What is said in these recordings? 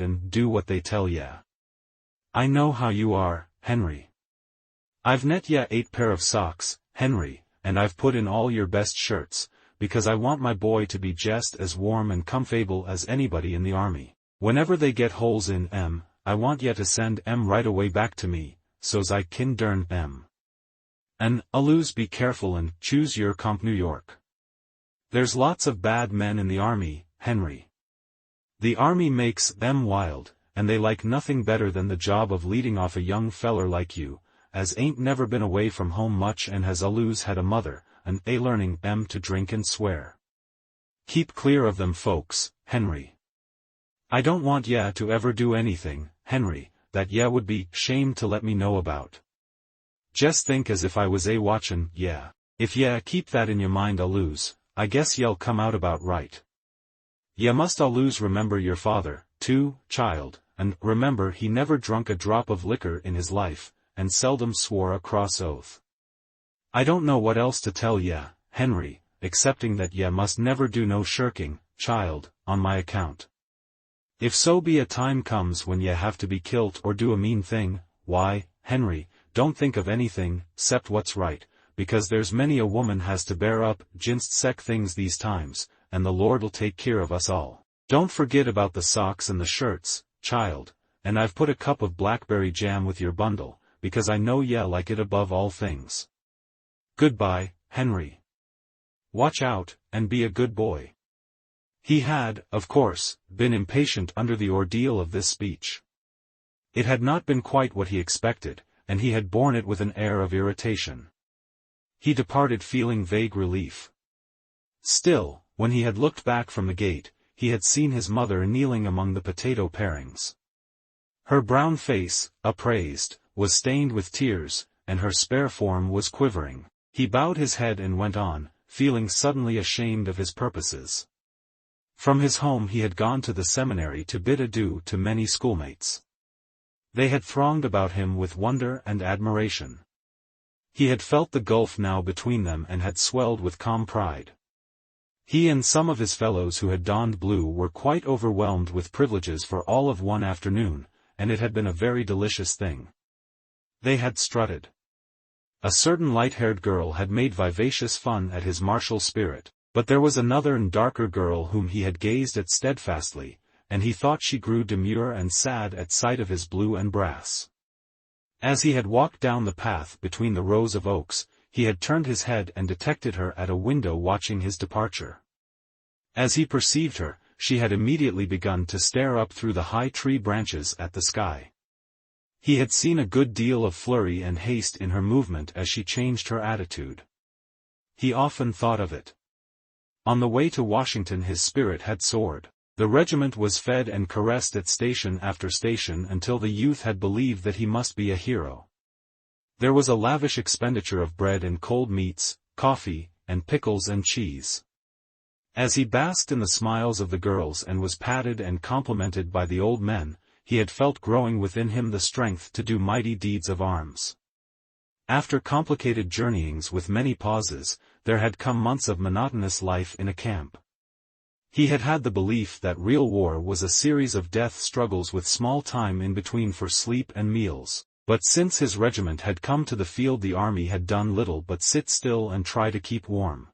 and do what they tell ye. I know how you are, Henry. I've net ye 8 pair of socks, Henry, and I've put in all your best shirts, because I want my boy to be just as warm and comfortable as anybody in the army. Whenever they get holes in 'em, I want ye to send 'em right away back to me, so's I kin dern 'em. And, alloos be careful and choose your comp New York. There's lots of bad men in the army, Henry. The army makes 'em wild, and they like nothing better than the job of leading off a young feller like you, as ain't never been away from home much and has alloos had a mother, and learning 'em to drink and swear. Keep clear of them folks, Henry. I don't want ye to ever do anything, Henry, that ye would be 'shamed to let me know about. Just think as if I was watchin' ye. If ye keep that in your mind alloos, I guess ye'll come out about right. Ye must alloos remember your father, too, child, and remember he never drunk a drop of liquor in his life, and seldom swore a cross oath. I don't know what else to tell ye, Henry, excepting that ye must never do no shirking, child, on my account. If so be a time comes when ye have to be kilt or do a mean thing, why, Henry, don't think of anything, 'cept what's right, because there's many a woman has to bear up 'ginst sec things these times, and the Lord'll take care of us all. Don't forget about the socks and the shirts, child, and I've put a cup of blackberry jam with your bundle, because I know ye like it above all things. Goodbye, Henry. Watch out, and be a good boy. He had, of course, been impatient under the ordeal of this speech. It had not been quite what he expected, and he had borne it with an air of irritation. He departed feeling vague relief. Still, when he had looked back from the gate, he had seen his mother kneeling among the potato parings. Her brown face, upraised, was stained with tears, and her spare form was quivering. He bowed his head and went on, feeling suddenly ashamed of his purposes. From his home he had gone to the seminary to bid adieu to many schoolmates. They had thronged about him with wonder and admiration. He had felt the gulf now between them and had swelled with calm pride. He and some of his fellows who had donned blue were quite overwhelmed with privileges for all of one afternoon, and it had been a very delicious thing. They had strutted. A certain light-haired girl had made vivacious fun at his martial spirit, but there was another and darker girl whom he had gazed at steadfastly, and he thought she grew demure and sad at sight of his blue and brass. As he had walked down the path between the rows of oaks, he had turned his head and detected her at a window watching his departure. As he perceived her, she had immediately begun to stare up through the high tree branches at the sky. He had seen a good deal of flurry and haste in her movement as she changed her attitude. He often thought of it. On the way to Washington his spirit had soared. The regiment was fed and caressed at station after station until the youth had believed that he must be a hero. There was a lavish expenditure of bread and cold meats, coffee, and pickles and cheese. As he basked in the smiles of the girls and was patted and complimented by the old men, he had felt growing within him the strength to do mighty deeds of arms. After complicated journeyings with many pauses, there had come months of monotonous life in a camp. He had had the belief that real war was a series of death struggles with small time in between for sleep and meals, but since his regiment had come to the field the army had done little but sit still and try to keep warm.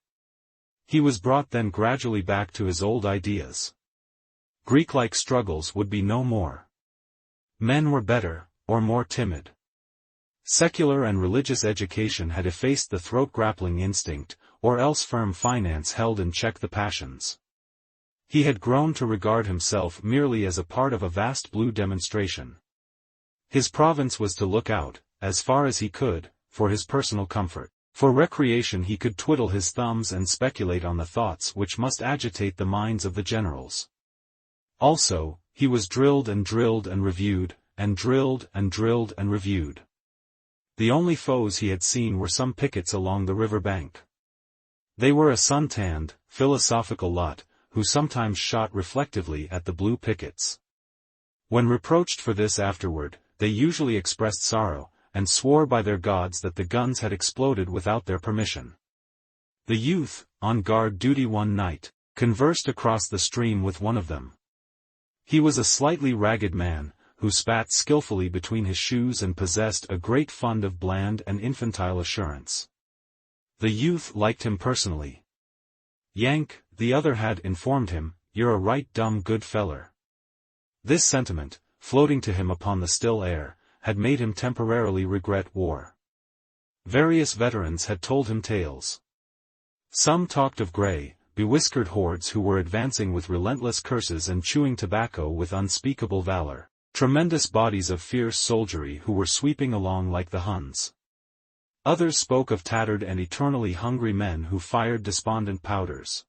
He was brought then gradually back to his old ideas. Greek-like struggles would be no more. Men were better, or more timid. Secular and religious education had effaced the throat-grappling instinct, or else firm finance held in check the passions. He had grown to regard himself merely as a part of a vast blue demonstration. His province was to look out, as far as he could, for his personal comfort. For recreation he could twiddle his thumbs and speculate on the thoughts which must agitate the minds of the generals. Also, he was drilled and drilled and reviewed, and drilled and drilled and reviewed. The only foes he had seen were some pickets along the river bank. They were a sun-tanned, philosophical lot, who sometimes shot reflectively at the blue pickets. When reproached for this afterward, they usually expressed sorrow, and swore by their gods that the guns had exploded without their permission. The youth, on guard duty one night, conversed across the stream with one of them. He was a slightly ragged man, who spat skillfully between his shoes and possessed a great fund of bland and infantile assurance. The youth liked him personally. Yank, the other had informed him, "You're a right dumb good feller." This sentiment, floating to him upon the still air, had made him temporarily regret war. Various veterans had told him tales. Some talked of grey, bewhiskered hordes who were advancing with relentless curses and chewing tobacco with unspeakable valor, tremendous bodies of fierce soldiery who were sweeping along like the Huns. Others spoke of tattered and eternally hungry men who fired despondent powders.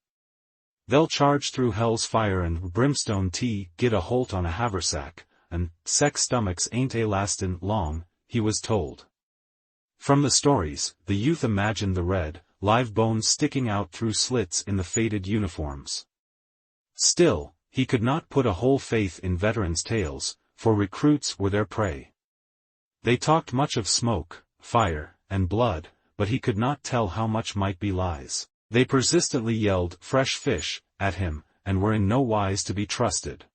"They'll charge through hell's fire and brimstone get a holt on a haversack, and sex stomachs ain't lastin' long," he was told. From the stories, the youth imagined the red, live bones sticking out through slits in the faded uniforms. Still, he could not put a whole faith in veterans' tales, for recruits were their prey. They talked much of smoke, fire, and blood, but he could not tell how much might be lies. They persistently yelled "fresh fish" at him, and were in no wise to be trusted.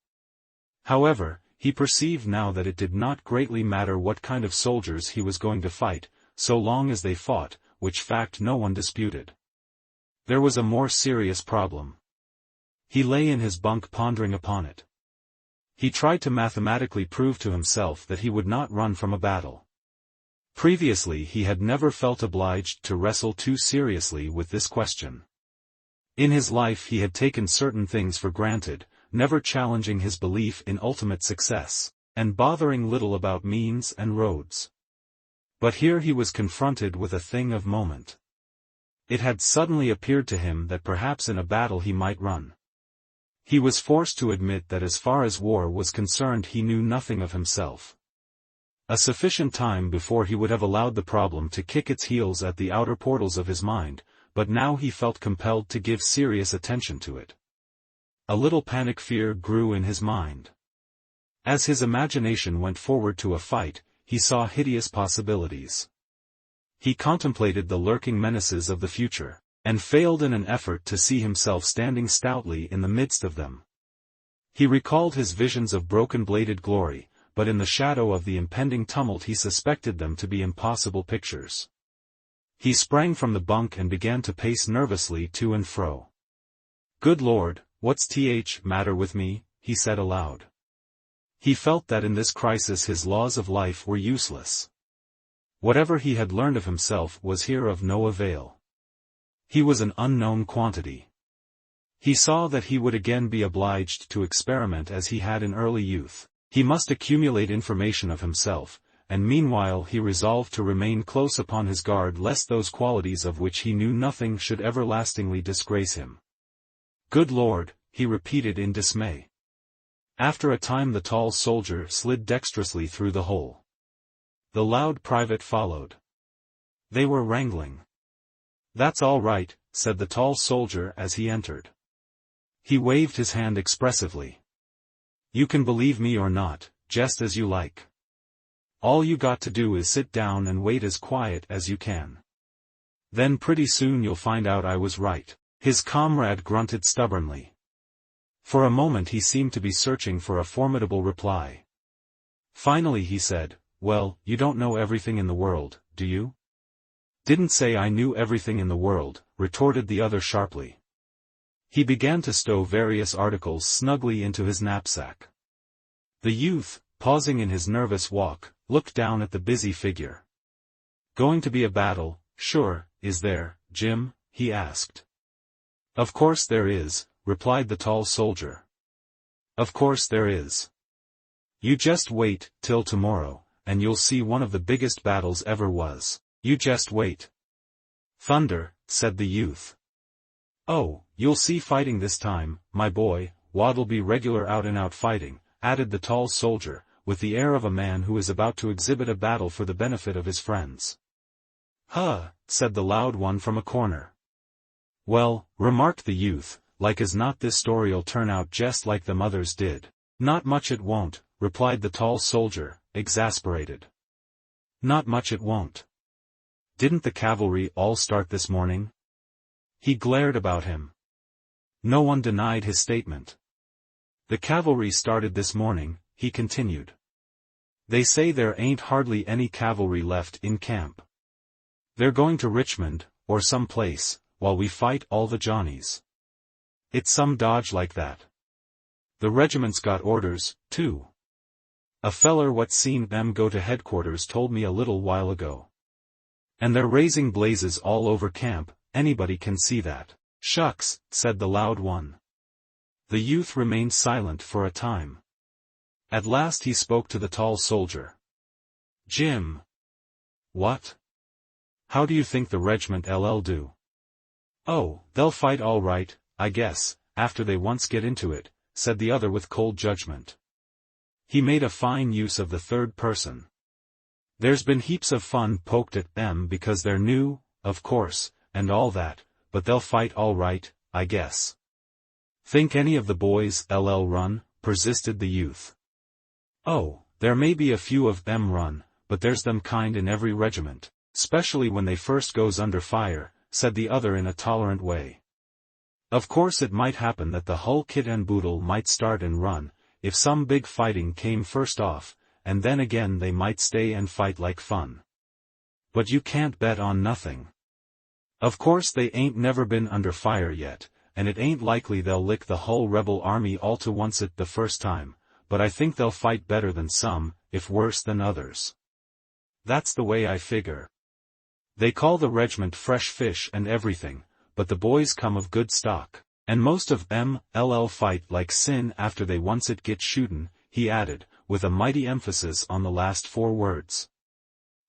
However, he perceived now that it did not greatly matter what kind of soldiers he was going to fight, so long as they fought, which fact no one disputed. There was a more serious problem. He lay in his bunk pondering upon it. He tried to mathematically prove to himself that he would not run from a battle. Previously he had never felt obliged to wrestle too seriously with this question. In his life he had taken certain things for granted, never challenging his belief in ultimate success, and bothering little about means and roads. But here he was confronted with a thing of moment. It had suddenly appeared to him that perhaps in a battle he might run. He was forced to admit that as far as war was concerned he knew nothing of himself. A sufficient time before he would have allowed the problem to kick its heels at the outer portals of his mind, but now he felt compelled to give serious attention to it. A little panic fear grew in his mind. As his imagination went forward to a fight, he saw hideous possibilities. He contemplated the lurking menaces of the future, and failed in an effort to see himself standing stoutly in the midst of them. He recalled his visions of broken-bladed glory, but in the shadow of the impending tumult he suspected them to be impossible pictures. He sprang from the bunk and began to pace nervously to and fro. "Good Lord, what's the matter with me?" he said aloud. He felt that in this crisis his laws of life were useless. Whatever he had learned of himself was here of no avail. He was an unknown quantity. He saw that he would again be obliged to experiment as he had in early youth. He must accumulate information of himself, and meanwhile he resolved to remain close upon his guard lest those qualities of which he knew nothing should everlastingly disgrace him. "Good Lord," he repeated in dismay. After a time the tall soldier slid dexterously through the hole. The loud private followed. They were wrangling. "That's all right," said the tall soldier as he entered. He waved his hand expressively. "You can believe me or not, just as you like. All you got to do is sit down and wait as quiet as you can. Then pretty soon you'll find out I was right." His comrade grunted stubbornly. For a moment he seemed to be searching for a formidable reply. Finally he said, "Well, you don't know everything in the world, do you?" "Didn't say I knew everything in the world," retorted the other sharply. He began to stow various articles snugly into his knapsack. The youth, pausing in his nervous walk, looked down at the busy figure. "Going to be a battle, sure, is there, Jim?" he asked. "Of course there is," replied the tall soldier. "Of course there is. You just wait till tomorrow, and you'll see one of the biggest battles ever was. You just wait." "Thunder," said the youth. "Oh, you'll see fighting this time, my boy, what'll be regular out-and-out fighting," added the tall soldier, with the air of a man who is about to exhibit a battle for the benefit of his friends. "Huh," said the loud one from a corner. "Well," remarked the youth, "like as not this story'll turn out just like them others did." "Not much it won't," replied the tall soldier, exasperated. "Not much it won't. Didn't the cavalry all start this morning?" He glared about him. No one denied his statement. The cavalry started this morning," he continued. "They say there ain't hardly any cavalry left in camp. They're going to Richmond, or some place, while we fight all the Johnnies. It's some dodge like that. The regiment's got orders, too. A feller what seen them go to headquarters told me a little while ago. And they're raising blazes all over camp, anybody can see that." "Shucks," said the loud one. The youth remained silent for a time. At last he spoke to the tall soldier. "Jim." "What? How do you think the reg'ment do?" "Oh, they'll fight all right, I guess, after they once get into it," said the other with cold judgment. He made a fine use of the third person. "There's been heaps of fun poked at them because they're new, of course, and all that, but they'll fight all right, I guess." "Think any of the boys run?" persisted the youth. "Oh, there may be a few of them run, but there's them kind in every regiment, 'specially when they first goes under fire," said the other in a tolerant way. "Of course it might happen that the hull kit and boodle might start and run, if some big fighting came first off, and then again they might stay and fight like fun. But you can't bet on nothing. Of course they ain't never been under fire yet, and it ain't likely they'll lick the whole rebel army all to oncet the first time, but I think they'll fight better than some, if worse than others. That's the way I figure. They call the regiment fresh fish and everything, but the boys come of good stock, and most of them fight like sin after they oncet get shootin'," he added, with a mighty emphasis on the last 4 words.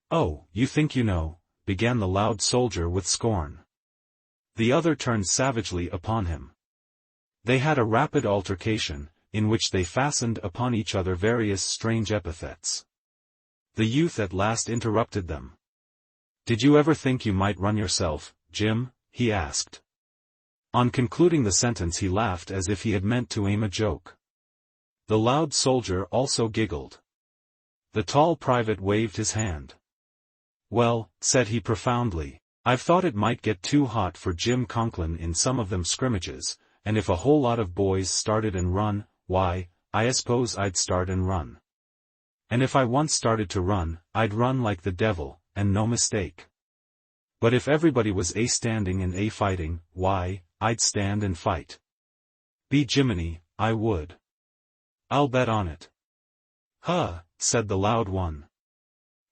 "Oh, you think you know," began the loud soldier with scorn. The other turned savagely upon him. They had a rapid altercation, in which they fastened upon each other various strange epithets. The youth at last interrupted them. "Did you ever think you might run yourself, Jim?" he asked. On concluding the sentence he laughed as if he had meant to aim a joke. The loud soldier also giggled. The tall private waved his hand. "Well," said he profoundly, "I've thought it might get too hot for Jim Conklin in some of them scrimmages, and if a whole lot of boys started and run, why, I suppose I'd start and run. And if I once started to run, I'd run like the devil, and no mistake. But if everybody was standing and fighting, why, I'd stand and fight. Be Jiminy, I would. I'll bet on it." "Huh," said the loud one.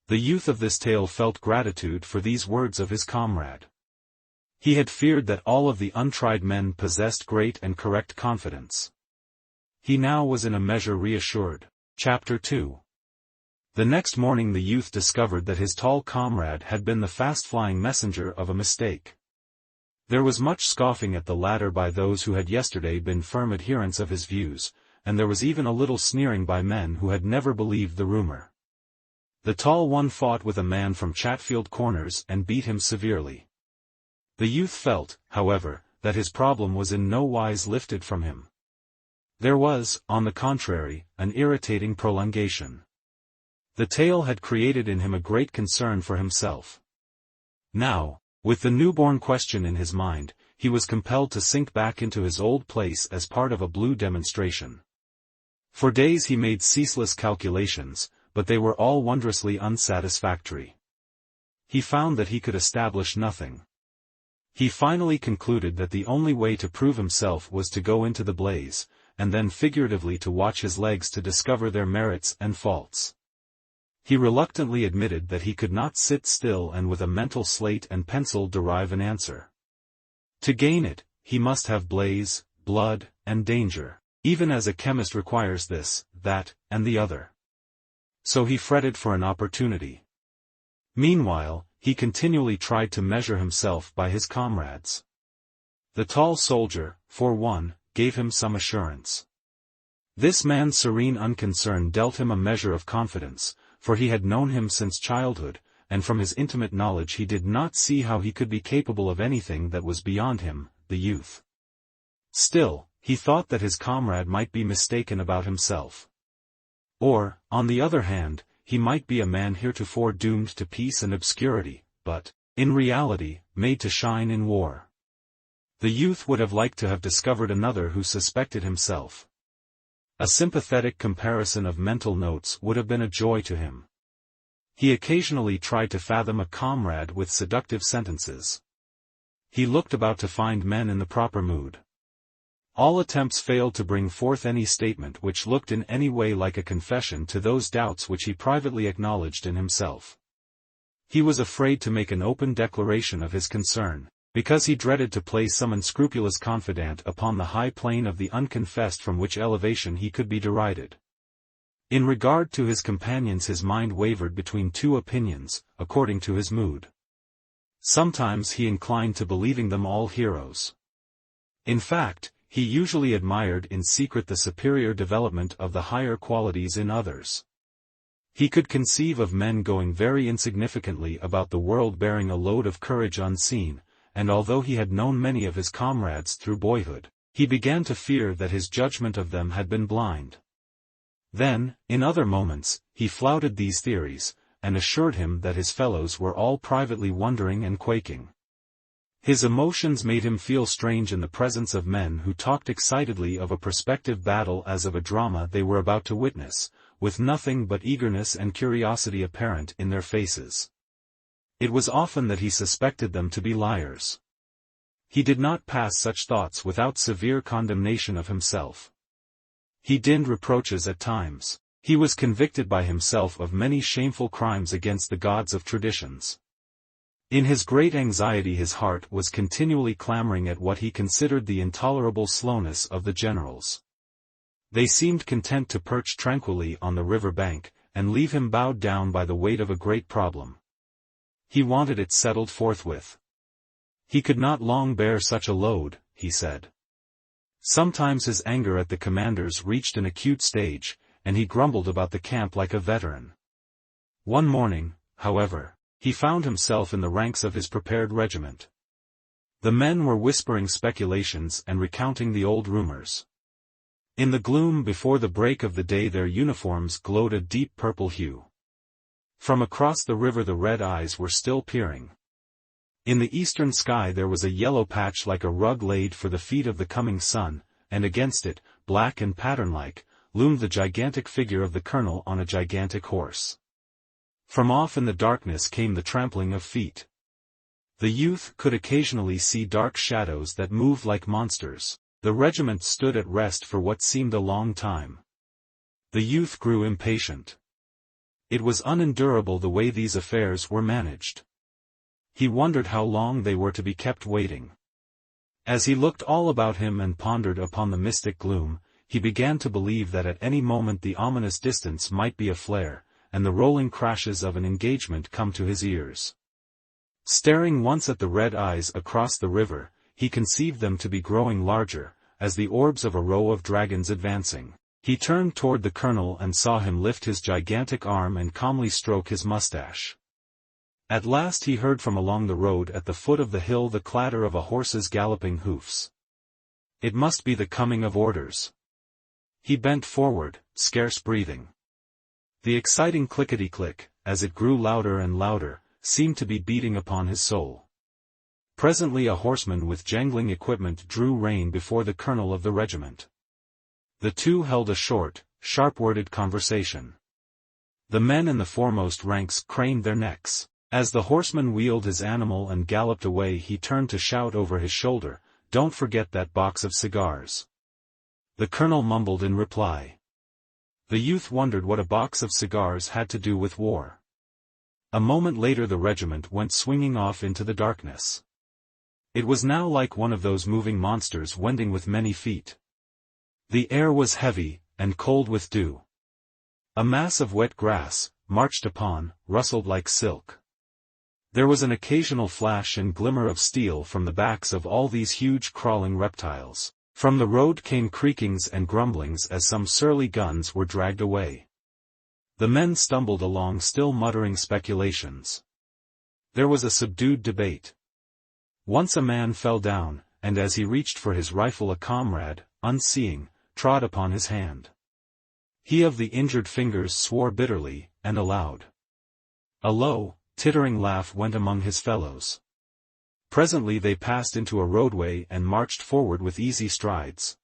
The youth of this tale felt gratitude for these words of his comrade. He had feared that all of the untried men possessed great and correct confidence. He now was in a measure reassured. Chapter 2. The next morning the youth discovered that his tall comrade had been the fast-flying messenger of a mistake. There was much scoffing at the latter by those who had yesterday been firm adherents of his views, and there was even a little sneering by men who had never believed the rumor. The tall one fought with a man from Chatfield Corners and beat him severely. The youth felt, however, that his problem was in no wise lifted from him. There was, on the contrary, an irritating prolongation. The tale had created in him a great concern for himself. Now, with the newborn question in his mind, he was compelled to sink back into his old place as part of a blue demonstration. For days he made ceaseless calculations, but they were all wondrously unsatisfactory. He found that he could establish nothing. He finally concluded that the only way to prove himself was to go into the blaze, and then figuratively to watch his legs to discover their merits and faults. He reluctantly admitted that he could not sit still and with a mental slate and pencil derive an answer. To gain it, he must have blaze, blood, and danger, even as a chemist requires this, that, and the other. So he fretted for an opportunity. Meanwhile, he continually tried to measure himself by his comrades. The tall soldier, for one, gave him some assurance. This man's serene unconcern dealt him a measure of confidence, for he had known him since childhood, and from his intimate knowledge he did not see how he could be capable of anything that was beyond him, the youth. Still, he thought that his comrade might be mistaken about himself. Or, on the other hand, he might be a man heretofore doomed to peace and obscurity, but, in reality, made to shine in war. The youth would have liked to have discovered another who suspected himself. A sympathetic comparison of mental notes would have been a joy to him. He occasionally tried to fathom a comrade with seductive sentences. He looked about to find men in the proper mood. All attempts failed to bring forth any statement which looked in any way like a confession to those doubts which he privately acknowledged in himself. He was afraid to make an open declaration of his concern, because he dreaded to place some unscrupulous confidant upon the high plane of the unconfessed, from which elevation he could be derided. In regard to his companions, his mind wavered between two opinions, according to his mood. Sometimes he inclined to believing them all heroes. In fact, he usually admired in secret the superior development of the higher qualities in others. He could conceive of men going very insignificantly about the world, bearing a load of courage unseen, and although he had known many of his comrades through boyhood, he began to fear that his judgment of them had been blind. Then, in other moments, he flouted these theories, and assured him that his fellows were all privately wondering and quaking. His emotions made him feel strange in the presence of men who talked excitedly of a prospective battle as of a drama they were about to witness, with nothing but eagerness and curiosity apparent in their faces. It was often that he suspected them to be liars. He did not pass such thoughts without severe condemnation of himself. He dinned reproaches at times. He was convicted by himself of many shameful crimes against the gods of traditions. In his great anxiety his heart was continually clamoring at what he considered the intolerable slowness of the generals. They seemed content to perch tranquilly on the river bank, and leave him bowed down by the weight of a great problem. He wanted it settled forthwith. He could not long bear such a load, he said. Sometimes his anger at the commanders reached an acute stage, and he grumbled about the camp like a veteran. One morning, however, he found himself in the ranks of his prepared regiment. The men were whispering speculations and recounting the old rumors. In the gloom before the break of the day their uniforms glowed a deep purple hue. From across the river the red eyes were still peering. In the eastern sky there was a yellow patch like a rug laid for the feet of the coming sun, and against it, black and pattern-like, loomed the gigantic figure of the colonel on a gigantic horse. From off in the darkness came the trampling of feet. The youth could occasionally see dark shadows that moved like monsters. The regiment stood at rest for what seemed a long time. The youth grew impatient. It was unendurable the way these affairs were managed. He wondered how long they were to be kept waiting. As he looked all about him and pondered upon the mystic gloom, he began to believe that at any moment the ominous distance might be aflare, and the rolling crashes of an engagement come to his ears. Staring once at the red eyes across the river, he conceived them to be growing larger, as the orbs of a row of dragons advancing. He turned toward the colonel and saw him lift his gigantic arm and calmly stroke his mustache. At last he heard from along the road at the foot of the hill the clatter of a horse's galloping hoofs. It must be the coming of orders. He bent forward, scarce breathing. The exciting clickety-click, as it grew louder and louder, seemed to be beating upon his soul. Presently a horseman with jangling equipment drew rein before the colonel of the regiment. The two held a short, sharp-worded conversation. The men in the foremost ranks craned their necks. As the horseman wheeled his animal and galloped away he turned to shout over his shoulder, "Don't forget that box of cigars." The colonel mumbled in reply. The youth wondered what a box of cigars had to do with war. A moment later the regiment went swinging off into the darkness. It was now like one of those moving monsters wending with many feet. The air was heavy, and cold with dew. A mass of wet grass, marched upon, rustled like silk. There was an occasional flash and glimmer of steel from the backs of all these huge crawling reptiles. From the road came creakings and grumblings as some surly guns were dragged away. The men stumbled along still muttering speculations. There was a subdued debate. Once a man fell down, and as he reached for his rifle a comrade, unseeing, trod upon his hand. He of the injured fingers swore bitterly, and aloud. A low, tittering laugh went among his fellows. Presently they passed into a roadway and marched forward with easy strides.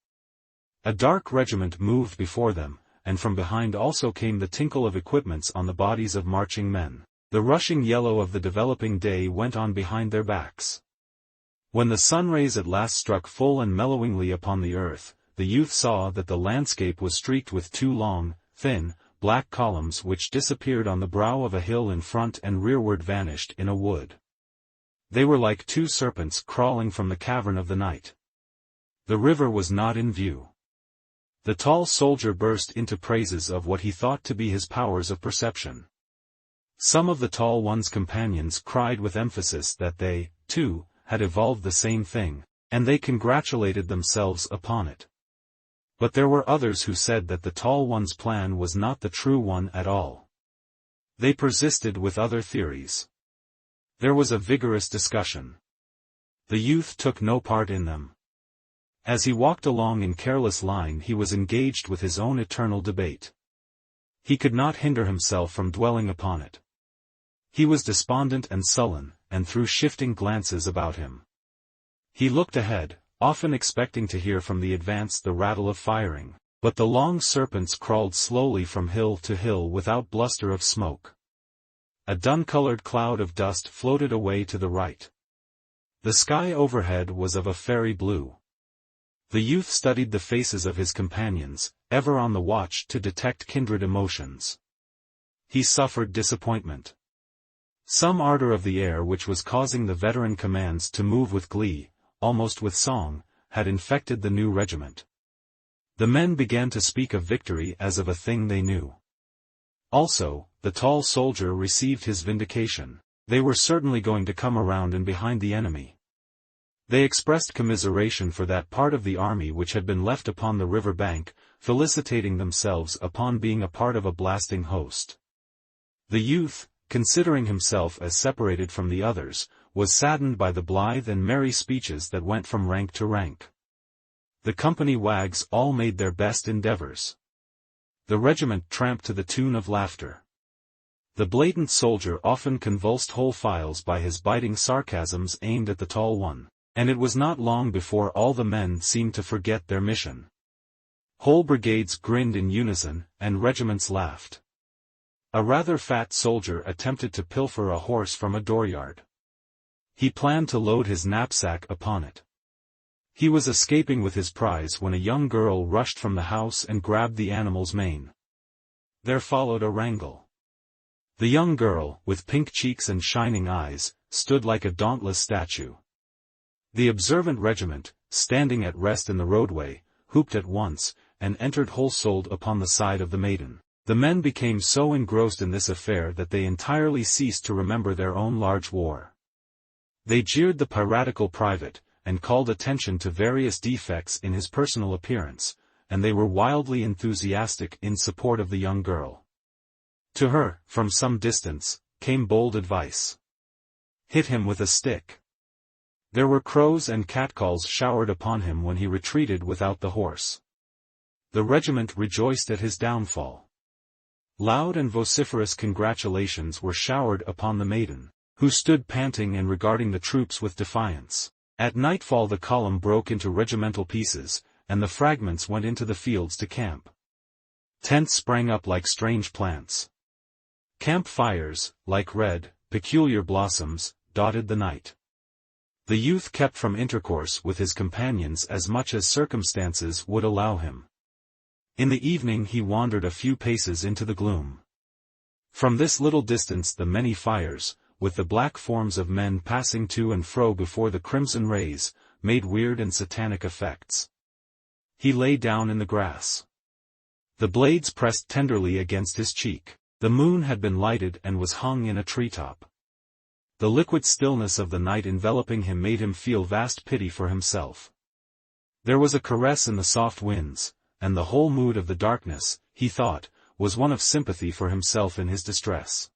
A dark regiment moved before them, and from behind also came the tinkle of equipments on the bodies of marching men. The rushing yellow of the developing day went on behind their backs. When the sun rays at last struck full and mellowingly upon the earth, the youth saw that the landscape was streaked with two long, thin, black columns which disappeared on the brow of a hill in front and rearward vanished in a wood. They were like two serpents crawling from the cavern of the night. The river was not in view. The tall soldier burst into praises of what he thought to be his powers of perception. Some of the tall one's companions cried with emphasis that they, too, had evolved the same thing, and they congratulated themselves upon it. But there were others who said that the tall one's plan was not the true one at all. They persisted with other theories. There was a vigorous discussion. The youth took no part in them. As he walked along in careless line he was engaged with his own eternal debate. He could not hinder himself from dwelling upon it. He was despondent and sullen, and threw shifting glances about him. He looked ahead, often expecting to hear from the advance the rattle of firing, but the long serpents crawled slowly from hill to hill without bluster of smoke. A dun-colored cloud of dust floated away to the right. The sky overhead was of a fairy blue. The youth studied the faces of his companions, ever on the watch to detect kindred emotions. He suffered disappointment. Some ardor of the air which was causing the veteran commands to move with glee, almost with song, had infected the new regiment. The men began to speak of victory as of a thing they knew. Also, the tall soldier received his vindication. They were certainly going to come around and behind the enemy. They expressed commiseration for that part of the army which had been left upon the river bank, felicitating themselves upon being a part of a blasting host. The youth, considering himself as separated from the others, was saddened by the blithe and merry speeches that went from rank to rank. The company wags all made their best endeavors. The regiment tramped to the tune of laughter. The blatant soldier often convulsed whole files by his biting sarcasms aimed at the tall one. And it was not long before all the men seemed to forget their mission. Whole brigades grinned in unison, and regiments laughed. A rather fat soldier attempted to pilfer a horse from a dooryard. He planned to load his knapsack upon it. He was escaping with his prize when a young girl rushed from the house and grabbed the animal's mane. There followed a wrangle. The young girl, with pink cheeks and shining eyes, stood like a dauntless statue. The observant regiment, standing at rest in the roadway, whooped at once, and entered whole-souled upon the side of the maiden. The men became so engrossed in this affair that they entirely ceased to remember their own large war. They jeered the piratical private, and called attention to various defects in his personal appearance, and they were wildly enthusiastic in support of the young girl. To her, from some distance, came bold advice. Hit him with a stick. There were crows and catcalls showered upon him when he retreated without the horse. The regiment rejoiced at his downfall. Loud and vociferous congratulations were showered upon the maiden, who stood panting and regarding the troops with defiance. At nightfall the column broke into regimental pieces, and the fragments went into the fields to camp. Tents sprang up like strange plants. Camp fires, like red, peculiar blossoms, dotted the night. The youth kept from intercourse with his companions as much as circumstances would allow him. In the evening he wandered a few paces into the gloom. From this little distance the many fires, with the black forms of men passing to and fro before the crimson rays, made weird and satanic effects. He lay down in the grass. The blades pressed tenderly against his cheek. The moon had been lighted and was hung in a treetop. The liquid stillness of the night enveloping him made him feel vast pity for himself. There was a caress in the soft winds, and the whole mood of the darkness, he thought, was one of sympathy for himself in his distress.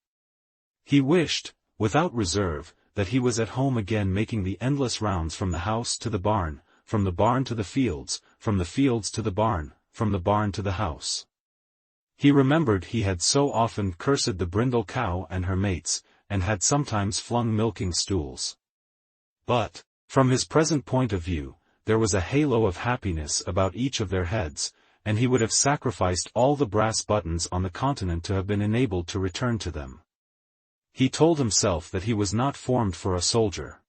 He wished, without reserve, that he was at home again making the endless rounds from the house to the barn, from the barn to the fields, from the fields to the barn, from the barn to the house. He remembered he had so often cursed the brindle cow and her mates, and had sometimes flung milking stools. But, from his present point of view, there was a halo of happiness about each of their heads, and he would have sacrificed all the brass buttons on the continent to have been enabled to return to them. He told himself that he was not formed for a soldier.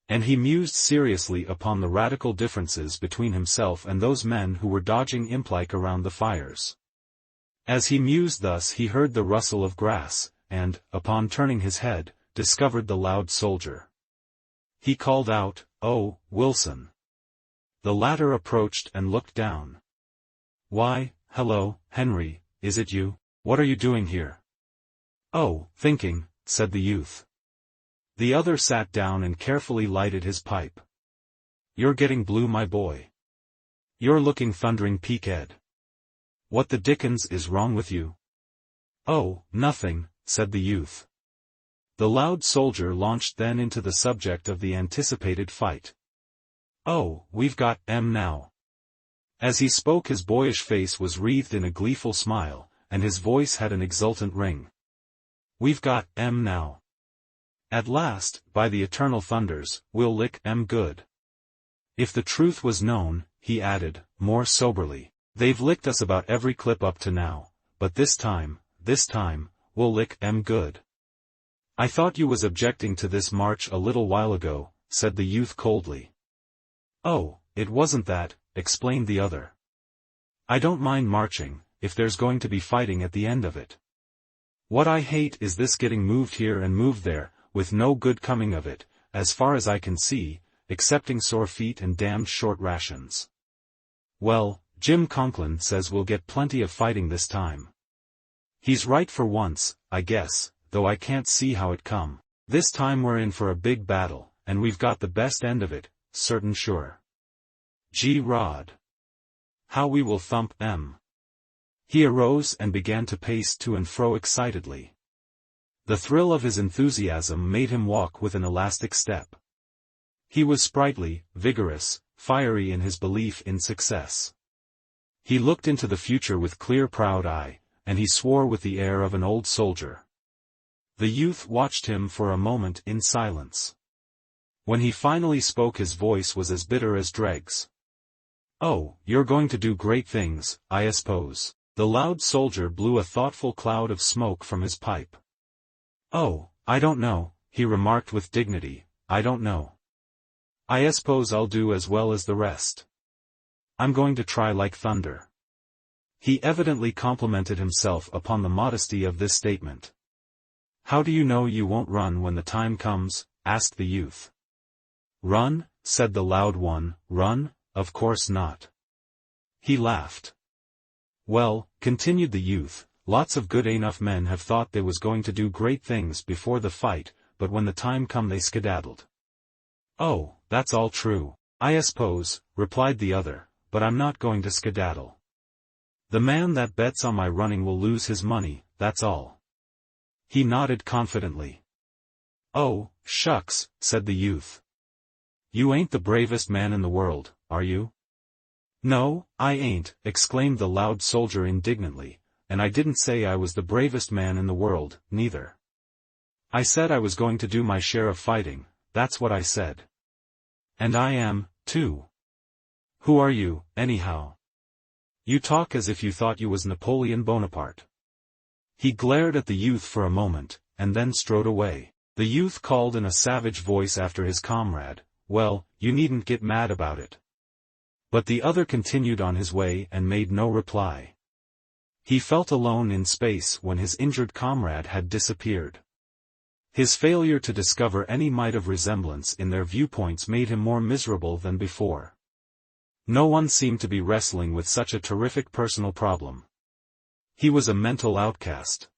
And he mused seriously upon the radical differences between himself and those men who were dodging implike around the fires. As he mused thus he heard the rustle of grass, and, upon turning his head, discovered the loud soldier. He called out, "Oh, Wilson." The latter approached and looked down. "Why, hello, Henry, is it you? What are you doing here?" "Oh, thinking," said the youth. The other sat down and carefully lighted his pipe. "You're getting blue, my boy. You're looking thundering peaked. What the dickens is wrong with you?" "Oh, nothing," said the youth. The loud soldier launched then into the subject of the anticipated fight. "Oh, we've got 'em now." As he spoke his boyish face was wreathed in a gleeful smile, and his voice had an exultant ring. "We've got 'em now. At last, by the eternal thunders, we'll lick 'em good. If the truth was known," he added, more soberly, "they've licked us about every clip up to now, but this time, we'll lick 'em good." "I thought you was objecting to this march a little while ago," said the youth coldly. "Oh, it wasn't that," explained the other. "I don't mind marching, if there's going to be fighting at the end of it. What I hate is this getting moved here and moved there, with no good coming of it, as far as I can see, excepting sore feet and damned short rations. Well, Jim Conklin says we'll get plenty of fighting this time. He's right for once, I guess, though I can't see how it come. This time we're in for a big battle, and we've got the best end of it, certain sure. Gee Rod! How we will thump 'em." He arose and began to pace to and fro excitedly. The thrill of his enthusiasm made him walk with an elastic step. He was sprightly, vigorous, fiery in his belief in success. He looked into the future with clear proud eye, and he swore with the air of an old soldier. The youth watched him for a moment in silence. When he finally spoke his voice was as bitter as dregs. "Oh, you're going to do great things, I suppose." The loud soldier blew a thoughtful cloud of smoke from his pipe. "Oh, I don't know," he remarked with dignity, "I don't know. I suppose I'll do as well as the rest. I'm going to try like thunder." He evidently complimented himself upon the modesty of this statement. "How do you know you won't run when the time comes?" asked the youth. "Run?" said the loud one, "run? Of course not." He laughed. "Well," continued the youth, "lots of good enough men have thought they was going to do great things before the fight, but when the time come they skedaddled." "Oh, that's all true, I suppose," replied the other, "but I'm not going to skedaddle. The man that bets on my running will lose his money, that's all." He nodded confidently. "Oh, shucks," said the youth. "You ain't the bravest man in the world, are you?" "No, I ain't," exclaimed the loud soldier indignantly, "and I didn't say I was the bravest man in the world, neither. I said I was going to do my share of fighting, that's what I said. And I am, too. Who are you, anyhow? You talk as if you thought you was Napoleon Bonaparte." He glared at the youth for a moment, and then strode away. The youth called in a savage voice after his comrade, "Well, you needn't get mad about it." But the other continued on his way and made no reply. He felt alone in space when his injured comrade had disappeared. His failure to discover any mite of resemblance in their viewpoints made him more miserable than before. No one seemed to be wrestling with such a terrific personal problem. He was a mental outcast.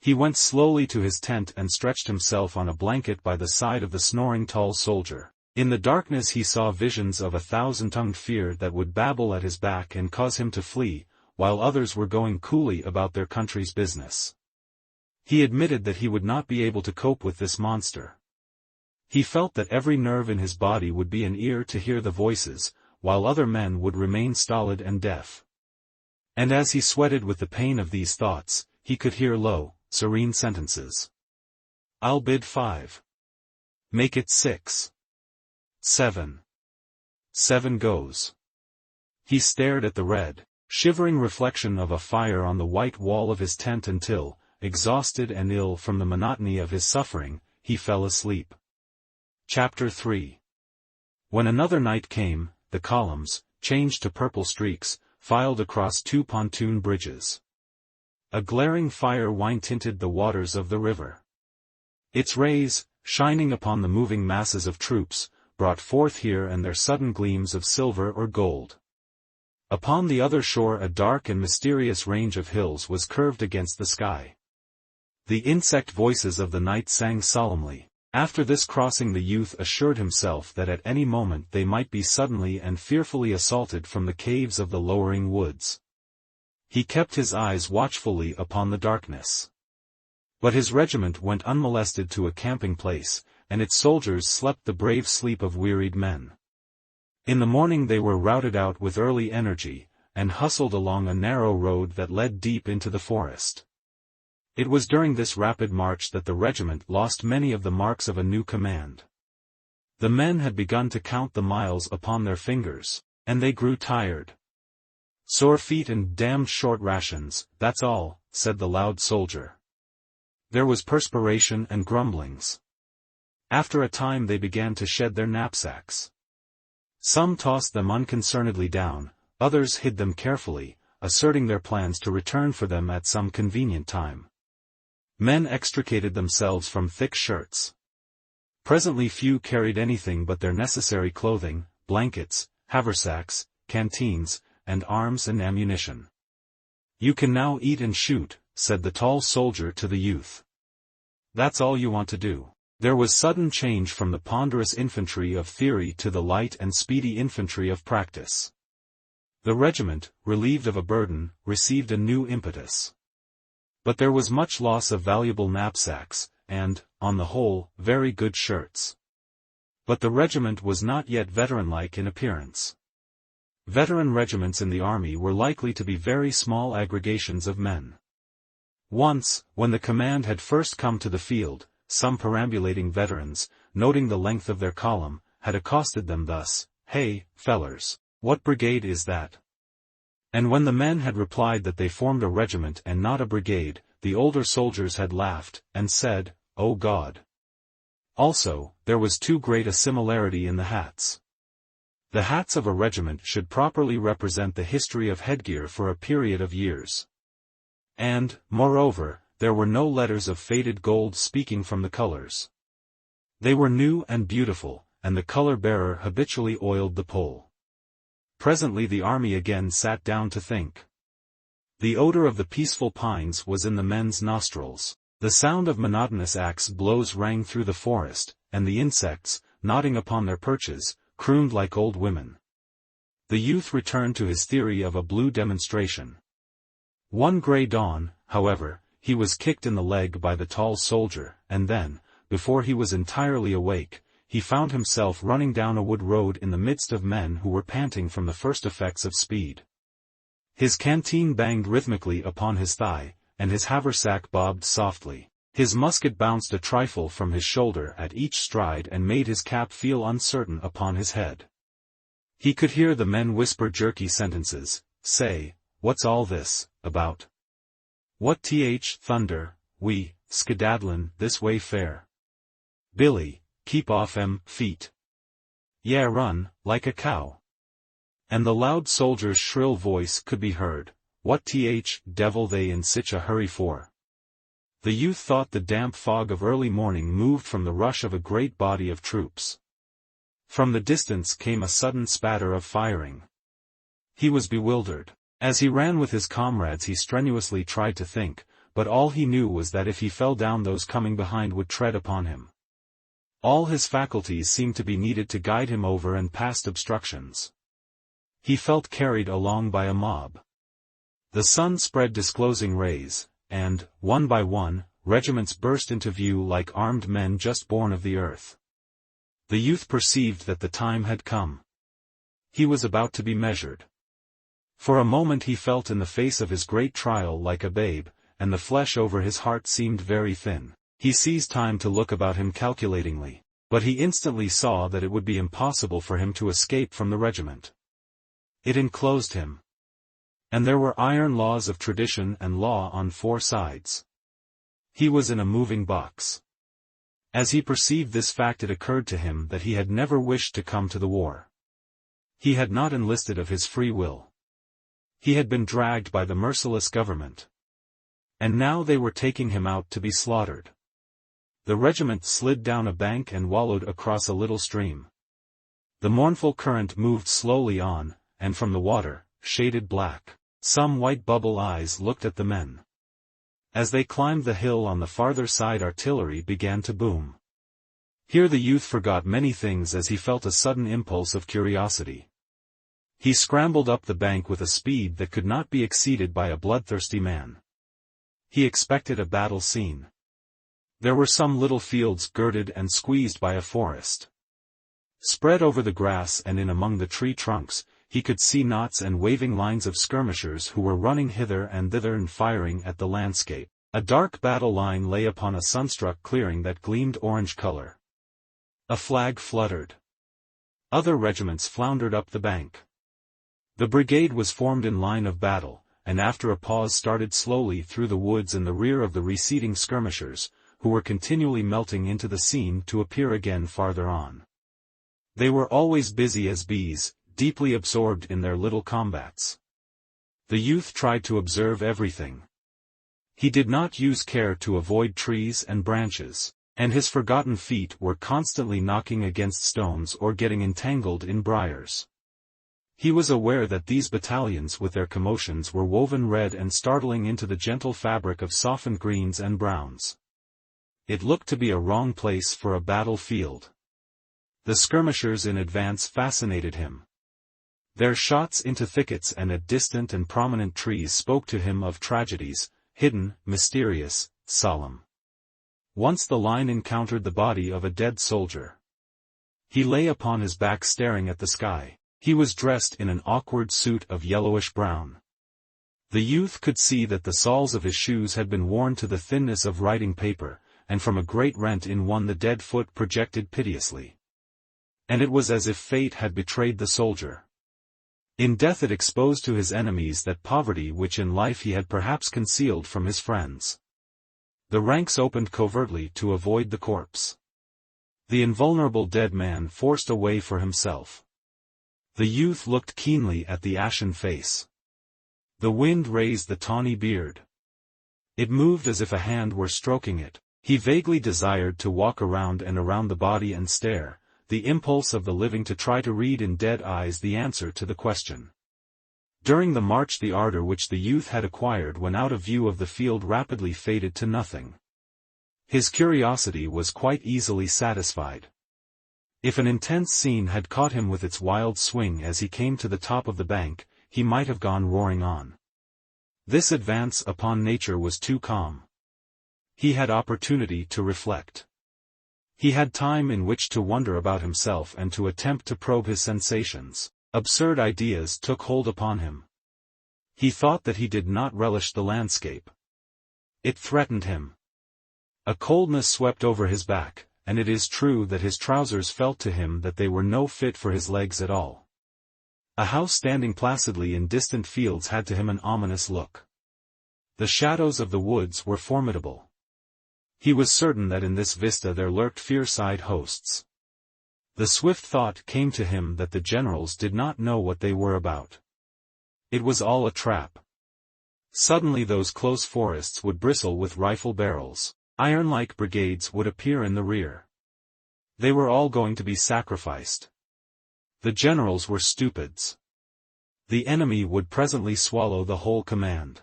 He went slowly to his tent and stretched himself on a blanket by the side of the snoring tall soldier. In the darkness he saw visions of a thousand-tongued fear that would babble at his back and cause him to flee, while others were going coolly about their country's business. He admitted that he would not be able to cope with this monster. He felt that every nerve in his body would be an ear to hear the voices, while other men would remain stolid and deaf. And as he sweated with the pain of these thoughts, he could hear low, serene sentences. "I'll bid 5. Make it 6. 7. 7 goes. He stared at the red, shivering reflection of a fire on the white wall of his tent until, exhausted and ill from the monotony of his suffering, he fell asleep. Chapter 3. When another night came, the columns, changed to purple streaks, filed across 2 pontoon bridges. A glaring fire wine-tinted the waters of the river. Its rays, shining upon the moving masses of troops, brought forth here and there sudden gleams of silver or gold. Upon the other shore a dark and mysterious range of hills was curved against the sky. The insect voices of the night sang solemnly. After this crossing the youth assured himself that at any moment they might be suddenly and fearfully assaulted from the caves of the lowering woods. He kept his eyes watchfully upon the darkness. But his regiment went unmolested to a camping place, and its soldiers slept the brave sleep of wearied men. In the morning they were routed out with early energy, and hustled along a narrow road that led deep into the forest. It was during this rapid march that the regiment lost many of the marks of a new command. The men had begun to count the miles upon their fingers, and they grew tired. "Sore feet and damned short rations, that's all," said the loud soldier. There was perspiration and grumblings. After a time they began to shed their knapsacks. Some tossed them unconcernedly down, others hid them carefully, asserting their plans to return for them at some convenient time. Men extricated themselves from thick shirts. Presently few carried anything but their necessary clothing, blankets, haversacks, canteens, and arms and ammunition. "You can now eat and shoot," said the tall soldier to the youth. "That's all you want to do." There was sudden change from the ponderous infantry of theory to the light and speedy infantry of practice. The regiment, relieved of a burden, received a new impetus. But there was much loss of valuable knapsacks, and, on the whole, very good shirts. But the regiment was not yet veteran-like in appearance. Veteran regiments in the army were likely to be very small aggregations of men. Once, when the command had first come to the field, some perambulating veterans, noting the length of their column, had accosted them thus: "Hey, fellers, what brigade is that?" And when the men had replied that they formed a regiment and not a brigade, the older soldiers had laughed, and said, "Oh God!" Also, there was too great a similarity in the hats. The hats of a regiment should properly represent the history of headgear for a period of years. And, moreover, there were no letters of faded gold speaking from the colors. They were new and beautiful, and the color-bearer habitually oiled the pole. Presently the army again sat down to think. The odor of the peaceful pines was in the men's nostrils. The sound of monotonous axe blows rang through the forest, and the insects, nodding upon their perches, crooned like old women. The youth returned to his theory of a blue demonstration. One gray dawn, however, he was kicked in the leg by the tall soldier, and then, before he was entirely awake, he found himself running down a wood road in the midst of men who were panting from the first effects of speed. His canteen banged rhythmically upon his thigh, and his haversack bobbed softly. His musket bounced a trifle from his shoulder at each stride and made his cap feel uncertain upon his head. He could hear the men whisper jerky sentences: "Say, what's all this about? What thunder, we, skedaddlin' this way fair. Billy, keep off 'em feet. Yeah, run, like a cow." And the loud soldier's shrill voice could be heard: "What devil they in sich a hurry for?" The youth thought the damp fog of early morning moved from the rush of a great body of troops. From the distance came a sudden spatter of firing. He was bewildered. As he ran with his comrades he strenuously tried to think, but all he knew was that if he fell down those coming behind would tread upon him. All his faculties seemed to be needed to guide him over and past obstructions. He felt carried along by a mob. The sun spread disclosing rays, and, one by one, regiments burst into view like armed men just born of the earth. The youth perceived that the time had come. He was about to be measured. For a moment he felt in the face of his great trial like a babe, and the flesh over his heart seemed very thin. He seized time to look about him calculatingly. But he instantly saw that it would be impossible for him to escape from the regiment. It enclosed him. And there were iron laws of tradition and law on four sides. He was in a moving box. As he perceived this fact, it occurred to him that he had never wished to come to the war. He had not enlisted of his free will. He had been dragged by the merciless government. And now they were taking him out to be slaughtered. The regiment slid down a bank and wallowed across a little stream. The mournful current moved slowly on, and from the water, shaded black, some white bubble eyes looked at the men. As they climbed the hill on the farther side, artillery began to boom. Here the youth forgot many things as he felt a sudden impulse of curiosity. He scrambled up the bank with a speed that could not be exceeded by a bloodthirsty man. He expected a battle scene. There were some little fields girded and squeezed by a forest. Spread over the grass and in among the tree trunks, he could see knots and waving lines of skirmishers who were running hither and thither and firing at the landscape. A dark battle line lay upon a sunstruck clearing that gleamed orange color. A flag fluttered. Other regiments floundered up the bank. The brigade was formed in line of battle, and after a pause started slowly through the woods in the rear of the receding skirmishers, who were continually melting into the scene to appear again farther on. They were always busy as bees, deeply absorbed in their little combats. The youth tried to observe everything. He did not use care to avoid trees and branches, and his forgotten feet were constantly knocking against stones or getting entangled in briars. He was aware that these battalions with their commotions were woven red and startling into the gentle fabric of softened greens and browns. It looked to be a wrong place for a battlefield. The skirmishers in advance fascinated him. Their shots into thickets and at distant and prominent trees spoke to him of tragedies, hidden, mysterious, solemn. Once the line encountered the body of a dead soldier. He lay upon his back staring at the sky. He was dressed in an awkward suit of yellowish-brown. The youth could see that the soles of his shoes had been worn to the thinness of writing paper, and from a great rent in one the dead foot projected piteously. And it was as if fate had betrayed the soldier. In death it exposed to his enemies that poverty which in life he had perhaps concealed from his friends. The ranks opened covertly to avoid the corpse. The invulnerable dead man forced a way for himself. The youth looked keenly at the ashen face. The wind raised the tawny beard. It moved as if a hand were stroking it. He vaguely desired to walk around and around the body and stare, the impulse of the living to try to read in dead eyes the answer to the question. During the march the ardor which the youth had acquired when out of view of the field rapidly faded to nothing. His curiosity was quite easily satisfied. If an intense scene had caught him with its wild swing as he came to the top of the bank, he might have gone roaring on. This advance upon nature was too calm. He had opportunity to reflect. He had time in which to wonder about himself and to attempt to probe his sensations. Absurd ideas took hold upon him. He thought that he did not relish the landscape. It threatened him. A coldness swept over his back, and it is true that his trousers felt to him that they were no fit for his legs at all. A house standing placidly in distant fields had to him an ominous look. The shadows of the woods were formidable. He was certain that in this vista there lurked fierce-eyed hosts. The swift thought came to him that the generals did not know what they were about. It was all a trap. Suddenly those close forests would bristle with rifle barrels. Iron-like brigades would appear in the rear. They were all going to be sacrificed. The generals were stupids. The enemy would presently swallow the whole command.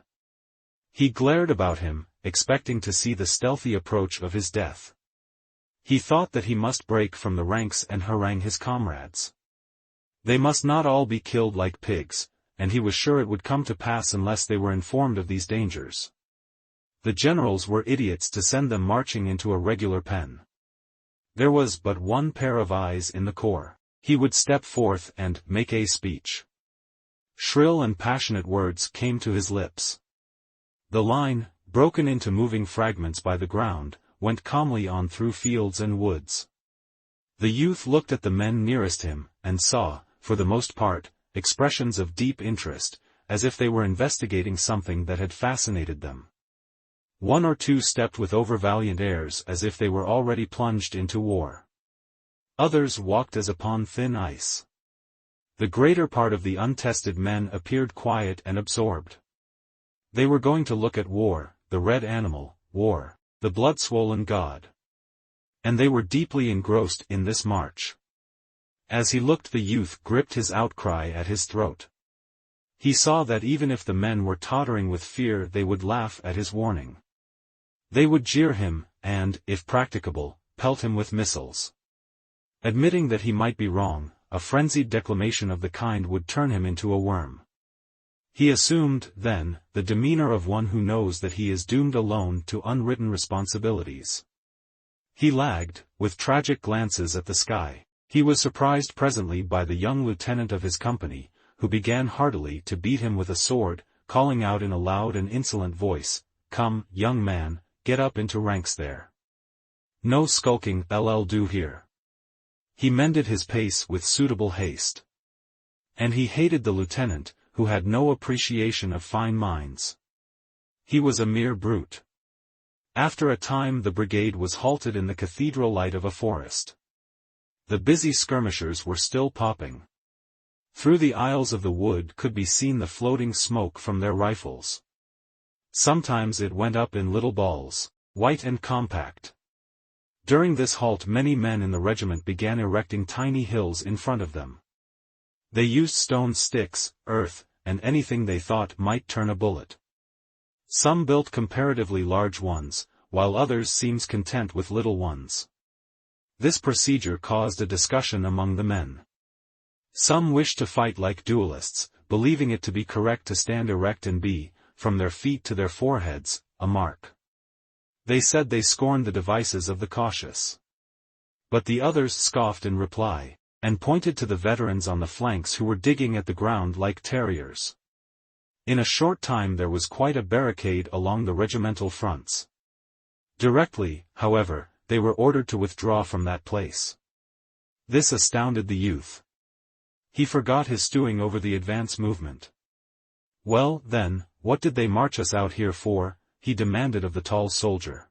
He glared about him, expecting to see the stealthy approach of his death. He thought that he must break from the ranks and harangue his comrades. They must not all be killed like pigs, and he was sure it would come to pass unless they were informed of these dangers. The generals were idiots to send them marching into a regular pen. There was but one pair of eyes in the corps. He would step forth and make a speech. Shrill and passionate words came to his lips. The line, broken into moving fragments by the ground, went calmly on through fields and woods. The youth looked at the men nearest him, and saw, for the most part, expressions of deep interest, as if they were investigating something that had fascinated them. One or two stepped with overvaliant airs as if they were already plunged into war. Others walked as upon thin ice. The greater part of the untested men appeared quiet and absorbed. They were going to look at war, the red animal, war, the blood-swollen god. And they were deeply engrossed in this march. As he looked, the youth gripped his outcry at his throat. He saw that even if the men were tottering with fear, they would laugh at his warning. They would jeer him, and, if practicable, pelt him with missiles. Admitting that he might be wrong, a frenzied declamation of the kind would turn him into a worm. He assumed, then, the demeanor of one who knows that he is doomed alone to unwritten responsibilities. He lagged, with tragic glances at the sky. He was surprised presently by the young lieutenant of his company, who began heartily to beat him with a sword, calling out in a loud and insolent voice, "Come, young man, get up into ranks there. No skulking LL do here." He mended his pace with suitable haste. And he hated the lieutenant, who had no appreciation of fine minds. He was a mere brute. After a time the brigade was halted in the cathedral light of a forest. The busy skirmishers were still popping. Through the aisles of the wood could be seen the floating smoke from their rifles. Sometimes it went up in little balls, white and compact. During this halt many men in the regiment began erecting tiny hills in front of them. They used stone sticks, earth, and anything they thought might turn a bullet. Some built comparatively large ones, while others seemed content with little ones. This procedure caused a discussion among the men. Some wished to fight like duelists, believing it to be correct to stand erect and be, from their feet to their foreheads, a mark. They said they scorned the devices of the cautious. But the others scoffed in reply, and pointed to the veterans on the flanks who were digging at the ground like terriers. In a short time there was quite a barricade along the regimental fronts. Directly, however, they were ordered to withdraw from that place. This astounded the youth. He forgot his stewing over the advance movement. "Well, then, what did they march us out here for?" he demanded of the tall soldier.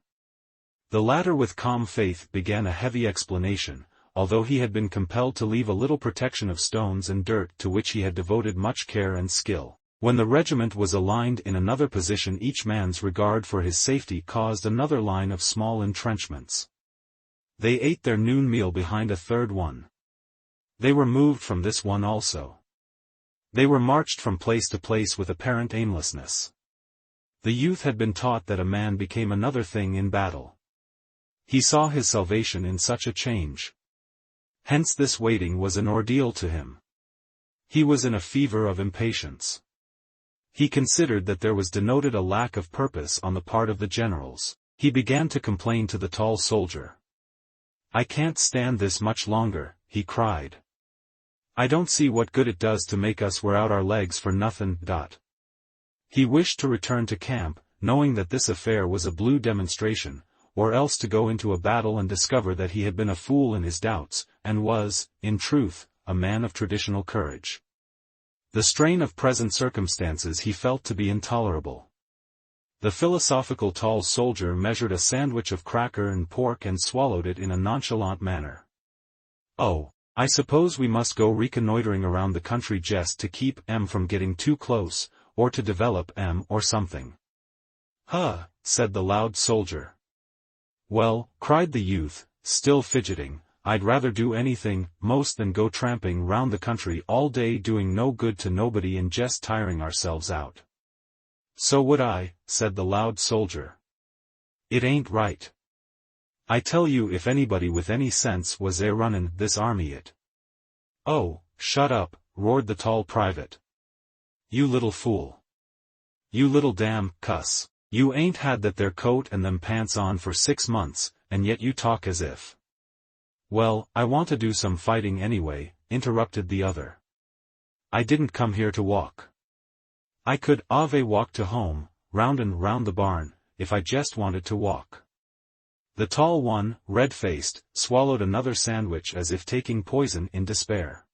The latter with calm faith began a heavy explanation, although he had been compelled to leave a little protection of stones and dirt to which he had devoted much care and skill. When the regiment was aligned in another position, each man's regard for his safety caused another line of small entrenchments. They ate their noon meal behind a third one. They were moved from this one also. They were marched from place to place with apparent aimlessness. The youth had been taught that a man became another thing in battle. He saw his salvation in such a change. Hence this waiting was an ordeal to him. He was in a fever of impatience. He considered that there was denoted a lack of purpose on the part of the generals. He began to complain to the tall soldier. "I can't stand this much longer," he cried. "I don't see what good it does to make us wear out our legs for nothing." He wished to return to camp, knowing that this affair was a blue demonstration, or else to go into a battle and discover that he had been a fool in his doubts, and was, in truth, a man of traditional courage. The strain of present circumstances he felt to be intolerable. The philosophical tall soldier measured a sandwich of cracker and pork and swallowed it in a nonchalant manner. "Oh, I suppose we must go reconnoitering around the country just to keep M from getting too close, or to develop M or something." "Huh," said the loud soldier. "Well," cried the youth, still fidgeting, "I'd rather do anything, most than go tramping round the country all day doing no good to nobody and just tiring ourselves out." "So would I," said the loud soldier. "It ain't right. I tell you, if anybody with any sense was runnin' this army it." "Oh, shut up," roared the tall private. "You little fool. You little damn cuss. You ain't had that there coat and them pants on for 6 months, and yet you talk as if—" "Well, I want to do some fighting anyway," interrupted the other. "I didn't come here to walk. I could walk to home, round and round the barn, if I just wanted to walk." The tall one, red-faced, swallowed another sandwich as if taking poison in despair.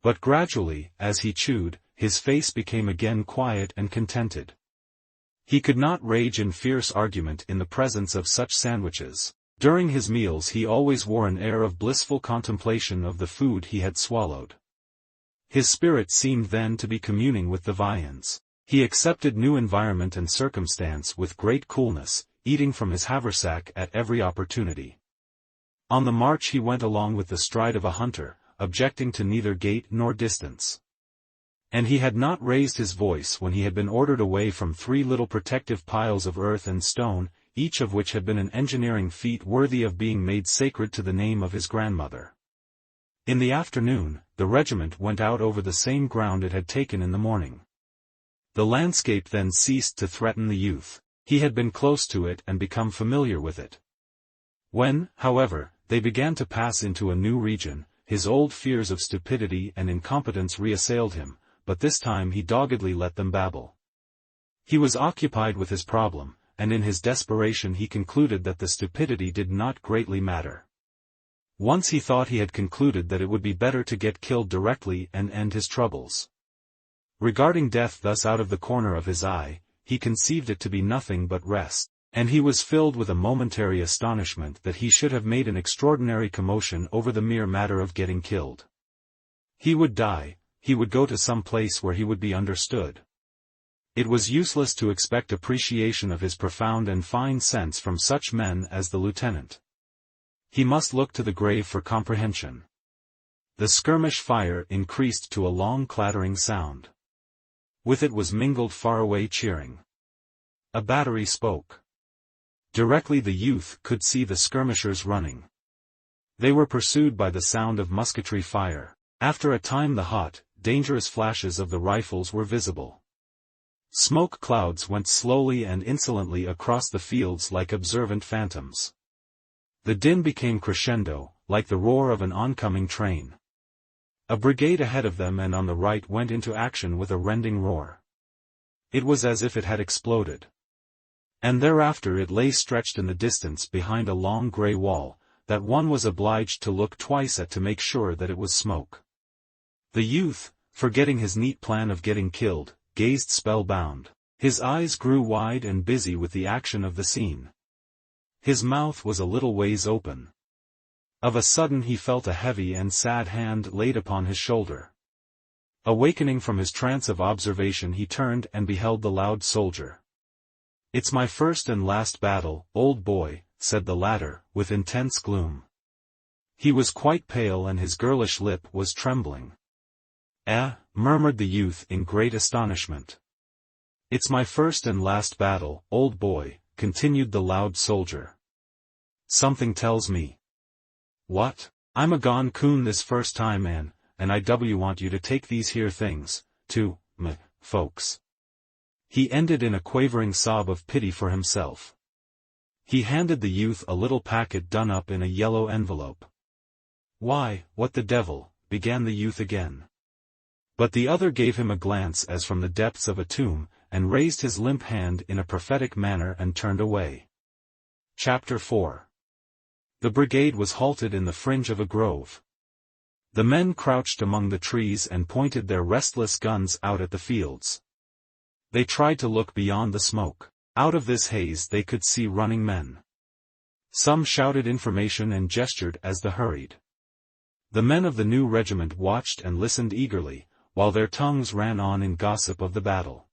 But gradually, as he chewed, his face became again quiet and contented. He could not rage in fierce argument in the presence of such sandwiches. During his meals he always wore an air of blissful contemplation of the food he had swallowed. His spirit seemed then to be communing with the viands. He accepted new environment and circumstance with great coolness, eating from his haversack at every opportunity. On the march he went along with the stride of a hunter, objecting to neither gait nor distance. And he had not raised his voice when he had been ordered away from 3 little protective piles of earth and stone, each of which had been an engineering feat worthy of being made sacred to the name of his grandmother. In the afternoon, the regiment went out over the same ground it had taken in the morning. The landscape then ceased to threaten the youth. He had been close to it and become familiar with it. When, however, they began to pass into a new region, his old fears of stupidity and incompetence reassailed him, but this time he doggedly let them babble. He was occupied with his problem, and in his desperation he concluded that the stupidity did not greatly matter. Once he thought he had concluded that it would be better to get killed directly and end his troubles. Regarding death thus out of the corner of his eye, he conceived it to be nothing but rest, and he was filled with a momentary astonishment that he should have made an extraordinary commotion over the mere matter of getting killed. He would die, he would go to some place where he would be understood. It was useless to expect appreciation of his profound and fine sense from such men as the lieutenant. He must look to the grave for comprehension. The skirmish fire increased to a long clattering sound. With it was mingled faraway cheering. A battery spoke. Directly the youth could see the skirmishers running. They were pursued by the sound of musketry fire. After a time the hot, dangerous flashes of the rifles were visible. Smoke clouds went slowly and insolently across the fields like observant phantoms. The din became crescendo, like the roar of an oncoming train. A brigade ahead of them and on the right went into action with a rending roar. It was as if it had exploded. And thereafter it lay stretched in the distance behind a long grey wall, that one was obliged to look twice at to make sure that it was smoke. The youth, forgetting his neat plan of getting killed, gazed spellbound. His eyes grew wide and busy with the action of the scene. His mouth was a little ways open. Of a sudden he felt a heavy and sad hand laid upon his shoulder. Awakening from his trance of observation he turned and beheld the loud soldier. "It's my first and last battle, old boy," said the latter, with intense gloom. He was quite pale and his girlish lip was trembling. Murmured the youth in great astonishment. "It's my first and last battle, old boy," continued the loud soldier. "Something tells me." "What?" "I'm a gone coon this first time and I want you to take these here things, to, folks." He ended in a quavering sob of pity for himself. He handed the youth a little packet done up in a yellow envelope. "Why, what the devil," began the youth again. But the other gave him a glance as from the depths of a tomb, and raised his limp hand in a prophetic manner and turned away. Chapter 4. The brigade was halted in the fringe of a grove. The men crouched among the trees and pointed their restless guns out at the fields. They tried to look beyond the smoke. Out of this haze they could see running men. Some shouted information and gestured as they hurried. The men of the new regiment watched and listened eagerly, while their tongues ran on in gossip of the battle.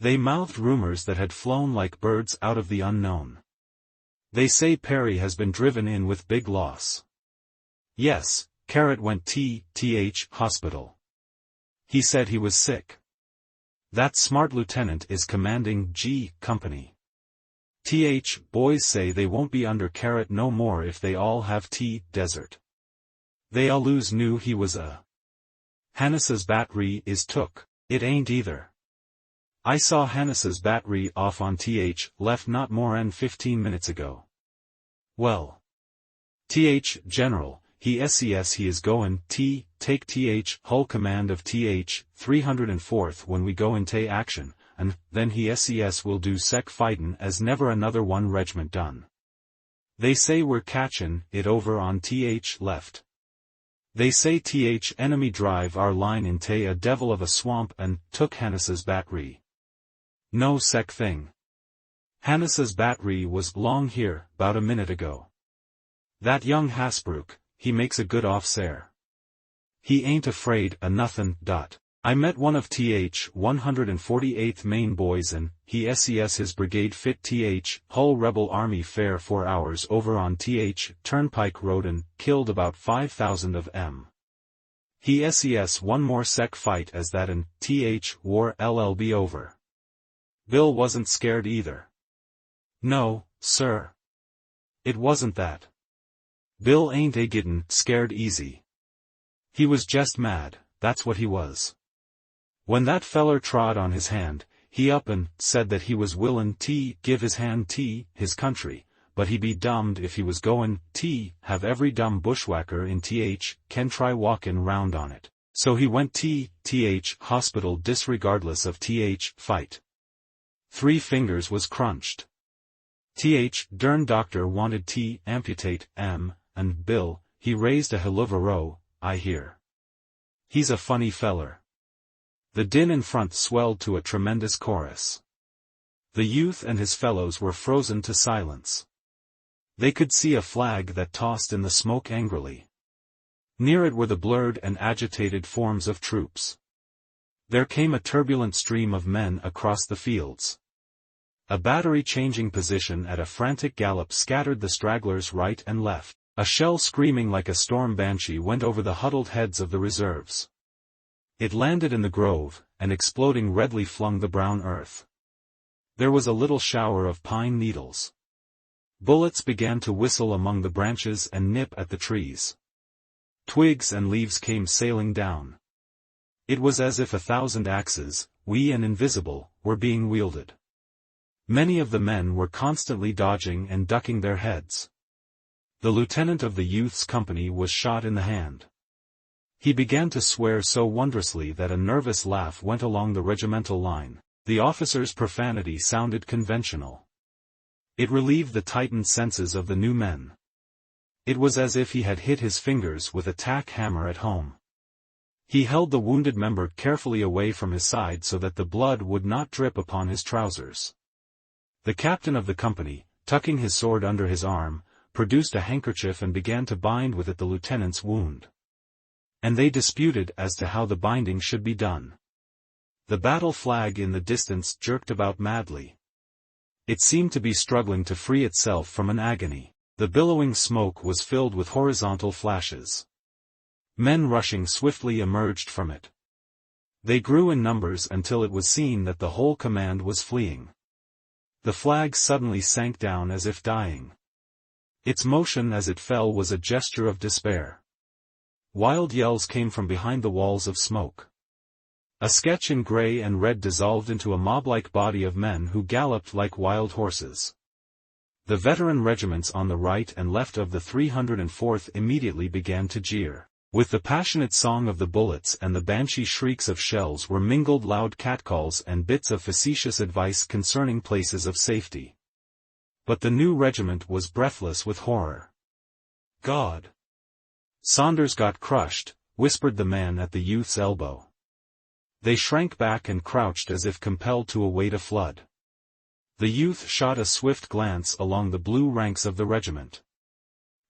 They mouthed rumors that had flown like birds out of the unknown. "They say Perry has been driven in with big loss." "Yes, Carrot went to hospital. He said he was sick." "That smart lieutenant is commanding G Company. Boys say they won't be under Carrot no more if they all have desert. They always knew he was a. Hannis's battery is took." "It ain't either. I saw Hannis's battery off on left not more'n 15 minutes ago." "Well. General, he says he is goin' take hull command of 304th when we go into action, and then he says we'll do sec fightin' as never another one regiment done." They say we're catchin' it over on th left. They say th enemy drive our line into a devil of a swamp and took Hannes's battery. No sec thing. Hannes's battery was long here, 'bout a minute ago. That young Hasbrook, he makes a good officer. He ain't afraid o' nothin'. I met one of th 148th Maine boys and he ses his brigade fit th Hull rebel army fair 4 hours over on th Turnpike Road and killed about 5,000 of 'em. He ses one more sec fight as that and th war llb over. Bill wasn't scared either. No, sir. It wasn't that. Bill ain't a gettin' scared easy. He was jest mad, that's what he was. When that feller trod on his hand, he up and said that he was willin' to give his hand to his country, but he be dummed if he was goin' to have every dumb bushwhacker in th can try walkin' round on it. So he went to th hospital disregardless of th fight. 3 fingers was crunched. Th dern doctor wanted to amputate and Bill, he raised a hell of a row, I hear. He's a funny feller. The din in front swelled to a tremendous chorus. The youth and his fellows were frozen to silence. They could see a flag that tossed in the smoke angrily. Near it were the blurred and agitated forms of troops. There came a turbulent stream of men across the fields. A battery changing position at a frantic gallop scattered the stragglers right and left. A shell screaming like a storm banshee went over the huddled heads of the reserves. It landed in the grove, and exploding redly flung the brown earth. There was a little shower of pine needles. Bullets began to whistle among the branches and nip at the trees. Twigs and leaves came sailing down. It was as if 1,000 axes, wee and invisible, were being wielded. Many of the men were constantly dodging and ducking their heads. The lieutenant of the youth's company was shot in the hand. He began to swear so wondrously that a nervous laugh went along the regimental line. The officer's profanity sounded conventional. It relieved the tightened senses of the new men. It was as if he had hit his fingers with a tack hammer at home. He held the wounded member carefully away from his side so that the blood would not drip upon his trousers. The captain of the company, tucking his sword under his arm, produced a handkerchief and began to bind with it the lieutenant's wound. And they disputed as to how the binding should be done. The battle flag in the distance jerked about madly. It seemed to be struggling to free itself from an agony. The billowing smoke was filled with horizontal flashes. Men rushing swiftly emerged from it. They grew in numbers until it was seen that the whole command was fleeing. The flag suddenly sank down as if dying. Its motion as it fell was a gesture of despair. Wild yells came from behind the walls of smoke. A sketch in gray and red dissolved into a mob-like body of men who galloped like wild horses. The veteran regiments on the right and left of the 304th immediately began to jeer. With the passionate song of the bullets and the banshee shrieks of shells were mingled loud catcalls and bits of facetious advice concerning places of safety. But the new regiment was breathless with horror. God! Saunders got crushed, whispered the man at the youth's elbow. They shrank back and crouched as if compelled to await a flood. The youth shot a swift glance along the blue ranks of the regiment.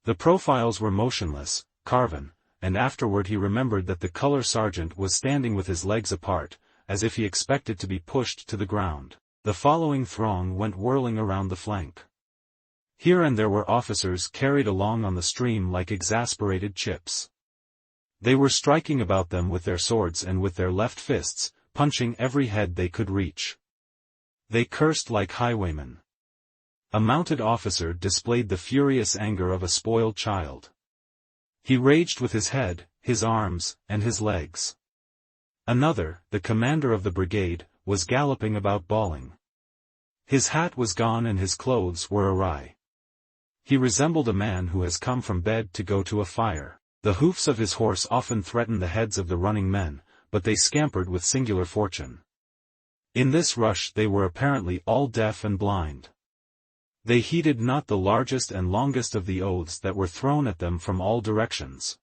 The profiles were motionless, carven, and afterward he remembered that the color sergeant was standing with his legs apart, as if he expected to be pushed to the ground. The following throng went whirling around the flank. Here and there were officers carried along on the stream like exasperated chips. They were striking about them with their swords and with their left fists, punching every head they could reach. They cursed like highwaymen. A mounted officer displayed the furious anger of a spoiled child. He raged with his head, his arms, and his legs. Another, the commander of the brigade, was galloping about bawling. His hat was gone and his clothes were awry. He resembled a man who has come from bed to go to a fire. The hoofs of his horse often threatened the heads of the running men, but they scampered with singular fortune. In this rush they were apparently all deaf and blind. They heeded not the largest and longest of the oaths that were thrown at them from all directions.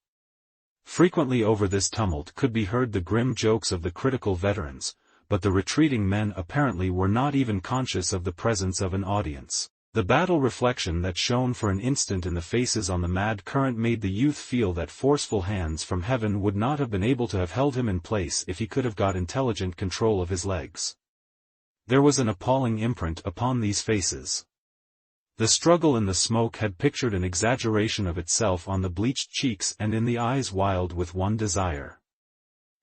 Frequently over this tumult could be heard the grim jokes of the critical veterans, but the retreating men apparently were not even conscious of the presence of an audience. The battle reflection that shone for an instant in the faces on the mad current made the youth feel that forceful hands from heaven would not have been able to have held him in place if he could have got intelligent control of his legs. There was an appalling imprint upon these faces. The struggle in the smoke had pictured an exaggeration of itself on the bleached cheeks and in the eyes wild with one desire.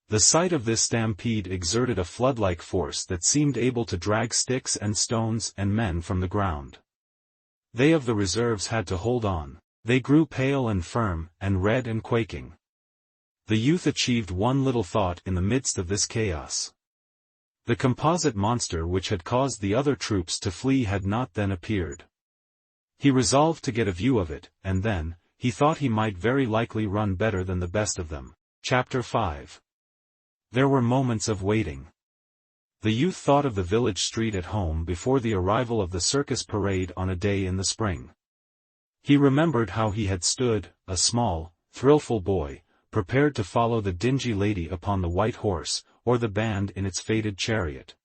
The sight of this stampede exerted a flood-like force that seemed able to drag sticks and stones and men from the ground. They of the reserves had to hold on. They grew pale and firm, and red and quaking. The youth achieved one little thought in the midst of this chaos. The composite monster which had caused the other troops to flee had not then appeared. He resolved to get a view of it, and then, he thought he might very likely run better than the best of them. Chapter 5. There were moments of waiting. The youth thought of the village street at home before the arrival of the circus parade on a day in the spring. He remembered how he had stood, a small, thrillful boy, prepared to follow the dingy lady upon the white horse, or the band in its faded chariot.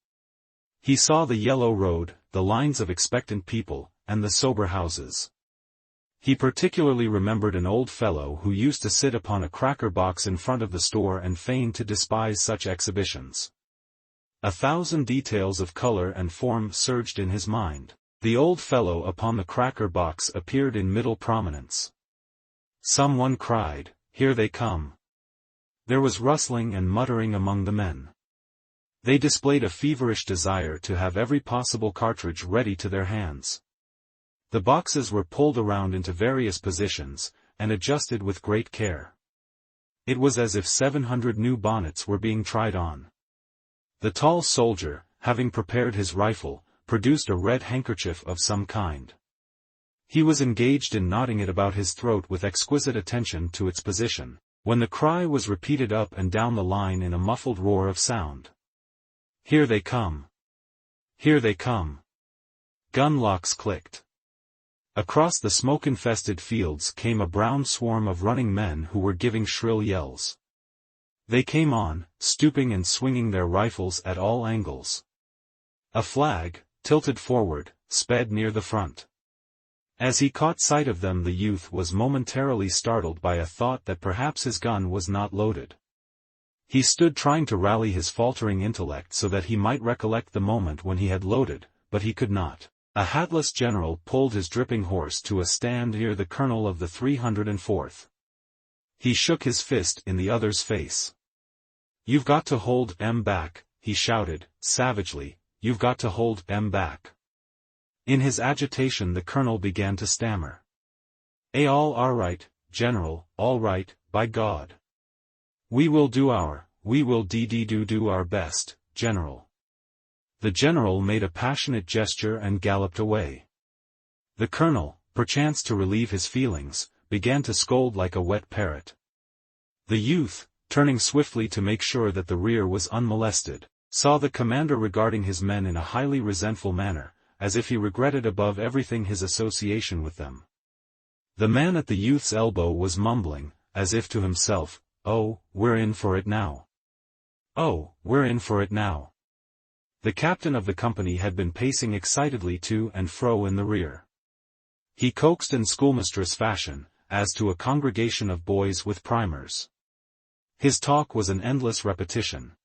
He saw the yellow road, the lines of expectant people, and the sober houses. He particularly remembered an old fellow who used to sit upon a cracker box in front of the store and feign to despise such exhibitions. 1,000 details of color and form surged in his mind. The old fellow upon the cracker box appeared in middle prominence. Someone cried, "Here they come." There was rustling and muttering among the men. They displayed a feverish desire to have every possible cartridge ready to their hands. The boxes were pulled around into various positions, and adjusted with great care. It was as if 700 new bonnets were being tried on. The tall soldier, having prepared his rifle, produced a red handkerchief of some kind. He was engaged in knotting it about his throat with exquisite attention to its position, when the cry was repeated up and down the line in a muffled roar of sound. "Here they come! Here they come!" Gun locks clicked. Across the smoke-infested fields came a brown swarm of running men who were giving shrill yells. They came on, stooping and swinging their rifles at all angles. A flag, tilted forward, sped near the front. As he caught sight of them, the youth was momentarily startled by a thought that perhaps his gun was not loaded. He stood trying to rally his faltering intellect so that he might recollect the moment when he had loaded, but he could not. A hatless general pulled his dripping horse to a stand near the colonel of the 304th. He shook his fist in the other's face. "You've got to hold 'em back," he shouted, savagely, "you've got to hold 'em back." In his agitation the colonel began to stammer. All right, General, all right, by God. We will do our best, General." The general made a passionate gesture and galloped away. The colonel, perchance to relieve his feelings, began to scold like a wet parrot. The youth, turning swiftly to make sure that the rear was unmolested, saw the commander regarding his men in a highly resentful manner, as if he regretted above everything his association with them. The man at the youth's elbow was mumbling, as if to himself, "Oh, we're in for it now. Oh, we're in for it now." The captain of the company had been pacing excitedly to and fro in the rear. He coaxed in schoolmistress fashion, as to a congregation of boys with primers. His talk was an endless repetition.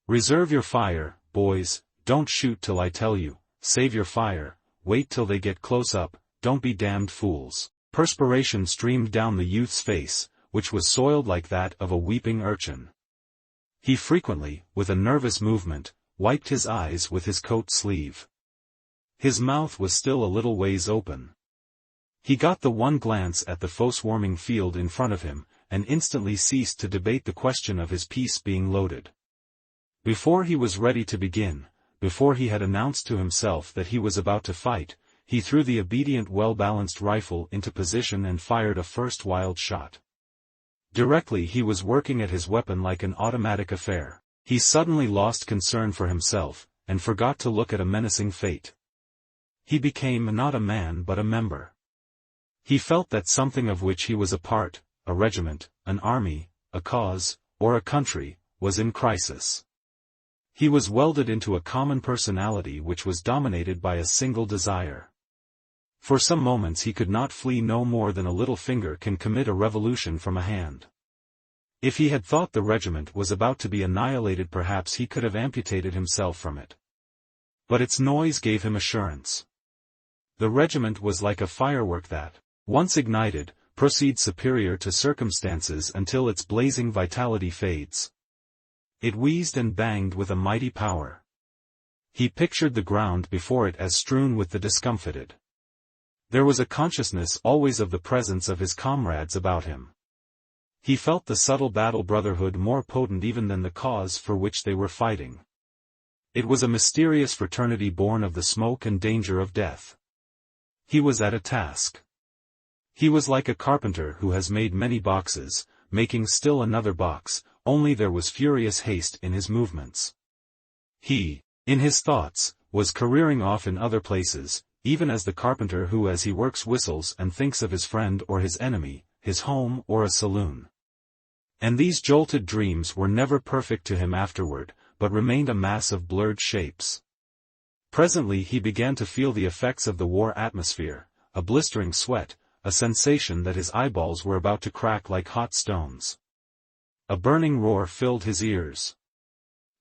"Reserve your fire, boys, don't shoot till I tell you, save your fire, wait till they get close up, don't be damned fools." Perspiration streamed down the youth's face, which was soiled like that of a weeping urchin. He frequently, with a nervous movement, wiped his eyes with his coat sleeve. His mouth was still a little ways open. He got the one glance at the foe-swarming field in front of him, and instantly ceased to debate the question of his piece being loaded. Before he was ready to begin, before he had announced to himself that he was about to fight, he threw the obedient well-balanced rifle into position and fired a first wild shot. Directly he was working at his weapon like an automatic affair, he suddenly lost concern for himself, and forgot to look at a menacing fate. He became not a man but a member. He felt that something of which he was a part, a regiment, an army, a cause, or a country, was in crisis. He was welded into a common personality which was dominated by a single desire. For some moments he could not flee no more than a little finger can commit a revolution from a hand. If he had thought the regiment was about to be annihilated, perhaps he could have amputated himself from it. But its noise gave him assurance. The regiment was like a firework that, once ignited, proceeds superior to circumstances until its blazing vitality fades. It wheezed and banged with a mighty power. He pictured the ground before it as strewn with the discomfited. There was a consciousness always of the presence of his comrades about him. He felt the subtle battle brotherhood more potent even than the cause for which they were fighting. It was a mysterious fraternity born of the smoke and danger of death. He was at a task. He was like a carpenter who has made many boxes, making still another box, only there was furious haste in his movements. He, in his thoughts, was careering off in other places, even as the carpenter who as he works whistles and thinks of his friend or his enemy, his home or a saloon. And these jolted dreams were never perfect to him afterward, but remained a mass of blurred shapes. Presently he began to feel the effects of the war atmosphere, a blistering sweat, a sensation that his eyeballs were about to crack like hot stones. A burning roar filled his ears.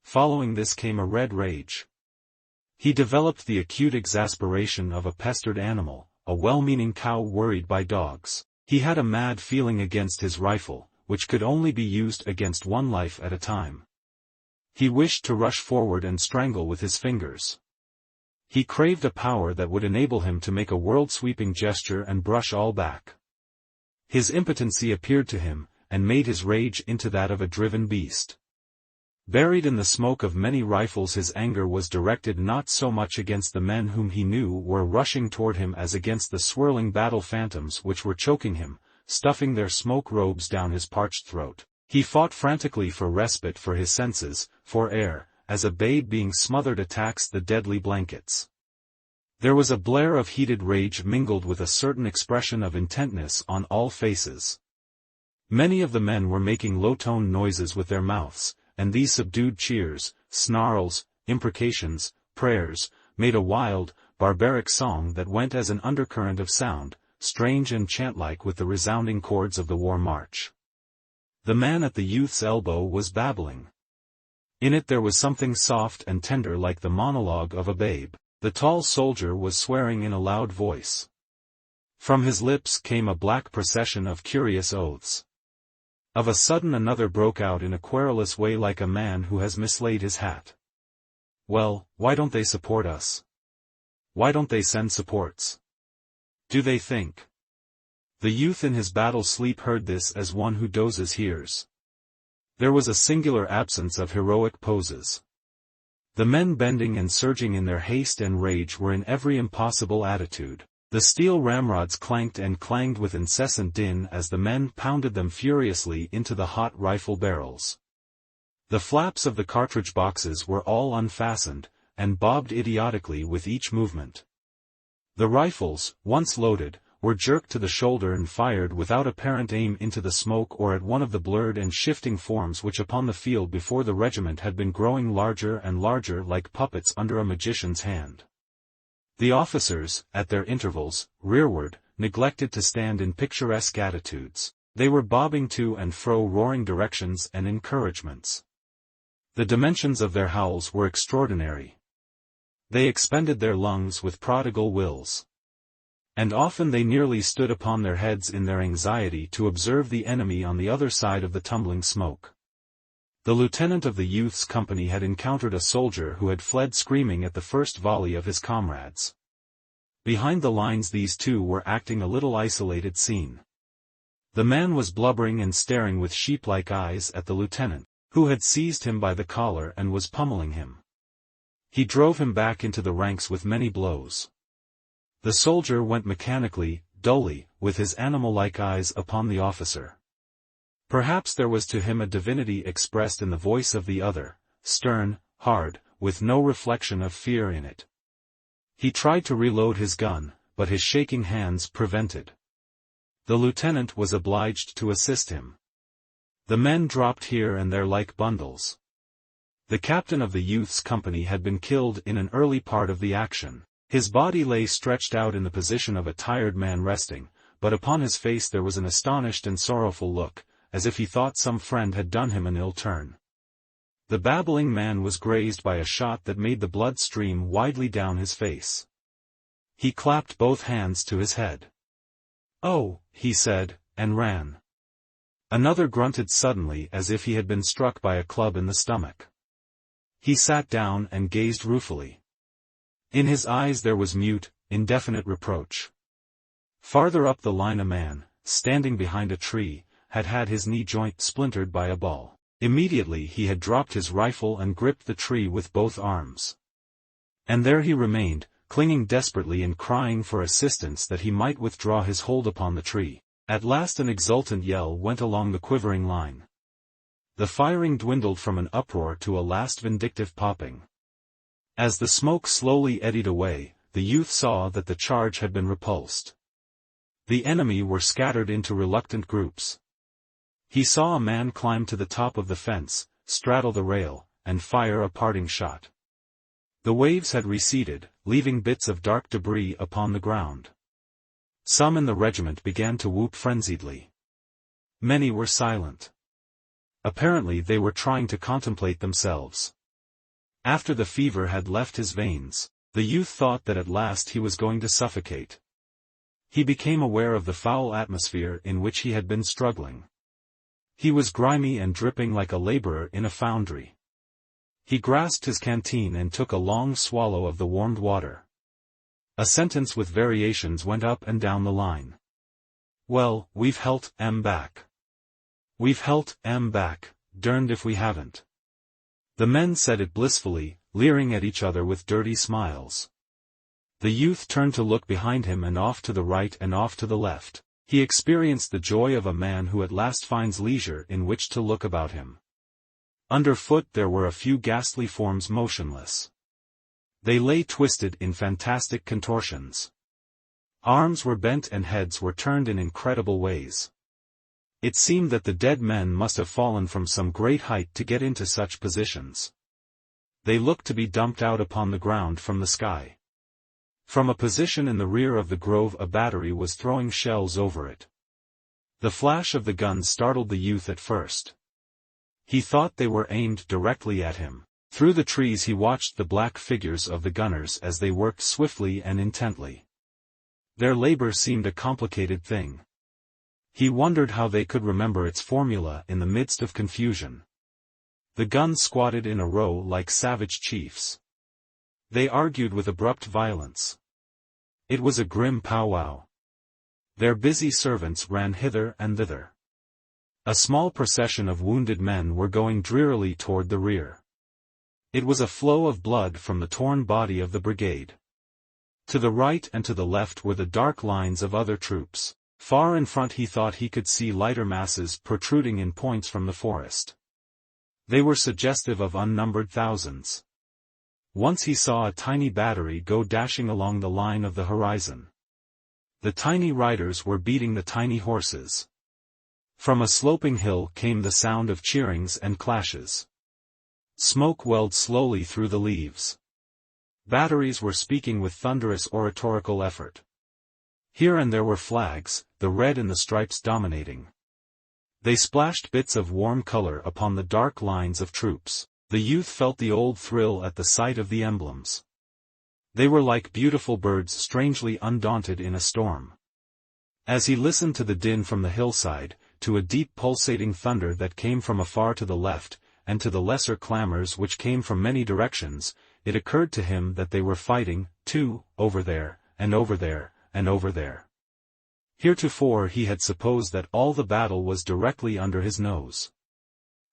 Following this came a red rage. He developed the acute exasperation of a pestered animal, a well-meaning cow worried by dogs. He had a mad feeling against his rifle, which could only be used against one life at a time. He wished to rush forward and strangle with his fingers. He craved a power that would enable him to make a world-sweeping gesture and brush all back. His impotency appeared to him, and made his rage into that of a driven beast. Buried in the smoke of many rifles, his anger was directed not so much against the men whom he knew were rushing toward him as against the swirling battle phantoms which were choking him, stuffing their smoke robes down his parched throat. He fought frantically for respite for his senses, for air, as a babe being smothered attacks the deadly blankets. There was a blare of heated rage mingled with a certain expression of intentness on all faces. Many of the men were making low-toned noises with their mouths, and these subdued cheers, snarls, imprecations, prayers, made a wild, barbaric song that went as an undercurrent of sound, strange and chant-like with the resounding chords of the war march. The man at the youth's elbow was babbling. In it there was something soft and tender like the monologue of a babe. The tall soldier was swearing in a loud voice. From his lips came a black procession of curious oaths. Of a sudden another broke out in a querulous way like a man who has mislaid his hat. Well, why don't they support us? Why don't they send supports? Do they think? The youth in his battle sleep heard this as one who dozes hears. There was a singular absence of heroic poses. The men bending and surging in their haste and rage were in every impossible attitude. The steel ramrods clanked and clanged with incessant din as the men pounded them furiously into the hot rifle barrels. The flaps of the cartridge boxes were all unfastened, and bobbed idiotically with each movement. The rifles, once loaded, were jerked to the shoulder and fired without apparent aim into the smoke or at one of the blurred and shifting forms which upon the field before the regiment had been growing larger and larger like puppets under a magician's hand. The officers, at their intervals, rearward, neglected to stand in picturesque attitudes. They were bobbing to and fro roaring directions and encouragements. The dimensions of their howls were extraordinary. They expended their lungs with prodigal wills. And often they nearly stood upon their heads in their anxiety to observe the enemy on the other side of the tumbling smoke. The lieutenant of the youth's company had encountered a soldier who had fled screaming at the first volley of his comrades. Behind the lines these two were acting a little isolated scene. The man was blubbering and staring with sheep-like eyes at the lieutenant, who had seized him by the collar and was pummeling him. He drove him back into the ranks with many blows. The soldier went mechanically, dully, with his animal-like eyes upon the officer. Perhaps there was to him a divinity expressed in the voice of the other, stern, hard, with no reflection of fear in it. He tried to reload his gun, but his shaking hands prevented. The lieutenant was obliged to assist him. The men dropped here and there like bundles. The captain of the youth's company had been killed in an early part of the action. His body lay stretched out in the position of a tired man resting, but upon his face there was an astonished and sorrowful look, as if he thought some friend had done him an ill turn. The babbling man was grazed by a shot that made the blood stream widely down his face. He clapped both hands to his head. "Oh," he said, and ran. Another grunted suddenly as if he had been struck by a club in the stomach. He sat down and gazed ruefully. In his eyes there was mute, indefinite reproach. Farther up the line a man, standing behind a tree, had had his knee joint splintered by a ball. Immediately he had dropped his rifle and gripped the tree with both arms. And there he remained, clinging desperately and crying for assistance that he might withdraw his hold upon the tree. At last an exultant yell went along the quivering line. The firing dwindled from an uproar to a last vindictive popping. As the smoke slowly eddied away, the youth saw that the charge had been repulsed. The enemy were scattered into reluctant groups. He saw a man climb to the top of the fence, straddle the rail, and fire a parting shot. The waves had receded, leaving bits of dark debris upon the ground. Some in the regiment began to whoop frenziedly. Many were silent. Apparently they were trying to contemplate themselves. After the fever had left his veins, the youth thought that at last he was going to suffocate. He became aware of the foul atmosphere in which he had been struggling. He was grimy and dripping like a laborer in a foundry. He grasped his canteen and took a long swallow of the warmed water. A sentence with variations went up and down the line. "Well, we've helt 'em back. We've helt 'em back, derned if we haven't." The men said it blissfully, leering at each other with dirty smiles. The youth turned to look behind him and off to the right and off to the left. He experienced the joy of a man who at last finds leisure in which to look about him. Underfoot there were a few ghastly forms motionless. They lay twisted in fantastic contortions. Arms were bent and heads were turned in incredible ways. It seemed that the dead men must have fallen from some great height to get into such positions. They looked to be dumped out upon the ground from the sky. From a position in the rear of the grove a battery was throwing shells over it. The flash of the guns startled the youth at first. He thought they were aimed directly at him. Through the trees he watched the black figures of the gunners as they worked swiftly and intently. Their labor seemed a complicated thing. He wondered how they could remember its formula in the midst of confusion. The guns squatted in a row like savage chiefs. They argued with abrupt violence. It was a grim powwow. Their busy servants ran hither and thither. A small procession of wounded men were going drearily toward the rear. It was a flow of blood from the torn body of the brigade. To the right and to the left were the dark lines of other troops. Far in front he thought he could see lighter masses protruding in points from the forest. They were suggestive of unnumbered thousands. Once he saw a tiny battery go dashing along the line of the horizon. The tiny riders were beating the tiny horses. From a sloping hill came the sound of cheerings and clashes. Smoke welled slowly through the leaves. Batteries were speaking with thunderous oratorical effort. Here and there were flags, the red and the stripes dominating. They splashed bits of warm color upon the dark lines of troops. The youth felt the old thrill at the sight of the emblems. They were like beautiful birds strangely undaunted in a storm. As he listened to the din from the hillside, to a deep pulsating thunder that came from afar to the left, and to the lesser clamors which came from many directions, it occurred to him that they were fighting, too, over there, and over there, and over there. Heretofore he had supposed that all the battle was directly under his nose.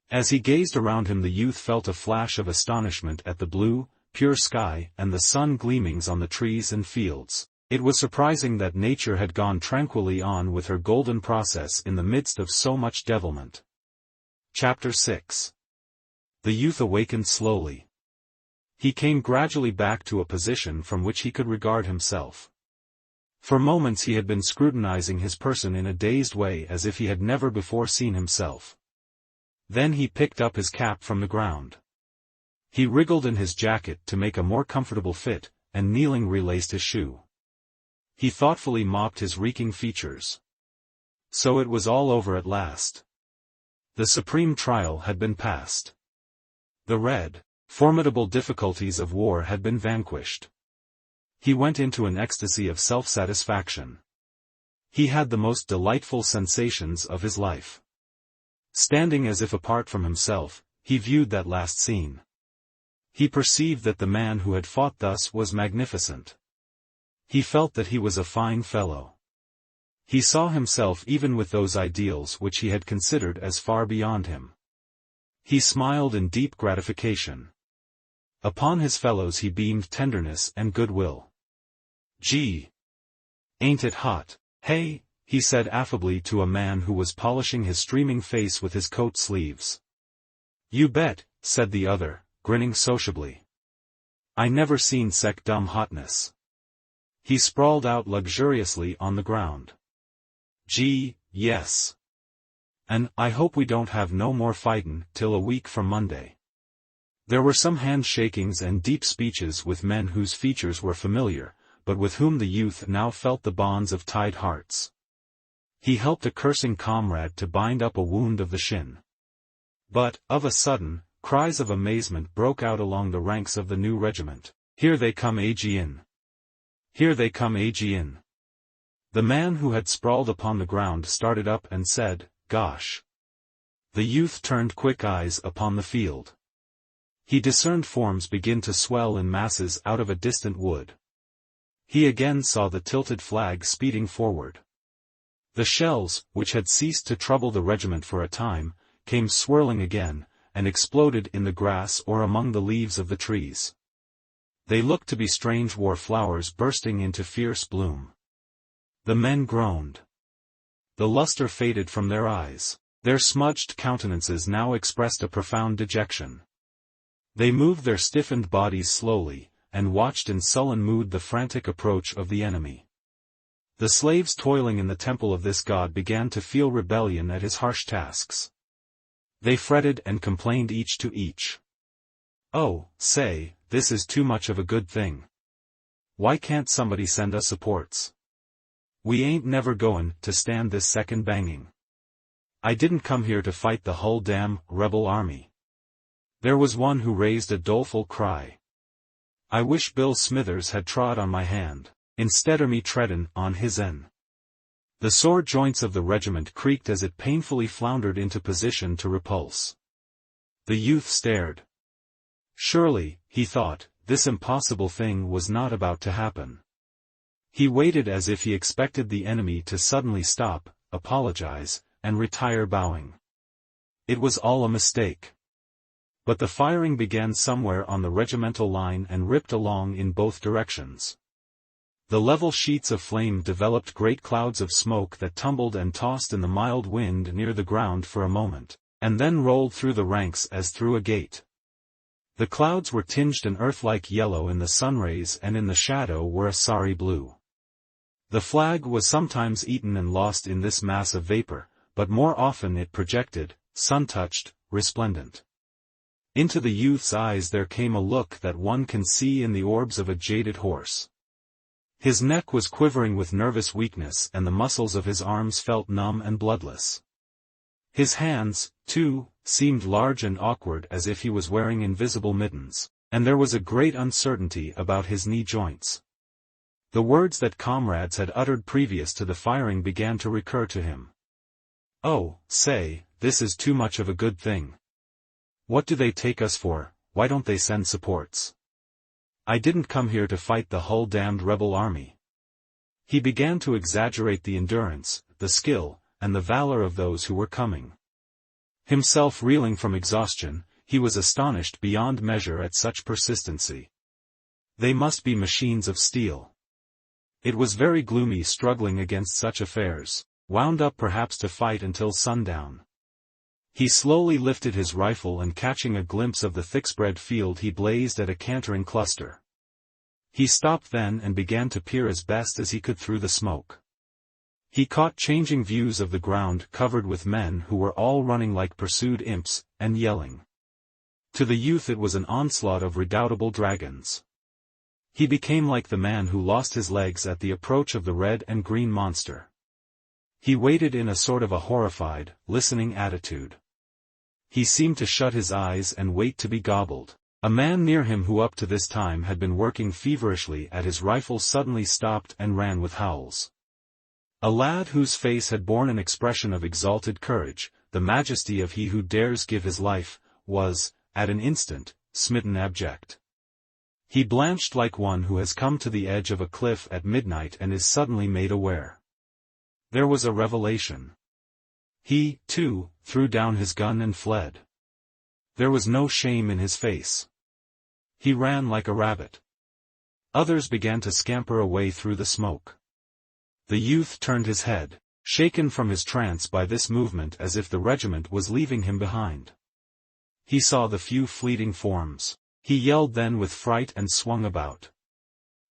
As he gazed around him the youth felt a flash of astonishment at the blue, pure sky and the sun gleamings on the trees and fields. It was surprising that nature had gone tranquilly on with her golden process in the midst of so much devilment. Chapter 6. The youth awakened slowly. He came gradually back to a position from which he could regard himself. For moments he had been scrutinizing his person in a dazed way as if he had never before seen himself. Then he picked up his cap from the ground. He wriggled in his jacket to make a more comfortable fit, and kneeling relaced his shoe. He thoughtfully mopped his reeking features. So it was all over at last. The supreme trial had been passed. The formidable difficulties of war had been vanquished. He went into an ecstasy of self-satisfaction. He had the most delightful sensations of his life. Standing as if apart from himself, he viewed that last scene. He perceived that the man who had fought thus was magnificent. He felt that he was a fine fellow. He saw himself even with those ideals which he had considered as far beyond him. He smiled in deep gratification. Upon his fellows he beamed tenderness and goodwill. "Gee! Ain't it hot, hey?" he said affably to a man who was polishing his streaming face with his coat sleeves. "You bet," said the other, grinning sociably. "I never seen sec dumb hotness." He sprawled out luxuriously on the ground. "Gee, yes. And I hope we don't have no more fightin' till a week from Monday." There were some handshakings and deep speeches with men whose features were familiar, but with whom the youth now felt the bonds of tied hearts. He helped a cursing comrade to bind up a wound of the shin. But, of a sudden, cries of amazement broke out along the ranks of the new regiment. "Here they come agin! Here they come agin!" The man who had sprawled upon the ground started up and said, "Gosh!" The youth turned quick eyes upon the field. He discerned forms begin to swell in masses out of a distant wood. He again saw the tilted flag speeding forward. The shells, which had ceased to trouble the regiment for a time, came swirling again, and exploded in the grass or among the leaves of the trees. They looked to be strange war flowers bursting into fierce bloom. The men groaned. The luster faded from their eyes. Their smudged countenances now expressed a profound dejection. They moved their stiffened bodies slowly, and watched in sullen mood the frantic approach of the enemy. The slaves toiling in the temple of this god began to feel rebellion at his harsh tasks. They fretted and complained each to each. "Oh, say, this is too much of a good thing. Why can't somebody send us supports? We ain't never goin' to stand this second banging. I didn't come here to fight the hull damn rebel army." There was one who raised a doleful cry. "I wish Bill Smithers had trod on my hand, instead o' me treadin' on his'n." The sore joints of the regiment creaked as it painfully floundered into position to repulse. The youth stared. Surely, he thought, this impossible thing was not about to happen. He waited as if he expected the enemy to suddenly stop, apologize, and retire bowing. It was all a mistake. But the firing began somewhere on the regimental line and ripped along in both directions. The level sheets of flame developed great clouds of smoke that tumbled and tossed in the mild wind near the ground for a moment, and then rolled through the ranks as through a gate. The clouds were tinged an earth-like yellow in the sunrays, and in the shadow were a sorry blue. The flag was sometimes eaten and lost in this mass of vapor, but more often it projected, sun-touched, resplendent. Into the youth's eyes there came a look that one can see in the orbs of a jaded horse. His neck was quivering with nervous weakness and the muscles of his arms felt numb and bloodless. His hands, too, seemed large and awkward as if he was wearing invisible mittens, and there was a great uncertainty about his knee joints. The words that comrades had uttered previous to the firing began to recur to him. "Oh, say, this is too much of a good thing. What do they take us for? Why don't they send supports? I didn't come here to fight the hull damned rebel army." He began to exaggerate the endurance, the skill, and the valor of those who were coming. Himself reeling from exhaustion, he was astonished beyond measure at such persistency. They must be machines of steel. It was very gloomy struggling against such affairs, wound up perhaps to fight until sundown. He slowly lifted his rifle and catching a glimpse of the thick-spread field he blazed at a cantering cluster. He stopped then and began to peer as best as he could through the smoke. He caught changing views of the ground covered with men who were all running like pursued imps, and yelling. To the youth it was an onslaught of redoubtable dragons. He became like the man who lost his legs at the approach of the red and green monster. He waited in a sort of a horrified, listening attitude. He seemed to shut his eyes and wait to be gobbled. A man near him who up to this time had been working feverishly at his rifle suddenly stopped and ran with howls. A lad whose face had borne an expression of exalted courage, the majesty of he who dares give his life, was, at an instant, smitten abject. He blanched like one who has come to the edge of a cliff at midnight and is suddenly made aware. There was a revelation. He, too, threw down his gun and fled. There was no shame in his face. He ran like a rabbit. Others began to scamper away through the smoke. The youth turned his head, shaken from his trance by this movement as if the regiment was leaving him behind. He saw the few fleeting forms. He yelled then with fright and swung about.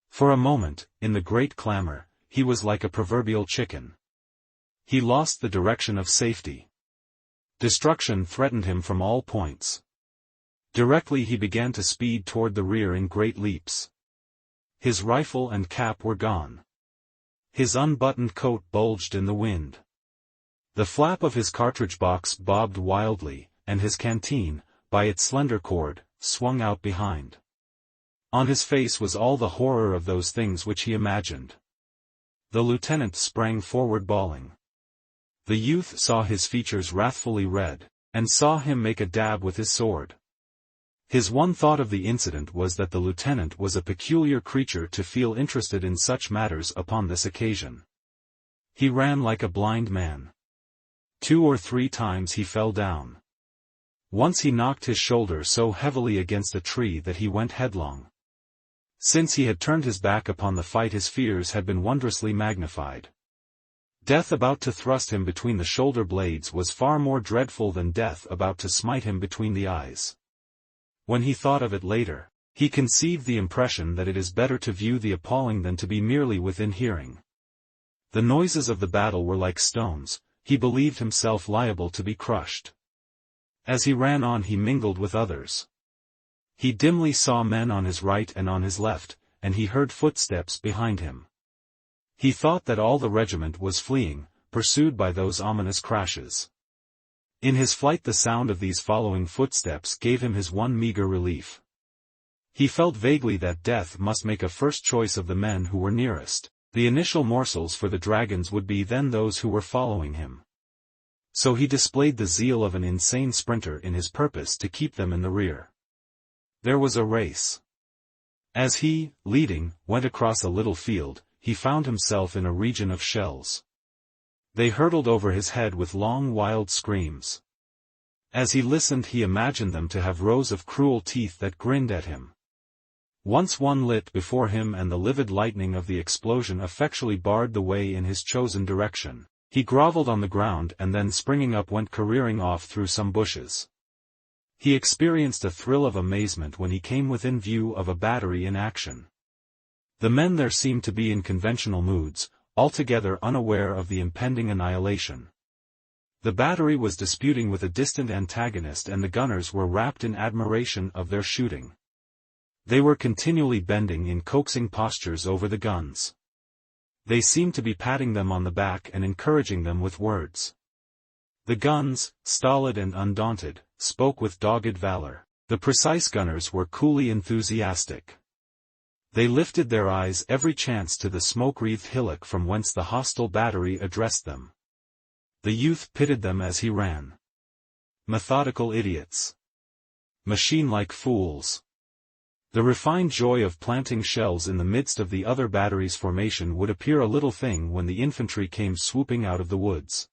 For a moment, in the great clamor, he was like a proverbial chicken. He lost the direction of safety. Destruction threatened him from all points. Directly he began to speed toward the rear in great leaps. His rifle and cap were gone. His unbuttoned coat bulged in the wind. The flap of his cartridge box bobbed wildly, and his canteen, by its slender cord, swung out behind. On his face was all the horror of those things which he imagined. The lieutenant sprang forward bawling. The youth saw his features wrathfully red, and saw him make a dab with his sword. His one thought of the incident was that the lieutenant was a peculiar creature to feel interested in such matters upon this occasion. He ran like a blind man. 2 or 3 times he fell down. Once he knocked his shoulder so heavily against a tree that he went headlong. Since he had turned his back upon the fight his fears had been wondrously magnified. Death about to thrust him between the shoulder blades was far more dreadful than death about to smite him between the eyes. When he thought of it later, he conceived the impression that it is better to view the appalling than to be merely within hearing. The noises of the battle were like stones, he believed himself liable to be crushed. As he ran on he mingled with others. He dimly saw men on his right and on his left, and he heard footsteps behind him. He thought that all the regiment was fleeing, pursued by those ominous crashes. In his flight the sound of these following footsteps gave him his one meager relief. He felt vaguely that death must make a first choice of the men who were nearest. The initial morsels for the dragons would be then those who were following him. So he displayed the zeal of an insane sprinter in his purpose to keep them in the rear. There was a race. As he, leading, went across a little field, he found himself in a region of shells. They hurtled over his head with long wild screams. As he listened he imagined them to have rows of cruel teeth that grinned at him. Once one lit before him and the livid lightning of the explosion effectually barred the way in his chosen direction. He groveled on the ground and then springing up went careering off through some bushes. He experienced a thrill of amazement when he came within view of a battery in action. The men there seemed to be in conventional moods, altogether unaware of the impending annihilation. The battery was disputing with a distant antagonist and the gunners were wrapped in admiration of their shooting. They were continually bending in coaxing postures over the guns. They seemed to be patting them on the back and encouraging them with words. The guns, stolid and undaunted, spoke with dogged valor. The precise gunners were coolly enthusiastic. They lifted their eyes every chance to the smoke-wreathed hillock from whence the hostile battery addressed them. The youth pitied them as he ran. Methodical idiots. Machine-like fools. The refined joy of planting shells in the midst of the other battery's formation would appear a little thing when the infantry came swooping out of the woods.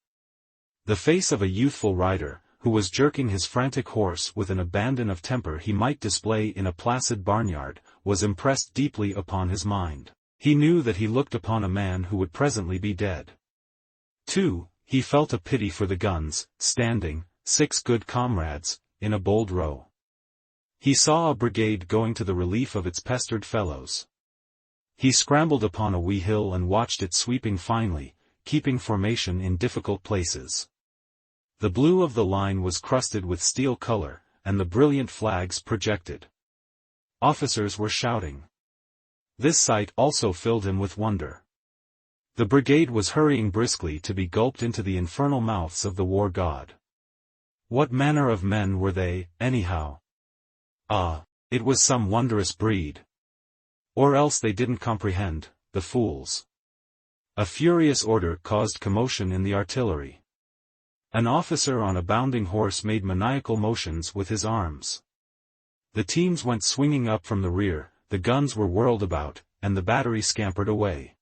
The face of a youthful rider, who was jerking his frantic horse with an abandon of temper he might display in a placid barnyard, was impressed deeply upon his mind. He knew that he looked upon a man who would presently be dead. 2. He felt a pity for the guns, standing, 6 good comrades, in a bold row. He saw a brigade going to the relief of its pestered fellows. He scrambled upon a wee hill and watched it sweeping finely, keeping formation in difficult places. The blue of the line was crusted with steel color, and the brilliant flags projected. Officers were shouting. This sight also filled him with wonder. The brigade was hurrying briskly to be gulped into the infernal mouths of the war god. What manner of men were they, anyhow? Ah, it was some wondrous breed. Or else they didn't comprehend, the fools. A furious order caused commotion in the artillery. An officer on a bounding horse made maniacal motions with his arms. The teams went swinging up from the rear, the guns were whirled about, and the battery scampered away.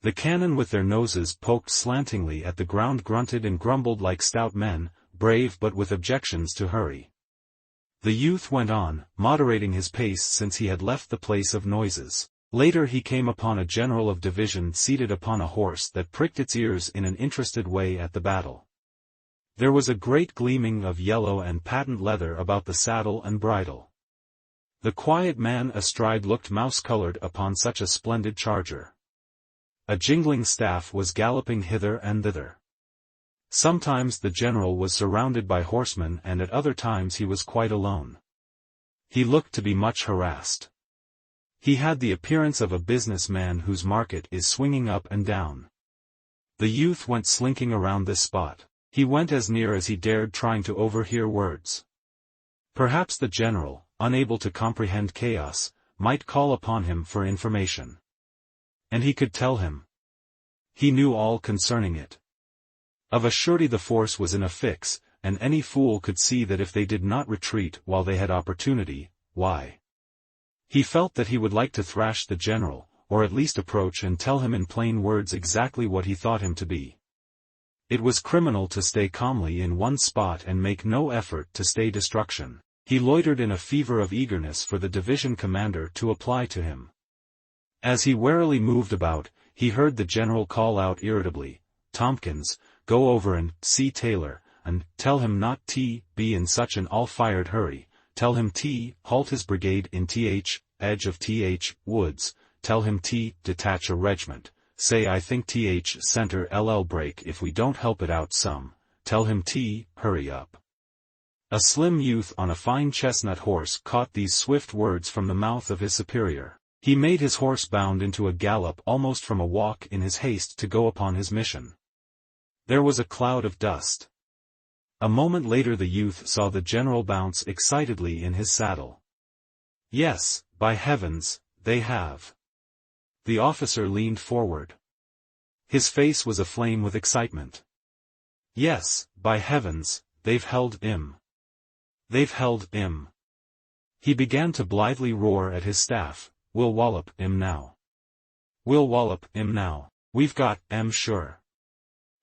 The cannon with their noses poked slantingly at the ground grunted and grumbled like stout men, brave but with objections to hurry. The youth went on, moderating his pace since he had left the place of noises. Later he came upon a general of division seated upon a horse that pricked its ears in an interested way at the battle. There was a great gleaming of yellow and patent leather about the saddle and bridle. The quiet man astride looked mouse-colored upon such a splendid charger. A jingling staff was galloping hither and thither. Sometimes the general was surrounded by horsemen and at other times he was quite alone. He looked to be much harassed. He had the appearance of a businessman whose market is swinging up and down. The youth went slinking around this spot. He went as near as he dared trying to overhear words. Perhaps the general, unable to comprehend chaos, might call upon him for information. And he could tell him. He knew all concerning it. Of a surety the force was in a fix, and any fool could see that if they did not retreat while they had opportunity, why? He felt that he would like to thrash the general, or at least approach and tell him in plain words exactly what he thought him to be. It was criminal to stay calmly in one spot and make no effort to stay destruction. He loitered in a fever of eagerness for the division commander to apply to him. As he warily moved about, he heard the general call out irritably, "Tompkins, go over and see Taylor, and tell him not to be in such an all-fired hurry. Tell him to halt his brigade in edge of woods. Tell him to detach a regiment. Say I think center break if we don't help it out some. Tell him to hurry up." A slim youth on a fine chestnut horse caught these swift words from the mouth of his superior. He made his horse bound into a gallop almost from a walk in his haste to go upon his mission. There was a cloud of dust. A moment later the youth saw the general bounce excitedly in his saddle. "Yes, by heavens, they have." The officer leaned forward. His face was aflame with excitement. "Yes, by heavens, they've held him. They've held him." He began to blithely roar at his staff, "We'll wallop him now. We'll wallop him now. We've got sure."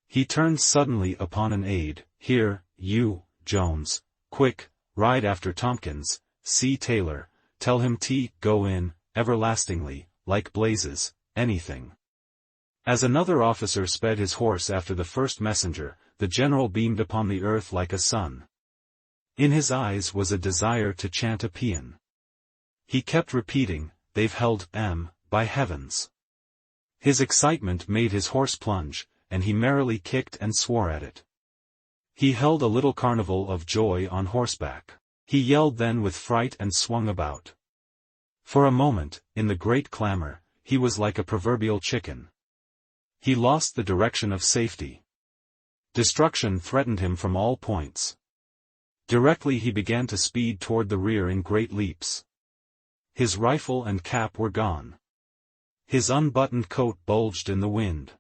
He turned suddenly upon an aide. "Here, you, Jones, quick, ride after Tompkins, see Taylor, tell him to go in, everlastingly, like blazes, anything." As another officer sped his horse after the first messenger, the general beamed upon the earth like a sun. In his eyes was a desire to chant a paean. He kept repeating, "They've held by heavens." His excitement made his horse plunge, and he merrily kicked and swore at it. He held a little carnival of joy on horseback. He yelled then with fright and swung about. For a moment, in the great clamor, he was like a proverbial chicken. He lost the direction of safety. Destruction threatened him from all points. Directly he began to speed toward the rear in great leaps. His rifle and cap were gone. His unbuttoned coat bulged in the wind.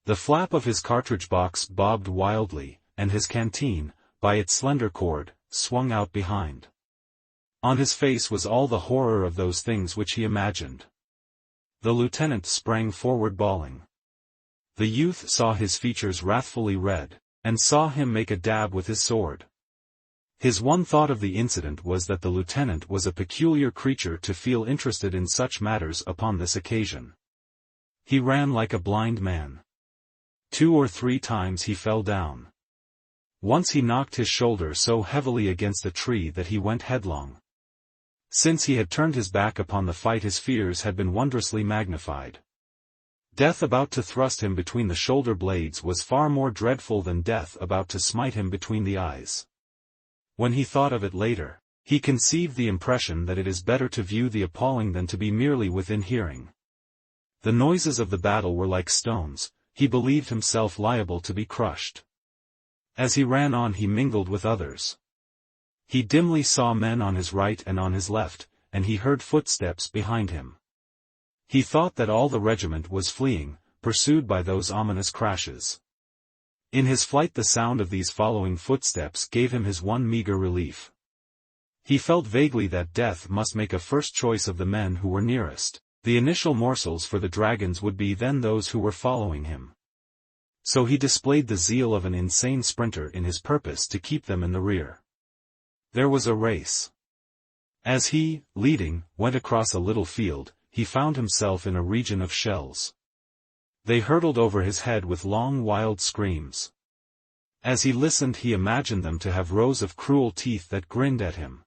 The flap of his cartridge box bobbed wildly, and his canteen, by its slender cord, swung out behind. On his face was all the horror of those things which he imagined. The lieutenant sprang forward bawling. The youth saw his features wrathfully red, and saw him make a dab with his sword. His one thought of the incident was that the lieutenant was a peculiar creature to feel interested in such matters upon this occasion. He ran like a blind man. 2 or 3 times he fell down. Once he knocked his shoulder so heavily against a tree that he went headlong. Since he had turned his back upon the fight, his fears had been wondrously magnified. Death about to thrust him between the shoulder blades was far more dreadful than death about to smite him between the eyes. When he thought of it later, he conceived the impression that it is better to view the appalling than to be merely within hearing. The noises of the battle were like stones, he believed himself liable to be crushed. As he ran on, he mingled with others. He dimly saw men on his right and on his left, and he heard footsteps behind him. He thought that all the regiment was fleeing, pursued by those ominous crashes. In his flight the sound of these following footsteps gave him his one meager relief. He felt vaguely that death must make a first choice of the men who were nearest. The initial morsels for the dragons would be then those who were following him. So he displayed the zeal of an insane sprinter in his purpose to keep them in the rear. There was a race. As he, leading, went across a little field, he found himself in a region of shells. They hurtled over his head with long wild screams. As he listened, he imagined them to have rows of cruel teeth that grinned at him.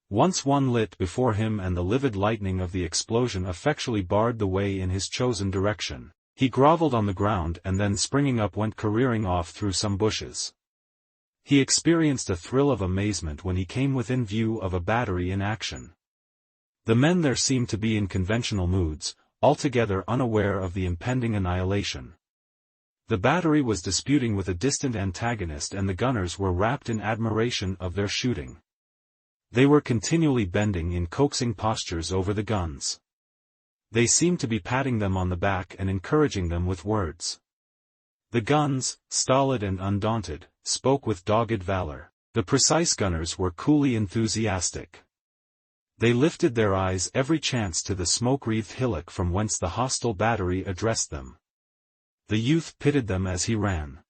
Once one lit before him and the livid lightning of the explosion effectually barred the way in his chosen direction. He groveled on the ground and then springing up went careering off through some bushes. He experienced a thrill of amazement when he came within view of a battery in action. The men there seemed to be in conventional moods, altogether unaware of the impending annihilation. The battery was disputing with a distant antagonist and the gunners were rapt in admiration of their shooting. They were continually bending in coaxing postures over the guns. They seemed to be patting them on the back and encouraging them with words. The guns, stolid and undaunted, spoke with dogged valor. The precise gunners were coolly enthusiastic. They lifted their eyes every chance to the smoke-wreathed hillock from whence the hostile battery addressed them. The youth pitied them as he ran.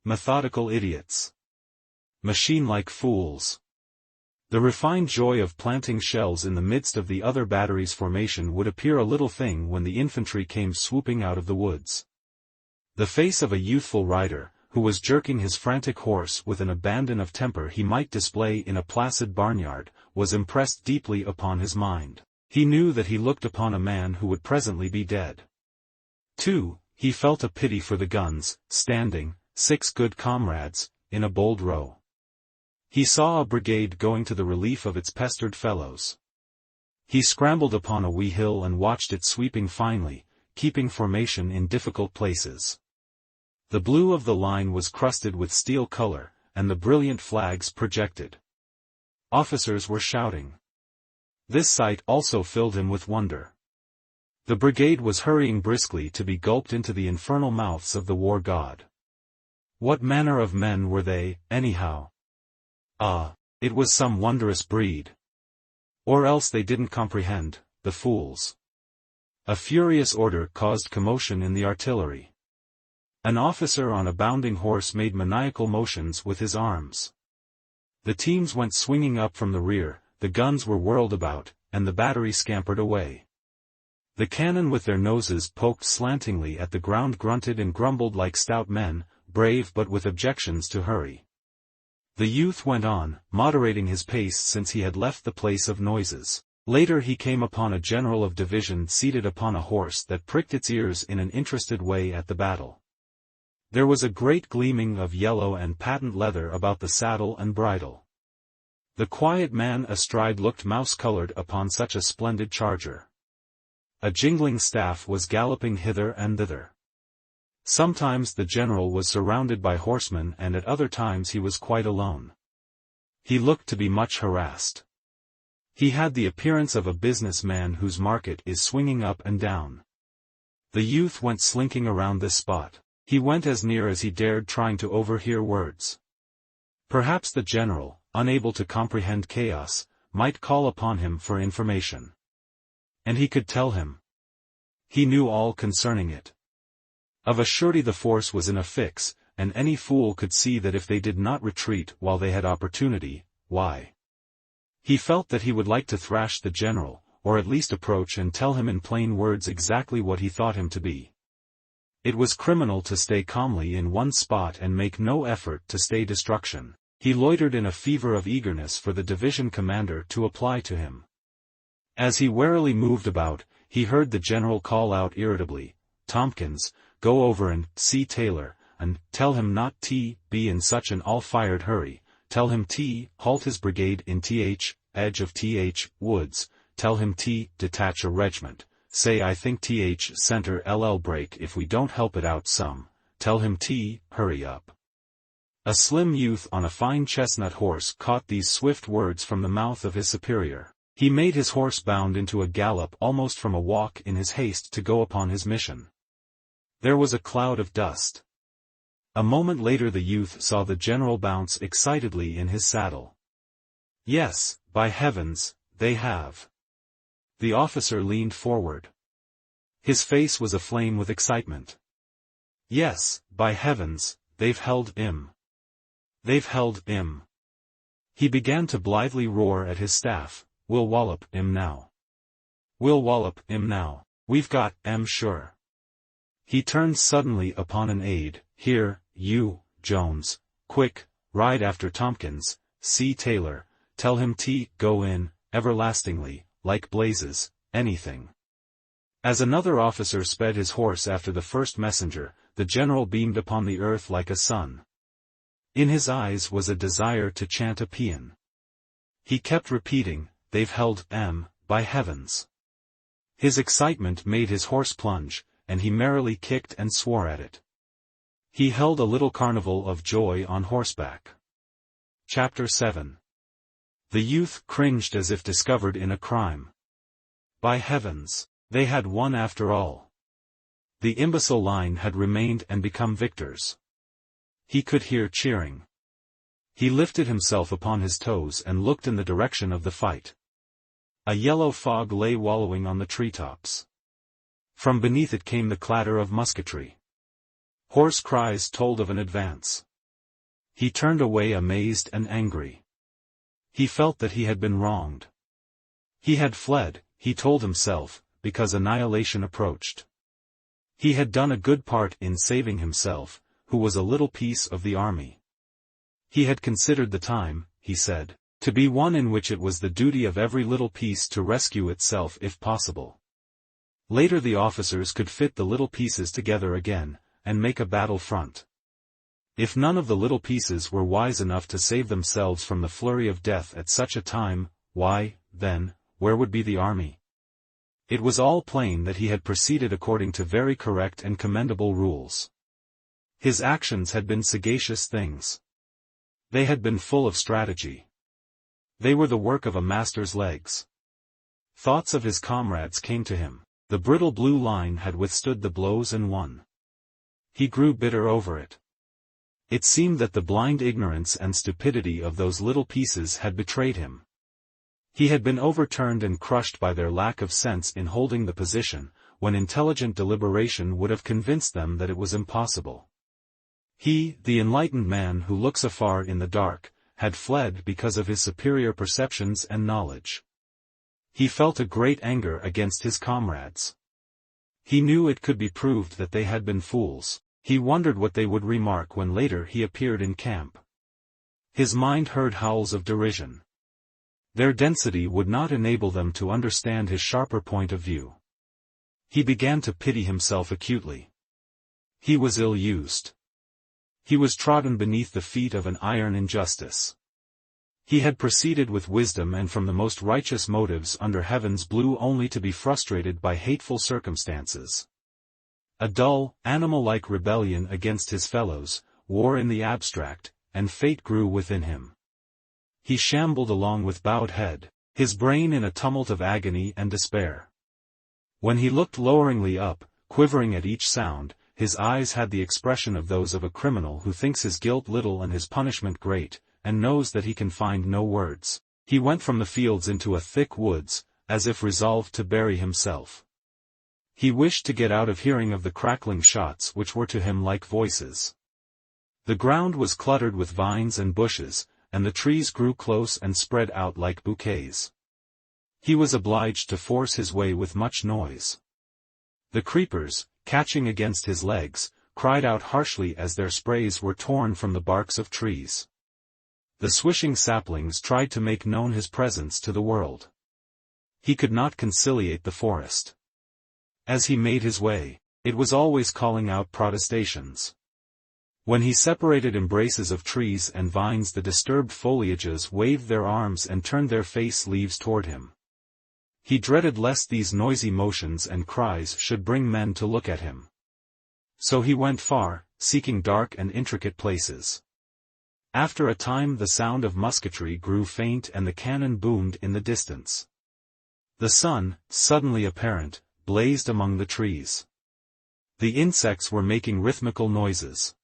Methodical idiots. Machine-like fools. The refined joy of planting shells in the midst of the other battery's formation would appear a little thing when the infantry came swooping out of the woods. The face of a youthful rider, who was jerking his frantic horse with an abandon of temper he might display in a placid barnyard, was impressed deeply upon his mind. He knew that he looked upon a man who would presently be dead. 2. He felt a pity for the guns, standing, 6 good comrades, in a bold row. He saw a brigade going to the relief of its pestered fellows. He scrambled upon a wee hill and watched it sweeping finely, keeping formation in difficult places. The blue of the line was crusted with steel color, and the brilliant flags projected. Officers were shouting. This sight also filled him with wonder. The brigade was hurrying briskly to be gulped into the infernal mouths of the war god. What manner of men were they, anyhow? Ah, it was some wondrous breed. Or else they didn't comprehend, the fools. A furious order caused commotion in the artillery. An officer on a bounding horse made maniacal motions with his arms. The teams went swinging up from the rear, the guns were whirled about, and the battery scampered away. The cannon with their noses poked slantingly at the ground grunted and grumbled like stout men, brave but with objections to hurry. The youth went on, moderating his pace since he had left the place of noises. Later he came upon a general of division seated upon a horse that pricked its ears in an interested way at the battle. There was a great gleaming of yellow and patent leather about the saddle and bridle. The quiet man astride looked mouse-colored upon such a splendid charger. A jingling staff was galloping hither and thither. Sometimes the general was surrounded by horsemen and at other times he was quite alone. He looked to be much harassed. He had the appearance of a businessman whose market is swinging up and down. The youth went slinking around this spot. He went as near as he dared, trying to overhear words. Perhaps the general, unable to comprehend chaos, might call upon him for information. And he could tell him. He knew all concerning it. Of a surety the force was in a fix, and any fool could see that if they did not retreat while they had opportunity, why? He felt that he would like to thrash the general, or at least approach and tell him in plain words exactly what he thought him to be. It was criminal to stay calmly in one spot and make no effort to stay destruction. He loitered in a fever of eagerness for the division commander to apply to him. As he warily moved about, he heard the general call out irritably, "Tompkins, go over and see Taylor, and tell him not to be in such an all-fired hurry. Tell him to halt his brigade in edge of woods. Tell him to detach a regiment. Say I think center break if we don't help it out some. Tell him to hurry up." A slim youth on a fine chestnut horse caught these swift words from the mouth of his superior. He made his horse bound into a gallop almost from a walk in his haste to go upon his mission. There was a cloud of dust. A moment later the youth saw the general bounce excitedly in his saddle. "Yes, by heavens, they have." The officer leaned forward. His face was aflame with excitement. "Yes, by heavens, they've held him. They've held him." He began to blithely roar at his staff, "We'll wallop him now. We'll wallop him now. We've got him sure." He turned suddenly upon an aide. "Here, you, Jones, quick, ride after Tompkins, see Taylor, tell him to go in, everlastingly, like blazes, anything." As another officer sped his horse after the first messenger, the general beamed upon the earth like a sun. In his eyes was a desire to chant a paean. He kept repeating, "They've held him, by heavens." His excitement made his horse plunge, and he merrily kicked and swore at it. He held a little carnival of joy on horseback. Chapter 7. The youth cringed as if discovered in a crime. By heavens, they had won after all. The imbecile line had remained and become victors. He could hear cheering. He lifted himself upon his toes and looked in the direction of the fight. A yellow fog lay wallowing on the treetops. From beneath it came the clatter of musketry. Hoarse cries told of an advance. He turned away amazed and angry. He felt that he had been wronged. He had fled, he told himself, because annihilation approached. He had done a good part in saving himself, who was a little piece of the army. He had considered the time, he said, to be one in which it was the duty of every little piece to rescue itself if possible. Later the officers could fit the little pieces together again, and make a battle front. If none of the little pieces were wise enough to save themselves from the flurry of death at such a time, why, then, where would be the army? It was all plain that he had proceeded according to very correct and commendable rules. His actions had been sagacious things. They had been full of strategy. They were the work of a master's legs. Thoughts of his comrades came to him. The brittle blue line had withstood the blows and won. He grew bitter over it. It seemed that the blind ignorance and stupidity of those little pieces had betrayed him. He had been overturned and crushed by their lack of sense in holding the position, when intelligent deliberation would have convinced them that it was impossible. He, the enlightened man who looks afar in the dark, had fled because of his superior perceptions and knowledge. He felt a great anger against his comrades. He knew it could be proved that they had been fools. He wondered what they would remark when later he appeared in camp. His mind heard howls of derision. Their density would not enable them to understand his sharper point of view. He began to pity himself acutely. He was ill-used. He was trodden beneath the feet of an iron injustice. He had proceeded with wisdom and from the most righteous motives under heaven's blue only to be frustrated by hateful circumstances. A dull, animal-like rebellion against his fellows, war in the abstract, and fate grew within him. He shambled along with bowed head, his brain in a tumult of agony and despair. When he looked loweringly up, quivering at each sound, his eyes had the expression of those of a criminal who thinks his guilt little and his punishment great, and knows that he can find no words. He went from the fields into a thick woods, as if resolved to bury himself. He wished to get out of hearing of the crackling shots which were to him like voices. The ground was cluttered with vines and bushes, and the trees grew close and spread out like bouquets. He was obliged to force his way with much noise. The creepers, catching against his legs, cried out harshly as their sprays were torn from the barks of trees. The swishing saplings tried to make known his presence to the world. He could not conciliate the forest. As he made his way, it was always calling out protestations. When he separated embraces of trees and vines, the disturbed foliages waved their arms and turned their face leaves toward him. He dreaded lest these noisy motions and cries should bring men to look at him. So he went far, seeking dark and intricate places. After a time the sound of musketry grew faint and the cannon boomed in the distance. The sun, suddenly apparent, blazed among the trees. The insects were making rhythmical noises.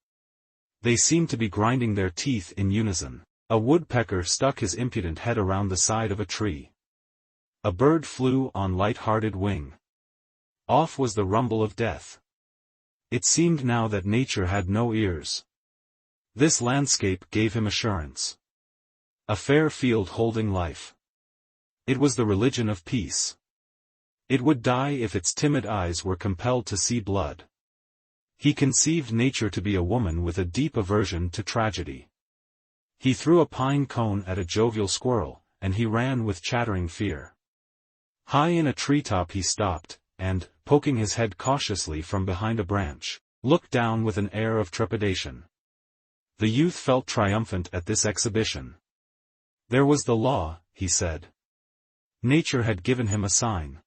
They seemed to be grinding their teeth in unison. A woodpecker stuck his impudent head around the side of a tree. A bird flew on light-hearted wing. Off was the rumble of death. It seemed now that nature had no ears. This landscape gave him assurance. A fair field holding life. It was the religion of peace. It would die if its timid eyes were compelled to see blood. He conceived nature to be a woman with a deep aversion to tragedy. He threw a pine cone at a jovial squirrel, and he ran with chattering fear. High in a treetop he stopped, and, poking his head cautiously from behind a branch, looked down with an air of trepidation. The youth felt triumphant at this exhibition. There was the law, he said. Nature had given him a sign.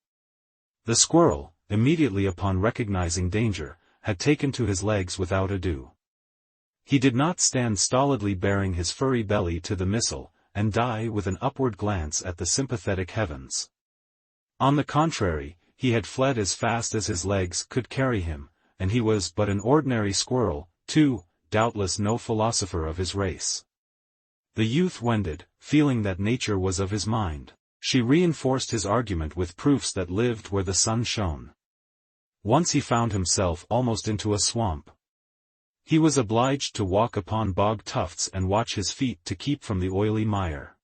The squirrel, immediately upon recognizing danger, had taken to his legs without ado. He did not stand stolidly baring his furry belly to the missile, and die with an upward glance at the sympathetic heavens. On the contrary, he had fled as fast as his legs could carry him, and he was but an ordinary squirrel, too, doubtless no philosopher of his race. The youth wended, feeling that nature was of his mind. She reinforced his argument with proofs that lived where the sun shone. Once he found himself almost into a swamp. He was obliged to walk upon bog tufts and watch his feet to keep from the oily mire.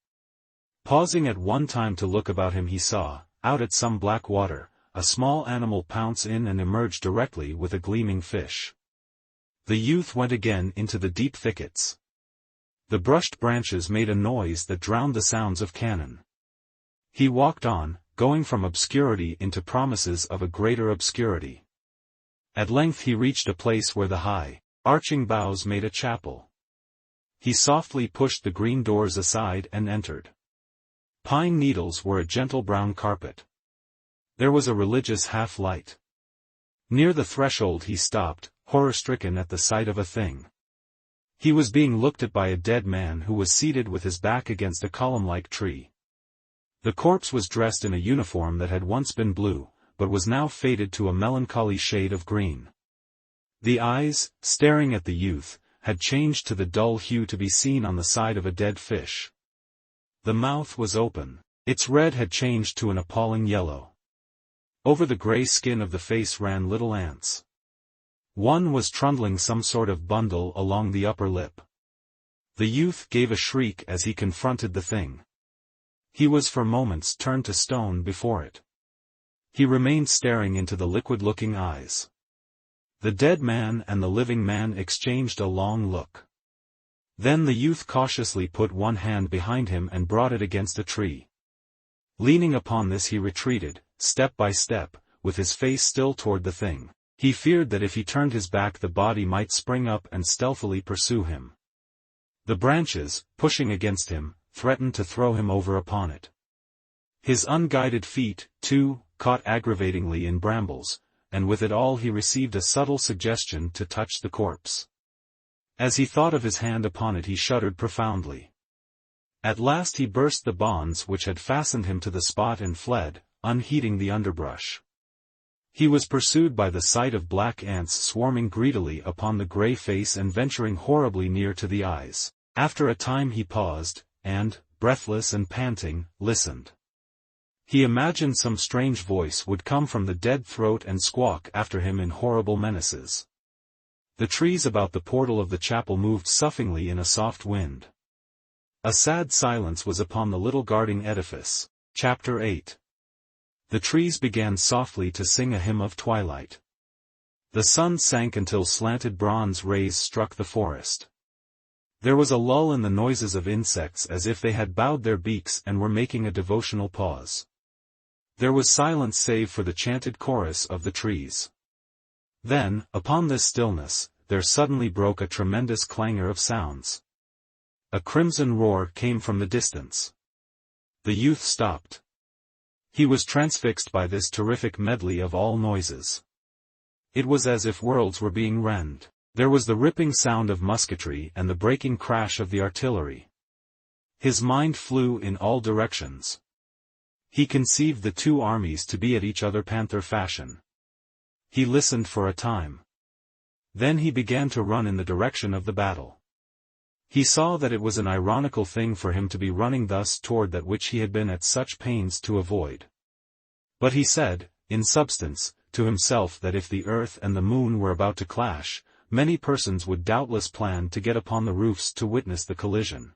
Pausing at one time to look about him, he saw, out at some black water, a small animal pounce in and emerge directly with a gleaming fish. The youth went again into the deep thickets. The brushed branches made a noise that drowned the sounds of cannon. He walked on, going from obscurity into promises of a greater obscurity. At length he reached a place where the high, arching boughs made a chapel. He softly pushed the green doors aside and entered. Pine needles were a gentle brown carpet. There was a religious half-light. Near the threshold he stopped, horror-stricken at the sight of a thing. He was being looked at by a dead man who was seated with his back against a column-like tree. The corpse was dressed in a uniform that had once been blue, but was now faded to a melancholy shade of green. The eyes, staring at the youth, had changed to the dull hue to be seen on the side of a dead fish. The mouth was open. Its red had changed to an appalling yellow. Over the gray skin of the face ran little ants. One was trundling some sort of bundle along the upper lip. The youth gave a shriek as he confronted the thing. He was for moments turned to stone before it. He remained staring into the liquid-looking eyes. The dead man and the living man exchanged a long look. Then the youth cautiously put one hand behind him and brought it against a tree. Leaning upon this he retreated, step by step, with his face still toward the thing. He feared that if he turned his back the body might spring up and stealthily pursue him. The branches, pushing against him, threatened to throw him over upon it. His unguided feet, too, caught aggravatingly in brambles, and with it all he received a subtle suggestion to touch the corpse. As he thought of his hand upon it he shuddered profoundly. At last he burst the bonds which had fastened him to the spot and fled, unheeding the underbrush. He was pursued by the sight of black ants swarming greedily upon the gray face and venturing horribly near to the eyes. After a time he paused, and, breathless and panting, listened. He imagined some strange voice would come from the dead throat and squawk after him in horrible menaces. The trees about the portal of the chapel moved soughingly in a soft wind. A sad silence was upon the little guarding edifice. Chapter 8. The trees began softly to sing a hymn of twilight. The sun sank until slanted bronze rays struck the forest. There was a lull in the noises of insects as if they had bowed their beaks and were making a devotional pause. There was silence save for the chanted chorus of the trees. Then, upon this stillness, there suddenly broke a tremendous clangor of sounds. A crimson roar came from the distance. The youth stopped. He was transfixed by this terrific medley of all noises. It was as if worlds were being rent. There was the ripping sound of musketry and the breaking crash of the artillery. His mind flew in all directions. He conceived the two armies to be at each other panther fashion. He listened for a time. Then he began to run in the direction of the battle. He saw that it was an ironical thing for him to be running thus toward that which he had been at such pains to avoid. But he said, in substance, to himself that if the earth and the moon were about to clash, many persons would doubtless plan to get upon the roofs to witness the collision.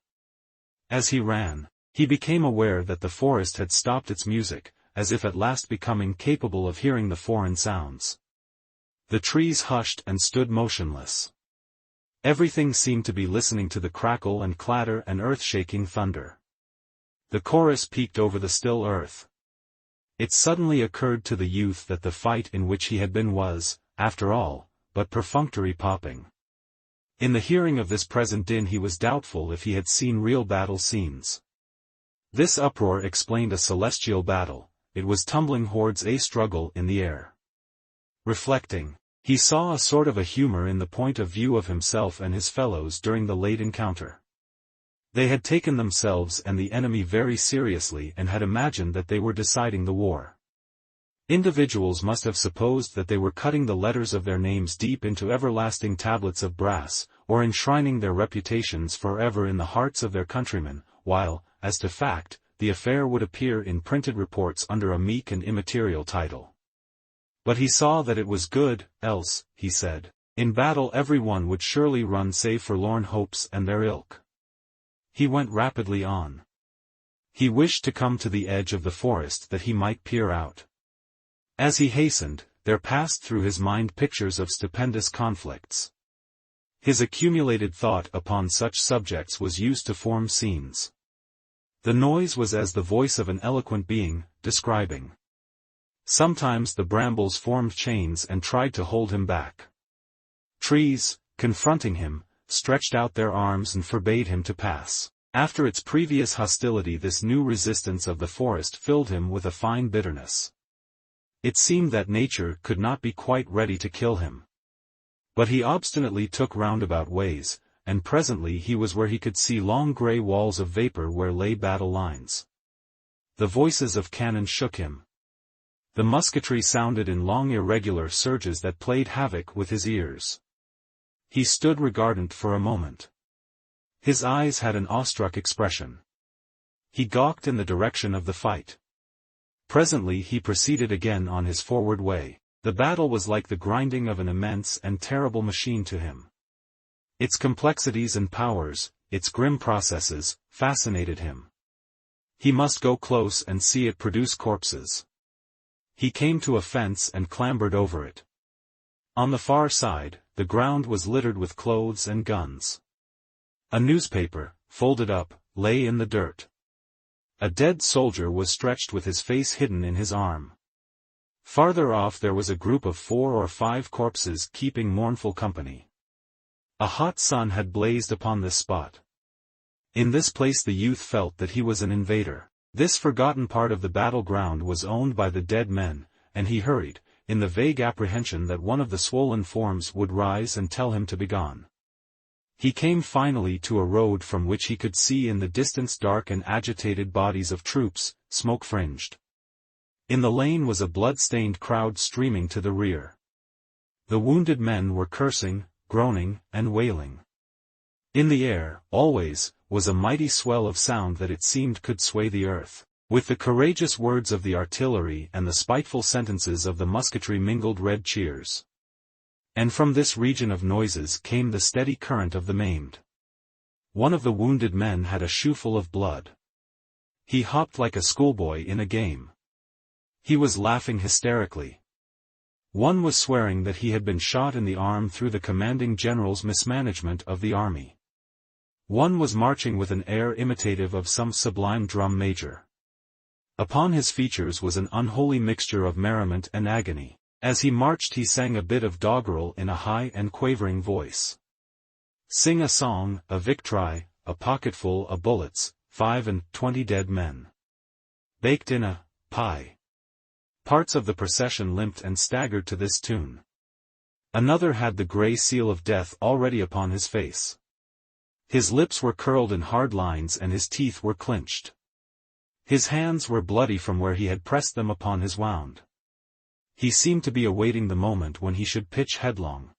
As he ran, he became aware that the forest had stopped its music, as if at last becoming capable of hearing the foreign sounds. The trees hushed and stood motionless. Everything seemed to be listening to the crackle and clatter and earth-shaking thunder. The chorus peaked over the still earth. It suddenly occurred to the youth that the fight in which he had been was, after all, but perfunctory popping. In the hearing of this present din he was doubtful if he had seen real battle scenes. This uproar explained a celestial battle, it was tumbling hordes a struggle in the air. Reflecting, he saw a sort of a humor in the point of view of himself and his fellows during the late encounter. They had taken themselves and the enemy very seriously and had imagined that they were deciding the war. Individuals must have supposed that they were cutting the letters of their names deep into everlasting tablets of brass, or enshrining their reputations forever in the hearts of their countrymen, while, as to fact, the affair would appear in printed reports under a meek and immaterial title. But he saw that it was good, else, he said, in battle every one would surely run save forlorn hopes and their ilk. He went rapidly on. He wished to come to the edge of the forest that he might peer out. As he hastened, there passed through his mind pictures of stupendous conflicts. His accumulated thought upon such subjects was used to form scenes. The noise was as the voice of an eloquent being, describing. Sometimes the brambles formed chains and tried to hold him back. Trees, confronting him, stretched out their arms and forbade him to pass. After its previous hostility, this new resistance of the forest filled him with a fine bitterness. It seemed that nature could not be quite ready to kill him. But he obstinately took roundabout ways, and presently he was where he could see long grey walls of vapor where lay battle lines. The voices of cannon shook him. The musketry sounded in long irregular surges that played havoc with his ears. He stood regardant for a moment. His eyes had an awestruck expression. He gawked in the direction of the fight. Presently he proceeded again on his forward way. The battle was like the grinding of an immense and terrible machine to him. Its complexities and powers, its grim processes, fascinated him. He must go close and see it produce corpses. He came to a fence and clambered over it. On the far side, the ground was littered with clothes and guns. A newspaper, folded up, lay in the dirt. A dead soldier was stretched with his face hidden in his arm. Farther off there was a group of 4 or 5 corpses keeping mournful company. A hot sun had blazed upon this spot. In this place the youth felt that he was an invader. This forgotten part of the battleground was owned by the dead men, and he hurried, in the vague apprehension that one of the swollen forms would rise and tell him to begone. He came finally to a road from which he could see in the distance dark and agitated bodies of troops, smoke-fringed. In the lane was a blood-stained crowd streaming to the rear. The wounded men were cursing, groaning, and wailing. In the air, always, was a mighty swell of sound that it seemed could sway the earth. With the courageous words of the artillery and the spiteful sentences of the musketry mingled red cheers. And from this region of noises came the steady current of the maimed. One of the wounded men had a shoeful of blood. He hopped like a schoolboy in a game. He was laughing hysterically. One was swearing that he had been shot in the arm through the commanding general's mismanagement of the army. One was marching with an air imitative of some sublime drum major. Upon his features was an unholy mixture of merriment and agony. As he marched he sang a bit of doggerel in a high and quavering voice. Sing a song, a victory, a pocketful of bullets, 25 dead men. Baked in a pie. Parts of the procession limped and staggered to this tune. Another had the grey seal of death already upon his face. His lips were curled in hard lines and his teeth were clenched. His hands were bloody from where he had pressed them upon his wound. He seemed to be awaiting the moment when he should pitch headlong.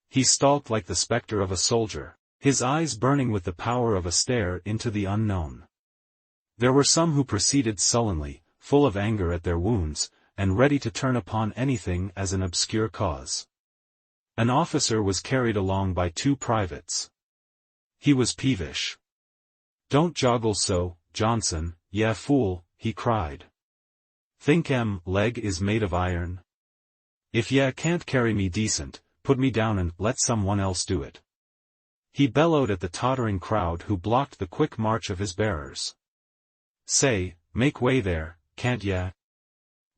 He stalked like the spectre of a soldier, his eyes burning with the power of a stare into the unknown. There were some who proceeded sullenly, full of anger at their wounds, and ready to turn upon anything as an obscure cause. An officer was carried along by 2 privates. He was peevish. "Don't joggle so, Johnson, ye fool," he cried. "Think leg is made of iron? If ye can't carry me decent, put me down and let someone else do it." He bellowed at the tottering crowd who blocked the quick march of his bearers. "Say, make way there, can't ye?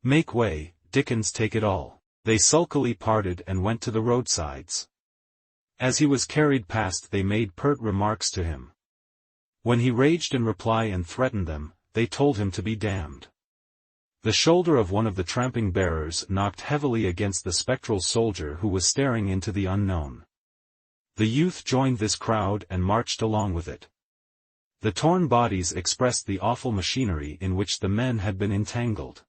Make way, Dickens take it all." They sulkily parted and went to the roadsides. As he was carried past they made pert remarks to him. When he raged in reply and threatened them, they told him to be damned. The shoulder of one of the tramping bearers knocked heavily against the spectral soldier who was staring into the unknown. The youth joined this crowd and marched along with it. The torn bodies expressed the awful machinery in which the men had been entangled.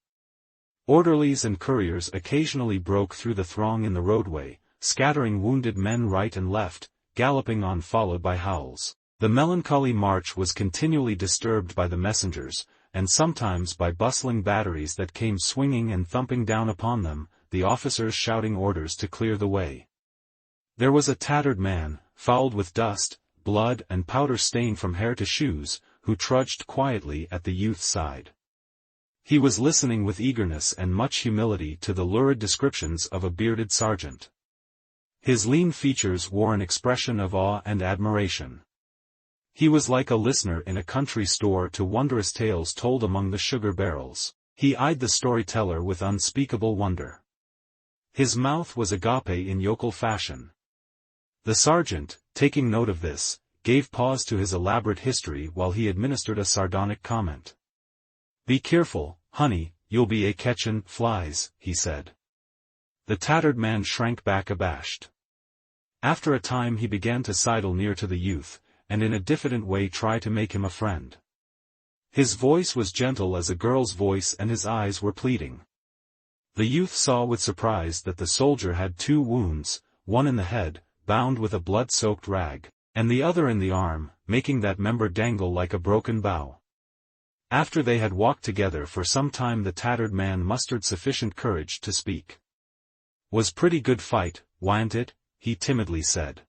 Orderlies and couriers occasionally broke through the throng in the roadway, scattering wounded men right and left, galloping on followed by howls. The melancholy march was continually disturbed by the messengers, and sometimes by bustling batteries that came swinging and thumping down upon them, the officers shouting orders to clear the way. There was a tattered man, fouled with dust, blood and powder stained from hair to shoes, who trudged quietly at the youth's side. He was listening with eagerness and much humility to the lurid descriptions of a bearded sergeant. His lean features wore an expression of awe and admiration. He was like a listener in a country store to wondrous tales told among the sugar barrels. He eyed the storyteller with unspeakable wonder. His mouth was agape in yokel fashion. The sergeant, taking note of this, gave pause to his elaborate history while he administered a sardonic comment. "Be careful, honey, you'll be a catchin' flies," he said. The tattered man shrank back abashed. After a time he began to sidle near to the youth, and in a diffident way try to make him a friend. His voice was gentle as a girl's voice and his eyes were pleading. The youth saw with surprise that the soldier had 2 wounds, one in the head, bound with a blood-soaked rag, and the other in the arm, making that member dangle like a broken bough. After they had walked together for some time the tattered man mustered sufficient courage to speak. "Was pretty good fight, wa'n't it?" he timidly said.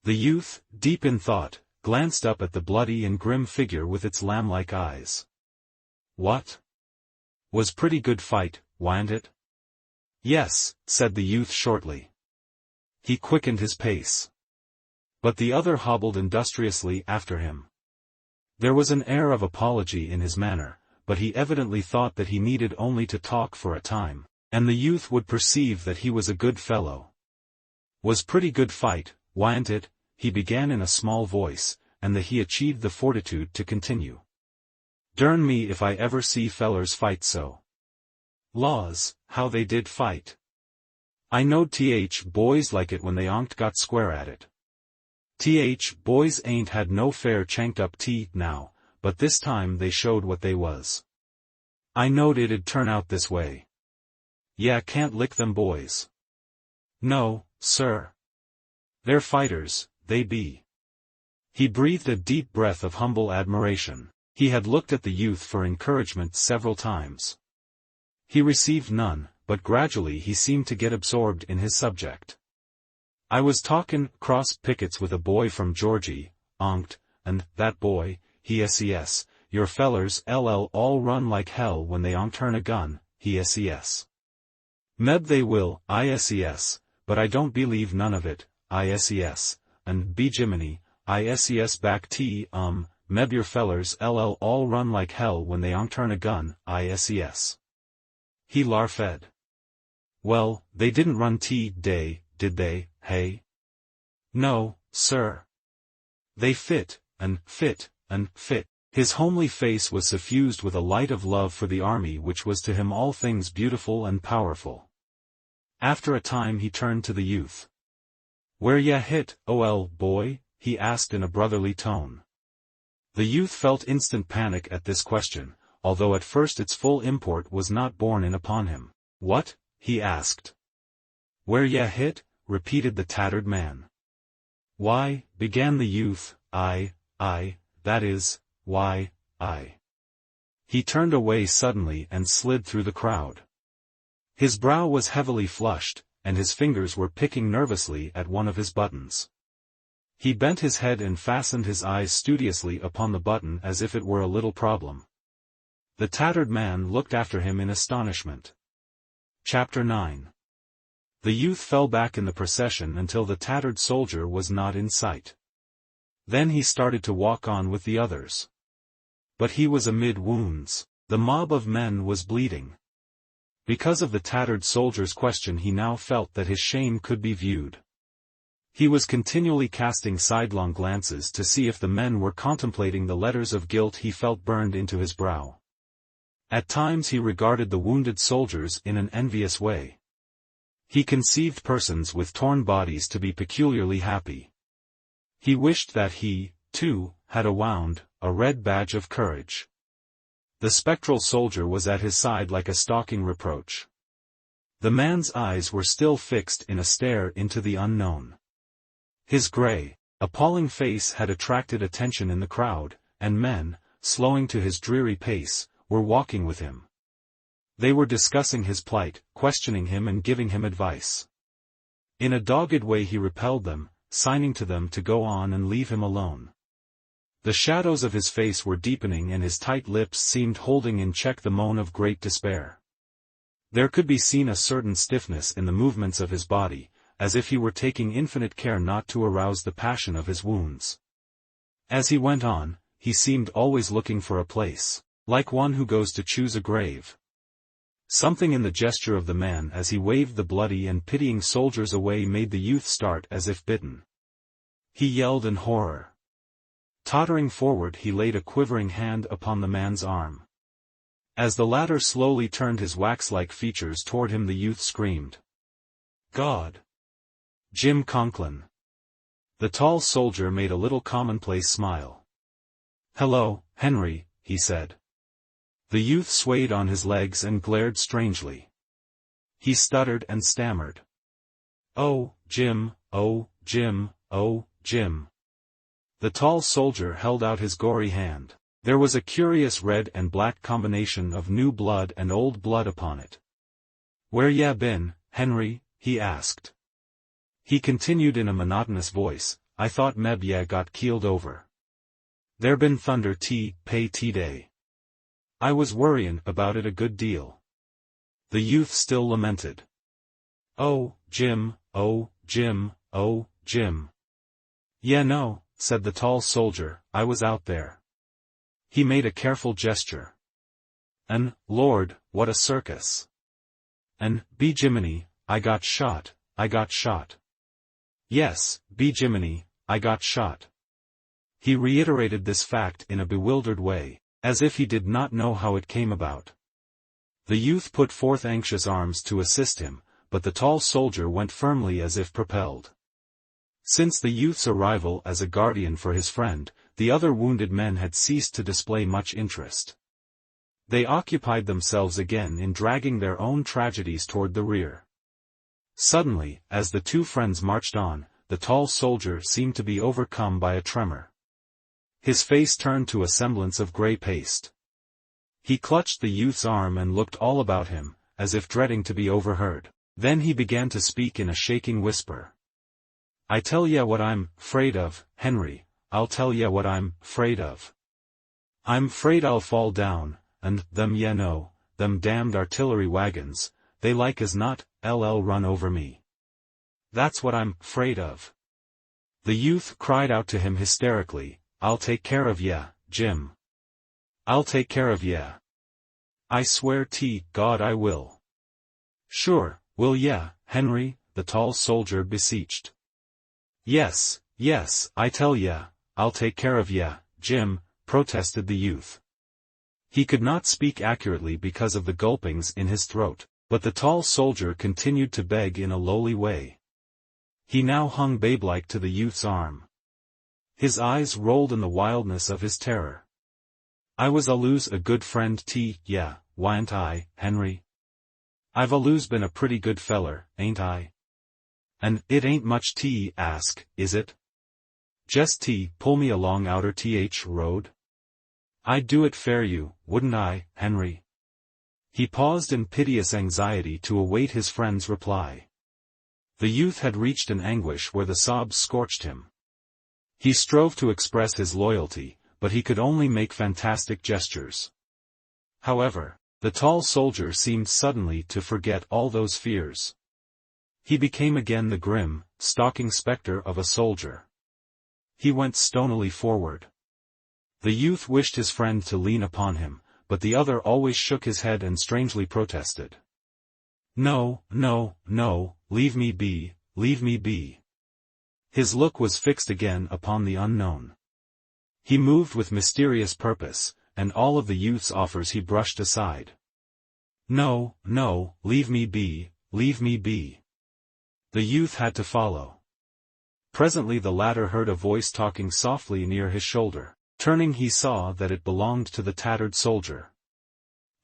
The youth, deep in thought, glanced up at the bloody and grim figure with its lamb-like eyes. "What? Was pretty good fight, wa'n't it?" "Yes," said the youth shortly. He quickened his pace. But the other hobbled industriously after him. There was an air of apology in his manner, but he evidently thought that he needed only to talk for a time, and the youth would perceive that he was a good fellow. "Was pretty good fight, wa'n't it?" he began in a small voice, and that he achieved the fortitude to continue. "Dern me if I ever see fellers fight so. Laws, how they did fight. I knowed boys like it when they onct got square at it. Boys ain't had no fair chanked up now, but this time they showed what they was. I knowed it'd turn out this way. Yeah, can't lick them boys. No, sir. They're fighters, they be." He breathed a deep breath of humble admiration. He had looked at the youth for encouragement several times. He received none, but gradually he seemed to get absorbed in his subject. "I was talkin' cross pickets with a boy from Georgie, onct, and that boy, he ses, your fellers all run like hell when they onct turn a gun, he ses. Meb they will, ises, but I don't believe none of it, ises, and be Jiminy, ises back meb your fellers all run like hell when they turn a gun, ises. He larfed. Well, they didn't run day, did they, hey? No, sir. They fit, and fit, and fit. His homely face was suffused with a light of love for the army which was to him all things beautiful and powerful. After a time he turned to the youth. "Where ya hit, boy?" he asked in a brotherly tone. The youth felt instant panic at this question, although at first its full import was not borne in upon him. "What?" he asked. "Where ya hit?" repeated the tattered man. "Why," began the youth, that is, why, I. He turned away suddenly and slid through the crowd. His brow was heavily flushed, and his fingers were picking nervously at one of his buttons. He bent his head and fastened his eyes studiously upon the button as if it were a little problem. The tattered man looked after him in astonishment. Chapter 9. The youth fell back in the procession until the tattered soldier was not in sight. Then he started to walk on with the others. But he was amid wounds. The mob of men was bleeding. Because of the tattered soldier's question he now felt that his shame could be viewed. He was continually casting sidelong glances to see if the men were contemplating the letters of guilt he felt burned into his brow. At times he regarded the wounded soldiers in an envious way. He conceived persons with torn bodies to be peculiarly happy. He wished that he, too, had a red badge of courage. The spectral soldier was at his side like a stalking reproach. The man's eyes were still fixed in a stare into the unknown. His gray, appalling face had attracted attention in the crowd, and men, slowing to his dreary pace, were walking with him. They were discussing his plight, questioning him and giving him advice. In a dogged way he repelled them, signing to them to go on and leave him alone. The shadows of his face were deepening and his tight lips seemed holding in check the moan of great despair. There could be seen a certain stiffness in the movements of his body, as if he were taking infinite care not to arouse the passion of his wounds. As he went on, he seemed always looking for a place, like one who goes to choose a grave. Something in the gesture of the man as he waved the bloody and pitying soldiers away made the youth start as if bitten. He yelled in horror. Tottering forward he laid a quivering hand upon the man's arm. As the latter slowly turned his wax-like features toward him the youth screamed. "God! Jim Conklin!" The tall soldier made a little commonplace smile. "Hello, Henry," he said. The youth swayed on his legs and glared strangely. He stuttered and stammered. "Oh, Jim, oh, Jim, oh, Jim." The tall soldier held out his gory hand. There was a curious red and black combination of new blood and old blood upon it. "Where ya been, Henry?" he asked. He continued in a monotonous voice, "I thought meb ya got keeled over. There been thunder pay day. I was worryin' about it a good deal." The youth still lamented. "Oh, Jim, oh, Jim, oh, Jim." "Yeah no," said the tall soldier, "I was out there." He made a careful gesture. "An', Lord, what a circus. An', be Jiminy, I got shot. Yes, be Jiminy, I got shot." He reiterated this fact in a bewildered way, as if he did not know how it came about. The youth put forth anxious arms to assist him, but the tall soldier went firmly as if propelled. Since the youth's arrival as a guardian for his friend, the other wounded men had ceased to display much interest. They occupied themselves again in dragging their own tragedies toward the rear. Suddenly, as the two friends marched on, the tall soldier seemed to be overcome by a tremor. His face turned to a semblance of gray paste. He clutched the youth's arm and looked all about him, as if dreading to be overheard. Then he began to speak in a shaking whisper. "I tell ya what I'm 'fraid of, Henry, I'll tell ya what I'm 'fraid of. I'm 'fraid I'll fall down, and, them damned artillery wagons, they like as not, run over me. That's what I'm afraid of. The youth cried out to him hysterically, I'll take care of ya, Jim. I'll take care of ya. I swear to God I will. Sure, will ya, Henry? The tall soldier beseeched. Yes, yes, I tell ya, I'll take care of ya, Jim, protested the youth. He could not speak accurately because of the gulpings in his throat, but the tall soldier continued to beg in a lowly way. He now hung babelike to the youth's arm. His eyes rolled in the wildness of his terror. I was allus a good friend to ya, wa'n't I, Henry? I've allus been a pretty good feller, ain't I? And it ain't much to ask, is it? Just to pull me along outer road? I'd do it fair you, wouldn't I, Henry? He paused in piteous anxiety to await his friend's reply. The youth had reached an anguish where the sobs scorched him. He strove to express his loyalty, but he could only make fantastic gestures. However, the tall soldier seemed suddenly to forget all those fears. He became again the grim, stalking specter of a soldier. He went stonily forward. The youth wished his friend to lean upon him, but the other always shook his head and strangely protested. No, no, no, leave me be, leave me be. His look was fixed again upon the unknown. He moved with mysterious purpose, and all of the youth's offers he brushed aside. No, no, leave me be, leave me be. The youth had to follow. Presently the latter heard a voice talking softly near his shoulder. Turning he saw that it belonged to the tattered soldier.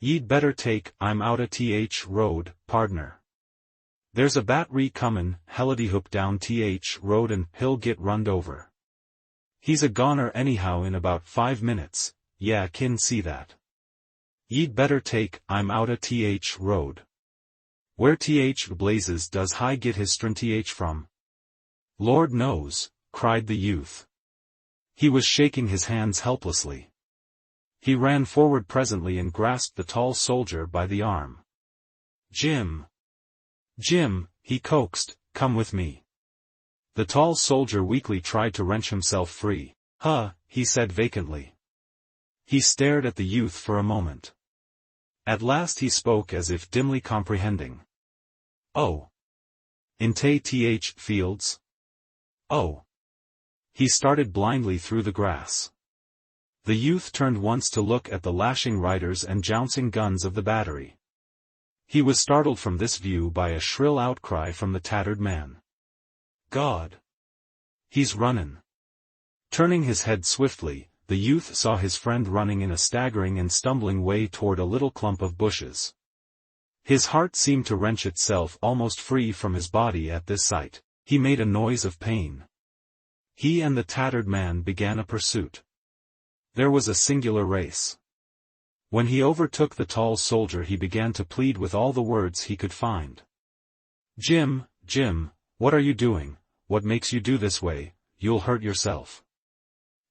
Ye'd better take, I'm outta road, pardner. There's a battery comin', hellidyhoop down road and he'll get runned over. He's a goner anyhow in about 5 minutes, yeah kin see that. Ye'd better take, I'm outta road. Where blazes does Hi get his string from? Lord knows, cried the youth. He was shaking his hands helplessly. He ran forward presently and grasped the tall soldier by the arm. Jim! Jim, he coaxed, come with me. The tall soldier weakly tried to wrench himself free. He said vacantly. He stared at the youth for a moment. At last he spoke as if dimly comprehending. Oh. In fields? Oh. He started blindly through the grass. The youth turned once to look at the lashing riders and jouncing guns of the battery. He was startled from this view by a shrill outcry from the tattered man. God! He's runnin'. Turning his head swiftly, the youth saw his friend running in a staggering and stumbling way toward a little clump of bushes. His heart seemed to wrench itself almost free from his body at this sight. He made a noise of pain. He and the tattered man began a pursuit. There was a singular race. When he overtook the tall soldier he began to plead with all the words he could find. Jim, Jim, what are you doing? What makes you do this way? You'll hurt yourself.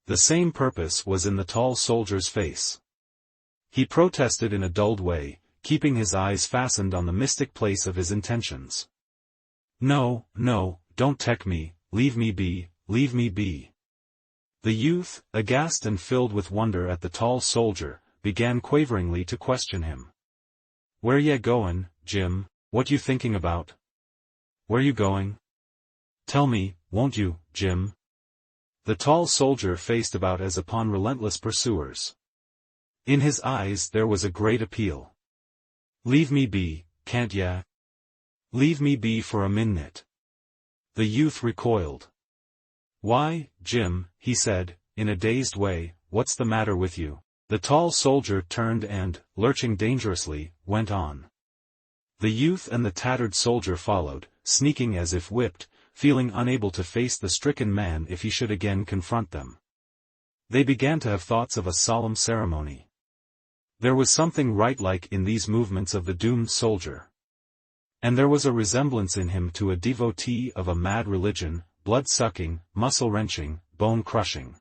The same purpose was in the tall soldier's face. He protested in a dulled way, keeping his eyes fastened on the mystic place of his intentions. No, no, don't take me, leave me be, leave me be. The youth, aghast and filled with wonder at the tall soldier, began quaveringly to question him. Where ye goin', Jim? What you thinking about? Where you going? Tell me, won't you, Jim? The tall soldier faced about as upon relentless pursuers. In his eyes there was a great appeal. Leave me be, can't ya? Leave me be for a minute. The youth recoiled. Why, Jim, he said, in a dazed way, what's the matter with you? The tall soldier turned and, lurching dangerously, went on. The youth and the tattered soldier followed, sneaking as if whipped, feeling unable to face the stricken man if he should again confront them. They began to have thoughts of a solemn ceremony. There was something rite-like in these movements of the doomed soldier. And there was a resemblance in him to a devotee of a mad religion, blood-sucking, muscle-wrenching, bone-crushing.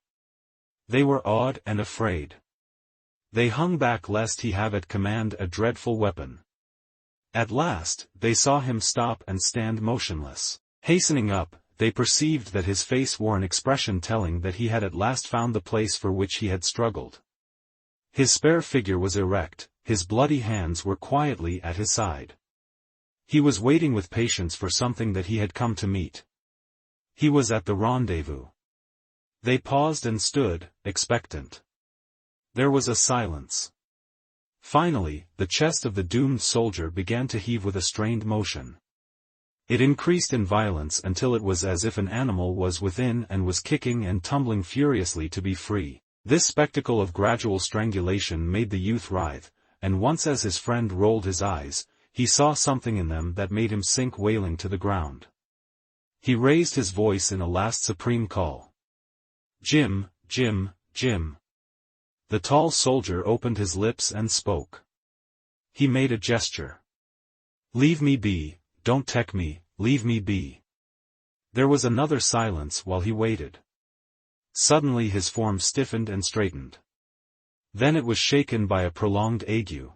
They were awed and afraid. They hung back lest he have at command a dreadful weapon. At last, they saw him stop and stand motionless. Hastening up, they perceived that his face wore an expression telling that he had at last found the place for which he had struggled. His spare figure was erect, his bloody hands were quietly at his side. He was waiting with patience for something that he had come to meet. He was at the rendezvous. They paused and stood, expectant. There was a silence. Finally, the chest of the doomed soldier began to heave with a strained motion. It increased in violence until it was as if an animal was within and was kicking and tumbling furiously to be free. This spectacle of gradual strangulation made the youth writhe, and once as his friend rolled his eyes, he saw something in them that made him sink wailing to the ground. He raised his voice in a last supreme call. "Jim, Jim, Jim." The tall soldier opened his lips and spoke. He made a gesture. "Leave me be, don't take me, leave me be." There was another silence while he waited. Suddenly his form stiffened and straightened. Then it was shaken by a prolonged ague.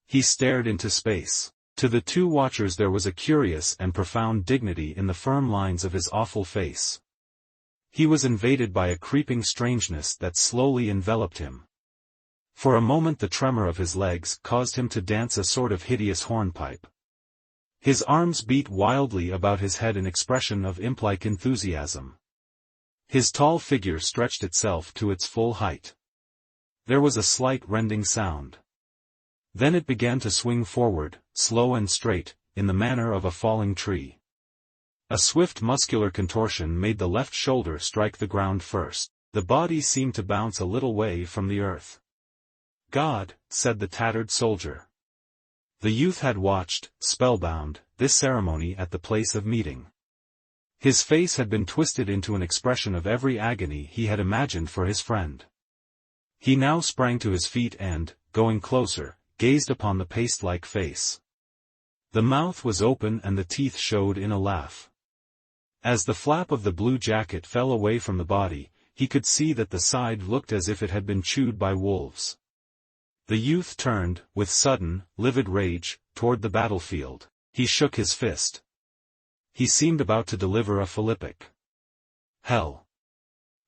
He stared into space. To the two watchers there was a curious and profound dignity in the firm lines of his awful face. He was invaded by a creeping strangeness that slowly enveloped him. For a moment the tremor of his legs caused him to dance a sort of hideous hornpipe. His arms beat wildly about his head in expression of implike enthusiasm. His tall figure stretched itself to its full height. There was a slight rending sound. Then it began to swing forward, slow and straight, in the manner of a falling tree. A swift muscular contortion made the left shoulder strike the ground first. The body seemed to bounce a little way from the earth. "God," said the tattered soldier. The youth had watched, spellbound, this ceremony at the place of meeting. His face had been twisted into an expression of every agony he had imagined for his friend. He now sprang to his feet and, going closer, gazed upon the paste-like face. The mouth was open and the teeth showed in a laugh. As the flap of the blue jacket fell away from the body, he could see that the side looked as if it had been chewed by wolves. The youth turned, with sudden, livid rage, toward the battlefield. He shook his fist. He seemed about to deliver a philippic. Hell!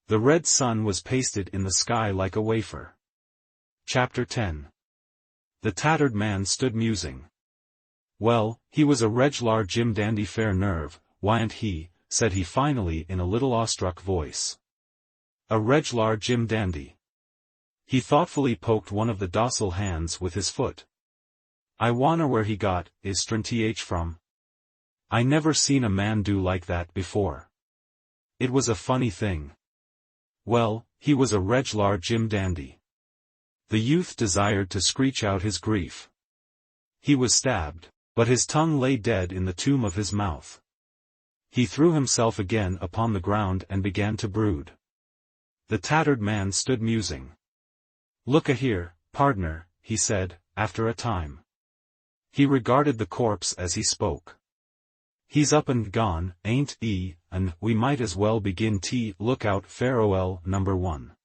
The red sun was pasted in the sky like a wafer. Chapter 10. The tattered man stood musing. "Well, he was a reg'lar Jim Dandy fair nerve, wa'n't he?" said he finally in a little awestruck voice. "A reg'lar Jim Dandy." He thoughtfully poked one of the docile hands with his foot. "I wonder where he got his strength from. I never seen a man do like that before. It was a funny thing. Well, he was a reg'lar Jim Dandy." The youth desired to screech out his grief. He was stabbed, but his tongue lay dead in the tomb of his mouth. He threw himself again upon the ground and began to brood. The tattered man stood musing. "Look a-here, pardner," he said, after a time. He regarded the corpse as he spoke. "He's up and gone, ain't he, and we might as well begin to look out farewell number 1.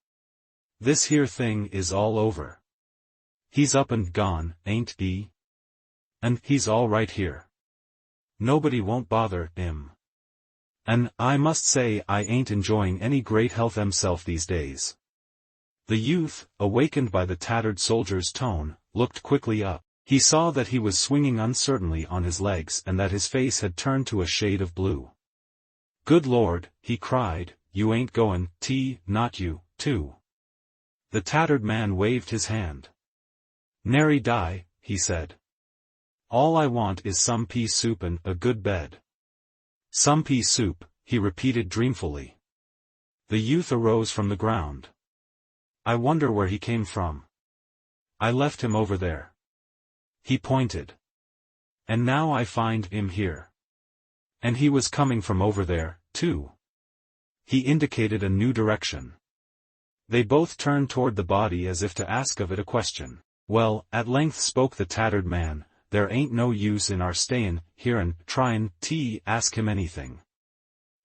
This here thing is all over. He's up and gone, ain't he? And he's all right here. Nobody won't bother him. And I must say I ain't enjoying any great health himself these days." The youth, awakened by the tattered soldier's tone, looked quickly up. He saw that he was swinging uncertainly on his legs and that his face had turned to a shade of blue. "Good Lord," he cried, "you ain't goin' not you, too." The tattered man waved his hand. "Nary die," he said. "All I want is some pea soup and a good bed." "Some pea soup," he repeated dreamfully. The youth arose from the ground. "I wonder where he came from. I left him over there." He pointed. "And now I find him here. And he was coming from over there, too." He indicated a new direction. They both turned toward the body as if to ask of it a question. "Well," at length spoke the tattered man, "there ain't no use in our stayin' here and tryin' to ask him anything."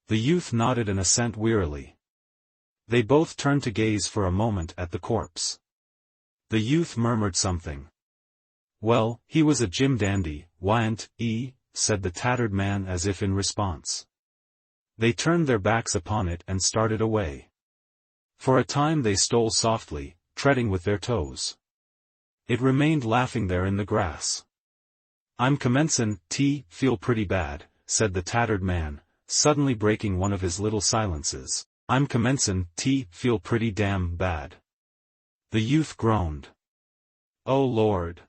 The youth nodded an assent wearily. They both turned to gaze for a moment at the corpse. The youth murmured something. Well, he was a Jim dandy, wa'n't he? Said the tattered man as if in response. They turned their backs upon it and started away. For a time they stole softly, treading with their toes. It remained laughing there in the grass. I'm commencin' feel pretty bad, said the tattered man, suddenly breaking one of his little silences. I'm commencin' feel pretty damn bad. The youth groaned. Oh Lord!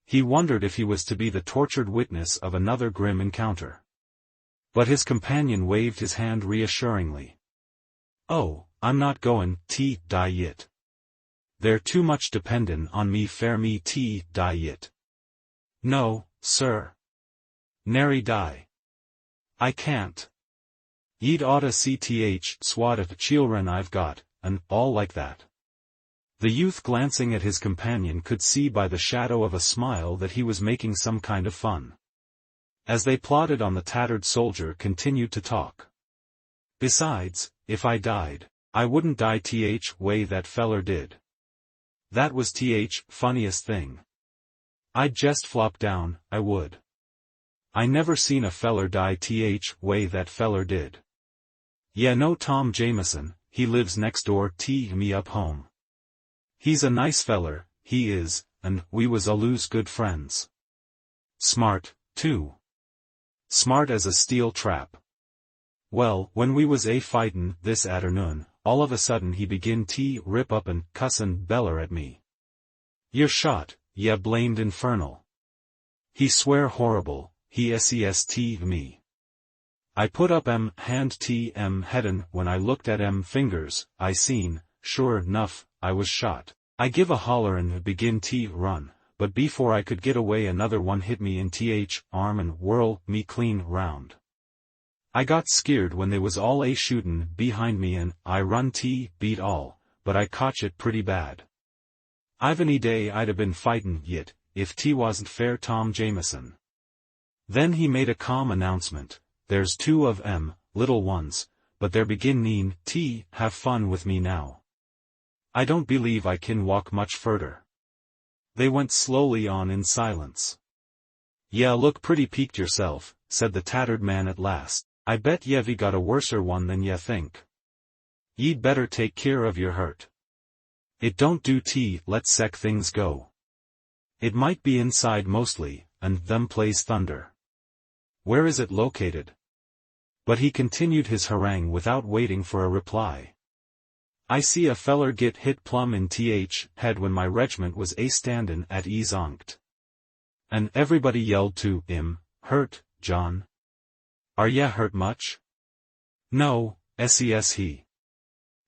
He wondered if he was to be the tortured witness of another grim encounter. But his companion waved his hand reassuringly. Oh, I'm not goin' die yit. They're too much dependin' on me fair me die yit. No, sir. Nary die. I can't. Ye'd oughta see swat of children I've got, and all like that. The youth glancing at his companion could see by the shadow of a smile that he was making some kind of fun. As they plodded on, the tattered soldier continued to talk. Besides, if I died, I wouldn't die way that feller did. That was funniest thing. I'd jest flop down, I would. I never seen a feller die way that feller did. Yeah, no Tom Jameson, he lives next door me up home. He's a nice feller, he is, and we was always good friends. Smart, too. Smart as a steel trap. Well, when we was fightin' this arternoon, all of a sudden he begin rip up and cussin' beller at me. You're shot, ya blamed infernal. He swear horrible, he sest me. I put up hand headin', when I looked at fingers, I seen, sure 'nuff, I was shot. I give a holler and begin run, but before I could get away another one hit me in arm and whirl me clean round. I got skeered when they was all shootin' behind me and I run beat all, but I cotch it pretty bad. I've any day I'd a been fightin' yit, if wasn't fair Tom Jameson. Then he made a calm announcement, there's two of little ones, but they're beginnin' have fun with me now. I don't believe I can walk much further. They went slowly on in silence. Yeah, look pretty peaked yourself, said the tattered man at last. I bet ye've got a worser one than ye think. Ye'd better take care of your hurt. It don't do let sec things go. It might be inside mostly, and them plays thunder. Where is it located? But he continued his harangue without waiting for a reply. I see a feller git hit plumb in head when my reg'ment was standin' at zonkt. And everybody yelled to him, hurt, John? Are ya hurt much? No, ses he.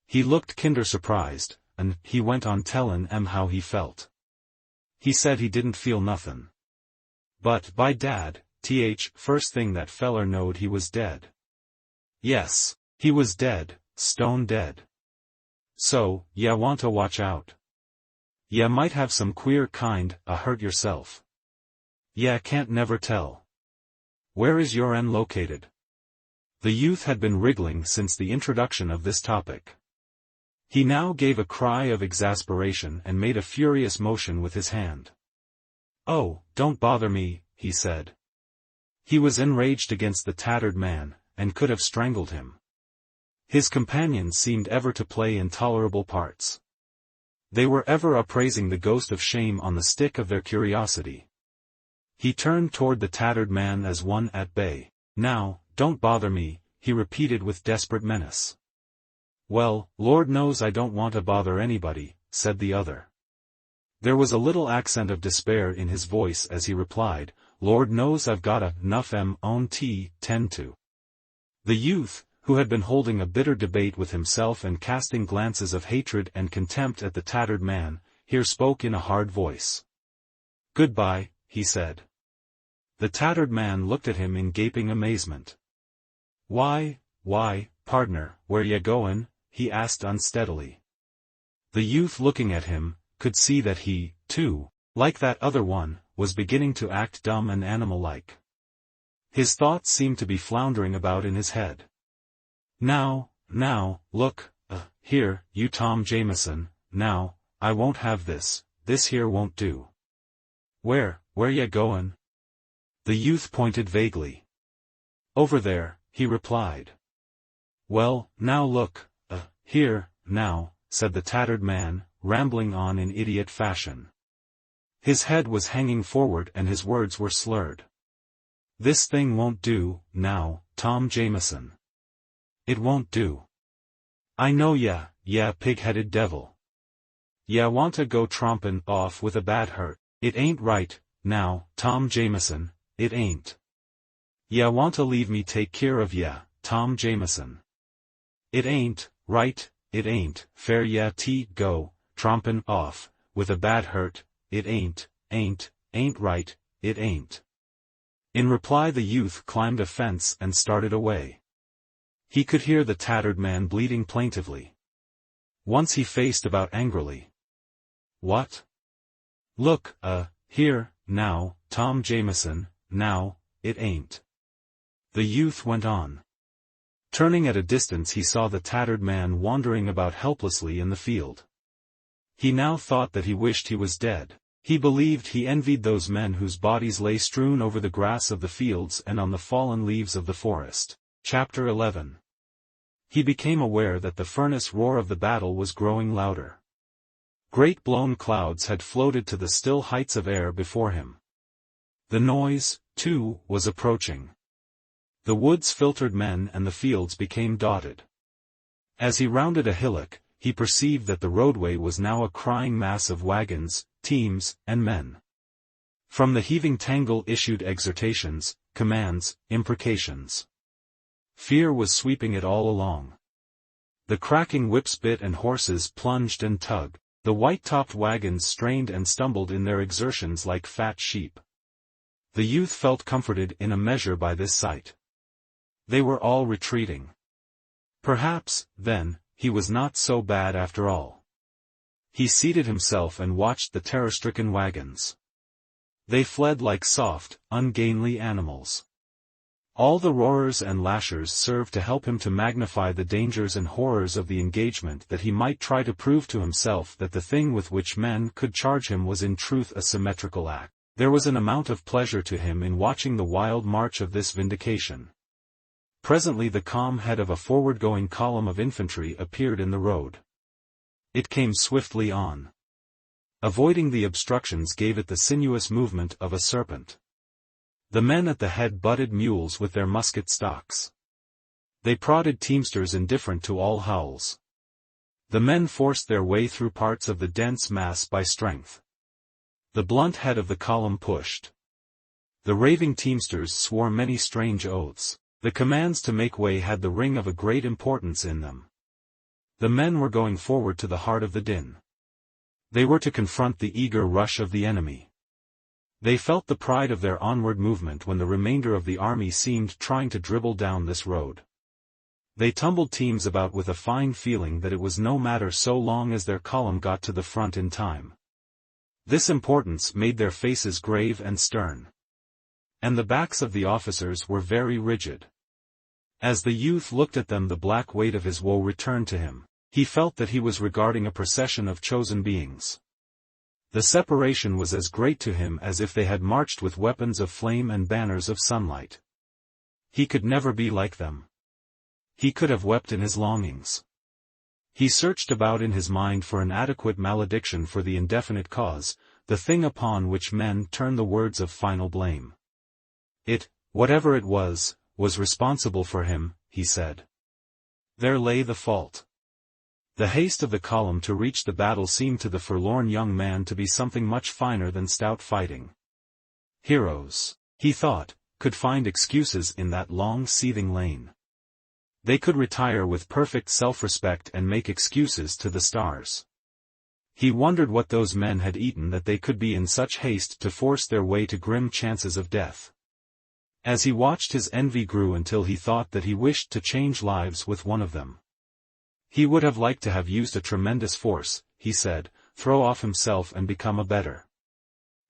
He looked kinder surprised, and he went on tellin' how he felt. He said he didn't feel nothin'. But by dad, first thing that feller knowed he was dead. Yes, he was dead, stone dead. So, ya want to watch out. Ya might have some queer kind hurt yourself. Ya can't never tell. Where is your located? The youth had been wriggling since the introduction of this topic. He now gave a cry of exasperation and made a furious motion with his hand. Oh, don't bother me, he said. He was enraged against the tattered man, and could have strangled him. His companions seemed ever to play intolerable parts. They were ever upraising the ghost of shame on the stick of their curiosity. He turned toward the tattered man as one at bay. Now, don't bother me, he repeated with desperate menace. Well, Lord knows I don't want to bother anybody, said the other. There was a little accent of despair in his voice as he replied, Lord knows I've got enough own tend to. The youth, who had been holding a bitter debate with himself and casting glances of hatred and contempt at the tattered man, here spoke in a hard voice. Goodbye, he said. The tattered man looked at him in gaping amazement. Why, partner, where ye goin'? He asked unsteadily. The youth looking at him, could see that he, too, like that other one, was beginning to act dumb and animal-like. His thoughts seemed to be floundering about in his head. Now, look, here, you Tom Jameson, now, I won't have this here won't do. Where ya goin'?" The youth pointed vaguely. "Over there," he replied. "Well, now look, here, now," said the tattered man, rambling on in idiot fashion. His head was hanging forward and his words were slurred. "This thing won't do, now, Tom Jameson. It won't do. I know ya, pig-headed devil. Ya wanta go trompin' off with a bad hurt. It ain't right, now, Tom Jameson, it ain't. Ya wanta leave me take care of ya, Tom Jameson. It ain't, right, it ain't, fair ya go, trompin' off, with a bad hurt, it ain't right, it ain't." In reply the youth climbed a fence and started away. He could hear the tattered man bleating plaintively. Once he faced about angrily. "What? Look, here, now, Tom Jameson, now, it ain't." The youth went on. Turning at a distance he saw the tattered man wandering about helplessly in the field. He now thought that he wished he was dead. He believed he envied those men whose bodies lay strewn over the grass of the fields and on the fallen leaves of the forest. Chapter 11. He became aware that the furnace roar of the battle was growing louder. Great blown clouds had floated to the still heights of air before him. The noise, too, was approaching. The woods filtered men and the fields became dotted. As he rounded a hillock, he perceived that the roadway was now a crying mass of wagons, teams, and men. From the heaving tangle issued exhortations, commands, imprecations. Fear was sweeping it all along. The cracking whips bit and horses plunged and tugged. The white-topped wagons strained and stumbled in their exertions like fat sheep. The youth felt comforted in a measure by this sight. They were all retreating. Perhaps, then, he was not so bad after all. He seated himself and watched the terror-stricken wagons. They fled like soft, ungainly animals. All the roarers and lashers served to help him to magnify the dangers and horrors of the engagement, that he might try to prove to himself that the thing with which men could charge him was in truth a symmetrical act. There was an amount of pleasure to him in watching the wild march of this vindication. Presently the calm head of a forward-going column of infantry appeared in the road. It came swiftly on. Avoiding the obstructions gave it the sinuous movement of a serpent. The men at the head butted mules with their musket stocks. They prodded teamsters indifferent to all howls. The men forced their way through parts of the dense mass by strength. The blunt head of the column pushed. The raving teamsters swore many strange oaths. The commands to make way had the ring of a great importance in them. The men were going forward to the heart of the din. They were to confront the eager rush of the enemy. They felt the pride of their onward movement when the remainder of the army seemed trying to dribble down this road. They tumbled teams about with a fine feeling that it was no matter so long as their column got to the front in time. This importance made their faces grave and stern. And the backs of the officers were very rigid. As the youth looked at them, the black weight of his woe returned to him. He felt that he was regarding a procession of chosen beings. The separation was as great to him as if they had marched with weapons of flame and banners of sunlight. He could never be like them. He could have wept in his longings. He searched about in his mind for an adequate malediction for the indefinite cause, the thing upon which men turn the words of final blame. It, whatever it was responsible for him, he said. There lay the fault. The haste of the column to reach the battle seemed to the forlorn young man to be something much finer than stout fighting. Heroes, he thought, could find excuses in that long seething lane. They could retire with perfect self-respect and make excuses to the stars. He wondered what those men had eaten that they could be in such haste to force their way to grim chances of death. As he watched, his envy grew until he thought that he wished to change lives with one of them. He would have liked to have used a tremendous force, he said, throw off himself and become a better.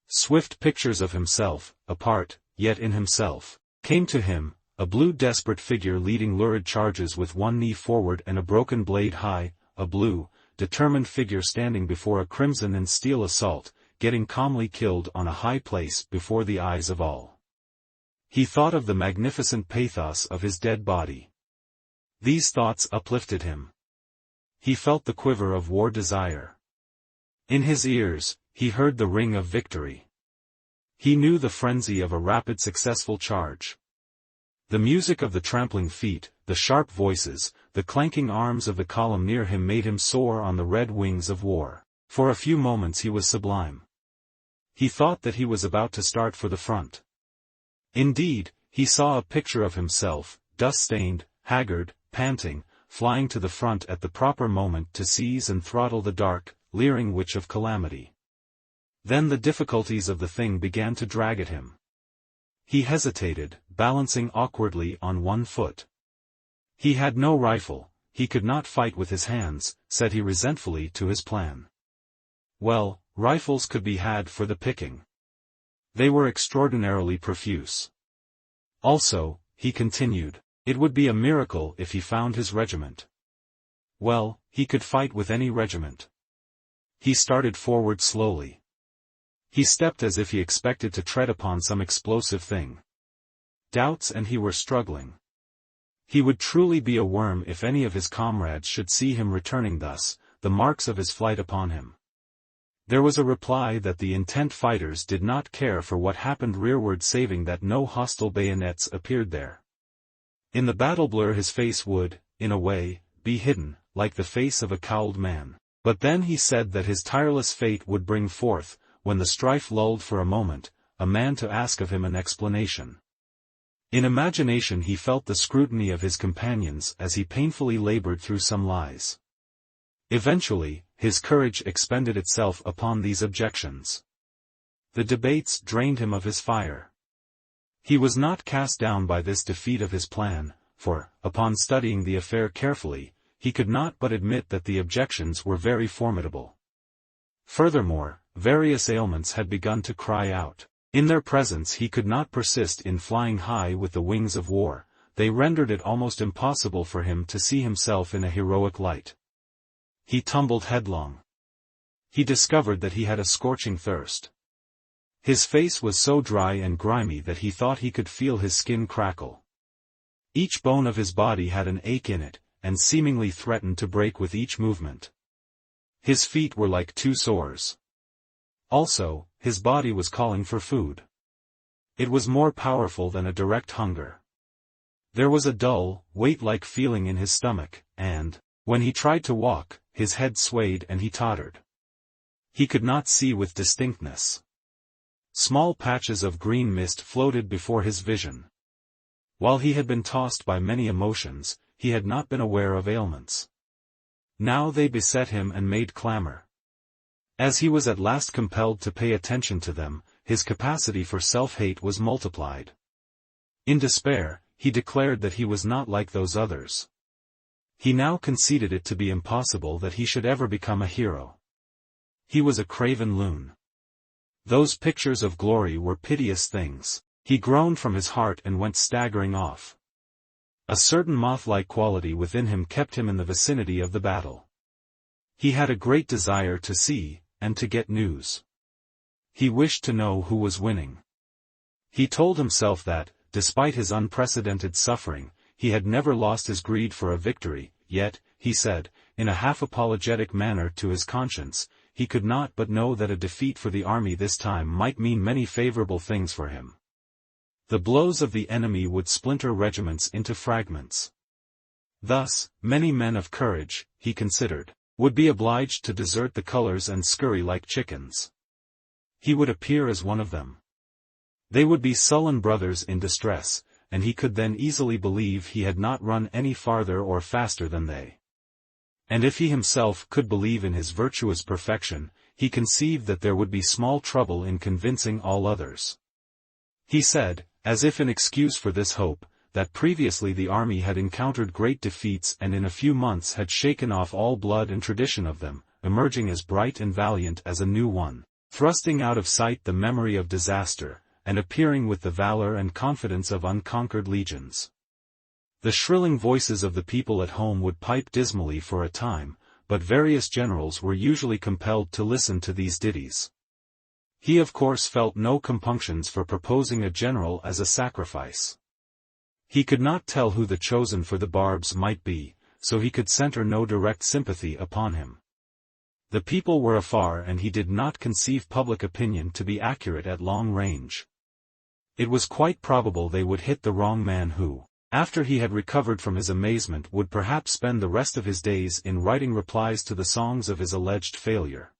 Swift pictures of himself, apart, yet in himself, came to him, a blue desperate figure leading lurid charges with one knee forward and a broken blade high, a blue, determined figure standing before a crimson and steel assault, getting calmly killed on a high place before the eyes of all. He thought of the magnificent pathos of his dead body. These thoughts uplifted him. He felt the quiver of war desire. In his ears, he heard the ring of victory. He knew the frenzy of a rapid successful charge. The music of the trampling feet, the sharp voices, the clanking arms of the column near him made him soar on the red wings of war. For a few moments he was sublime. He thought that he was about to start for the front. Indeed, he saw a picture of himself, dust-stained, haggard, panting, flying to the front at the proper moment to seize and throttle the dark, leering witch of calamity. Then the difficulties of the thing began to drag at him. He hesitated, balancing awkwardly on one foot. He had no rifle, he could not fight with his hands, said he resentfully to his plan. Well, rifles could be had for the picking. They were extraordinarily profuse. Also, he continued, it would be a miracle if he found his regiment. Well, he could fight with any regiment. He started forward slowly. He stepped as if he expected to tread upon some explosive thing. Doubts and he were struggling. He would truly be a worm if any of his comrades should see him returning thus, the marks of his flight upon him. There was a reply that the intent fighters did not care for what happened rearward, saving that no hostile bayonets appeared there. In the battle blur his face would, in a way, be hidden, like the face of a cowled man. But then he said that his tireless fate would bring forth, when the strife lulled for a moment, a man to ask of him an explanation. In imagination he felt the scrutiny of his companions as he painfully labored through some lies. Eventually, his courage expended itself upon these objections. The debates drained him of his fire. He was not cast down by this defeat of his plan, for, upon studying the affair carefully, he could not but admit that the objections were very formidable. Furthermore, various ailments had begun to cry out. In their presence he could not persist in flying high with the wings of war, they rendered it almost impossible for him to see himself in a heroic light. He tumbled headlong. He discovered that he had a scorching thirst. His face was so dry and grimy that he thought he could feel his skin crackle. Each bone of his body had an ache in it, and seemingly threatened to break with each movement. His feet were like two sores. Also, his body was calling for food. It was more powerful than a direct hunger. There was a dull, weight-like feeling in his stomach, and, when he tried to walk, his head swayed and he tottered. He could not see with distinctness. Small patches of green mist floated before his vision. While he had been tossed by many emotions, he had not been aware of ailments. Now they beset him and made clamor. As he was at last compelled to pay attention to them, his capacity for self-hate was multiplied. In despair, he declared that he was not like those others. He now conceded it to be impossible that he should ever become a hero. He was a craven loon. Those pictures of glory were piteous things. He groaned from his heart and went staggering off. A certain moth-like quality within him kept him in the vicinity of the battle. He had a great desire to see, and to get news. He wished to know who was winning. He told himself that, despite his unprecedented suffering, he had never lost his greed for a victory, yet, he said, in a half-apologetic manner to his conscience, he could not but know that a defeat for the army this time might mean many favorable things for him. The blows of the enemy would splinter regiments into fragments. Thus, many men of courage, he considered, would be obliged to desert the colors and scurry like chickens. He would appear as one of them. They would be sullen brothers in distress, and he could then easily believe he had not run any farther or faster than they. And if he himself could believe in his virtuous perfection, he conceived that there would be small trouble in convincing all others. He said, as if in excuse for this hope, that previously the army had encountered great defeats and in a few months had shaken off all blood and tradition of them, emerging as bright and valiant as a new one, thrusting out of sight the memory of disaster, and appearing with the valor and confidence of unconquered legions. The shrilling voices of the people at home would pipe dismally for a time, but various generals were usually compelled to listen to these ditties. He of course felt no compunctions for proposing a general as a sacrifice. He could not tell who the chosen for the barbs might be, so he could center no direct sympathy upon him. The people were afar and he did not conceive public opinion to be accurate at long range. It was quite probable they would hit the wrong man who, after he had recovered from his amazement, would perhaps spend the rest of his days in writing replies to the songs of his alleged failure.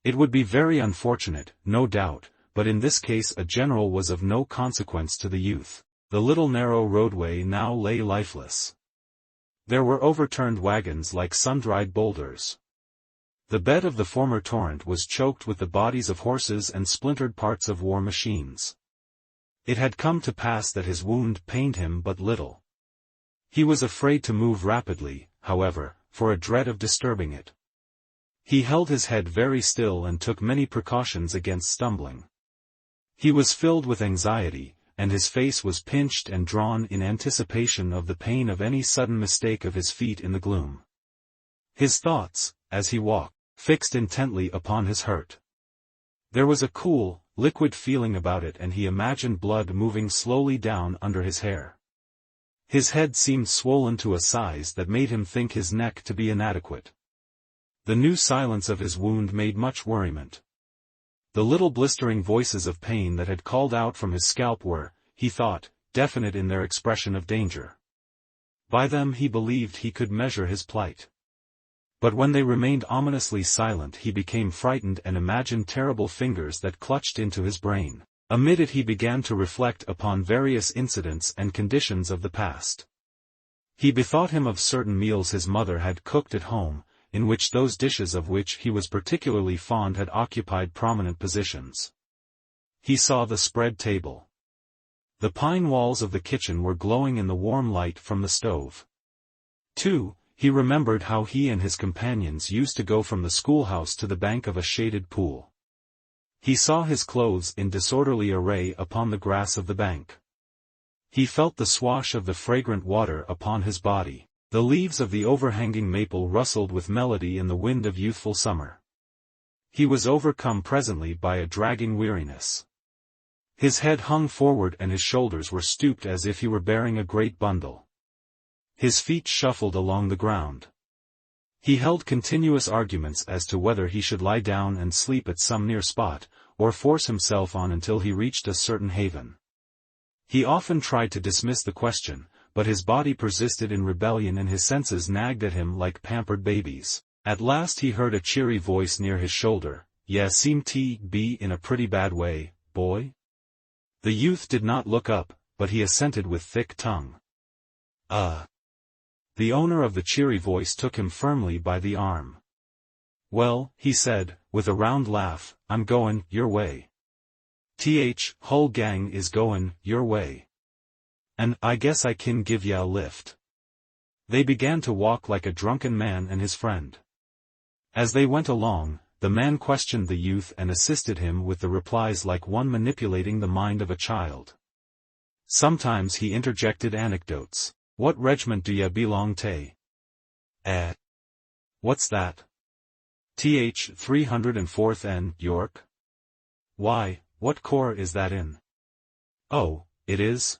It would be very unfortunate, no doubt, but in this case a general was of no consequence to the youth. The little narrow roadway now lay lifeless. There were overturned wagons like sun-dried boulders. The bed of the former torrent was choked with the bodies of horses and splintered parts of war machines. It had come to pass that his wound pained him but little. He was afraid to move rapidly, however, for a dread of disturbing it. He held his head very still and took many precautions against stumbling. He was filled with anxiety, and his face was pinched and drawn in anticipation of the pain of any sudden mistake of his feet in the gloom. His thoughts, as he walked, fixed intently upon his hurt. There was a cool, liquid feeling about it and he imagined blood moving slowly down under his hair. His head seemed swollen to a size that made him think his neck to be inadequate. The new silence of his wound made much worriment. The little blistering voices of pain that had called out from his scalp were, he thought, definite in their expression of danger. By them he believed he could measure his plight. But when they remained ominously silent he became frightened and imagined terrible fingers that clutched into his brain. Amid it he began to reflect upon various incidents and conditions of the past. He bethought him of certain meals his mother had cooked at home, in which those dishes of which he was particularly fond had occupied prominent positions. He saw the spread table. The pine walls of the kitchen were glowing in the warm light from the stove. 2. He remembered how he and his companions used to go from the schoolhouse to the bank of a shaded pool. He saw his clothes in disorderly array upon the grass of the bank. He felt the swash of the fragrant water upon his body. The leaves of the overhanging maple rustled with melody in the wind of youthful summer. He was overcome presently by a dragging weariness. His head hung forward and his shoulders were stooped as if he were bearing a great bundle. His feet shuffled along the ground. He held continuous arguments as to whether he should lie down and sleep at some near spot, or force himself on until he reached a certain haven. He often tried to dismiss the question, but his body persisted in rebellion and his senses nagged at him like pampered babies. At last he heard a cheery voice near his shoulder, "Yeah, seem to be in a pretty bad way, boy?" The youth did not look up, but he assented with thick tongue. The owner of the cheery voice took him firmly by the arm. "Well," he said, with a round laugh, "I'm goin' your way. Whole gang is goin' your way. And I guess I kin give ya a lift." They began to walk like a drunken man and his friend. As they went along, the man questioned the youth and assisted him with the replies like one manipulating the mind of a child. Sometimes he interjected anecdotes. "What regiment do ya belong to?" "What's that?" 304th N. York." "Why, what corps is that in?" "Oh, it is?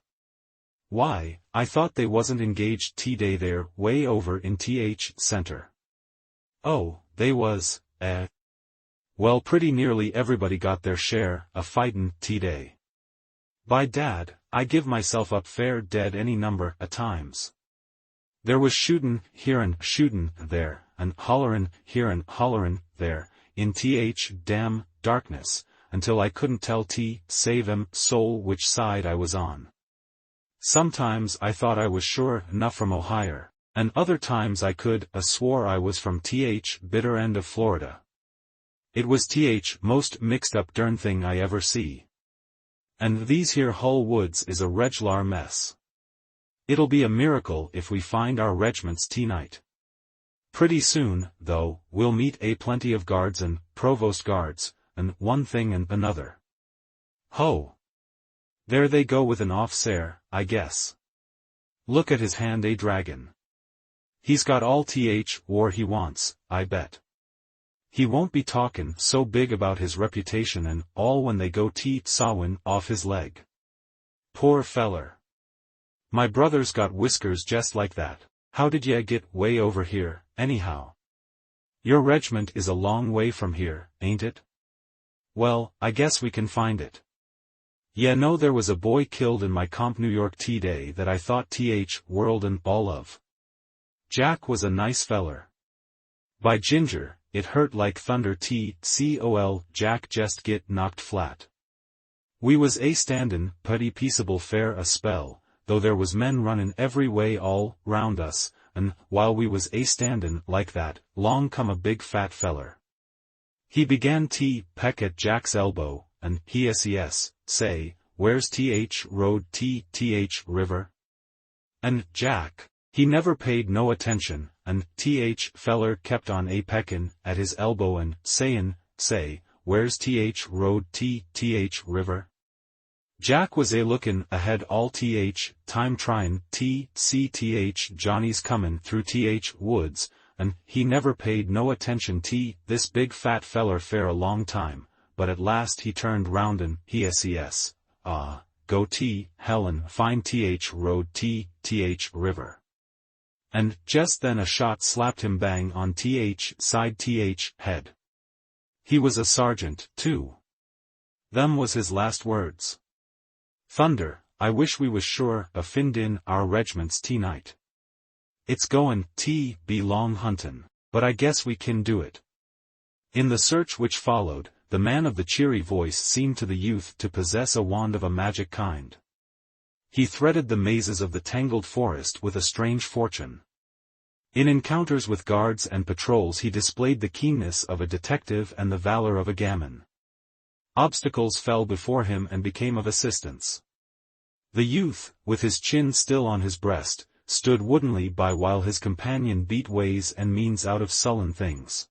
Why, I thought they wasn't engaged T-Day there, way over in Th Center." "Oh, they was, Well, pretty nearly everybody got their share, a fightin' T-Day. By dad, I give myself up fair dead any number of times. There was shootin' here and shootin' there, and hollerin' here and hollerin' there, in Th damn darkness, until I couldn't tell save 'em soul which side I was on. Sometimes I thought I was sure enough from Ohio, and other times I could swore I was from Th bitter end of Florida. It was Th most mixed up dern thing I ever see. And these here Hull woods is a reg'lar mess. It'll be a miracle if we find our reg'ments tonight. Pretty soon, though, we'll meet a plenty of guards and provost guards, and one thing and another. Ho! There they go with an officer, I guess. Look at his hand, a dragon. He's got all Th war he wants, I bet. He won't be talkin' so big about his reputation and all when they go sawin' off his leg. Poor feller. My brother's got whiskers just like that. How did ye get way over here, anyhow? Your reg'ment is a long way from here, ain't it? Well, I guess we can find it. Ye know there was a boy killed in my comp New York day that I thought world and all of. Jack was a nice feller. By ginger, it hurt like thunder Jack just get knocked flat. We was standin' putty peaceable fair a spell, though there was men runnin' every way all round us, and while we was standin' like that, long come a big fat feller. He began peck at Jack's elbow, and he say, where's road river? And Jack, he never paid no attention, and feller kept on peckin' at his elbow and say, where's road river? Jack was lookin' ahead all time tryin' see Johnny's comin' through woods, and he never paid no attention this big fat feller fair a long time, but at last he turned round and he go hell and find road river. And just then a shot slapped him bang on side head. He was a sergeant, too. Them was his last words. Thunder, I wish we was sure find in our reg'ments night. It's goin' be long huntin', but I guess we kin do it. In the search which followed, the man of the cheery voice seemed to the youth to possess a wand of a magic kind. He threaded the mazes of the tangled forest with a strange fortune. In encounters with guards and patrols he displayed the keenness of a detective and the valor of a gamin. Obstacles fell before him and became of assistance. The youth, with his chin still on his breast, stood woodenly by while his companion beat ways and means out of sullen things.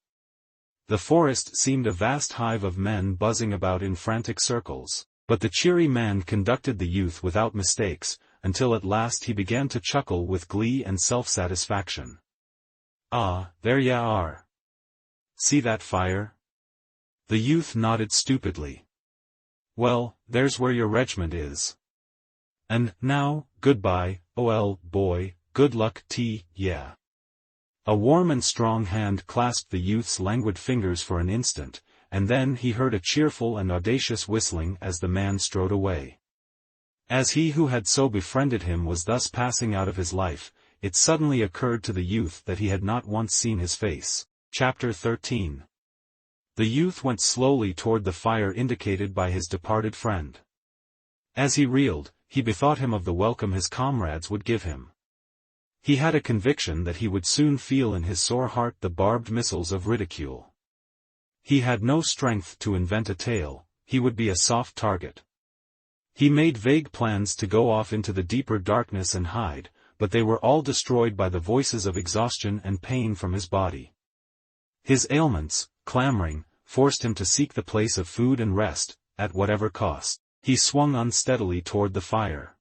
The forest seemed a vast hive of men buzzing about in frantic circles, but the cheery man conducted the youth without mistakes, until at last he began to chuckle with glee and self-satisfaction. Ah, there ye are. See that fire? The youth nodded stupidly. Well, there's where your reg'ment is. And now, goodbye, boy, good luck yeah. A warm and strong hand clasped the youth's languid fingers for an instant, and then he heard a cheerful and audacious whistling as the man strode away. As he who had so befriended him was thus passing out of his life, it suddenly occurred to the youth that he had not once seen his face. Chapter 13. The youth went slowly toward the fire indicated by his departed friend. As he reeled, he bethought him of the welcome his comrades would give him. He had a conviction that he would soon feel in his sore heart the barbed missiles of ridicule. He had no strength to invent a tale, he would be a soft target. He made vague plans to go off into the deeper darkness and hide, but they were all destroyed by the voices of exhaustion and pain from his body. His ailments, clamoring, forced him to seek the place of food and rest, at whatever cost. He swung unsteadily toward the fire.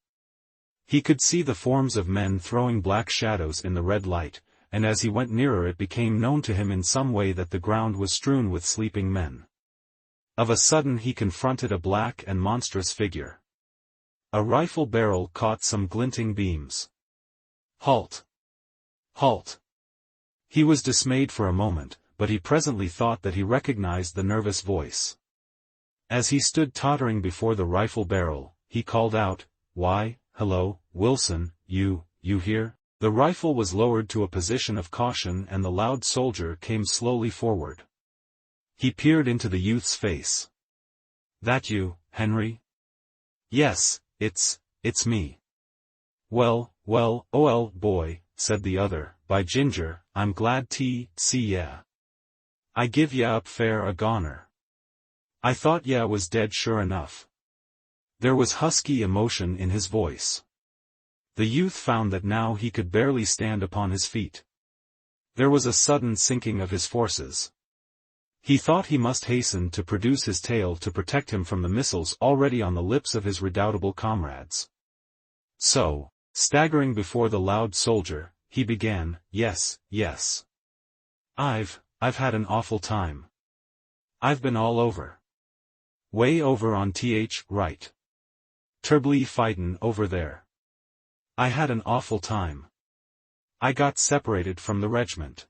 He could see the forms of men throwing black shadows in the red light, and as he went nearer it became known to him in some way that the ground was strewn with sleeping men. Of a sudden he confronted a black and monstrous figure. A rifle barrel caught some glinting beams. Halt! Halt! He was dismayed for a moment, but he presently thought that he recognized the nervous voice. As he stood tottering before the rifle barrel, he called out, "Why, hello, Wilson, you here?" The rifle was lowered to a position of caution and the loud soldier came slowly forward. He peered into the youth's face. "That you, Henry?" "Yes, it's me." Well, boy," said the other, "by ginger, I'm glad see ya. I give ya up fair a goner. I thought ya was dead sure enough." There was husky emotion in his voice. The youth found that now he could barely stand upon his feet. There was a sudden sinking of his forces. He thought he must hasten to produce his tale to protect him from the missiles already on the lips of his redoubtable comrades. So, staggering before the loud soldier, he began, Yes. I've had an awful time. I've been all over. Way over on th right. Terbly fightin' over there. I had an awful time. I got separated from the regiment.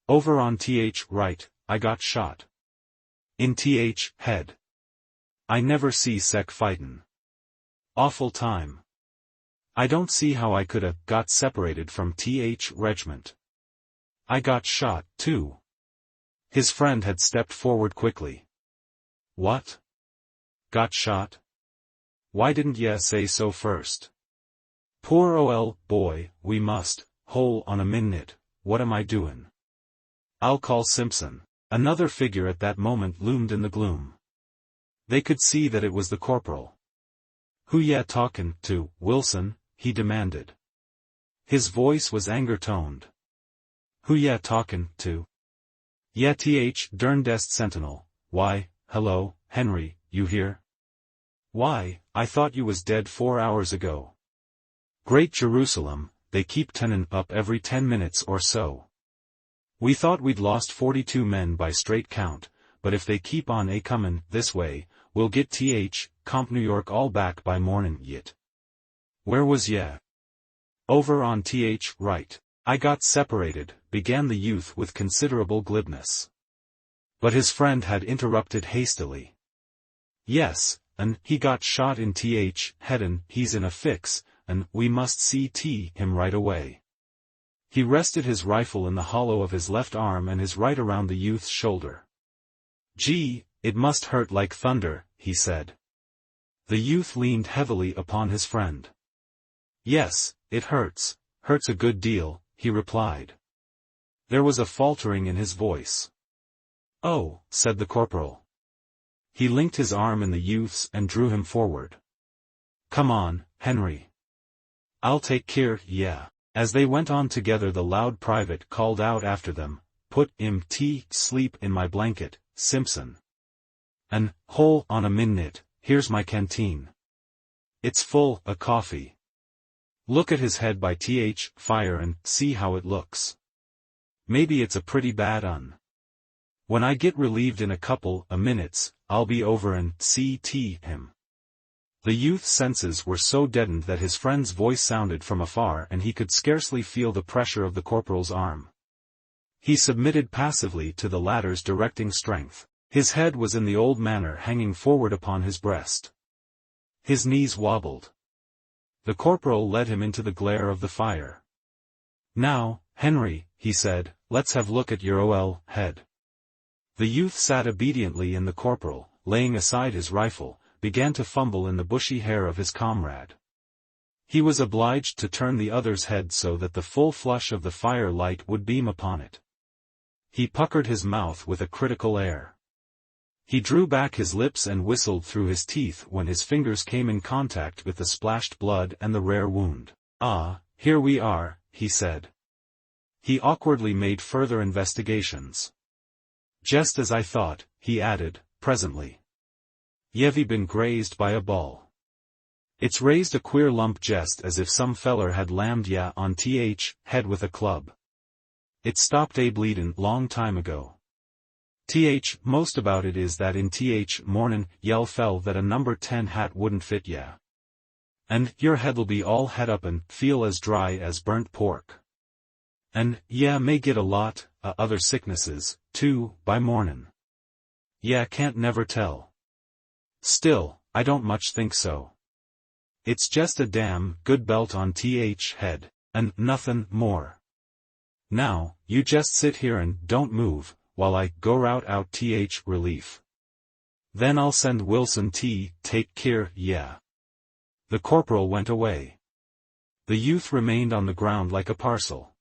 Over on th right, I got shot. In th head. I never see sec fightin'. Awful time. I don't see how I coulda got separated from th regiment. I got shot, too. His friend had stepped forward quickly. What? Got shot? Why didn't ye say so first? Poor ol' boy, we must, hole on a minute, what am I doin'? I'll call Simpson. Another figure at that moment loomed in the gloom. They could see that it was the corporal. Who ya talkin' to, Wilson? He demanded. His voice was anger-toned. Who ya talkin' to? Yeah, th derndest sentinel. Why, hello, Henry, you here? Why, I thought you was dead 4 hours ago. Great Jerusalem, they keep turnin' up every 10 minutes or so. We thought we'd lost 42 men by straight count, but if they keep on comin' this way, we'll get Comp New York all back by mornin' yit. Where was ye? Over on th right. I got separated, began the youth with considerable glibness. But his friend had interrupted hastily. Yes, and he got shot in th head and he's in a fix, and we must see him right away. He rested his rifle in the hollow of his left arm and his right around the youth's shoulder. Gee, it must hurt like thunder, he said. The youth leaned heavily upon his friend. Yes, it hurts a good deal, he replied. There was a faltering in his voice. Oh, said the corporal. He linked his arm in the youth's and drew him forward. Come on, Henry. I'll take care, yeah. As they went on together the loud private called out after them, put him sleep in my blanket, Simpson. And, hole on a minute, here's my canteen. It's full of coffee. Look at his head by th fire and see how it looks. Maybe it's a pretty bad un. When I get relieved in a couple of minutes, I'll be over and see him. The youth's senses were so deadened that his friend's voice sounded from afar and he could scarcely feel the pressure of the corporal's arm. He submitted passively to the latter's directing strength. His head was in the old manner hanging forward upon his breast. His knees wobbled. The corporal led him into the glare of the fire. Now, Henry, he said, let's have a look at your head. The youth sat obediently and the corporal, laying aside his rifle, began to fumble in the bushy hair of his comrade. He was obliged to turn the other's head so that the full flush of the fire light would beam upon it. He puckered his mouth with a critical air. He drew back his lips and whistled through his teeth when his fingers came in contact with the splashed blood and the rare wound. Ah, here we are, he said. He awkwardly made further investigations. Just as I thought, he added, presently. Ye've been grazed by a ball. It's raised a queer lump just as if some feller had lammed ya on th head with a club. It stopped bleedin' long time ago. Most about it is that in mornin' yell fell that a number 10 hat wouldn't fit ya. And your head'll be all het up and feel as dry as burnt pork. And may get a lot other sicknesses, too, by mornin'. Can't never tell. Still, I don't much think so. It's just a damn good belt on th head, and nothin' more. Now, you just sit here and don't move, while I go rout out th relief. Then I'll send Wilson take care, The corporal went away. The youth remained on the ground like a parcel.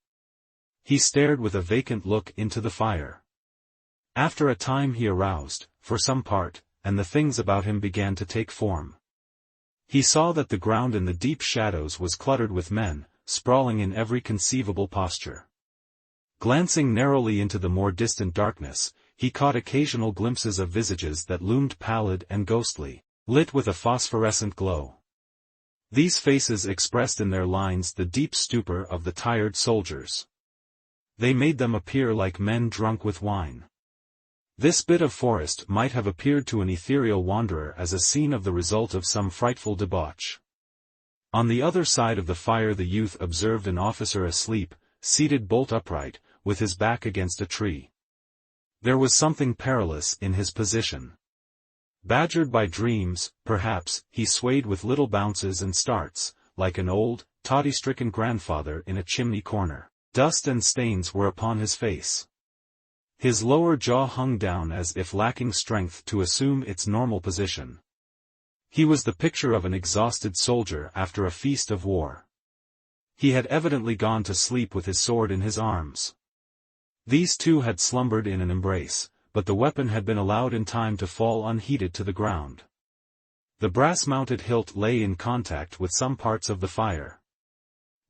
He stared with a vacant look into the fire. After a time he aroused, for some part, and the things about him began to take form. He saw that the ground in the deep shadows was cluttered with men, sprawling in every conceivable posture. Glancing narrowly into the more distant darkness, he caught occasional glimpses of visages that loomed pallid and ghostly, lit with a phosphorescent glow. These faces expressed in their lines the deep stupor of the tired soldiers. They made them appear like men drunk with wine. This bit of forest might have appeared to an ethereal wanderer as a scene of the result of some frightful debauch. On the other side of the fire the youth observed an officer asleep, seated bolt upright, with his back against a tree. There was something perilous in his position. Badgered by dreams, perhaps, he swayed with little bounces and starts, like an old, toddy-stricken grandfather in a chimney corner. Dust and stains were upon his face. His lower jaw hung down as if lacking strength to assume its normal position. He was the picture of an exhausted soldier after a feast of war. He had evidently gone to sleep with his sword in his arms. These two had slumbered in an embrace, but the weapon had been allowed in time to fall unheeded to the ground. The brass-mounted hilt lay in contact with some parts of the fire.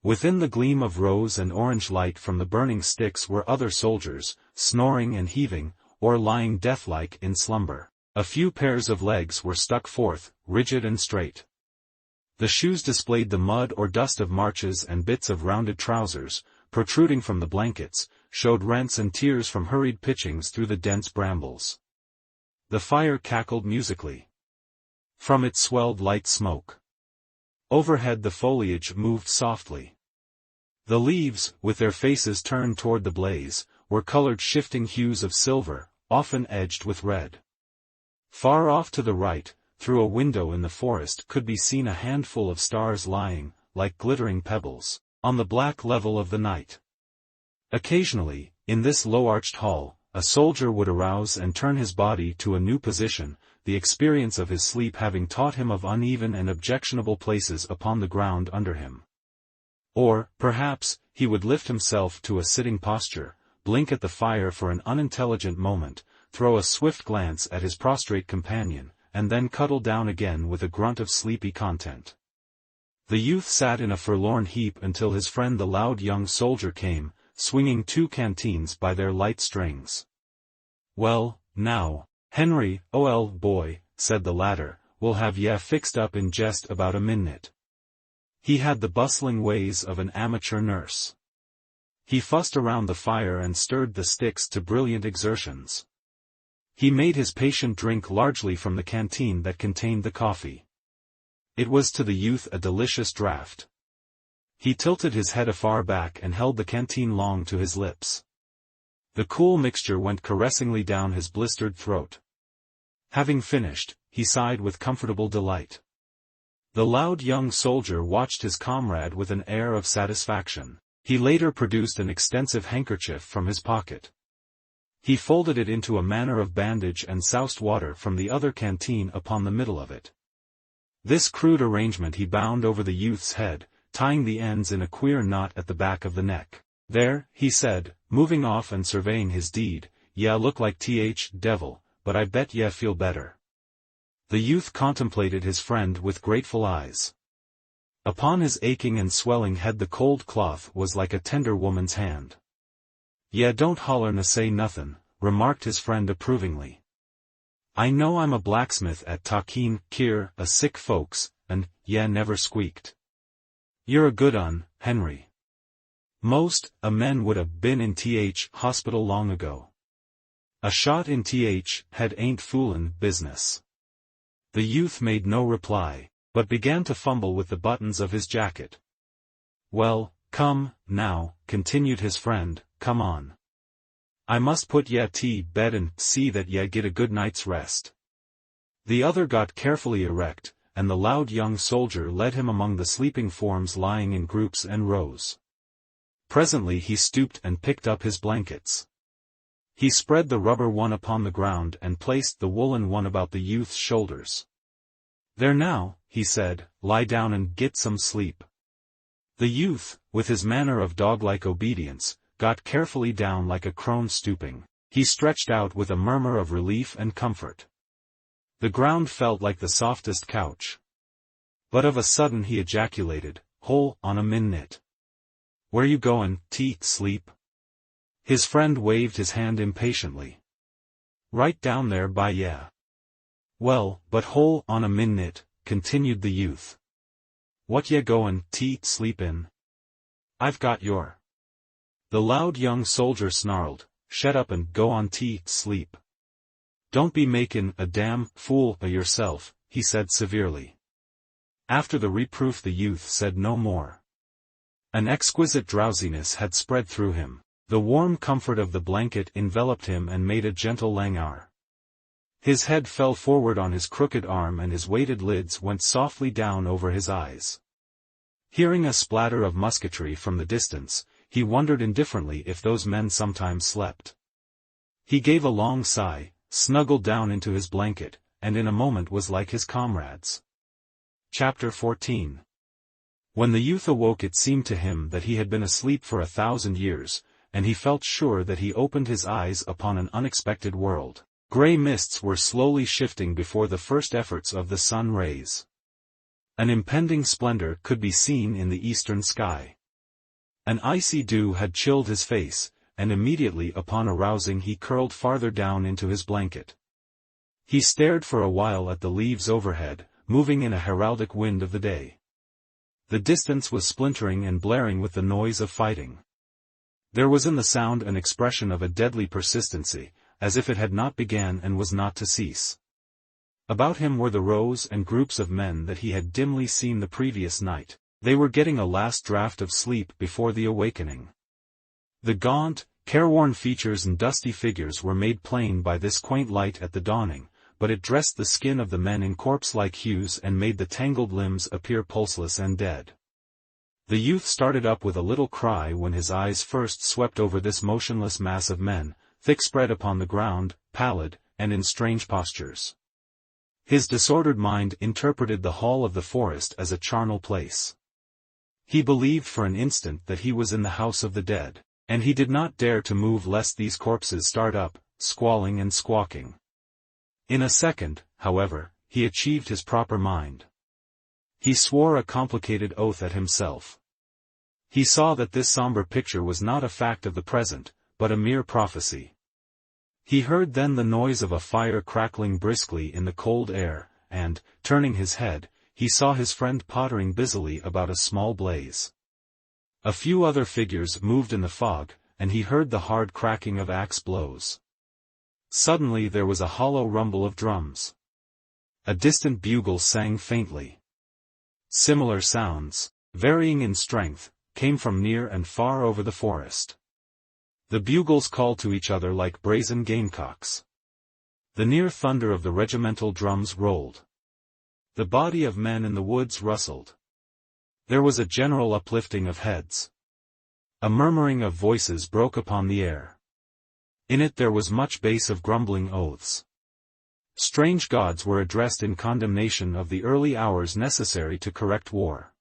Within the gleam of rose and orange light from the burning sticks were other soldiers, snoring and heaving, or lying deathlike in slumber. A few pairs of legs were stuck forth, rigid and straight. The shoes displayed the mud or dust of marches, and bits of rounded trousers, protruding from the blankets, showed rents and tears from hurried pitchings through the dense brambles. The fire cackled musically. From it swelled light smoke. Overhead the foliage moved softly. The leaves, with their faces turned toward the blaze, were colored shifting hues of silver, often edged with red. Far off to the right, through a window in the forest could be seen a handful of stars lying, like glittering pebbles, on the black level of the night. Occasionally, in this low-arched hall, a soldier would arouse and turn his body to a new position, the experience of his sleep having taught him of uneven and objectionable places upon the ground under him. Or, perhaps, he would lift himself to a sitting posture, blink at the fire for an unintelligent moment, throw a swift glance at his prostrate companion, and then cuddle down again with a grunt of sleepy content. The youth sat in a forlorn heap until his friend the loud young soldier came, swinging 2 canteens by their light strings. "Well, now, Henry, boy," said the latter, "we'll have ye fixed up in jest about a minute." He had the bustling ways of an amateur nurse. He fussed around the fire and stirred the sticks to brilliant exertions. He made his patient drink largely from the canteen that contained the coffee. It was to the youth a delicious draught. He tilted his head afar back and held the canteen long to his lips. The cool mixture went caressingly down his blistered throat. Having finished, he sighed with comfortable delight. The loud young soldier watched his comrade with an air of satisfaction. He later produced an extensive handkerchief from his pocket. He folded it into a manner of bandage and soused water from the other canteen upon the middle of it. This crude arrangement he bound over the youth's head, tying the ends in a queer knot at the back of the neck. "There," he said, moving off and surveying his deed, "ya look like devil, but I bet ya feel better." The youth contemplated his friend with grateful eyes. Upon his aching and swelling head the cold cloth was like a tender woman's hand. "Ye don't holler na say nothin'," remarked his friend approvingly. "I know I'm a blacksmith at Takin, Kier, a sick folks, and ye never squeaked. You're a good un, Henry. Most a men would have been in hospital long ago. A shot in head ain't foolin' business." The youth made no reply, but began to fumble with the buttons of his jacket. "Well, come, now," continued his friend, "come on. I must put ye to bed and see that ye get a good night's rest." The other got carefully erect, and the loud young soldier led him among the sleeping forms lying in groups and rows. Presently he stooped and picked up his blankets. He spread the rubber one upon the ground and placed the woolen one about the youth's shoulders. "There now," he said, "lie down and get some sleep." The youth, with his manner of dog-like obedience, got carefully down like a crone stooping. He stretched out with a murmur of relief and comfort. The ground felt like the softest couch. But of a sudden he ejaculated, "Hole on a minute. Where you goin', sleep?" His friend waved his hand impatiently. "Right down there by ya." "Well, but hole on a minute," continued the youth. "What ye goin' sleep in? I've got your—" The loud young soldier snarled, "Shut up and go on sleep." "Don't be makin' a damn fool o' yourself," he said severely. After the reproof the youth said no more. An exquisite drowsiness had spread through him. The warm comfort of the blanket enveloped him and made a gentle languor. His head fell forward on his crooked arm and his weighted lids went softly down over his eyes. Hearing a splatter of musketry from the distance, he wondered indifferently if those men sometimes slept. He gave a long sigh, snuggled down into his blanket, and in a moment was like his comrades. Chapter 14. When the youth awoke it seemed to him that he had been asleep for 1,000 years, and he felt sure that he opened his eyes upon an unexpected world. Grey mists were slowly shifting before the first efforts of the sun rays. An impending splendor could be seen in the eastern sky. An icy dew had chilled his face, and immediately upon arousing he curled farther down into his blanket. He stared for a while at the leaves overhead, moving in a heraldic wind of the day. The distance was splintering and blaring with the noise of fighting. There was in the sound an expression of a deadly persistency, as if it had not began and was not to cease. About him were the rows and groups of men that he had dimly seen the previous night. They were getting a last draught of sleep before the awakening. The gaunt, careworn features and dusty figures were made plain by this quaint light at the dawning, but it dressed the skin of the men in corpse-like hues and made the tangled limbs appear pulseless and dead. The youth started up with a little cry when his eyes first swept over this motionless mass of men, thick spread upon the ground, pallid, and in strange postures. His disordered mind interpreted the hall of the forest as a charnel place. He believed for an instant that he was in the house of the dead, and he did not dare to move lest these corpses start up, squalling and squawking. In a second, however, he achieved his proper mind. He swore a complicated oath at himself. He saw that this somber picture was not a fact of the present, but a mere prophecy. He heard then the noise of a fire crackling briskly in the cold air, and, turning his head, he saw his friend pottering busily about a small blaze. A few other figures moved in the fog, and he heard the hard cracking of axe blows. Suddenly there was a hollow rumble of drums. A distant bugle sang faintly. Similar sounds, varying in strength, came from near and far over the forest. The bugles called to each other like brazen gamecocks. The near thunder of the regimental drums rolled. The body of men in the woods rustled. There was a general uplifting of heads. A murmuring of voices broke upon the air. In it there was much bass of grumbling oaths. Strange gods were addressed in condemnation of the early hours necessary to correct war.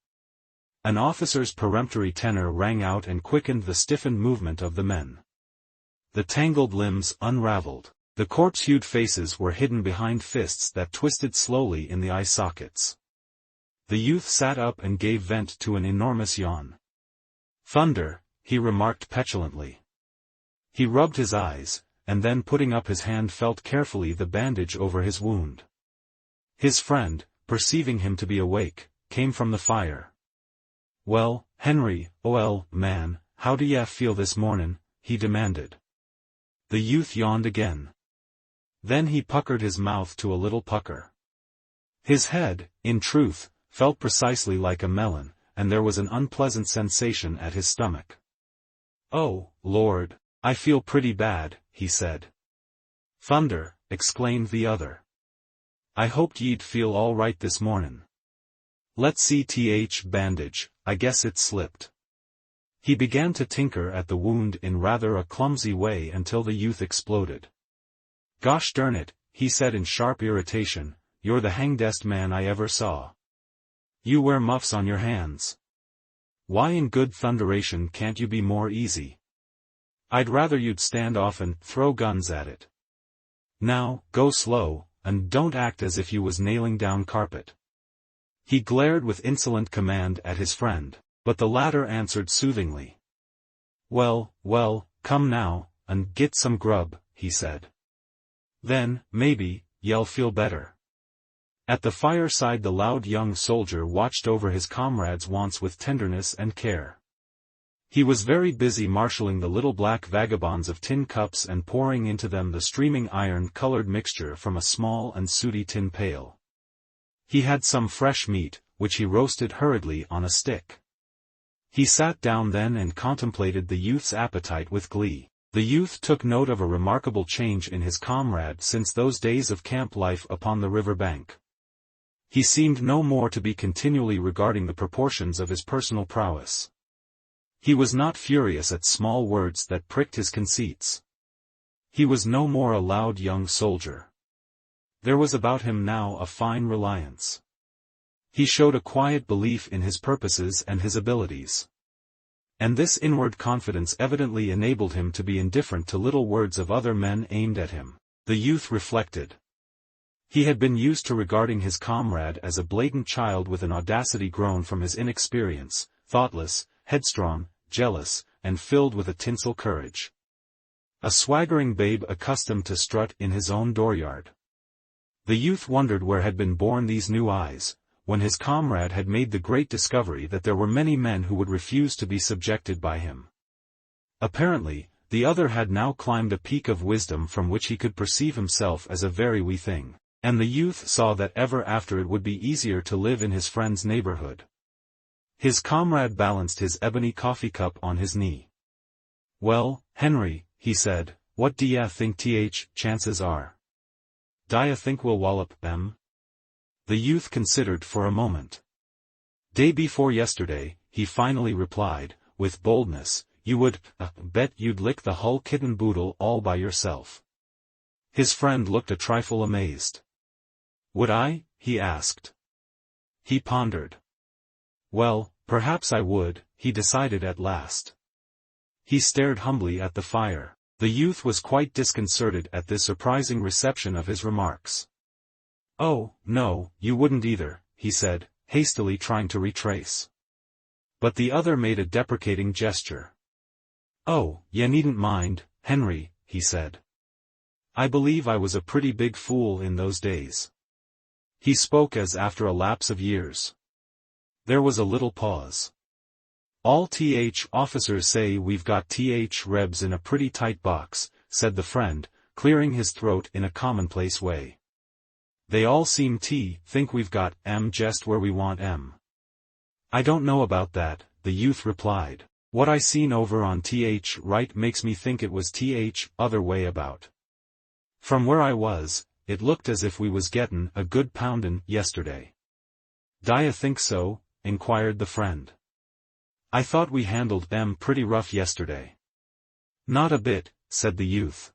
An officer's peremptory tenor rang out and quickened the stiffened movement of the men. The tangled limbs unraveled. The corpse-hued faces were hidden behind fists that twisted slowly in the eye sockets. The youth sat up and gave vent to an enormous yawn. "Thunder," he remarked petulantly. He rubbed his eyes, and then putting up his hand felt carefully the bandage over his wound. His friend, perceiving him to be awake, came from the fire. "Well, Henry, man, how do ya feel this mornin'?" he demanded. The youth yawned again. Then he puckered his mouth to a little pucker. His head, in truth, felt precisely like a melon, and there was an unpleasant sensation at his stomach. "Oh, Lord, I feel pretty bad," he said. "Thunder," exclaimed the other. "I hoped ye'd feel all right this mornin'. Let's see bandage, I guess it slipped." He began to tinker at the wound in rather a clumsy way until the youth exploded. "Gosh darn it," he said in sharp irritation, "you're the hangdest man I ever saw. You wear muffs on your hands. Why in good thunderation can't you be more easy? I'd rather you'd stand off and throw guns at it. Now, go slow, and don't act as if you was nailing down carpet." He glared with insolent command at his friend, but the latter answered soothingly. Well, come now, and get some grub," he said. "Then, maybe, ye'll feel better." At the fireside the loud young soldier watched over his comrade's wants with tenderness and care. He was very busy marshalling the little black vagabonds of tin cups and pouring into them the streaming iron-colored mixture from a small and sooty tin pail. He had some fresh meat, which he roasted hurriedly on a stick. He sat down then and contemplated the youth's appetite with glee. The youth took note of a remarkable change in his comrade since those days of camp life upon the river bank. He seemed no more to be continually regarding the proportions of his personal prowess. He was not furious at small words that pricked his conceits. He was no more a loud young soldier. There was about him now a fine reliance. He showed a quiet belief in his purposes and his abilities. And this inward confidence evidently enabled him to be indifferent to little words of other men aimed at him. The youth reflected. He had been used to regarding his comrade as a blatant child with an audacity grown from his inexperience, thoughtless, headstrong, jealous, and filled with a tinsel courage. A swaggering babe accustomed to strut in his own dooryard. The youth wondered where had been born these new eyes, when his comrade had made the great discovery that there were many men who would refuse to be subjected by him. Apparently, the other had now climbed a peak of wisdom from which he could perceive himself as a very wee thing, and the youth saw that ever after it would be easier to live in his friend's neighborhood. His comrade balanced his ebony coffee cup on his knee. "Well, Henry," he said, "what d'ya think chances are? D'ya think we'll wallop them?" The youth considered for a moment. "Day before yesterday," he finally replied, with boldness, "you would, bet you'd lick the hull kit and boodle all by yourself." His friend looked a trifle amazed. "Would I?" he asked. He pondered. "Well, perhaps I would," he decided at last. He stared humbly at the fire. The youth was quite disconcerted at this surprising reception of his remarks. "Oh, no, you wouldn't either," he said, hastily trying to retrace. But the other made a deprecating gesture. "Oh, ye needn't mind, Henry," he said. "I believe I was a pretty big fool in those days." He spoke as after a lapse of years. There was a little pause. "All officers say we've got Rebs in a pretty tight box," said the friend, clearing his throat in a commonplace way. "They all seem think we've got just where we want em." "I don't know about that," the youth replied. "What I seen over on right makes me think it was other way about. From where I was, it looked as if we was gettin' a good poundin' yesterday." "D'ya think so?" inquired the friend. "I thought we handled them pretty rough yesterday." "Not a bit," said the youth.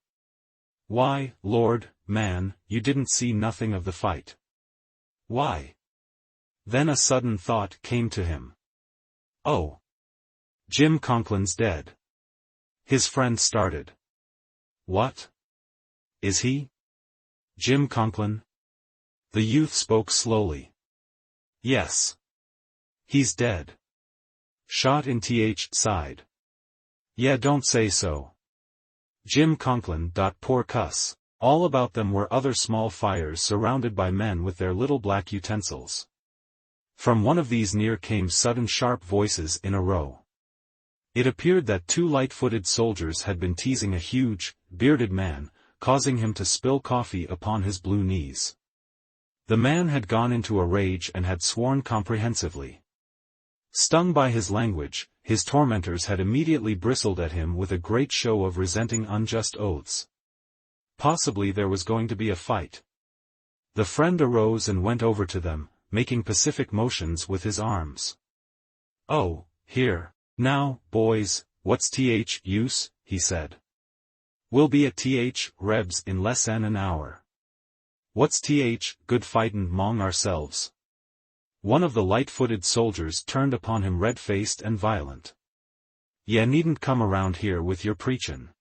"Why, Lord, man, you didn't see nothing of the fight." "Why?" Then a sudden thought came to him. "Oh! Jim Conklin's dead." His friend started. "What? Is he? Jim Conklin?" The youth spoke slowly. "Yes. He's dead. Shot in side." "Yeah, don't say so. Jim Conklin. Poor cuss." All about them were other small fires surrounded by men with their little black utensils. From one of these near came sudden sharp voices in a row. It appeared that two light-footed soldiers had been teasing a huge, bearded man, causing him to spill coffee upon his blue knees. The man had gone into a rage and had sworn comprehensively. Stung by his language, his tormentors had immediately bristled at him with a great show of resenting unjust oaths. Possibly there was going to be a fight. The friend arose and went over to them, making pacific motions with his arms. "Oh, here, now, boys, what's use?" he said. "We'll be at Rebs in less than an hour. What's good fightin' 'mong ourselves?" One of the light-footed soldiers turned upon him red-faced and violent. "Ye needn't come around here with your preachin'.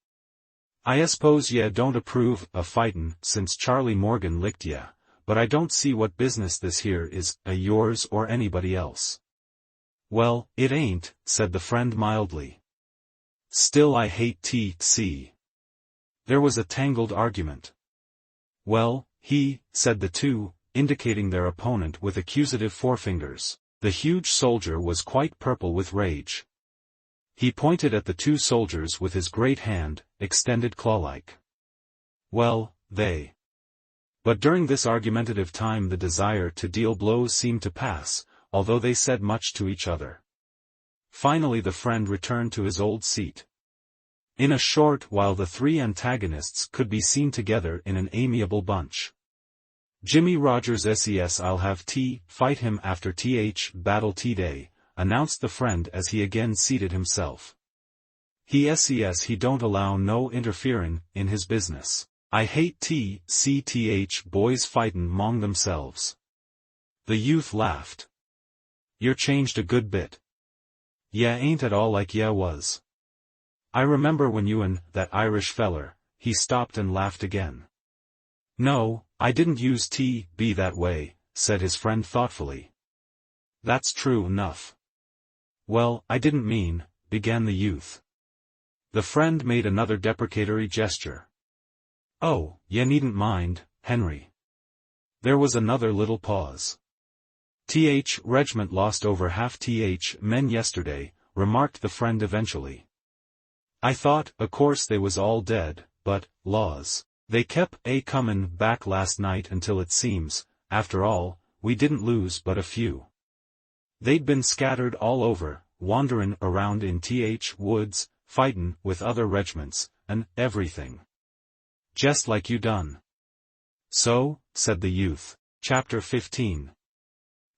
I s'pose ye don't approve of fightin' since Charlie Morgan licked ye, but I don't see what business this here is yours or anybody else." "Well, it ain't," said the friend mildly. "Still I hate T.C." There was a tangled argument. "Well, said the two, indicating their opponent with accusative forefingers. The huge soldier was quite purple with rage. He pointed at the two soldiers with his great hand, extended claw-like. Well, they. But during this argumentative time the desire to deal blows seemed to pass, although they said much to each other. Finally the friend returned to his old seat. In a short while the three antagonists could be seen together in an amiable bunch. Jimmy Rogers says I'll have tea, fight him after battle tea-day, announced the friend as he again seated himself. He says he don't allow no interfering in his business. I hate boys fightin' 'mong themselves. The youth laughed. You're changed a good bit. Ya ain't at all like ya was. I remember when you and that Irish feller. He stopped and laughed again. No, I didn't use be that way, said his friend thoughtfully. That's true enough. Well, I didn't mean, began the youth. The friend made another deprecatory gesture. Oh, ye needn't mind, Henry. There was another little pause. Regiment lost over half men yesterday, remarked the friend eventually. I thought, o' course they was all dead, but, laws, they kep' comin' back last night until it seems, after all, we didn't lose but a few. They'd been scattered all over, wanderin' around in woods, fightin' with other regiments, and everything. Just like you done. So, said the youth. Chapter 15.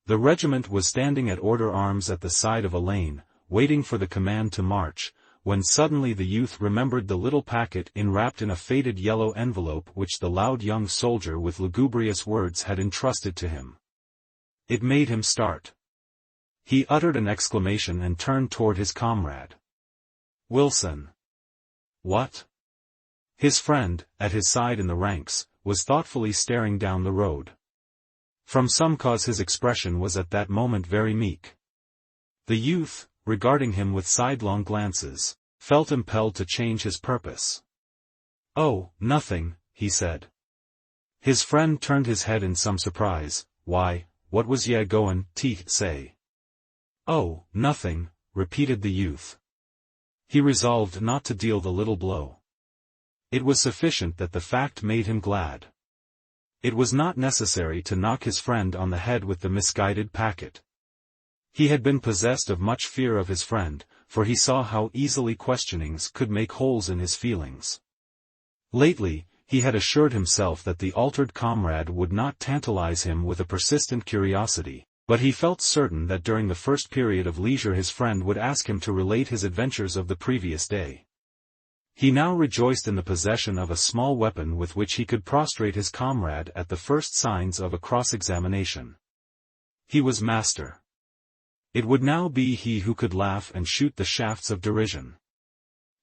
The regiment was standing at order arms at the side of a lane, waiting for the command to march, when suddenly the youth remembered the little packet enwrapped in a faded yellow envelope which the loud young soldier with lugubrious words had entrusted to him. It made him start. He uttered an exclamation and turned toward his comrade. Wilson. What? His friend, at his side in the ranks, was thoughtfully staring down the road. From some cause his expression was at that moment very meek. The youth, regarding him with sidelong glances, felt impelled to change his purpose. Oh, nothing, he said. His friend turned his head in some surprise. Why, what was ye goin' to say? Oh, nothing, repeated the youth. He resolved not to deal the little blow. It was sufficient that the fact made him glad. It was not necessary to knock his friend on the head with the misguided packet. He had been possessed of much fear of his friend, for he saw how easily questionings could make holes in his feelings. Lately, he had assured himself that the altered comrade would not tantalize him with a persistent curiosity, but he felt certain that during the first period of leisure his friend would ask him to relate his adventures of the previous day. He now rejoiced in the possession of a small weapon with which he could prostrate his comrade at the first signs of a cross-examination. He was master. It would now be he who could laugh and shoot the shafts of derision.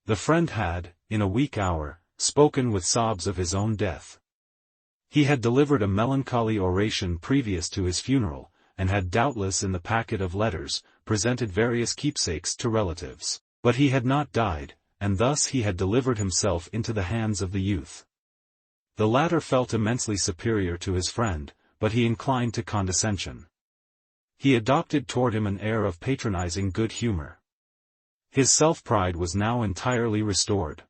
The friend had, in a weak hour, spoken with sobs of his own death. He had delivered a melancholy oration previous to his funeral, and had doubtless in the packet of letters, presented various keepsakes to relatives. But he had not died, and thus he had delivered himself into the hands of the youth. The latter felt immensely superior to his friend, but he inclined to condescension. He adopted toward him an air of patronizing good humor. His self-pride was now entirely restored.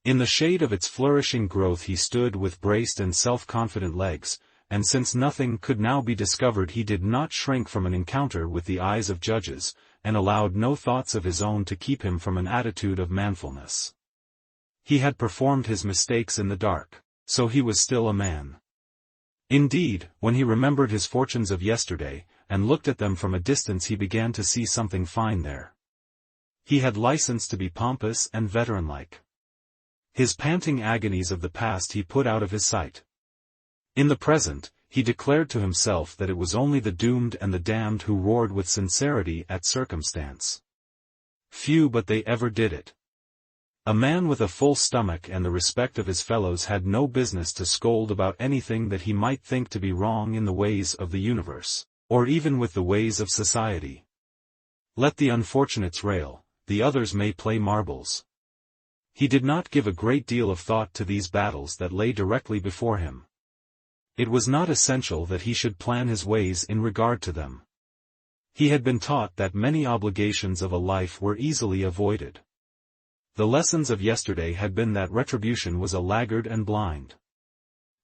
In the shade of its flourishing growth he stood with braced and self-confident legs, and since nothing could now be discovered he did not shrink from an encounter with the eyes of judges, and allowed no thoughts of his own to keep him from an attitude of manfulness. He had performed his mistakes in the dark, so he was still a man. Indeed, when he remembered his fortunes of yesterday, and looked at them from a distance he began to see something fine there. He had license to be pompous and veteran-like. His panting agonies of the past he put out of his sight. In the present, he declared to himself that it was only the doomed and the damned who roared with sincerity at circumstance. Few but they ever did it. A man with a full stomach and the respect of his fellows had no business to scold about anything that he might think to be wrong in the ways of the universe, or even with the ways of society. Let the unfortunates rail, the others may play marbles. He did not give a great deal of thought to these battles that lay directly before him. It was not essential that he should plan his ways in regard to them. He had been taught that many obligations of a life were easily avoided. The lessons of yesterday had been that retribution was a laggard and blind.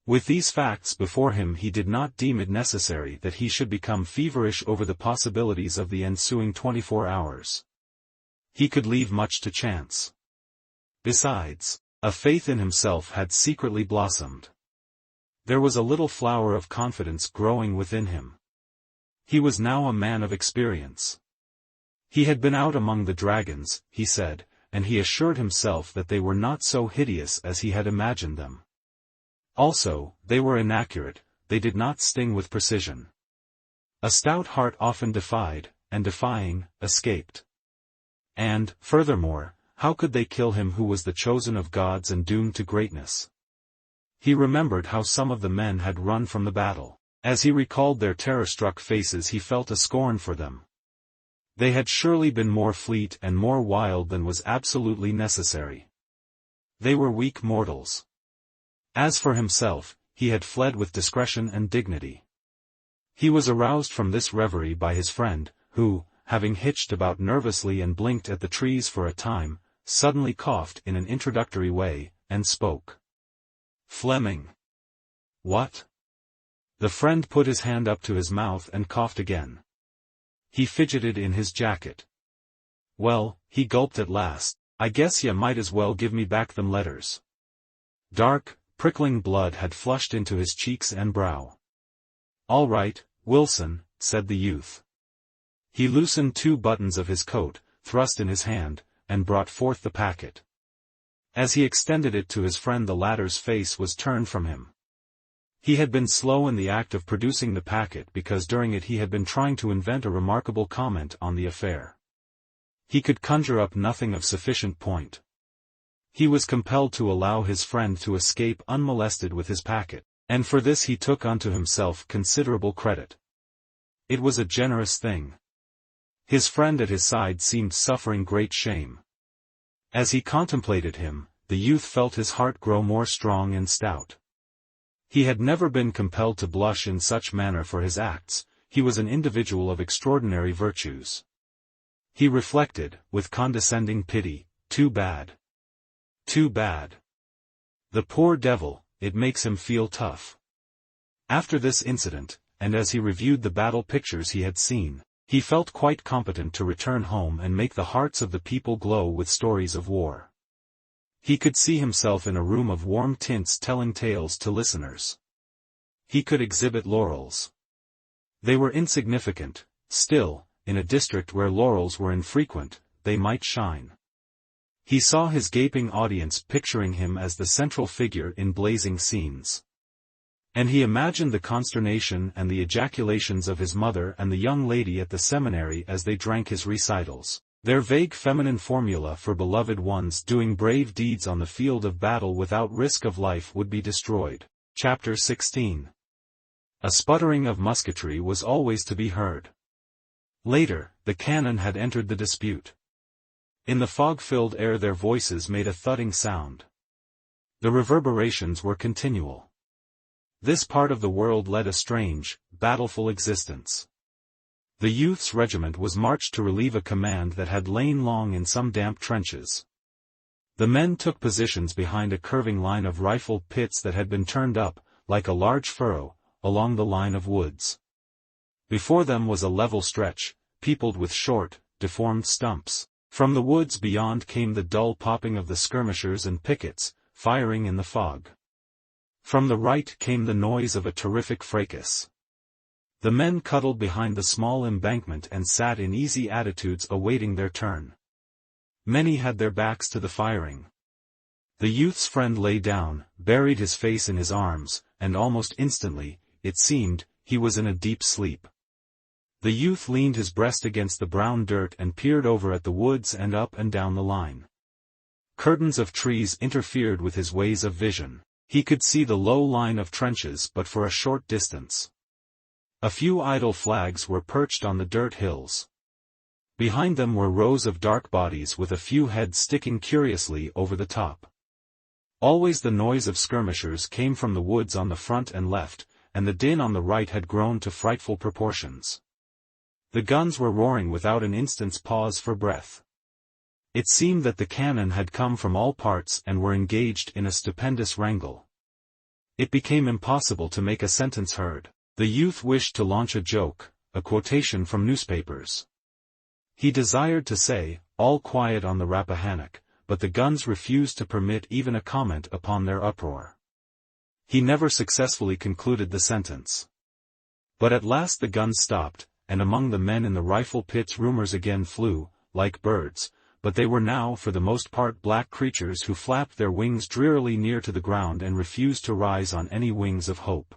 With these facts before him, he did not deem it necessary that he should become feverish over the possibilities of the ensuing 24 hours. He could leave much to chance. Besides, a faith in himself had secretly blossomed. There was a little flower of confidence growing within him. He was now a man of experience. He had been out among the dragons, he said, and he assured himself that they were not so hideous as he had imagined them. Also, they were inaccurate, they did not sting with precision. A stout heart often defied, and defying, escaped. And, furthermore, how could they kill him who was the chosen of gods and doomed to greatness? He remembered how some of the men had run from the battle. As he recalled their terror-struck faces, he felt a scorn for them. They had surely been more fleet and more wild than was absolutely necessary. They were weak mortals. As for himself, he had fled with discretion and dignity. He was aroused from this reverie by his friend, who, having hitched about nervously and blinked at the trees for a time, suddenly coughed in an introductory way, and spoke. "Fleming." "What?" The friend put his hand up to his mouth and coughed again. He fidgeted in his jacket. "Well," he gulped at last, "I guess ya might as well give me back them letters." Dark, prickling blood had flushed into his cheeks and brow. "All right, Wilson," said the youth. He loosened 2 buttons of his coat, thrust in his hand, and brought forth the packet. As he extended it to his friend, the latter's face was turned from him. He had been slow in the act of producing the packet because during it he had been trying to invent a remarkable comment on the affair. He could conjure up nothing of sufficient point. He was compelled to allow his friend to escape unmolested with his packet, and for this he took unto himself considerable credit. It was a generous thing. His friend at his side seemed suffering great shame. As he contemplated him, the youth felt his heart grow more strong and stout. He had never been compelled to blush in such manner for his acts. He was an individual of extraordinary virtues. He reflected, with condescending pity, "Too bad. Too bad. The poor devil, it makes him feel tough." After this incident, and as he reviewed the battle pictures he had seen, he felt quite competent to return home and make the hearts of the people glow with stories of war. He could see himself in a room of warm tints telling tales to listeners. He could exhibit laurels. They were insignificant, still, in a district where laurels were infrequent, they might shine. He saw his gaping audience picturing him as the central figure in blazing scenes. And he imagined the consternation and the ejaculations of his mother and the young lady at the seminary as they drank his recitals, their vague feminine formula for beloved ones doing brave deeds on the field of battle without risk of life would be destroyed. Chapter 16. A sputtering of musketry was always to be heard. Later, the cannon had entered the dispute. In the fog-filled air their voices made a thudding sound. The reverberations were continual. This part of the world led a strange, battleful existence. The youth's regiment was marched to relieve a command that had lain long in some damp trenches. The men took positions behind a curving line of rifled pits that had been turned up, like a large furrow, along the line of woods. Before them was a level stretch, peopled with short, deformed stumps. From the woods beyond came the dull popping of the skirmishers and pickets, firing in the fog. From the right came the noise of a terrific fracas. The men cuddled behind the small embankment and sat in easy attitudes awaiting their turn. Many had their backs to the firing. The youth's friend lay down, buried his face in his arms, and almost instantly, it seemed, he was in a deep sleep. The youth leaned his breast against the brown dirt and peered over at the woods and up and down the line. Curtains of trees interfered with his ways of vision. He could see the low line of trenches but for a short distance. A few idle flags were perched on the dirt hills. Behind them were rows of dark bodies with a few heads sticking curiously over the top. Always the noise of skirmishers came from the woods on the front and left, and the din on the right had grown to frightful proportions. The guns were roaring without an instant's pause for breath. It seemed that the cannon had come from all parts and were engaged in a stupendous wrangle. It became impossible to make a sentence heard. The youth wished to launch a joke, a quotation from newspapers. He desired to say, "All quiet on the Rappahannock," but the guns refused to permit even a comment upon their uproar. He never successfully concluded the sentence. But at last the guns stopped, and among the men in the rifle pits rumors again flew, like birds, but they were now for the most part black creatures who flapped their wings drearily near to the ground and refused to rise on any wings of hope.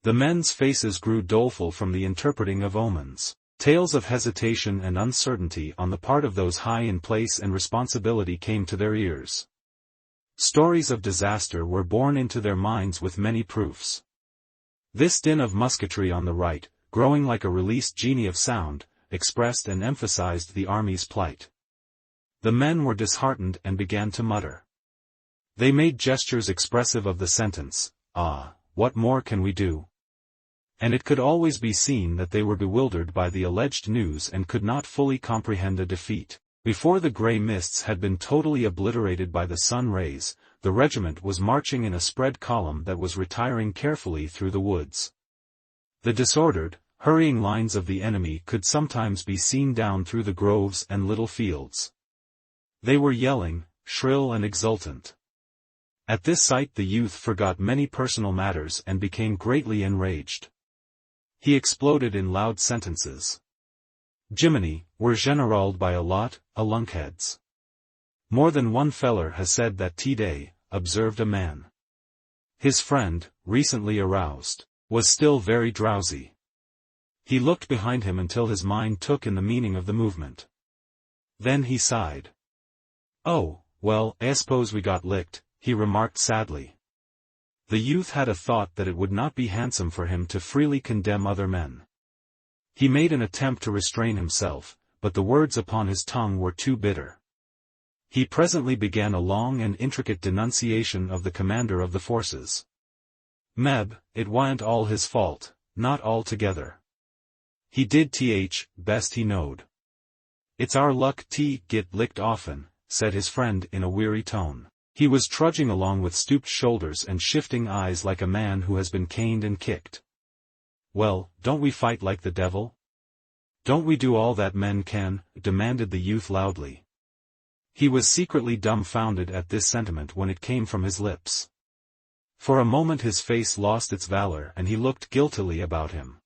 The men's faces grew doleful from the interpreting of omens. Tales of hesitation and uncertainty on the part of those high in place and responsibility came to their ears. Stories of disaster were borne into their minds with many proofs. This din of musketry on the right, growing like a released genie of sound, expressed and emphasized the army's plight. The men were disheartened and began to mutter. They made gestures expressive of the sentence, "Ah, what more can we do?" And it could always be seen that they were bewildered by the alleged news and could not fully comprehend the defeat. Before the grey mists had been totally obliterated by the sun rays, the regiment was marching in a spread column that was retiring carefully through the woods. The disordered, hurrying lines of the enemy could sometimes be seen down through the groves and little fields. They were yelling, shrill and exultant. At this sight the youth forgot many personal matters and became greatly enraged. He exploded in loud sentences. "Jiminy, we're generalled by a lot of lunkheads. More than one feller has said that today," observed a man. His friend, recently aroused, was still very drowsy. He looked behind him until his mind took in the meaning of the movement. Then he sighed. "Oh, well, I suppose we got licked," he remarked sadly. The youth had a thought that it would not be handsome for him to freely condemn other men. He made an attempt to restrain himself, but the words upon his tongue were too bitter. He presently began a long and intricate denunciation of the commander of the forces. "Meb, it wa'n't all his fault, not altogether. He did best he knowed. It's our luck get licked often," said his friend in a weary tone. He was trudging along with stooped shoulders and shifting eyes like a man who has been caned and kicked. "Well, don't we fight like the devil? Don't we do all that men can?" demanded the youth loudly. He was secretly dumbfounded at this sentiment when it came from his lips. For a moment his face lost its valor and he looked guiltily about him.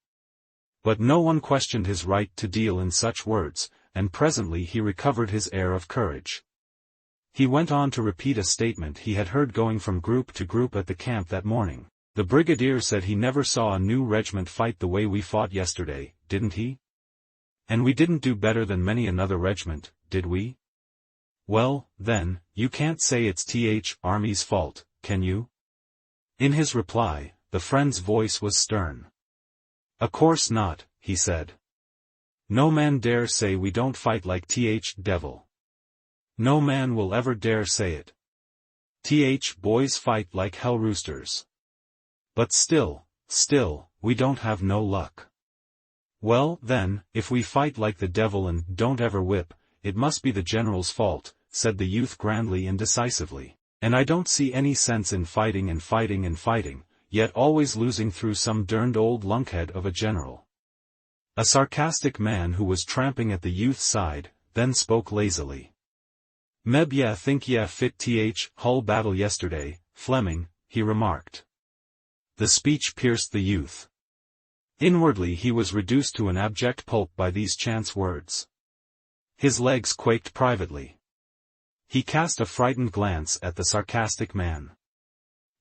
But no one questioned his right to deal in such words, and presently he recovered his air of courage. He went on to repeat a statement he had heard going from group to group at the camp that morning. "The brigadier said he never saw a new regiment fight the way we fought yesterday, didn't he? And we didn't do better than many another regiment, did we? Well, then, you can't say it's Army's fault, can you?" In his reply, the friend's voice was stern. "O' course not," he said. "No man dare say we don't fight like devil. No man will ever dare say it. Boys fight like hell roosters. But still, we don't have no luck." "Well, then, if we fight like the devil and don't ever whip, it must be the general's fault," said the youth grandly and decisively. "And I don't see any sense in fighting and fighting and fighting, yet always losing through some derned old lunkhead of a general." A sarcastic man who was tramping at the youth's side, then spoke lazily. "Meb ya think ya fit Hull battle yesterday, Fleming," he remarked. The speech pierced the youth. Inwardly he was reduced to an abject pulp by these chance words. His legs quaked privately. He cast a frightened glance at the sarcastic man.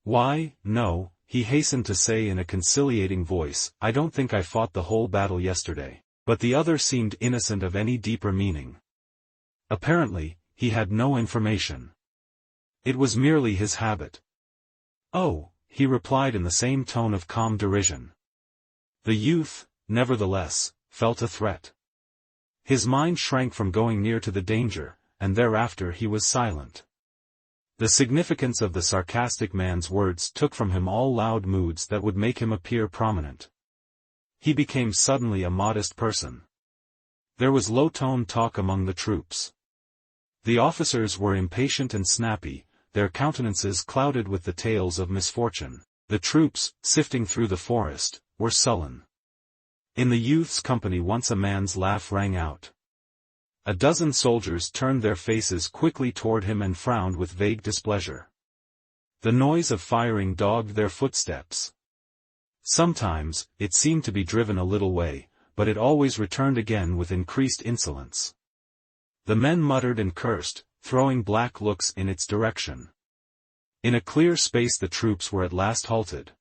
"Why, no," he hastened to say in a conciliating voice, "I don't think I fought the whole battle yesterday." But the other seemed innocent of any deeper meaning. Apparently, he had no information. It was merely his habit. "Oh," he replied in the same tone of calm derision. The youth, nevertheless, felt a threat. His mind shrank from going near to the danger, and thereafter he was silent. The significance of the sarcastic man's words took from him all loud moods that would make him appear prominent. He became suddenly a modest person. There was low-toned talk among the troops. The officers were impatient and snappy, their countenances clouded with the tales of misfortune. The troops, sifting through the forest, were sullen. In the youth's company once a man's laugh rang out. A dozen soldiers turned their faces quickly toward him and frowned with vague displeasure. The noise of firing dogged their footsteps. Sometimes, it seemed to be driven a little way, but it always returned again with increased insolence. The men muttered and cursed, throwing black looks in its direction. In a clear space the troops were at last halted.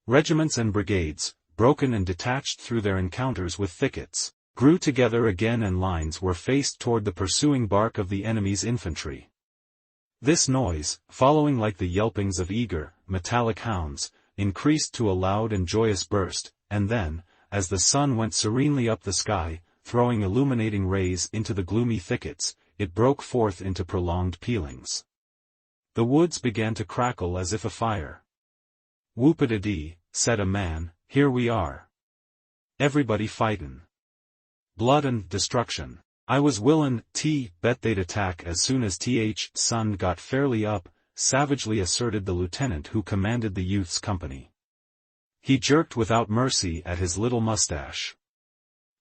Regiments and brigades, broken and detached through their encounters with thickets, grew together again and lines were faced toward the pursuing bark of the enemy's infantry. This noise, following like the yelpings of eager, metallic hounds, increased to a loud and joyous burst, and then, as the sun went serenely up the sky, throwing illuminating rays into the gloomy thickets, it broke forth into prolonged pealings. The woods began to crackle as if afire. "Whoop-a-da-dee," said a man, "here we are. Everybody fightin'. Blood and destruction. I was willin' bet they'd attack as soon as sun got fairly up," savagely asserted the lieutenant who commanded the youth's company. He jerked without mercy at his little mustache.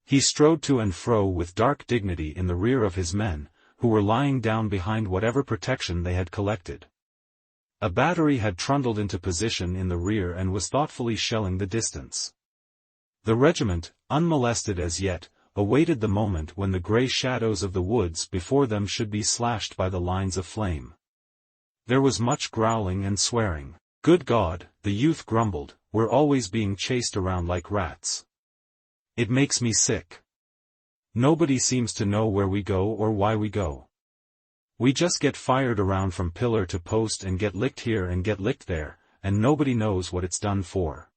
He strode to and fro with dark dignity in the rear of his men, who were lying down behind whatever protection they had collected. A battery had trundled into position in the rear and was thoughtfully shelling the distance. The regiment, unmolested as yet, awaited the moment when the gray shadows of the woods before them should be slashed by the lines of flame. There was much growling and swearing. "Good God," the youth grumbled, "we're always being chased around like rats. It makes me sick. Nobody seems to know where we go or why we go. We just get fired around from pillar to post and get licked here and get licked there, and nobody knows what it's done for.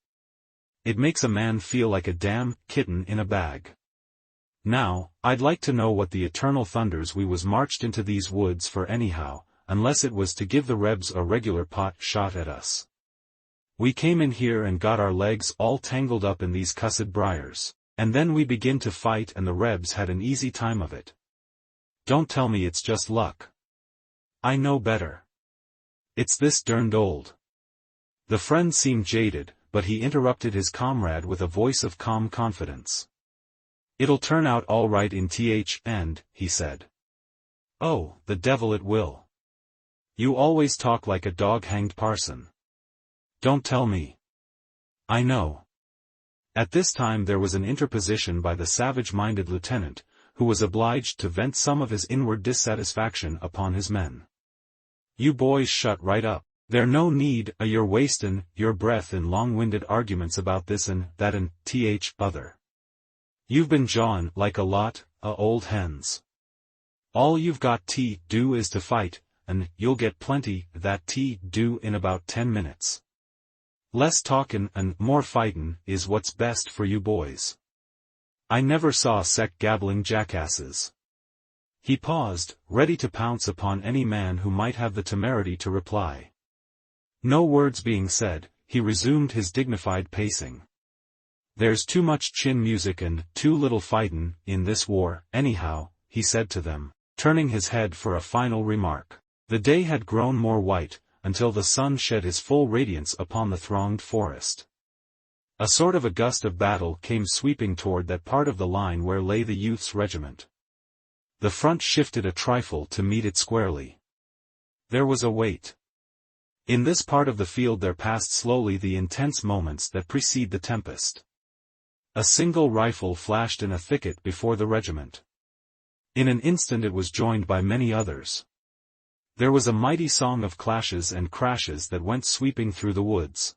It makes a man feel like a damn kitten in a bag. Now, I'd like to know what the eternal thunders we was marched into these woods for anyhow, unless it was to give the Rebs a regular pot shot at us. We came in here and got our legs all tangled up in these cussed briars, and then we begin to fight and the Rebs had an easy time of it. Don't tell me it's just luck. I know better. It's this derned old." The friend seemed jaded, but he interrupted his comrade with a voice of calm confidence. "It'll turn out all right in end," he said. "Oh, the devil it will. You always talk like a dog-hanged parson." "Don't tell me." "I know." At this time there was an interposition by the savage-minded lieutenant, who was obliged to vent some of his inward dissatisfaction upon his men. "You boys shut right up. There no need you're wastin' your breath in long-winded arguments about this and that and other. You've been jawin' like a lot old hens. All you've got to do is to fight, and you'll get plenty that to do in about 10 minutes. Less talkin' and more fightin' is what's best for you boys. I never saw gabbling jackasses." He paused, ready to pounce upon any man who might have the temerity to reply. No words being said, he resumed his dignified pacing. "There's too much chin music and too little fightin' in this war, anyhow," he said to them, turning his head for a final remark. The day had grown more white, until the sun shed his full radiance upon the thronged forest. A sort of a gust of battle came sweeping toward that part of the line where lay the youth's regiment. The front shifted a trifle to meet it squarely. There was a wait. In this part of the field there passed slowly the intense moments that precede the tempest. A single rifle flashed in a thicket before the regiment. In an instant it was joined by many others. There was a mighty song of clashes and crashes that went sweeping through the woods.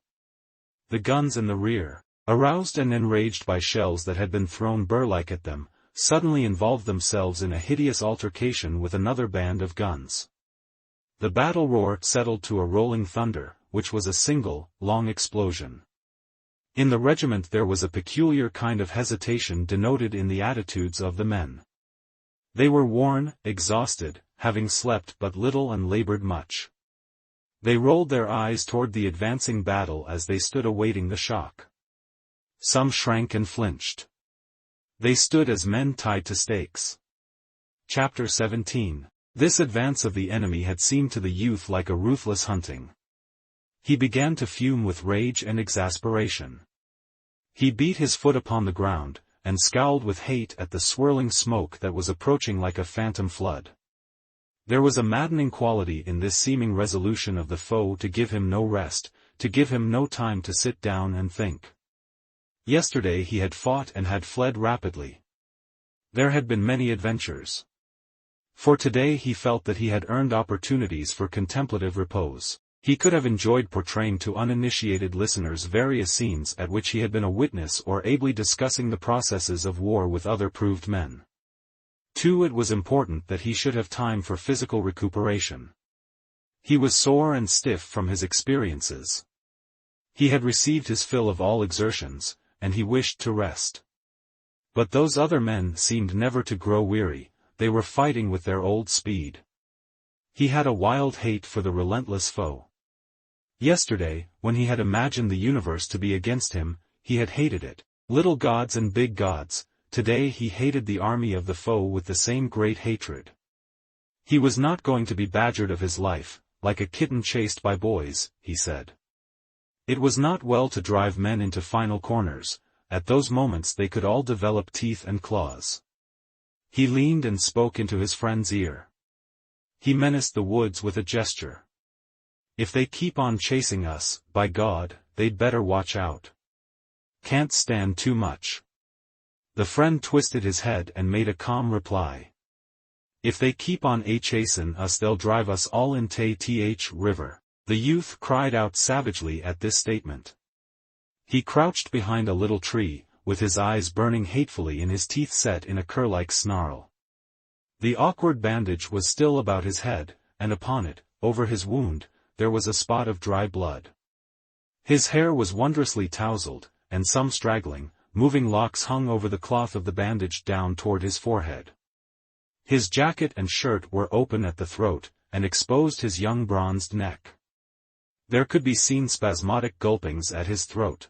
The guns in the rear, aroused and enraged by shells that had been thrown burr-like at them, suddenly involved themselves in a hideous altercation with another band of guns. The battle roar settled to a rolling thunder, which was a single, long explosion. In the regiment there was a peculiar kind of hesitation denoted in the attitudes of the men. They were worn, exhausted, having slept but little and labored much. They rolled their eyes toward the advancing battle as they stood awaiting the shock. Some shrank and flinched. They stood as men tied to stakes. Chapter 17. This advance of the enemy had seemed to the youth like a ruthless hunting. He began to fume with rage and exasperation. He beat his foot upon the ground, and scowled with hate at the swirling smoke that was approaching like a phantom flood. There was a maddening quality in this seeming resolution of the foe to give him no rest, to give him no time to sit down and think. Yesterday he had fought and had fled rapidly. There had been many adventures. For today he felt that he had earned opportunities for contemplative repose. He could have enjoyed portraying to uninitiated listeners various scenes at which he had been a witness or ably discussing the processes of war with other proved men. Too, it was important that he should have time for physical recuperation. He was sore and stiff from his experiences. He had received his fill of all exertions, and he wished to rest. But those other men seemed never to grow weary, they were fighting with their old speed. He had a wild hate for the relentless foe. Yesterday, when he had imagined the universe to be against him, he had hated it, little gods and big gods. Today he hated the army of the foe with the same great hatred. He was not going to be badgered of his life, like a kitten chased by boys, he said. It was not well to drive men into final corners, at those moments they could all develop teeth and claws. He leaned and spoke into his friend's ear. He menaced the woods with a gesture. If they keep on chasing us, by God, they'd better watch out. Can't stand too much. The friend twisted his head and made a calm reply. If they keep on chasing us they'll drive us all in th river. The youth cried out savagely at this statement. He crouched behind a little tree, with his eyes burning hatefully and his teeth set in a cur-like snarl. The awkward bandage was still about his head, and upon it, over his wound, there was a spot of dry blood. His hair was wondrously tousled, and some straggling, moving locks hung over the cloth of the bandage down toward his forehead. His jacket and shirt were open at the throat, and exposed his young bronzed neck. There could be seen spasmodic gulpings at his throat.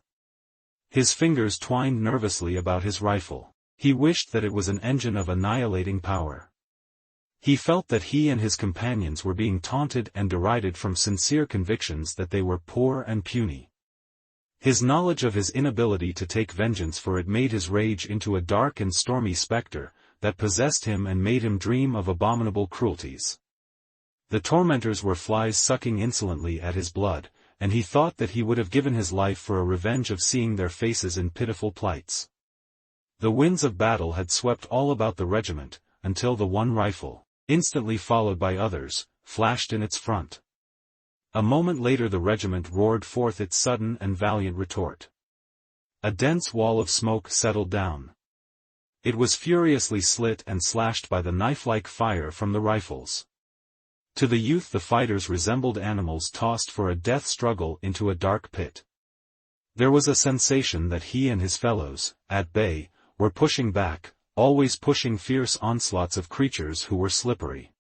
His fingers twined nervously about his rifle. He wished that it was an engine of annihilating power. He felt that he and his companions were being taunted and derided from sincere convictions that they were poor and puny. His knowledge of his inability to take vengeance for it made his rage into a dark and stormy specter, that possessed him and made him dream of abominable cruelties. The tormentors were flies sucking insolently at his blood, and he thought that he would have given his life for a revenge of seeing their faces in pitiful plights. The winds of battle had swept all about the regiment, until the one rifle, instantly followed by others, flashed in its front. A moment later the regiment roared forth its sudden and valiant retort. A dense wall of smoke settled down. It was furiously slit and slashed by the knife-like fire from the rifles. To the youth the fighters resembled animals tossed for a death struggle into a dark pit. There was a sensation that he and his fellows, at bay, were pushing back, always pushing fierce onslaughts of creatures who were slippery.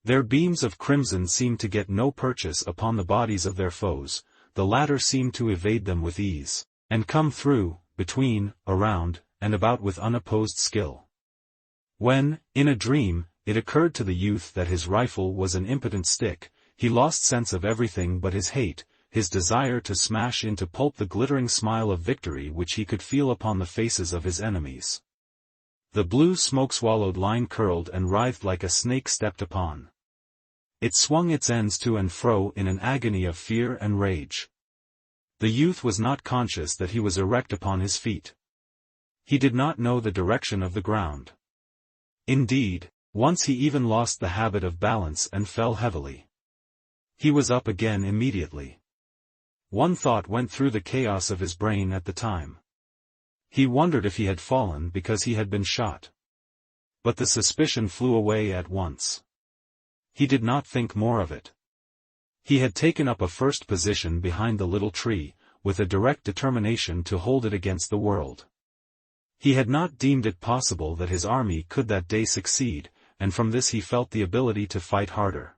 Their beams of crimson seemed to get no purchase upon the bodies of their foes, the latter seemed to evade them with ease, and come through, between, around, and about with unopposed skill. When, in a dream, it occurred to the youth that his rifle was an impotent stick, he lost sense of everything but his hate, his desire to smash into pulp the glittering smile of victory which he could feel upon the faces of his enemies. The blue smoke-swallowed line curled and writhed like a snake stepped upon. It swung its ends to and fro in an agony of fear and rage. The youth was not conscious that he was erect upon his feet. He did not know the direction of the ground. Indeed, once he even lost the habit of balance and fell heavily. He was up again immediately. One thought went through the chaos of his brain at the time. He wondered if he had fallen because he had been shot. But the suspicion flew away at once. He did not think more of it. He had taken up a first position behind the little tree, with a direct determination to hold it against the world. He had not deemed it possible that his army could that day succeed, and from this he felt the ability to fight harder.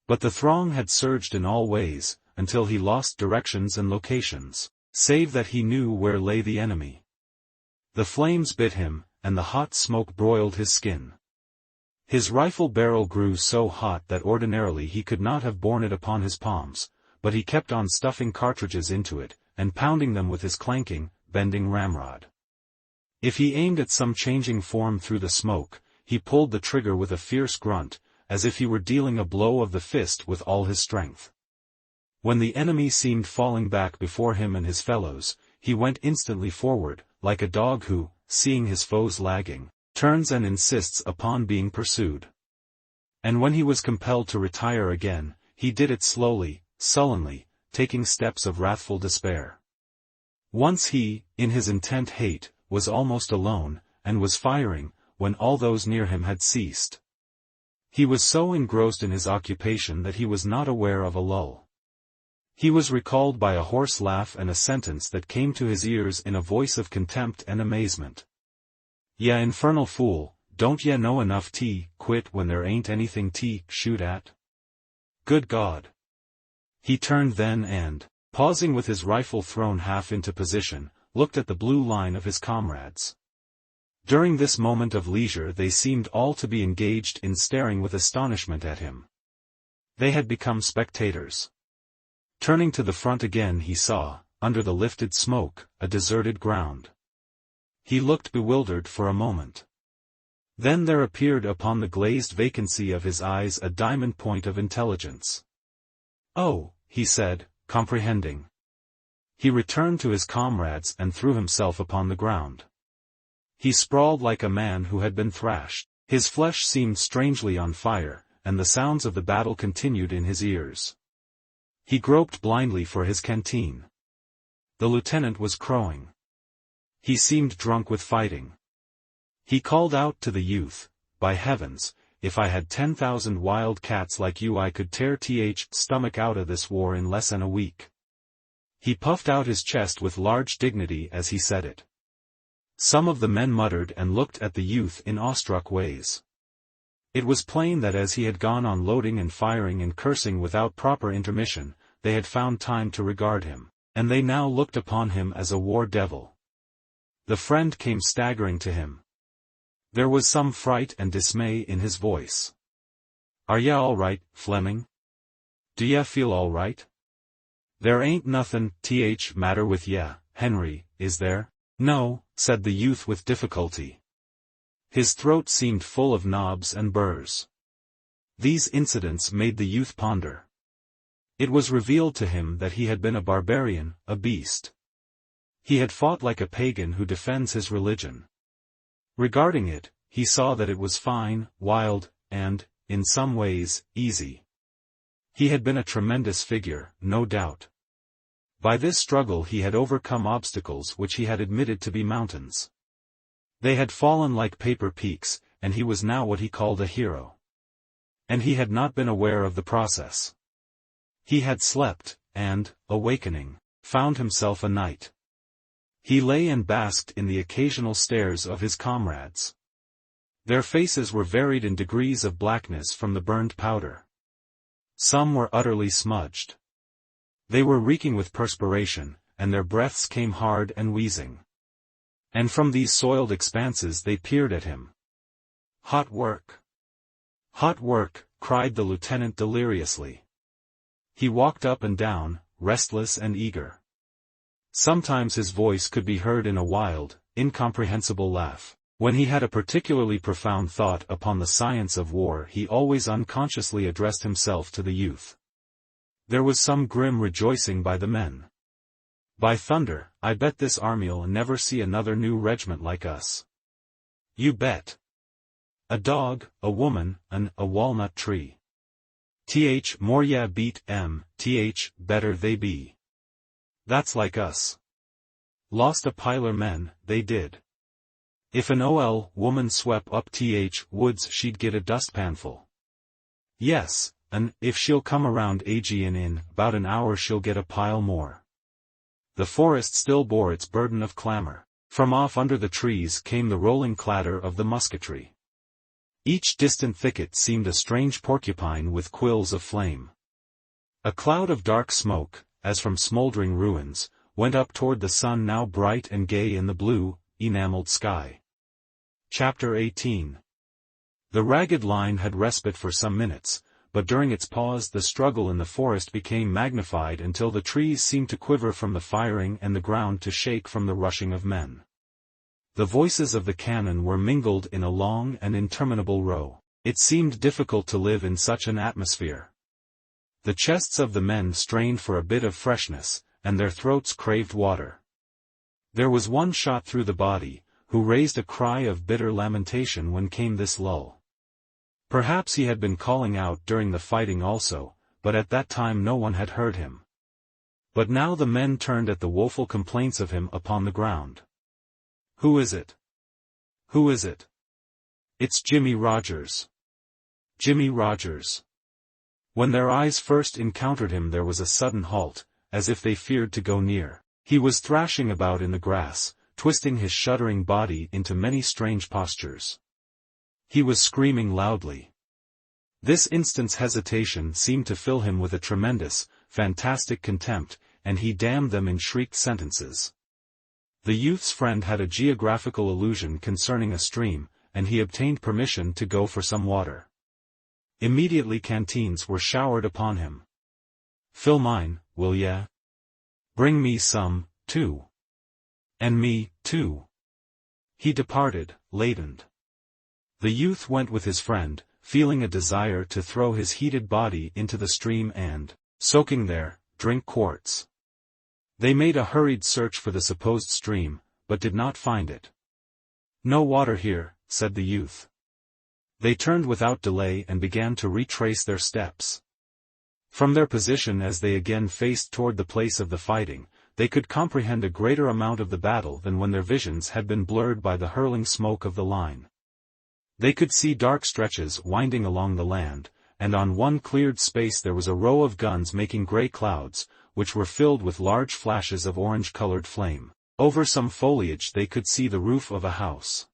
But the throng had surged in all ways, until he lost directions and locations, save that he knew where lay the enemy. The flames bit him, and the hot smoke broiled his skin. His rifle barrel grew so hot that ordinarily he could not have borne it upon his palms, but he kept on stuffing cartridges into it, and pounding them with his clanking, bending ramrod. If he aimed at some changing form through the smoke, he pulled the trigger with a fierce grunt, as if he were dealing a blow of the fist with all his strength. When the enemy seemed falling back before him and his fellows, he went instantly forward, like a dog who, seeing his foes lagging, turns and insists upon being pursued. And when he was compelled to retire again, he did it slowly, sullenly, taking steps of wrathful despair. Once he, in his intent hate, was almost alone, and was firing, when all those near him had ceased. He was so engrossed in his occupation that he was not aware of a lull. He was recalled by a hoarse laugh and a sentence that came to his ears in a voice of contempt and amazement. "Ya infernal fool, don't ya know enough to quit when there ain't anything to shoot at? Good God!" He turned then and, pausing with his rifle thrown half into position, looked at the blue line of his comrades. During this moment of leisure they seemed all to be engaged in staring with astonishment at him. They had become spectators. Turning to the front again he saw, under the lifted smoke, a deserted ground. He looked bewildered for a moment. Then there appeared upon the glazed vacancy of his eyes a diamond point of intelligence. "Oh," he said, comprehending. He returned to his comrades and threw himself upon the ground. He sprawled like a man who had been thrashed. His flesh seemed strangely on fire, and the sounds of the battle continued in his ears. He groped blindly for his canteen. The lieutenant was crowing. He seemed drunk with fighting. He called out to the youth, "By heavens, if I had 10,000 wild cats like you I could tear stomach out of this war in less than a week." He puffed out his chest with large dignity as he said it. Some of the men muttered and looked at the youth in awestruck ways. It was plain that as he had gone on loading and firing and cursing without proper intermission, they had found time to regard him, and they now looked upon him as a war devil. The friend came staggering to him. There was some fright and dismay in his voice. "Are ya all right, Fleming? Do ya feel all right? There ain't nothin' matter with ya, Henry, is there?" "No," said the youth with difficulty. His throat seemed full of knobs and burrs. These incidents made the youth ponder. It was revealed to him that he had been a barbarian, a beast. He had fought like a pagan who defends his religion. Regarding it, he saw that it was fine, wild, and, in some ways, easy. He had been a tremendous figure, no doubt. By this struggle he had overcome obstacles which he had admitted to be mountains. They had fallen like paper peaks, and he was now what he called a hero. And he had not been aware of the process. He had slept, and, awakening, found himself a knight. He lay and basked in the occasional stares of his comrades. Their faces were varied in degrees of blackness from the burned powder. Some were utterly smudged. They were reeking with perspiration, and their breaths came hard and wheezing. And from these soiled expanses they peered at him. "Hot work! Hot work!" cried the lieutenant deliriously. He walked up and down, restless and eager. Sometimes his voice could be heard in a wild, incomprehensible laugh. When he had a particularly profound thought upon the science of war he always unconsciously addressed himself to the youth. There was some grim rejoicing by the men. "By thunder, I bet this army'll never see another new regiment like us." "You bet." "A dog, a woman, a walnut tree. More ya beat better they be. That's like us. Lost a piler men, they did. If an woman swept up woods she'd get a dustpanful. Yes, and if she'll come around Aegean in 'bout an hour she'll get a pile more." The forest still bore its burden of clamor. From off under the trees came the rolling clatter of the musketry. Each distant thicket seemed a strange porcupine with quills of flame. A cloud of dark smoke, as from smoldering ruins, went up toward the sun now bright and gay in the blue, enameled sky. Chapter 18. The ragged line had respite for some minutes, but during its pause the struggle in the forest became magnified until the trees seemed to quiver from the firing and the ground to shake from the rushing of men. The voices of the cannon were mingled in a long and interminable row. It seemed difficult to live in such an atmosphere. The chests of the men strained for a bit of freshness, and their throats craved water. There was one shot through the body, who raised a cry of bitter lamentation when came this lull. Perhaps he had been calling out during the fighting also, but at that time no one had heard him. But now the men turned at the woeful complaints of him upon the ground. "Who is it? Who is it? It's Jimmy Rogers. Jimmy Rogers." When their eyes first encountered him there was a sudden halt, as if they feared to go near. He was thrashing about in the grass, twisting his shuddering body into many strange postures. He was screaming loudly. This instant's hesitation seemed to fill him with a tremendous, fantastic contempt, and he damned them in shrieked sentences. The youth's friend had a geographical illusion concerning a stream, and he obtained permission to go for some water. Immediately canteens were showered upon him. "Fill mine, will ya? Bring me some, too. And me, too." He departed, ladened. The youth went with his friend, feeling a desire to throw his heated body into the stream and, soaking there, drink quarts. They made a hurried search for the supposed stream, but did not find it. "No water here," said the youth. They turned without delay and began to retrace their steps. From their position as they again faced toward the place of the fighting, they could comprehend a greater amount of the battle than when their visions had been blurred by the hurling smoke of the line. They could see dark stretches winding along the land, and on one cleared space there was a row of guns making grey clouds, which were filled with large flashes of orange-colored flame. Over some foliage they could see the roof of a house.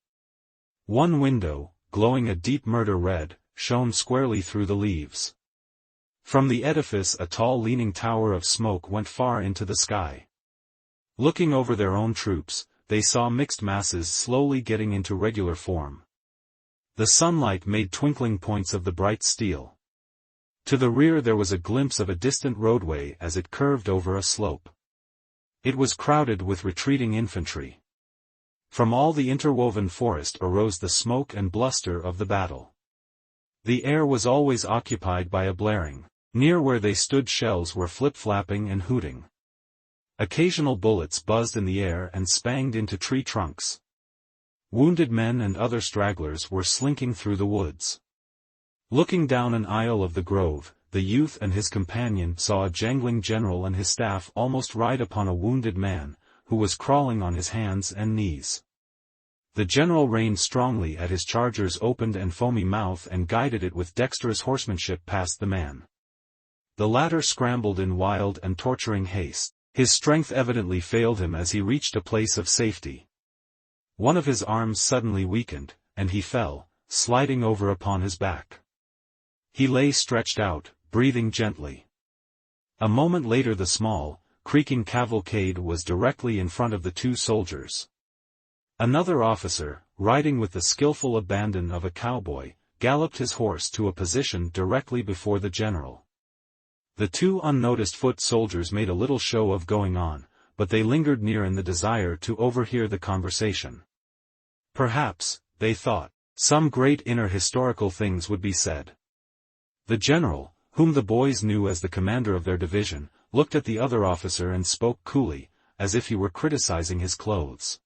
One window, glowing a deep murder red, shone squarely through the leaves. From the edifice a tall leaning tower of smoke went far into the sky. Looking over their own troops, they saw mixed masses slowly getting into regular form. The sunlight made twinkling points of the bright steel. To the rear there was a glimpse of a distant roadway as it curved over a slope. It was crowded with retreating infantry. From all the interwoven forest arose the smoke and bluster of the battle. The air was always occupied by a blaring. Near where they stood shells were flip-flapping and hooting. Occasional bullets buzzed in the air and spanged into tree trunks. Wounded men and other stragglers were slinking through the woods. Looking down an aisle of the grove, the youth and his companion saw a jangling general and his staff almost ride upon a wounded man, who was crawling on his hands and knees. The general reined strongly at his charger's opened and foamy mouth and guided it with dexterous horsemanship past the man. The latter scrambled in wild and torturing haste. His strength evidently failed him as he reached a place of safety. One of his arms suddenly weakened, and he fell, sliding over upon his back. He lay stretched out, breathing gently. A moment later the small, creaking cavalcade was directly in front of the two soldiers. Another officer, riding with the skillful abandon of a cowboy, galloped his horse to a position directly before the general. The two unnoticed foot soldiers made a little show of going on, but they lingered near in the desire to overhear the conversation. Perhaps, they thought, some great inner historical things would be said. The general, whom the boys knew as the commander of their division, looked at the other officer and spoke coolly, as if he were criticizing his clothes.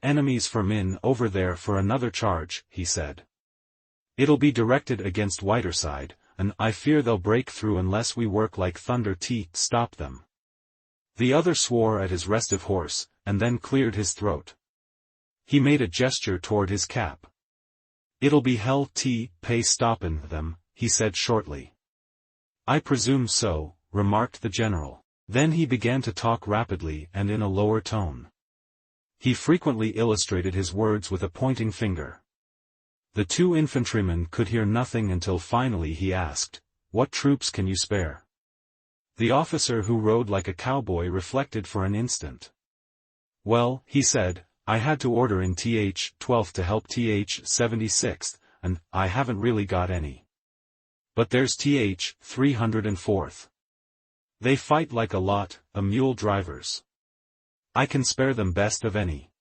Enemies from in over there for another charge," he said. "It'll be directed against Whiterside, and I fear they'll break through unless we work like thunder to stop them." The other swore at his restive horse, and then cleared his throat. He made a gesture toward his cap. "It'll be hell to pay stoppin' them," he said shortly. "I presume so," remarked the general. Then he began to talk rapidly and in a lower tone. He frequently illustrated his words with a pointing finger. The two infantrymen could hear nothing until finally he asked, "What troops can you spare?" The officer who rode like a cowboy reflected for an instant. "Well," he said, I had to order in th 12th to help th 76th, and I haven't really got any. But there's th 304th. They fight like a lot, mule drivers. I can spare them best of any.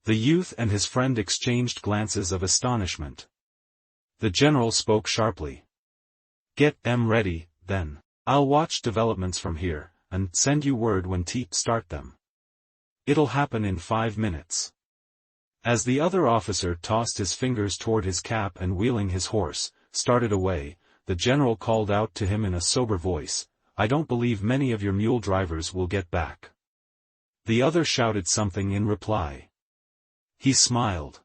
The youth and his friend exchanged glances of astonishment. The general spoke sharply. Get ready, then. I'll watch developments from here, and send you word when to start them. It'll happen in 5 minutes. As the other officer tossed his fingers toward his cap and wheeling his horse, started away, the general called out to him in a sober voice, I don't believe many of your mule drivers will get back. The other shouted something in reply. He smiled.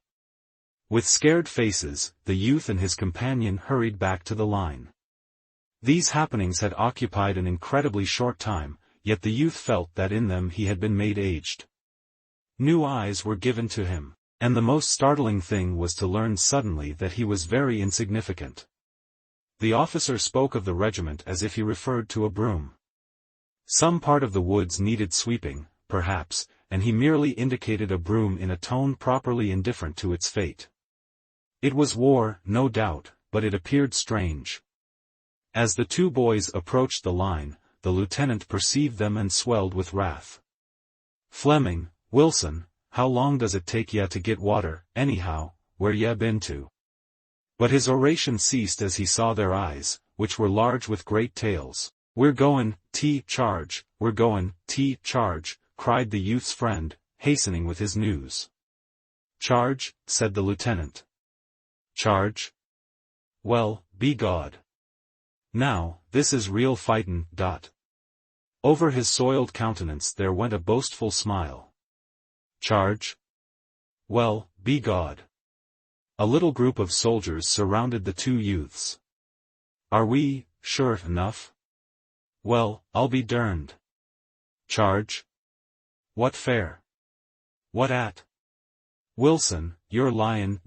With scared faces, the youth and his companion hurried back to the line. These happenings had occupied an incredibly short time, yet the youth felt that in them he had been made aged. New eyes were given to him, and the most startling thing was to learn suddenly that he was very insignificant. The officer spoke of the regiment as if he referred to a broom. Some part of the woods needed sweeping, perhaps, and he merely indicated a broom in a tone properly indifferent to its fate. It was war, no doubt, but it appeared strange. As the two boys approached the line, the lieutenant perceived them and swelled with wrath. Fleming, Wilson, how long does it take ya to get water, anyhow, where ya been to? But his oration ceased as he saw their eyes, which were large with great tails. We're goin' charge, we're goin' charge, cried the youth's friend, hastening with his news. Charge, said the lieutenant. Charge? Well, be God. Now, this is real fightin'. Over his soiled countenance there went a boastful smile. Charge? Well, be God. A little group of soldiers surrounded the two youths. Are we, sure enough? Well, I'll be derned. Charge? What fair? What at? Wilson, you're lyin'.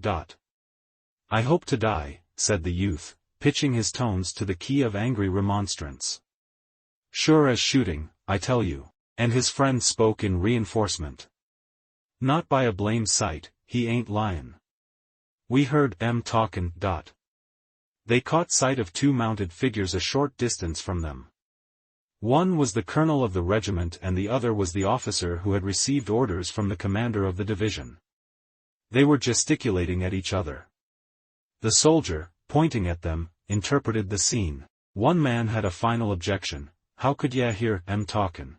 I hope to die, said the youth, pitching his tones to the key of angry remonstrance. Sure as shooting, I tell you, and his friend spoke in reinforcement. Not by a blame sight, he ain't lyin'. We heard talkin'. They caught sight of two mounted figures a short distance from them. One was the colonel of the regiment and the other was the officer who had received orders from the commander of the division. They were gesticulating at each other. The soldier, pointing at them, interpreted the scene. One man had a final objection, how could ya hear talkin'?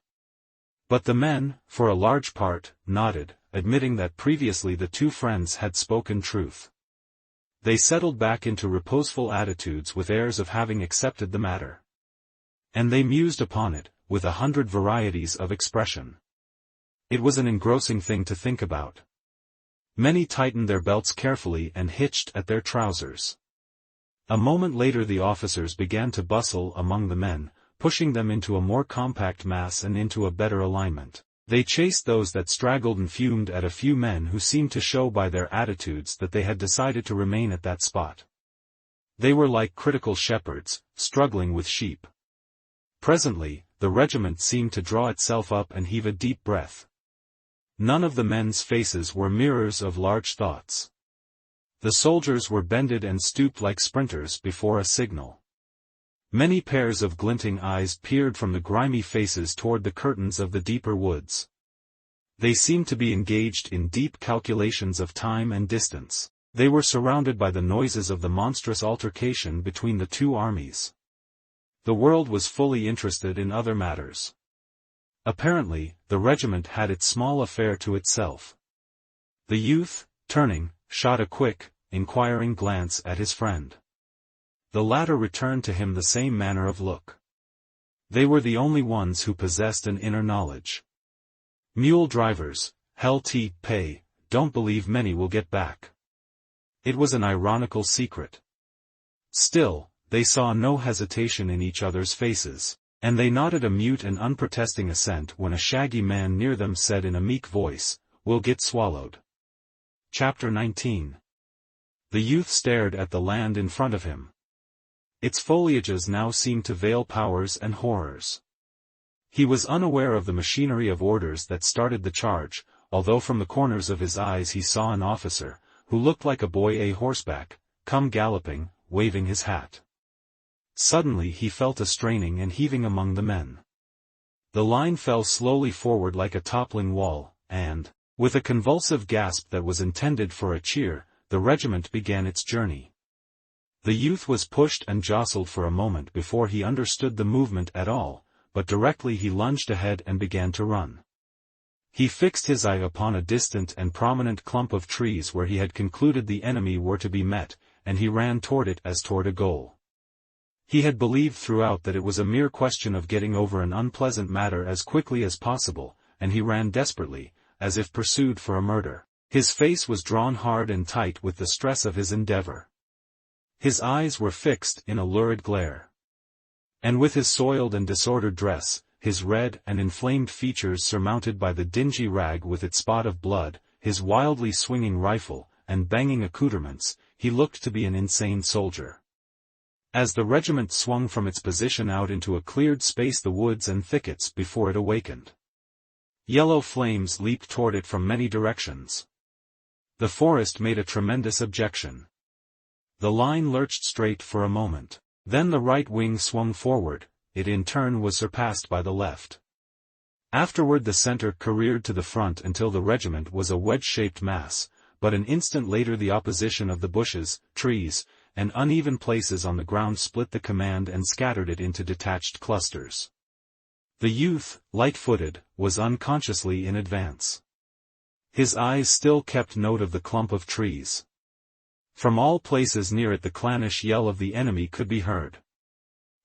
But the men, for a large part, nodded, admitting that previously the two friends had spoken truth. They settled back into reposeful attitudes with airs of having accepted the matter. And they mused upon it, with 100 varieties of expression. It was an engrossing thing to think about. Many tightened their belts carefully and hitched at their trousers. A moment later the officers began to bustle among the men, pushing them into a more compact mass and into a better alignment. They chased those that straggled and fumed at a few men who seemed to show by their attitudes that they had decided to remain at that spot. They were like critical shepherds, struggling with sheep. Presently, the regiment seemed to draw itself up and heave a deep breath. None of the men's faces were mirrors of large thoughts. The soldiers were bended and stooped like sprinters before a signal. Many pairs of glinting eyes peered from the grimy faces toward the curtains of the deeper woods. They seemed to be engaged in deep calculations of time and distance. They were surrounded by the noises of the monstrous altercation between the two armies. The world was fully interested in other matters. Apparently, the regiment had its small affair to itself. The youth, turning, shot a quick, inquiring glance at his friend. The latter returned to him the same manner of look. They were the only ones who possessed an inner knowledge. Mule drivers, hell pay, don't believe many will get back. It was an ironical secret. Still, they saw no hesitation in each other's faces, and they nodded a mute and unprotesting assent when a shaggy man near them said in a meek voice, "We'll get swallowed." Chapter 19. The youth stared at the land in front of him. Its foliages now seemed to veil powers and horrors. He was unaware of the machinery of orders that started the charge, although from the corners of his eyes he saw an officer, who looked like a boy horseback, come galloping, waving his hat. Suddenly he felt a straining and heaving among the men. The line fell slowly forward like a toppling wall, and, with a convulsive gasp that was intended for a cheer, the regiment began its journey. The youth was pushed and jostled for a moment before he understood the movement at all, but directly he lunged ahead and began to run. He fixed his eye upon a distant and prominent clump of trees where he had concluded the enemy were to be met, and he ran toward it as toward a goal. He had believed throughout that it was a mere question of getting over an unpleasant matter as quickly as possible, and he ran desperately, as if pursued for a murder. His face was drawn hard and tight with the stress of his endeavor. His eyes were fixed in a lurid glare. And with his soiled and disordered dress, his red and inflamed features surmounted by the dingy rag with its spot of blood, his wildly swinging rifle, and banging accoutrements, he looked to be an insane soldier. As the regiment swung from its position out into a cleared space, the woods and thickets before it awakened. Yellow flames leaped toward it from many directions. The forest made a tremendous objection. The line lurched straight for a moment. Then the right wing swung forward, it in turn was surpassed by the left. Afterward the center careered to the front until the regiment was a wedge-shaped mass, but an instant later the opposition of the bushes, trees, and uneven places on the ground split the command and scattered it into detached clusters. The youth, light-footed, was unconsciously in advance. His eyes still kept note of the clump of trees. From all places near it the clannish yell of the enemy could be heard.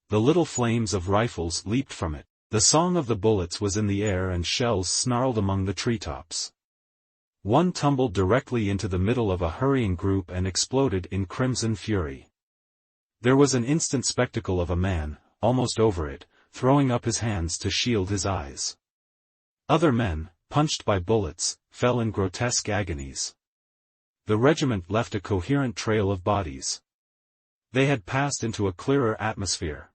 The little flames of rifles leaped from it. The song of the bullets was in the air and shells snarled among the treetops. One tumbled directly into the middle of a hurrying group and exploded in crimson fury. There was an instant spectacle of a man, almost over it, throwing up his hands to shield his eyes. Other men, punched by bullets, fell in grotesque agonies. The regiment left a coherent trail of bodies. They had passed into a clearer atmosphere.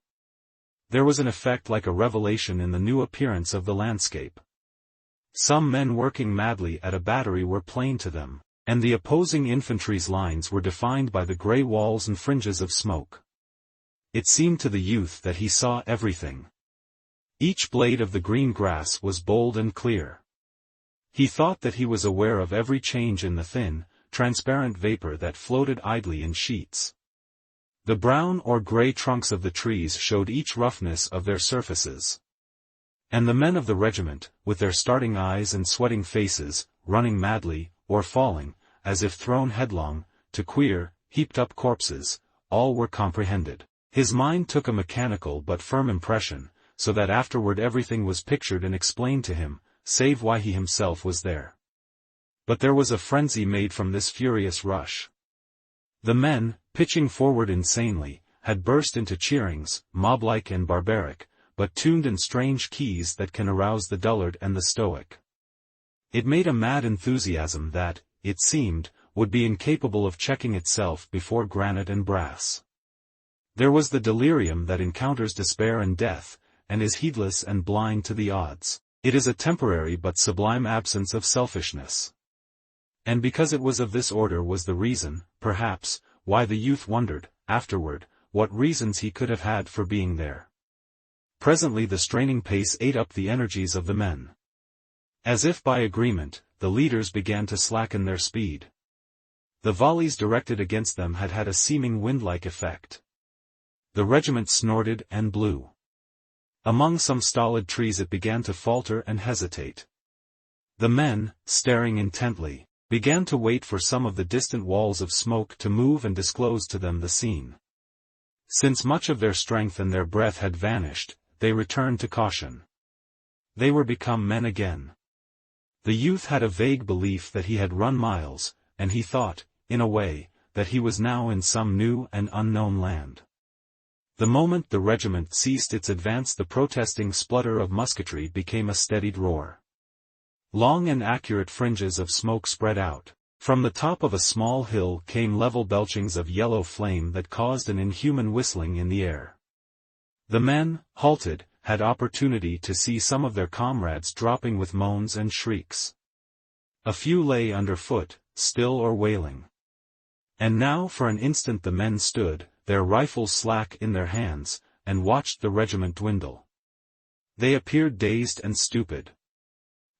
There was an effect like a revelation in the new appearance of the landscape. Some men working madly at a battery were plain to them, and the opposing infantry's lines were defined by the grey walls and fringes of smoke. It seemed to the youth that he saw everything. Each blade of the green grass was bold and clear. He thought that he was aware of every change in the thin, transparent vapor that floated idly in sheets. The brown or gray trunks of the trees showed each roughness of their surfaces. And the men of the regiment, with their starting eyes and sweating faces, running madly, or falling, as if thrown headlong, to queer, heaped-up corpses, all were comprehended. His mind took a mechanical but firm impression, so that afterward everything was pictured and explained to him, save why he himself was there. But there was a frenzy made from this furious rush. The men, pitching forward insanely, had burst into cheerings, mob-like and barbaric, but tuned in strange keys that can arouse the dullard and the stoic. It made a mad enthusiasm that, it seemed, would be incapable of checking itself before granite and brass. There was the delirium that encounters despair and death, and is heedless and blind to the odds. It is a temporary but sublime absence of selfishness. And because it was of this order was the reason, perhaps, why the youth wondered, afterward, what reasons he could have had for being there. Presently the straining pace ate up the energies of the men. As if by agreement, the leaders began to slacken their speed. The volleys directed against them had had a seeming wind-like effect. The regiment snorted and blew. Among some stolid trees it began to falter and hesitate. The men, staring intently, began to wait for some of the distant walls of smoke to move and disclose to them the scene. Since much of their strength and their breath had vanished, they returned to caution. They were become men again. The youth had a vague belief that he had run miles, and he thought, in a way, that he was now in some new and unknown land. The moment the regiment ceased its advance the protesting splutter of musketry became a steadied roar. Long and accurate fringes of smoke spread out. From the top of a small hill came level belchings of yellow flame that caused an inhuman whistling in the air. The men, halted, had opportunity to see some of their comrades dropping with moans and shrieks. A few lay underfoot, still or wailing. And now for an instant the men stood, their rifles slack in their hands, and watched the regiment dwindle. They appeared dazed and stupid.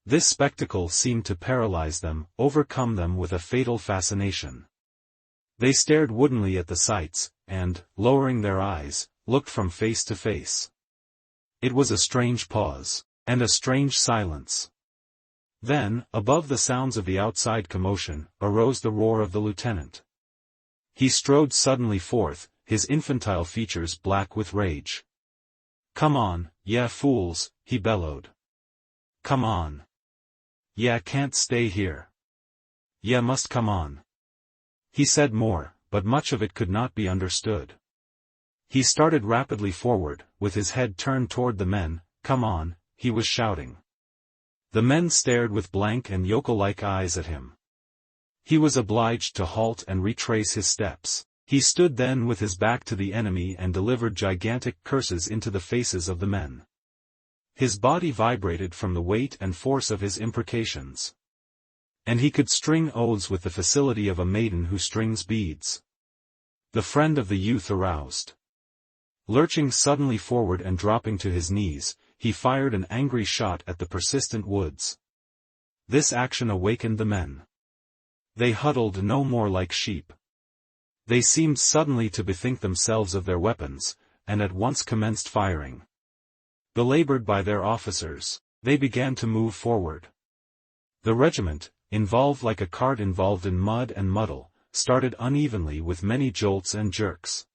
This spectacle seemed to paralyze them, overcome them with a fatal fascination. They stared woodenly at the sights, and, lowering their eyes, looked from face to face. It was a strange pause, and a strange silence. Then, above the sounds of the outside commotion, arose the roar of the lieutenant. He strode suddenly forth, his infantile features black with rage. "Come on, ya fools," he bellowed. "Come on. Ya can't stay here. Ya must come on." He said more, but much of it could not be understood. He started rapidly forward, with his head turned toward the men. "Come on," he was shouting. The men stared with blank and yokel-like eyes at him. He was obliged to halt and retrace his steps. He stood then with his back to the enemy and delivered gigantic curses into the faces of the men. His body vibrated from the weight and force of his imprecations. And he could string oaths with the facility of a maiden who strings beads. The friend of the youth aroused. Lurching suddenly forward and dropping to his knees, he fired an angry shot at the persistent woods. This action awakened the men. They huddled no more like sheep. They seemed suddenly to bethink themselves of their weapons, and at once commenced firing. Belabored by their officers, they began to move forward. The regiment, involved like a cart involved in mud and muddle, started unevenly with many jolts and jerks.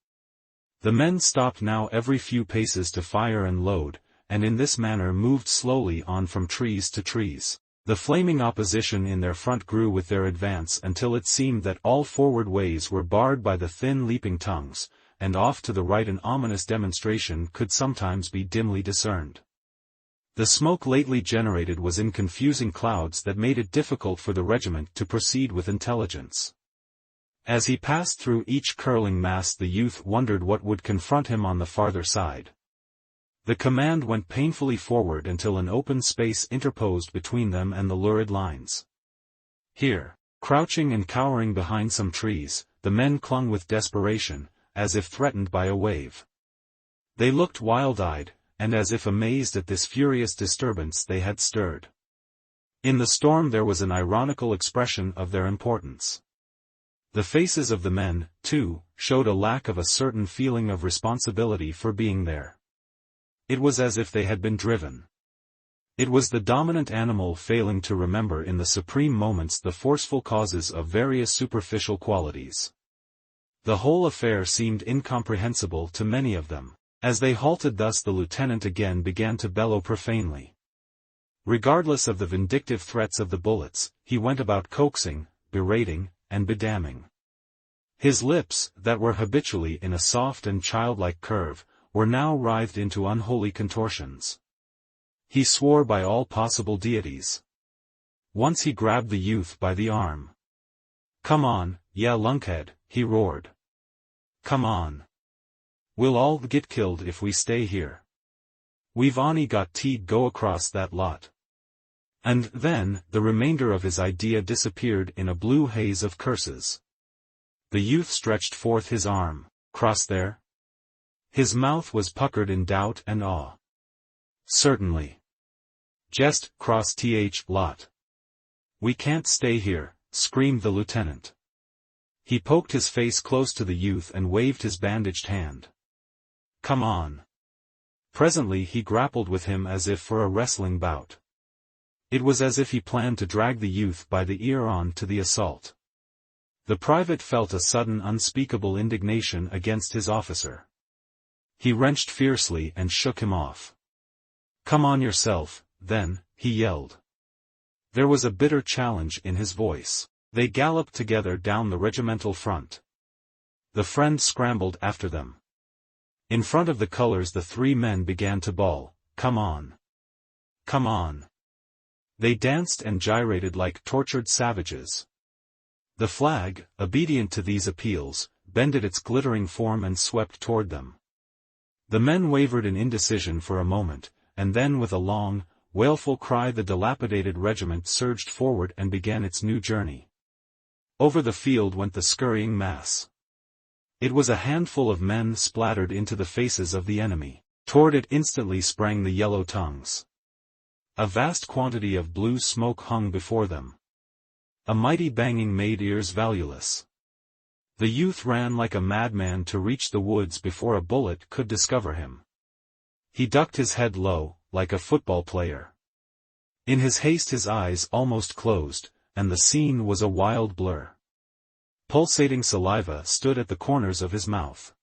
The men stopped now every few paces to fire and load, and in this manner moved slowly on from trees to trees. The flaming opposition in their front grew with their advance until it seemed that all forward ways were barred by the thin leaping tongues, and off to the right an ominous demonstration could sometimes be dimly discerned. The smoke lately generated was in confusing clouds that made it difficult for the regiment to proceed with intelligence. As he passed through each curling mass the youth wondered what would confront him on the farther side. The command went painfully forward until an open space interposed between them and the lurid lines. Here, crouching and cowering behind some trees, the men clung with desperation, as if threatened by a wave. They looked wild-eyed, and as if amazed at this furious disturbance they had stirred. In the storm there was an ironical expression of their importance. The faces of the men, too, showed a lack of a certain feeling of responsibility for being there. It was as if they had been driven. It was the dominant animal failing to remember in the supreme moments the forceful causes of various superficial qualities. The whole affair seemed incomprehensible to many of them. As they halted thus the lieutenant again began to bellow profanely. Regardless of the vindictive threats of the bullets, he went about coaxing, berating, and bedamning. His lips, that were habitually in a soft and childlike curve, were now writhed into unholy contortions. He swore by all possible deities. Once he grabbed the youth by the arm. "Come on, ya lunkhead," he roared. "Come on. We'll all get killed if we stay here. We've only got to go across that lot." And then, the remainder of his idea disappeared in a blue haze of curses. The youth stretched forth his arm. "Cross there?" His mouth was puckered in doubt and awe. "Certainly. Just cross lot. We can't stay here," screamed the lieutenant. He poked his face close to the youth and waved his bandaged hand. "Come on." Presently he grappled with him as if for a wrestling bout. It was as if he planned to drag the youth by the ear on to the assault. The private felt a sudden unspeakable indignation against his officer. He wrenched fiercely and shook him off. "Come on yourself, then," he yelled. There was a bitter challenge in his voice. They galloped together down the regimental front. The friend scrambled after them. In front of the colors the three men began to bawl, "Come on! Come on!" They danced and gyrated like tortured savages. The flag, obedient to these appeals, bended its glittering form and swept toward them. The men wavered in indecision for a moment, and then with a long, wailful cry the dilapidated regiment surged forward and began its new journey. Over the field went the scurrying mass. It was a handful of men splattered into the faces of the enemy. Toward it instantly sprang the yellow tongues. A vast quantity of blue smoke hung before them. A mighty banging made ears valueless. The youth ran like a madman to reach the woods before a bullet could discover him. He ducked his head low, like a football player. In his haste his eyes almost closed, and the scene was a wild blur. Pulsating saliva stood at the corners of his mouth.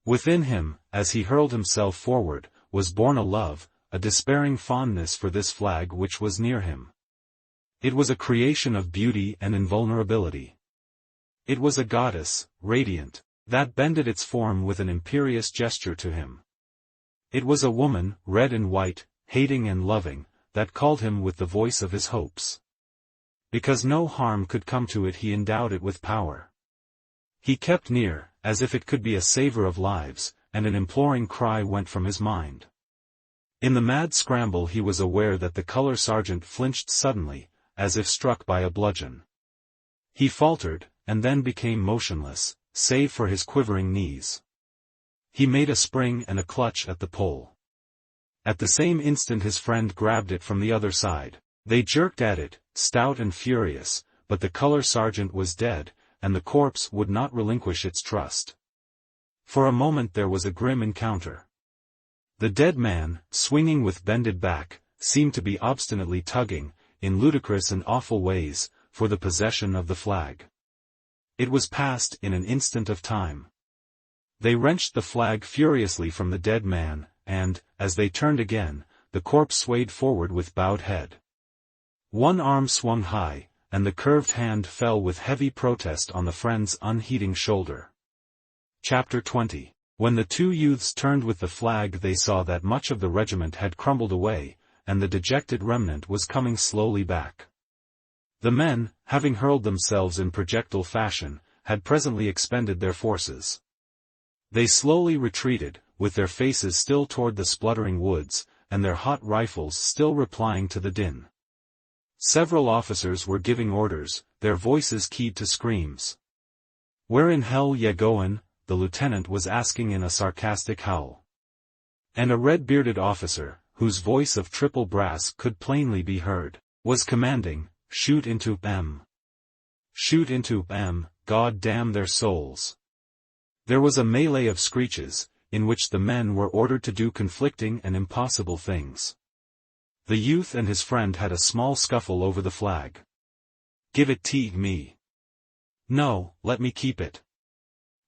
Within him, as he hurled himself forward, was born a love, a despairing fondness for this flag which was near him. It was a creation of beauty and invulnerability. It was a goddess, radiant, that bended its form with an imperious gesture to him. It was a woman, red and white, hating and loving, that called him with the voice of his hopes. Because no harm could come to it, he endowed it with power. He kept near, as if it could be a saver of lives, and an imploring cry went from his mind. In the mad scramble he was aware that the color sergeant flinched suddenly, as if struck by a bludgeon. He faltered, and then became motionless, save for his quivering knees. He made a spring and a clutch at the pole. At the same instant his friend grabbed it from the other side. They jerked at it, stout and furious, but the color sergeant was dead, and the corpse would not relinquish its trust. For a moment there was a grim encounter. The dead man, swinging with bended back, seemed to be obstinately tugging, in ludicrous and awful ways, for the possession of the flag. It was past in an instant of time. They wrenched the flag furiously from the dead man, and, as they turned again, the corpse swayed forward with bowed head. One arm swung high, and the curved hand fell with heavy protest on the friend's unheeding shoulder. Chapter 20. When the two youths turned with the flag they saw that much of the regiment had crumbled away, and the dejected remnant was coming slowly back. The men, having hurled themselves in projectile fashion, had presently expended their forces. They slowly retreated, with their faces still toward the spluttering woods, and their hot rifles still replying to the din. Several officers were giving orders, their voices keyed to screams. "Where in hell ye goin'?" the lieutenant was asking in a sarcastic howl. And a red-bearded officer, whose voice of triple brass could plainly be heard, was commanding, "Shoot into 'em. Shoot into 'em, God damn their souls." There was a melee of screeches, in which the men were ordered to do conflicting and impossible things. The youth and his friend had a small scuffle over the flag. "Give it to me." "No, let me keep it."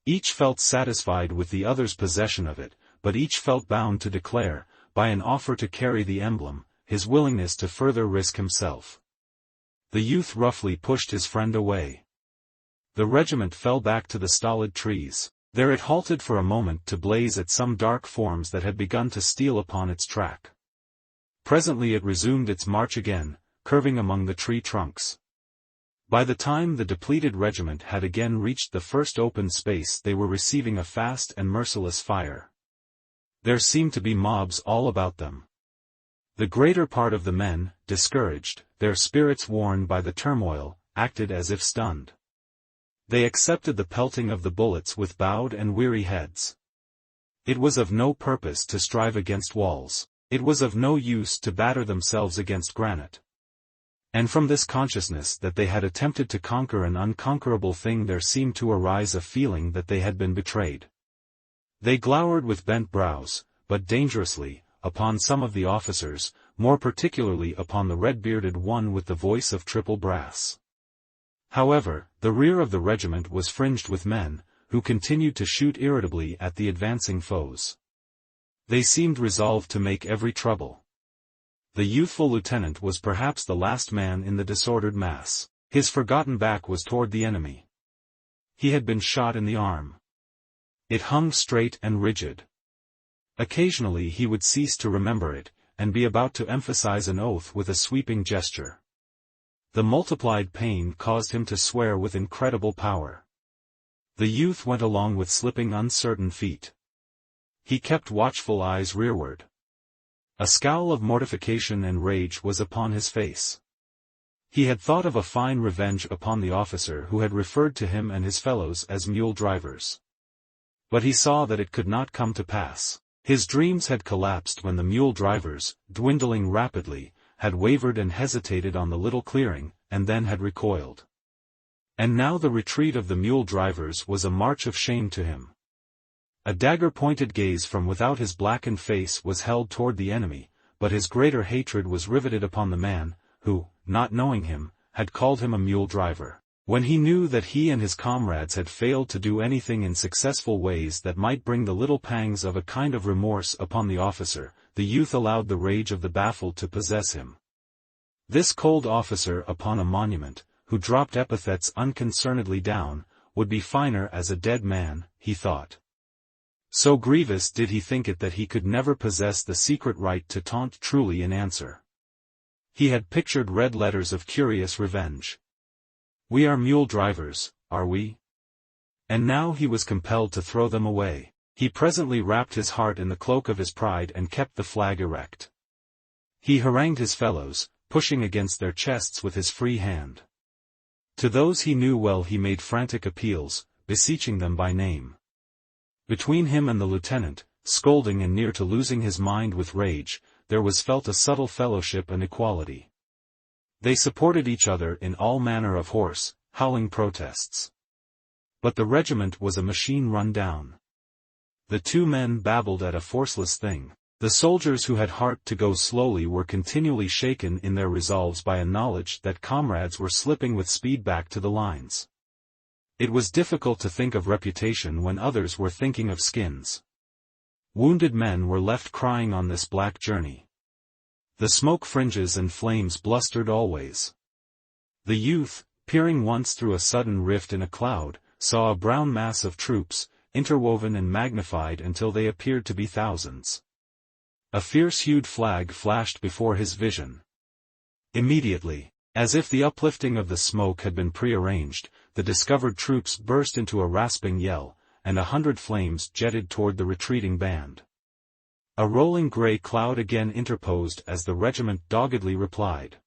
Each felt satisfied with the other's possession of it, but each felt bound to declare, by an offer to carry the emblem, his willingness to further risk himself. The youth roughly pushed his friend away. The regiment fell back to the stolid trees. There it halted for a moment to blaze at some dark forms that had begun to steal upon its track. Presently it resumed its march again, curving among the tree trunks. By the time the depleted regiment had again reached the first open space they were receiving a fast and merciless fire. There seemed to be mobs all about them. The greater part of the men, discouraged, their spirits worn by the turmoil, acted as if stunned. They accepted the pelting of the bullets with bowed and weary heads. It was of no purpose to strive against walls. It was of no use to batter themselves against granite. And from this consciousness that they had attempted to conquer an unconquerable thing there seemed to arise a feeling that they had been betrayed. They glowered with bent brows, but dangerously, upon some of the officers, more particularly upon the red-bearded one with the voice of triple brass. However, the rear of the regiment was fringed with men, who continued to shoot irritably at the advancing foes. They seemed resolved to make every trouble. The youthful lieutenant was perhaps the last man in the disordered mass. His forgotten back was toward the enemy. He had been shot in the arm. It hung straight and rigid. Occasionally he would cease to remember it, and be about to emphasize an oath with a sweeping gesture. The multiplied pain caused him to swear with incredible power. The youth went along with slipping uncertain feet. He kept watchful eyes rearward. A scowl of mortification and rage was upon his face. He had thought of a fine revenge upon the officer who had referred to him and his fellows as mule drivers. But he saw that it could not come to pass. His dreams had collapsed when the mule drivers, dwindling rapidly, had wavered and hesitated on the little clearing, and then had recoiled. And now the retreat of the mule drivers was a march of shame to him. A dagger-pointed gaze from without his blackened face was held toward the enemy, but his greater hatred was riveted upon the man, who, not knowing him, had called him a mule driver. When he knew that he and his comrades had failed to do anything in successful ways that might bring the little pangs of a kind of remorse upon the officer, the youth allowed the rage of the baffled to possess him. This cold officer upon a monument, who dropped epithets unconcernedly down, would be finer as a dead man, he thought. So grievous did he think it that he could never possess the secret right to taunt truly in answer. He had pictured red letters of curious revenge. "We are mule drivers, are we?" And now he was compelled to throw them away. He presently wrapped his heart in the cloak of his pride and kept the flag erect. He harangued his fellows, pushing against their chests with his free hand. To those he knew well he made frantic appeals, beseeching them by name. Between him and the lieutenant, scolding and near to losing his mind with rage, there was felt a subtle fellowship and equality. They supported each other in all manner of hoarse, howling protests. But the regiment was a machine run down. The two men babbled at a forceless thing. The soldiers who had heart to go slowly were continually shaken in their resolves by a knowledge that comrades were slipping with speed back to the lines. It was difficult to think of reputation when others were thinking of skins. Wounded men were left crying on this black journey. The smoke fringes and flames blustered always. The youth, peering once through a sudden rift in a cloud, saw a brown mass of troops, interwoven and magnified until they appeared to be thousands. A fierce-hued flag flashed before his vision. Immediately, as if the uplifting of the smoke had been prearranged, the discovered troops burst into a rasping yell, and 100 flames jetted toward the retreating band. A rolling grey cloud again interposed as the regiment doggedly replied.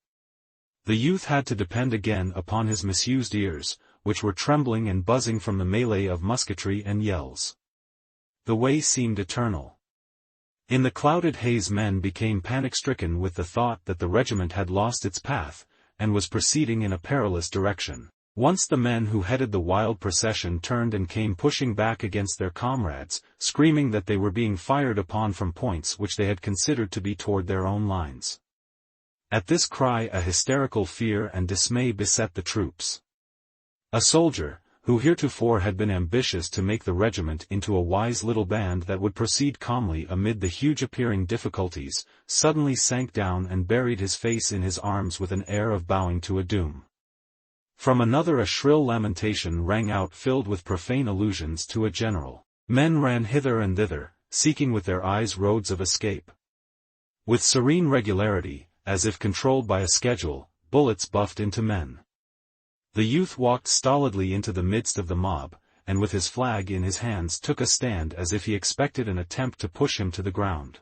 The youth had to depend again upon his misused ears, which were trembling and buzzing from the melee of musketry and yells. The way seemed eternal. In the clouded haze men became panic-stricken with the thought that the regiment had lost its path, and was proceeding in a perilous direction. Once the men who headed the wild procession turned and came pushing back against their comrades, screaming that they were being fired upon from points which they had considered to be toward their own lines. At this cry a hysterical fear and dismay beset the troops. A soldier, who heretofore had been ambitious to make the regiment into a wise little band that would proceed calmly amid the huge appearing difficulties, suddenly sank down and buried his face in his arms with an air of bowing to a doom. From another a shrill lamentation rang out filled with profane allusions to a general. Men ran hither and thither, seeking with their eyes roads of escape. With serene regularity, as if controlled by a schedule, bullets buffed into men. The youth walked stolidly into the midst of the mob, and with his flag in his hands took a stand as if he expected an attempt to push him to the ground.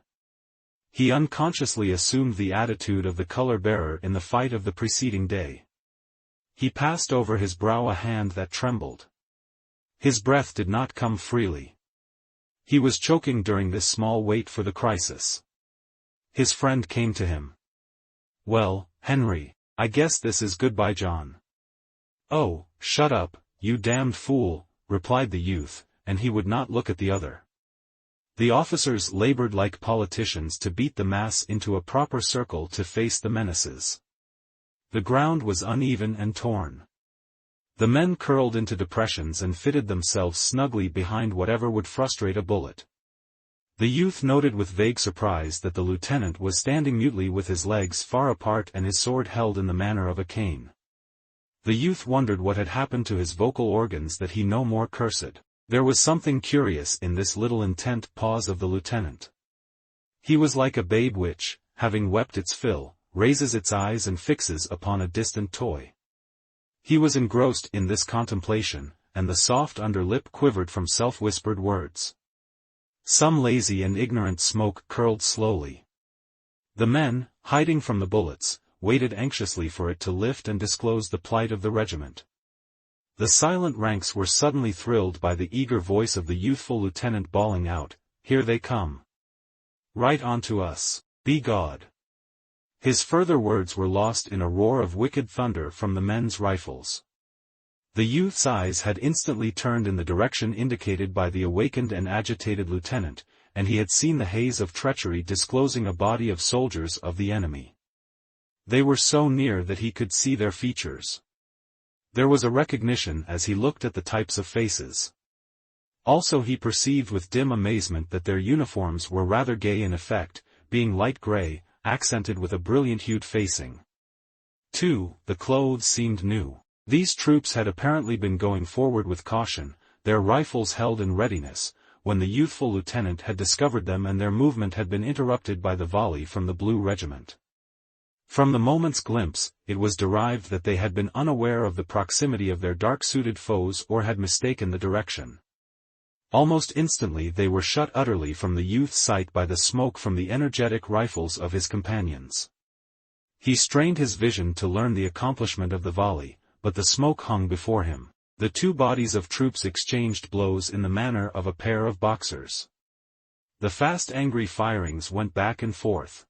He unconsciously assumed the attitude of the color-bearer in the fight of the preceding day. He passed over his brow a hand that trembled. His breath did not come freely. He was choking during this small wait for the crisis. His friend came to him. "Well, Henry, I guess this is goodbye, John." "Oh, shut up, you damned fool," replied the youth, and he would not look at the other. The officers labored like politicians to beat the mass into a proper circle to face the menaces. The ground was uneven and torn. The men curled into depressions and fitted themselves snugly behind whatever would frustrate a bullet. The youth noted with vague surprise that the lieutenant was standing mutely with his legs far apart and his sword held in the manner of a cane. The youth wondered what had happened to his vocal organs that he no more cursed. There was something curious in this little intent pause of the lieutenant. He was like a babe which, having wept its fill, raises its eyes and fixes upon a distant toy. He was engrossed in this contemplation, and the soft under lip quivered from self-whispered words. Some lazy and ignorant smoke curled slowly. The men, hiding from the bullets, waited anxiously for it to lift and disclose the plight of the regiment. The silent ranks were suddenly thrilled by the eager voice of the youthful lieutenant bawling out, "Here they come! Right on to us, be God!" His further words were lost in a roar of wicked thunder from the men's rifles. The youth's eyes had instantly turned in the direction indicated by the awakened and agitated lieutenant, and he had seen the haze of treachery disclosing a body of soldiers of the enemy. They were so near that he could see their features. There was a recognition as he looked at the types of faces. Also he perceived with dim amazement that their uniforms were rather gay in effect, being light gray, accented with a brilliant-hued facing. Too, the clothes seemed new. These troops had apparently been going forward with caution, their rifles held in readiness, when the youthful lieutenant had discovered them and their movement had been interrupted by the volley from the Blue Regiment. From the moment's glimpse, it was derived that they had been unaware of the proximity of their dark-suited foes or had mistaken the direction. Almost instantly they were shut utterly from the youth's sight by the smoke from the energetic rifles of his companions. He strained his vision to learn the accomplishment of the volley, but the smoke hung before him. The two bodies of troops exchanged blows in the manner of a pair of boxers. The fast angry firings went back and forth.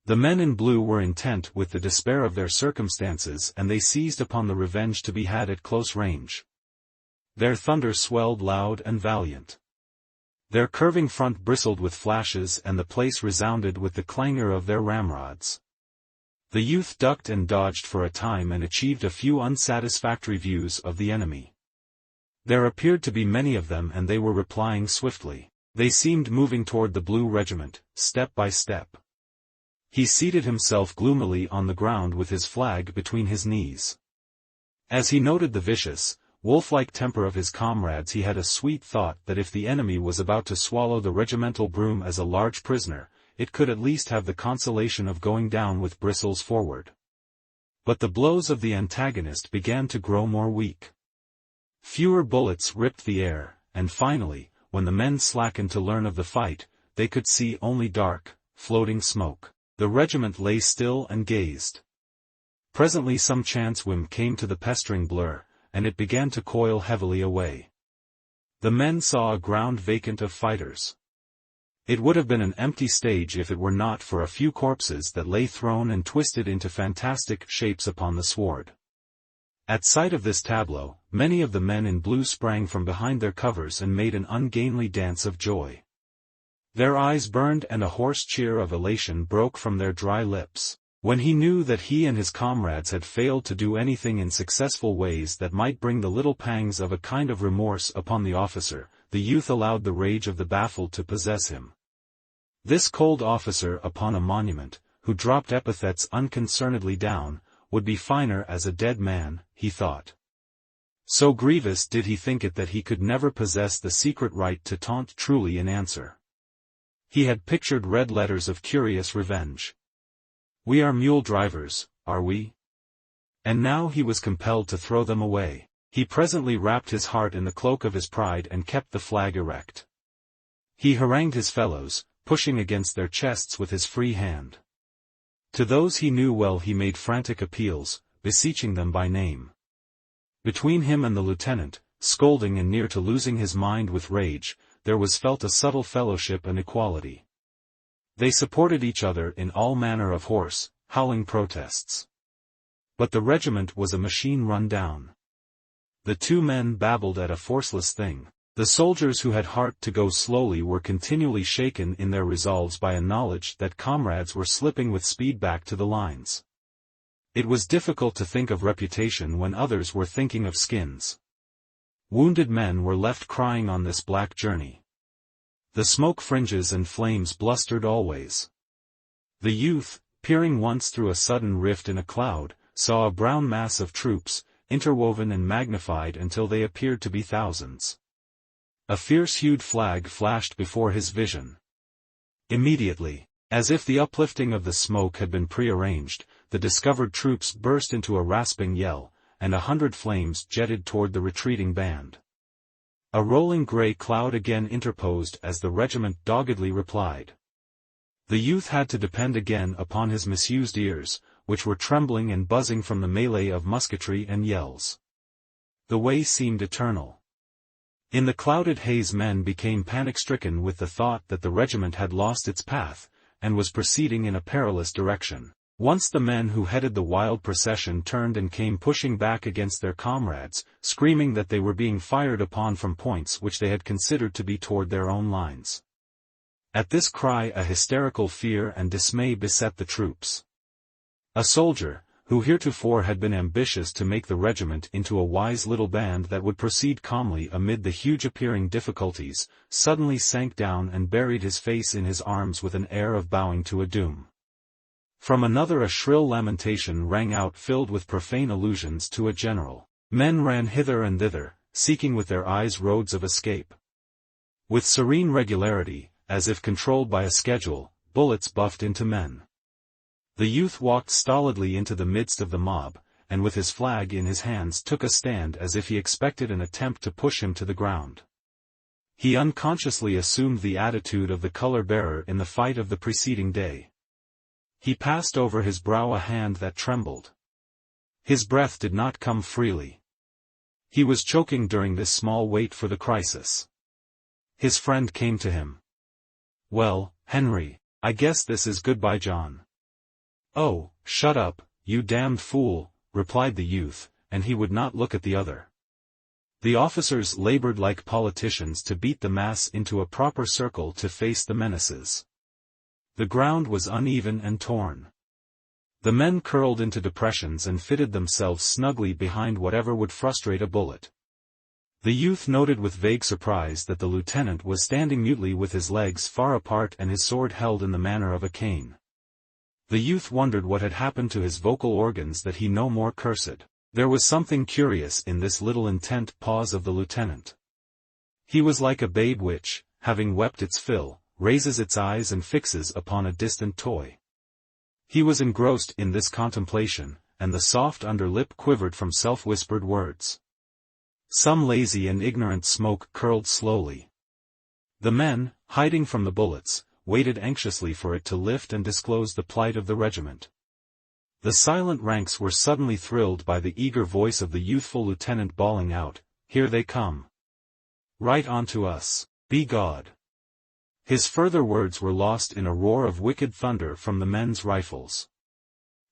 The men in blue were intent with the despair of their circumstances and they seized upon the revenge to be had at close range. Their thunder swelled loud and valiant. Their curving front bristled with flashes and the place resounded with the clangor of their ramrods. The youth ducked and dodged for a time and achieved a few unsatisfactory views of the enemy. There appeared to be many of them and they were replying swiftly. They seemed moving toward the Blue Regiment, step by step. He seated himself gloomily on the ground with his flag between his knees. As he noted the vicious, wolf-like temper of his comrades, he had a sweet thought that if the enemy was about to swallow the regimental broom as a large prisoner, it could at least have the consolation of going down with bristles forward. But the blows of the antagonist began to grow more weak. Fewer bullets ripped the air, and finally, when the men slackened to learn of the fight, they could see only dark, floating smoke. The regiment lay still and gazed. Presently some chance whim came to the pestering blur, and it began to coil heavily away. The men saw a ground vacant of fighters. It would have been an empty stage if it were not for a few corpses that lay thrown and twisted into fantastic shapes upon the sward. At sight of this tableau, many of the men in blue sprang from behind their covers and made an ungainly dance of joy. Their eyes burned and a hoarse cheer of elation broke from their dry lips. When he knew that he and his comrades had failed to do anything in successful ways that might bring the little pangs of a kind of remorse upon the officer, the youth allowed the rage of the baffled to possess him. This cold officer upon a monument, who dropped epithets unconcernedly down, would be finer as a dead man, he thought. So grievous did he think it that he could never possess the secret right to taunt truly in answer. He had pictured red letters of curious revenge. "We are mule drivers, are we?" And now he was compelled to throw them away. He presently wrapped his heart in the cloak of his pride and kept the flag erect. He harangued his fellows, pushing against their chests with his free hand. To those he knew well he made frantic appeals, beseeching them by name. Between him and the lieutenant, scolding and near to losing his mind with rage, there was felt a subtle fellowship and equality. They supported each other in all manner of hoarse, howling protests. But the regiment was a machine run down. The two men babbled at a forceless thing. The soldiers who had heart to go slowly were continually shaken in their resolves by a knowledge that comrades were slipping with speed back to the lines. It was difficult to think of reputation when others were thinking of skins. Wounded men were left crying on this black journey. The smoke fringes and flames blustered always. The youth, peering once through a sudden rift in a cloud, saw a brown mass of troops, interwoven and magnified until they appeared to be thousands. A fierce-hued flag flashed before his vision. Immediately, as if the uplifting of the smoke had been prearranged, the discovered troops burst into a rasping yell, and 100 flames jetted toward the retreating band. A rolling gray cloud again interposed as the regiment doggedly replied. The youth had to depend again upon his misused ears, which were trembling and buzzing from the melee of musketry and yells. The way seemed eternal. In the clouded haze men became panic-stricken with the thought that the regiment had lost its path, and was proceeding in a perilous direction. Once the men who headed the wild procession turned and came pushing back against their comrades, screaming that they were being fired upon from points which they had considered to be toward their own lines. At this cry a hysterical fear and dismay beset the troops. A soldier, who heretofore had been ambitious to make the regiment into a wise little band that would proceed calmly amid the huge appearing difficulties, suddenly sank down and buried his face in his arms with an air of bowing to a doom. From another a shrill lamentation rang out filled with profane allusions to a general. Men ran hither and thither, seeking with their eyes roads of escape. With serene regularity, as if controlled by a schedule, bullets buffed into men. The youth walked stolidly into the midst of the mob, and with his flag in his hands took a stand as if he expected an attempt to push him to the ground. He unconsciously assumed the attitude of the color-bearer in the fight of the preceding day. He passed over his brow a hand that trembled. His breath did not come freely. He was choking during this small wait for the crisis. His friend came to him. "Well, Henry, I guess this is goodbye, John." "Oh, shut up, you damned fool," replied the youth, and he would not look at the other. The officers labored like politicians to beat the mass into a proper circle to face the menaces. The ground was uneven and torn. The men curled into depressions and fitted themselves snugly behind whatever would frustrate a bullet. The youth noted with vague surprise that the lieutenant was standing mutely with his legs far apart and his sword held in the manner of a cane. The youth wondered what had happened to his vocal organs that he no more cursed. There was something curious in this little intent pause of the lieutenant. He was like a babe which, having wept its fill, raises its eyes and fixes upon a distant toy. He was engrossed in this contemplation, and the soft under lip quivered from self-whispered words. Some lazy and ignorant smoke curled slowly. The men, hiding from the bullets, waited anxiously for it to lift and disclose the plight of the regiment. The silent ranks were suddenly thrilled by the eager voice of the youthful lieutenant bawling out, "Here they come! Right on to us, be God!" His further words were lost in a roar of wicked thunder from the men's rifles.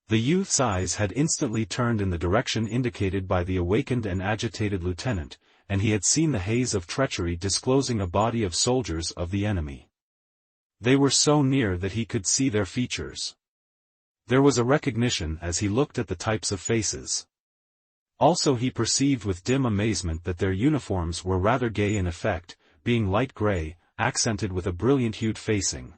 The youth's eyes had instantly turned in the direction indicated by the awakened and agitated lieutenant, and he had seen the haze of treachery disclosing a body of soldiers of the enemy. They were so near that he could see their features. There was a recognition as he looked at the types of faces. Also he perceived with dim amazement that their uniforms were rather gay in effect, being light gray, accented with a brilliant-hued facing.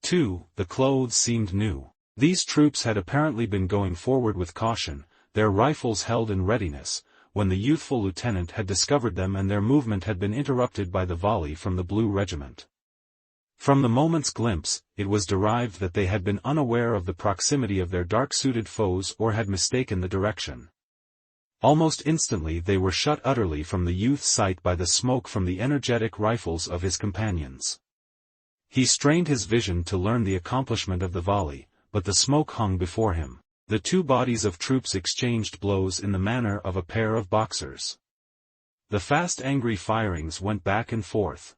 Too, the clothes seemed new. These troops had apparently been going forward with caution, their rifles held in readiness, when the youthful lieutenant had discovered them and their movement had been interrupted by the volley from the Blue Regiment. From the moment's glimpse, it was derived that they had been unaware of the proximity of their dark-suited foes or had mistaken the direction. Almost instantly they were shut utterly from the youth's sight by the smoke from the energetic rifles of his companions. He strained his vision to learn the accomplishment of the volley, but the smoke hung before him. The two bodies of troops exchanged blows in the manner of a pair of boxers. The fast angry firings went back and forth.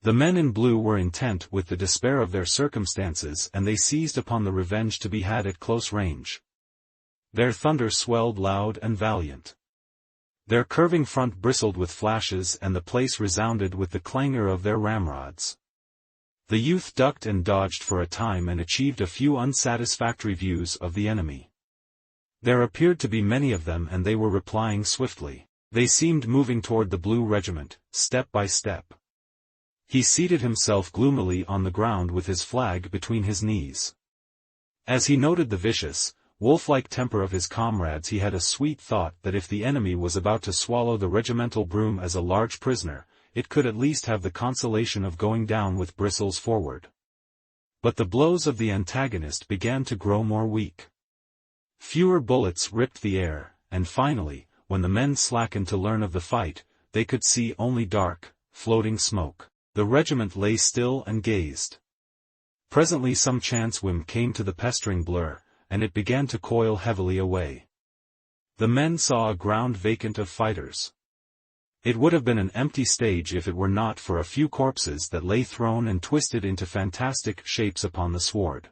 The men in blue were intent with the despair of their circumstances and they seized upon the revenge to be had at close range. Their thunder swelled loud and valiant. Their curving front bristled with flashes and the place resounded with the clangor of their ramrods. The youth ducked and dodged for a time and achieved a few unsatisfactory views of the enemy. There appeared to be many of them and they were replying swiftly. They seemed moving toward the Blue Regiment, step by step. He seated himself gloomily on the ground with his flag between his knees. As he noted the vicious, wolf-like temper of his comrades, he had a sweet thought that if the enemy was about to swallow the regimental broom as a large prisoner, it could at least have the consolation of going down with bristles forward. But the blows of the antagonist began to grow more weak. Fewer bullets ripped the air, and finally, when the men slackened to learn of the fight, they could see only dark, floating smoke. The regiment lay still and gazed. Presently some chance whim came to the pestering blur, and it began to coil heavily away. The men saw a ground vacant of fighters. It would have been an empty stage if it were not for a few corpses that lay thrown and twisted into fantastic shapes upon the sward.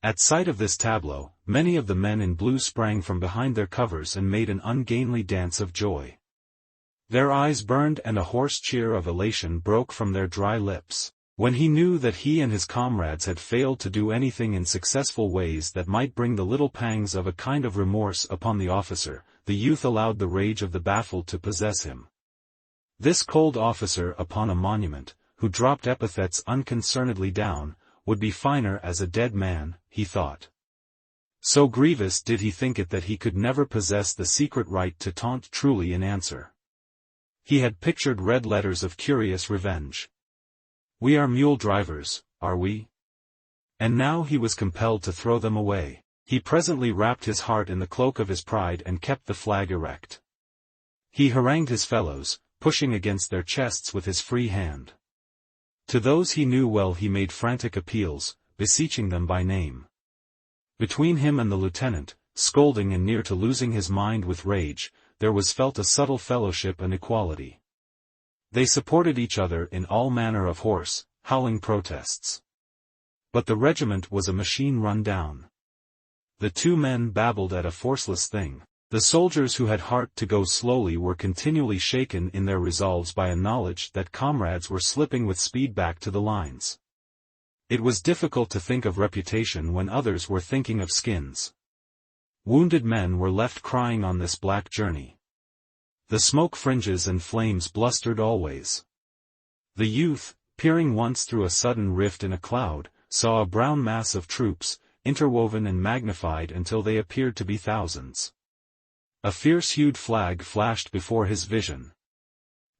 At sight of this tableau, many of the men in blue sprang from behind their covers and made an ungainly dance of joy. Their eyes burned and a hoarse cheer of elation broke from their dry lips. When he knew that he and his comrades had failed to do anything in successful ways that might bring the little pangs of a kind of remorse upon the officer, the youth allowed the rage of the baffled to possess him. This cold officer upon a monument, who dropped epithets unconcernedly down, would be finer as a dead man, he thought. So grievous did he think it that he could never possess the secret right to taunt truly in answer. He had pictured red letters of curious revenge. "We are mule drivers, are we?" And now he was compelled to throw them away. He presently wrapped his heart in the cloak of his pride and kept the flag erect. He harangued his fellows, pushing against their chests with his free hand. To those he knew well he made frantic appeals, beseeching them by name. Between him and the lieutenant, scolding and near to losing his mind with rage, there was felt a subtle fellowship and equality. They supported each other in all manner of hoarse, howling protests. But the regiment was a machine run down. The two men babbled at a forceless thing. The soldiers who had heart to go slowly were continually shaken in their resolves by a knowledge that comrades were slipping with speed back to the lines. It was difficult to think of reputation when others were thinking of skins. Wounded men were left crying on this black journey. The smoke fringes and flames blustered always. The youth, peering once through a sudden rift in a cloud, saw a brown mass of troops, interwoven and magnified until they appeared to be thousands. A fierce-hued flag flashed before his vision.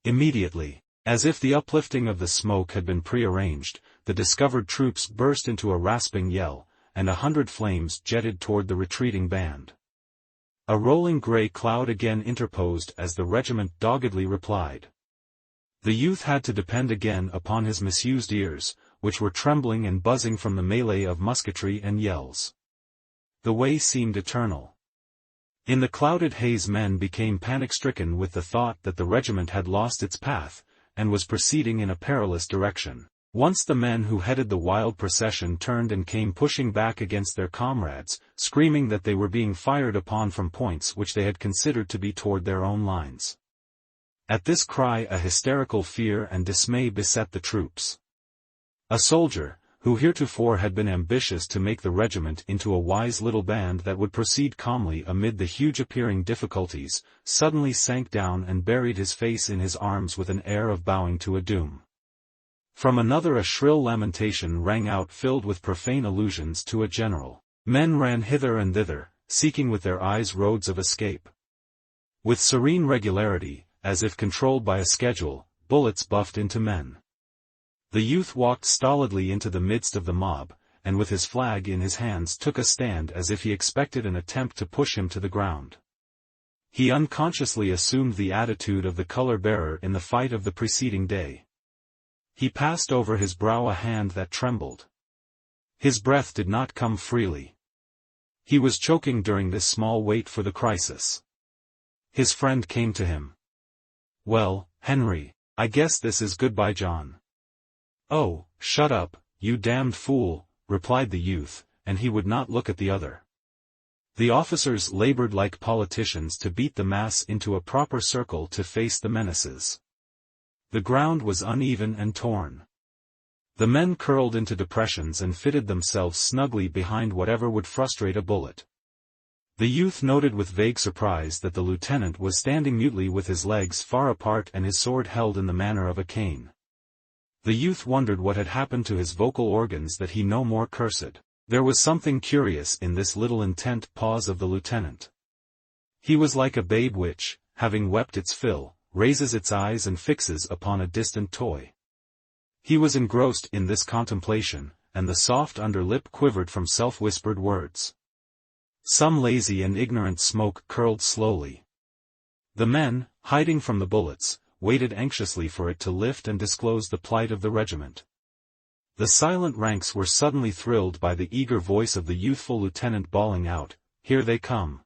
Immediately, as if the uplifting of the smoke had been prearranged, the discovered troops burst into a rasping yell, and 100 flames jetted toward the retreating band. A rolling grey cloud again interposed as the regiment doggedly replied. The youth had to depend again upon his misused ears, which were trembling and buzzing from the melee of musketry and yells. The way seemed eternal. In the clouded haze men became panic-stricken with the thought that the regiment had lost its path, and was proceeding in a perilous direction. Once the men who headed the wild procession turned and came pushing back against their comrades, screaming that they were being fired upon from points which they had considered to be toward their own lines. At this cry a hysterical fear and dismay beset the troops. A soldier, who heretofore had been ambitious to make the regiment into a wise little band that would proceed calmly amid the huge appearing difficulties, suddenly sank down and buried his face in his arms with an air of bowing to a doom. From another a shrill lamentation rang out filled with profane allusions to a general. Men ran hither and thither, seeking with their eyes roads of escape. With serene regularity, as if controlled by a schedule, bullets buffed into men. The youth walked stolidly into the midst of the mob, and with his flag in his hands took a stand as if he expected an attempt to push him to the ground. He unconsciously assumed the attitude of the color-bearer in the fight of the preceding day. He passed over his brow a hand that trembled. His breath did not come freely. He was choking during this small wait for the crisis. His friend came to him. "Well, Henry, I guess this is goodbye, John." "Oh, shut up, you damned fool," replied the youth, and he would not look at the other. The officers labored like politicians to beat the mass into a proper circle to face the menaces. The ground was uneven and torn. The men curled into depressions and fitted themselves snugly behind whatever would frustrate a bullet. The youth noted with vague surprise that the lieutenant was standing mutely with his legs far apart and his sword held in the manner of a cane. The youth wondered what had happened to his vocal organs that he no more cursed. There was something curious in this little intent pause of the lieutenant. He was like a babe which, having wept its fill, raises its eyes and fixes upon a distant toy. He was engrossed in this contemplation, and the soft under lip quivered from self-whispered words. Some lazy and ignorant smoke curled slowly. The men, hiding from the bullets, waited anxiously for it to lift and disclose the plight of the regiment. The silent ranks were suddenly thrilled by the eager voice of the youthful lieutenant bawling out, "Here they come!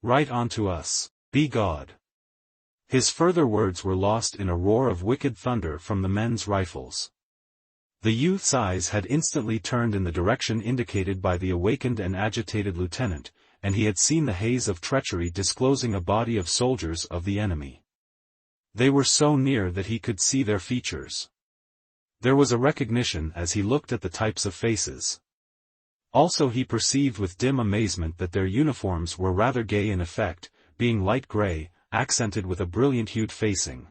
Right on to us, be God!" His further words were lost in a roar of wicked thunder from the men's rifles. The youth's eyes had instantly turned in the direction indicated by the awakened and agitated lieutenant, and he had seen the haze of treachery disclosing a body of soldiers of the enemy. They were so near that he could see their features. There was a recognition as he looked at the types of faces. Also he perceived with dim amazement that their uniforms were rather gay in effect, being light gray, accented with a brilliant-hued facing.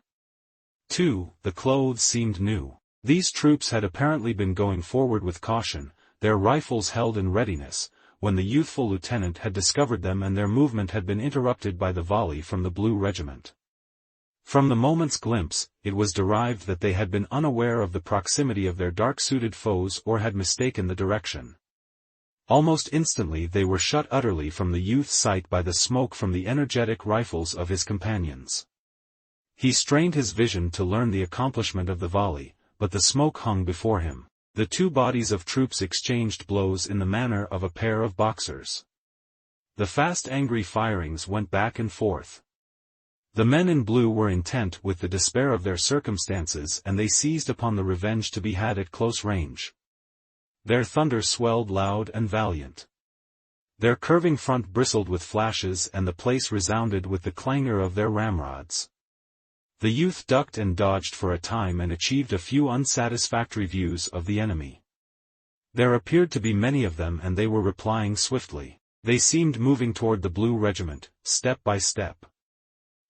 Too, the clothes seemed new. These troops had apparently been going forward with caution, their rifles held in readiness, when the youthful lieutenant had discovered them and their movement had been interrupted by the volley from the Blue Regiment. From the moment's glimpse, it was derived that they had been unaware of the proximity of their dark-suited foes or had mistaken the direction. Almost instantly they were shut utterly from the youth's sight by the smoke from the energetic rifles of his companions. He strained his vision to learn the accomplishment of the volley, but the smoke hung before him. The two bodies of troops exchanged blows in the manner of a pair of boxers. The fast angry firings went back and forth. The men in blue were intent with the despair of their circumstances and they seized upon the revenge to be had at close range. Their thunder swelled loud and valiant. Their curving front bristled with flashes and the place resounded with the clangor of their ramrods. The youth ducked and dodged for a time and achieved a few unsatisfactory views of the enemy. There appeared to be many of them and they were replying swiftly. They seemed moving toward the Blue Regiment, step by step.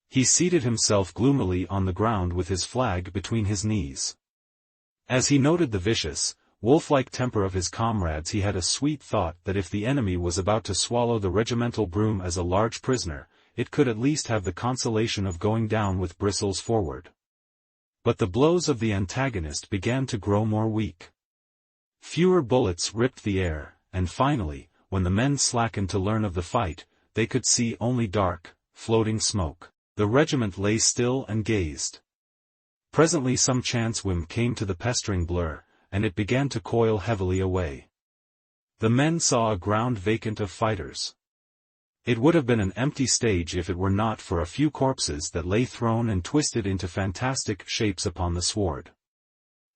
He seated himself gloomily on the ground with his flag between his knees. As he noted the vicious, wolf-like temper of his comrades, he had a sweet thought that if the enemy was about to swallow the regimental broom as a large prisoner, it could at least have the consolation of going down with bristles forward. But the blows of the antagonist began to grow more weak. Fewer bullets ripped the air, and finally, when the men slackened to learn of the fight, they could see only dark, floating smoke. The regiment lay still and gazed. Presently some chance whim came to the pestering blur, and it began to coil heavily away. The men saw a ground vacant of fighters. It would have been an empty stage if it were not for a few corpses that lay thrown and twisted into fantastic shapes upon the sward.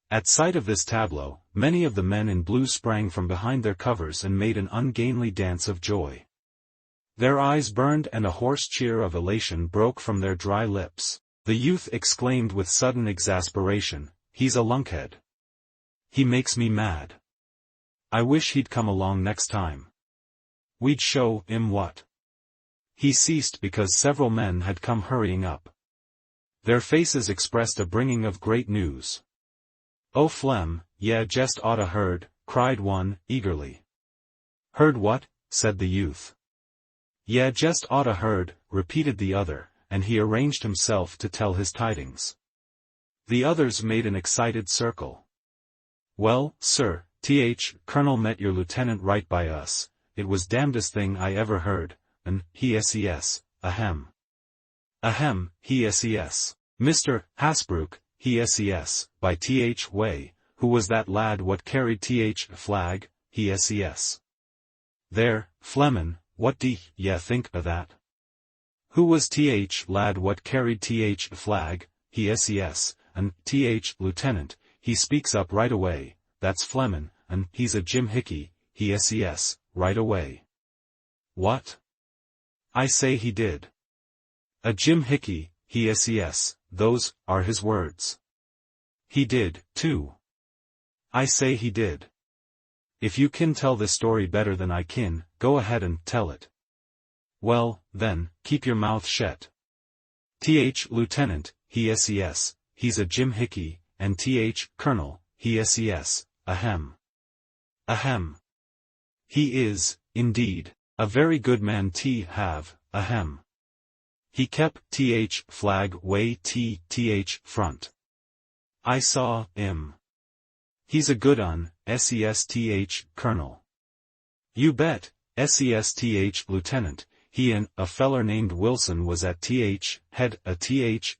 At sight of this tableau, many of the men in blue sprang from behind their covers and made an ungainly dance of joy. Their eyes burned and a hoarse cheer of elation broke from their dry lips. The youth exclaimed with sudden exasperation, "He's a lunkhead. He makes me mad. I wish he'd come along next time. We'd show him what." He ceased because several men had come hurrying up. Their faces expressed a bringing of great news. "Oh Flem, yeah, just oughta heard," cried one, eagerly. "Heard what?" said the youth. "Yeah, just oughta heard," repeated the other, and he arranged himself to tell his tidings. The others made an excited circle. "Well, sir, Colonel met your lieutenant right by us. It was damnedest thing I ever heard. And he ses, ahem. Ahem, he ses. Mr. Hasbrouck, he ses, by way, who was that lad what carried flag, he ses. There, Flemin', what d'ye think o' that? Who was lad what carried flag, he ses, and lieutenant, he speaks up right away, that's Flemin', and he's a Jim Hickey, he ses, right away. What? I say he did. A Jim Hickey, he ses, those are his words. He did, too. I say he did. If you can tell this story better than I can, go ahead and tell it. Well, then, keep your mouth shut. Lieutenant, he ses, he's a Jim Hickey, and Colonel, he ses, ahem. Ahem. He is, indeed, a very good man have, ahem. He kept flag way front. I saw him. He's a good un, ses Colonel. You bet, ses Lieutenant, he and a feller named Wilson was at head a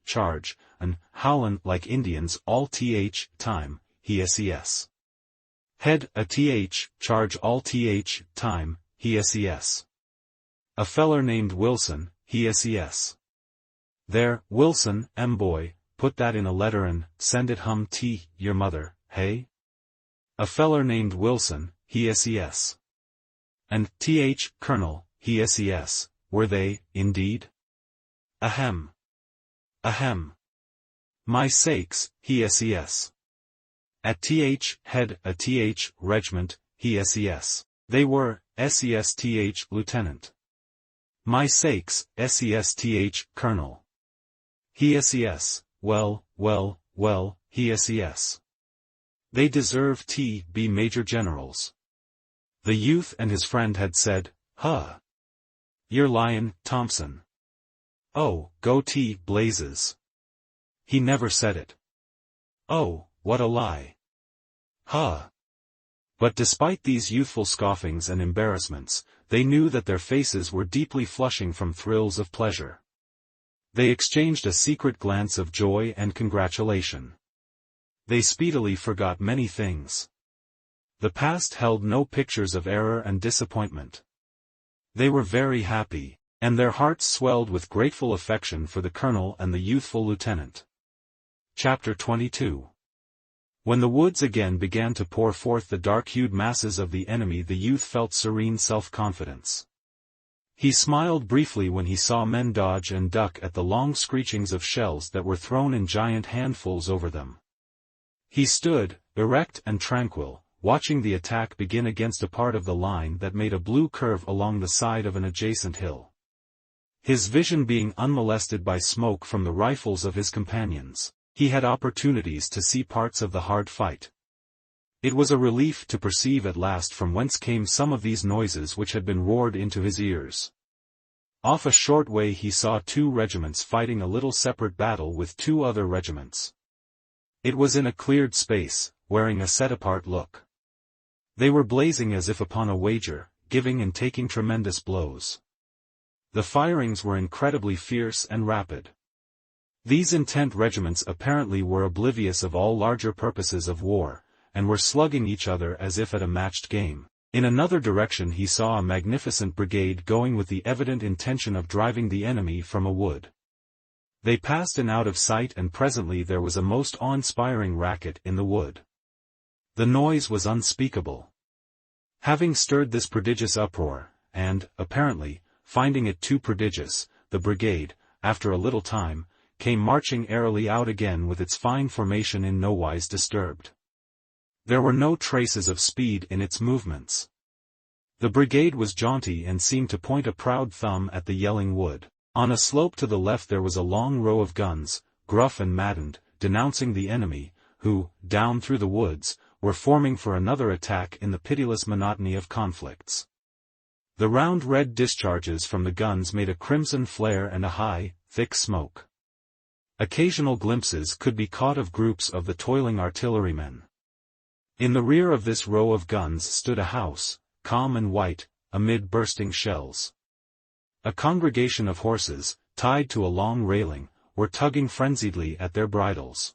charge, and howlin' like Indians all time, he ses. Head, a th, charge all th, time, he ses. A feller named Wilson, he ses. There, Wilson, boy, put that in a letter and send it hum your mother, hey? A feller named Wilson, he ses. And th, Colonel, he ses, were they, indeed? Ahem. Ahem. My sakes, he ses. At th, head, a th, regiment, he ses. They were, sesth, lieutenant. My sakes, sesth, colonel. He ses, well, he ses. They deserve to be major generals. The youth and his friend had said, huh. You're lyin', Thompson. Oh, go to blazes. He never said it. Oh, what a lie. Huh. But despite these youthful scoffings and embarrassments, they knew that their faces were deeply flushing from thrills of pleasure. They exchanged a secret glance of joy and congratulation. They speedily forgot many things. The past held no pictures of error and disappointment. They were very happy, and their hearts swelled with grateful affection for the colonel and the youthful lieutenant. Chapter 22. When the woods again began to pour forth the dark-hued masses of the enemy, the youth felt serene self-confidence. He smiled briefly when he saw men dodge and duck at the long screechings of shells that were thrown in giant handfuls over them. He stood, erect and tranquil, watching the attack begin against a part of the line that made a blue curve along the side of an adjacent hill. His vision being unmolested by smoke from the rifles of his companions, he had opportunities to see parts of the hard fight. It was a relief to perceive at last from whence came some of these noises which had been roared into his ears. Off a short way he saw 2 regiments fighting a little separate battle with 2 other regiments. It was in a cleared space, wearing a set-apart look. They were blazing as if upon a wager, giving and taking tremendous blows. The firings were incredibly fierce and rapid. These intent regiments apparently were oblivious of all larger purposes of war, and were slugging each other as if at a matched game. In another direction he saw a magnificent brigade going with the evident intention of driving the enemy from a wood. They passed in out of sight, and presently there was a most awe-inspiring racket in the wood. The noise was unspeakable. Having stirred this prodigious uproar, and, apparently, finding it too prodigious, the brigade, after a little time, came marching airily out again with its fine formation in nowise disturbed. There were no traces of speed in its movements. The brigade was jaunty and seemed to point a proud thumb at the yelling wood. On a slope to the left there was a long row of guns, gruff and maddened, denouncing the enemy, who, down through the woods, were forming for another attack in the pitiless monotony of conflicts. The round red discharges from the guns made a crimson flare and a high, thick smoke. Occasional glimpses could be caught of groups of the toiling artillerymen. In the rear of this row of guns stood a house, calm and white, amid bursting shells. A congregation of horses, tied to a long railing, were tugging frenziedly at their bridles.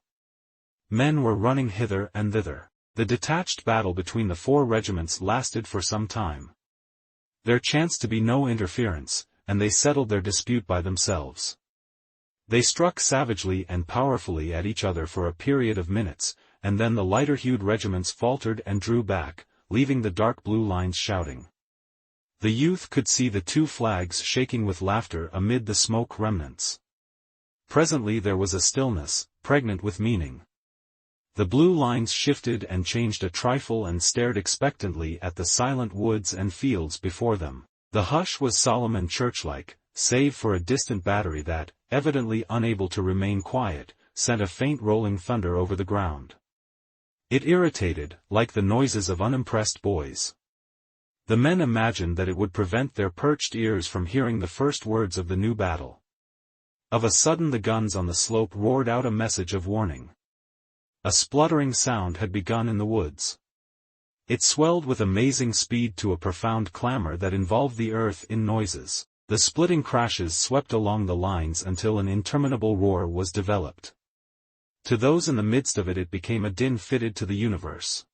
Men were running hither and thither. The detached battle between the 4 regiments lasted for some time. There chanced to be no interference, and they settled their dispute by themselves. They struck savagely and powerfully at each other for a period of minutes, and then the lighter-hued regiments faltered and drew back, leaving the dark blue lines shouting. The youth could see the 2 flags shaking with laughter amid the smoke remnants. Presently there was a stillness, pregnant with meaning. The blue lines shifted and changed a trifle and stared expectantly at the silent woods and fields before them. The hush was solemn and churchlike, save for a distant battery that, evidently unable to remain quiet, sent a faint rolling thunder over the ground. It irritated, like the noises of unimpressed boys. The men imagined that it would prevent their perched ears from hearing the first words of the new battle. Of a sudden the guns on the slope roared out a message of warning. A spluttering sound had begun in the woods. It swelled with amazing speed to a profound clamor that involved the earth in noises. The splitting crashes swept along the lines until an interminable roar was developed. To those in the midst of it became a din fitted to the universe.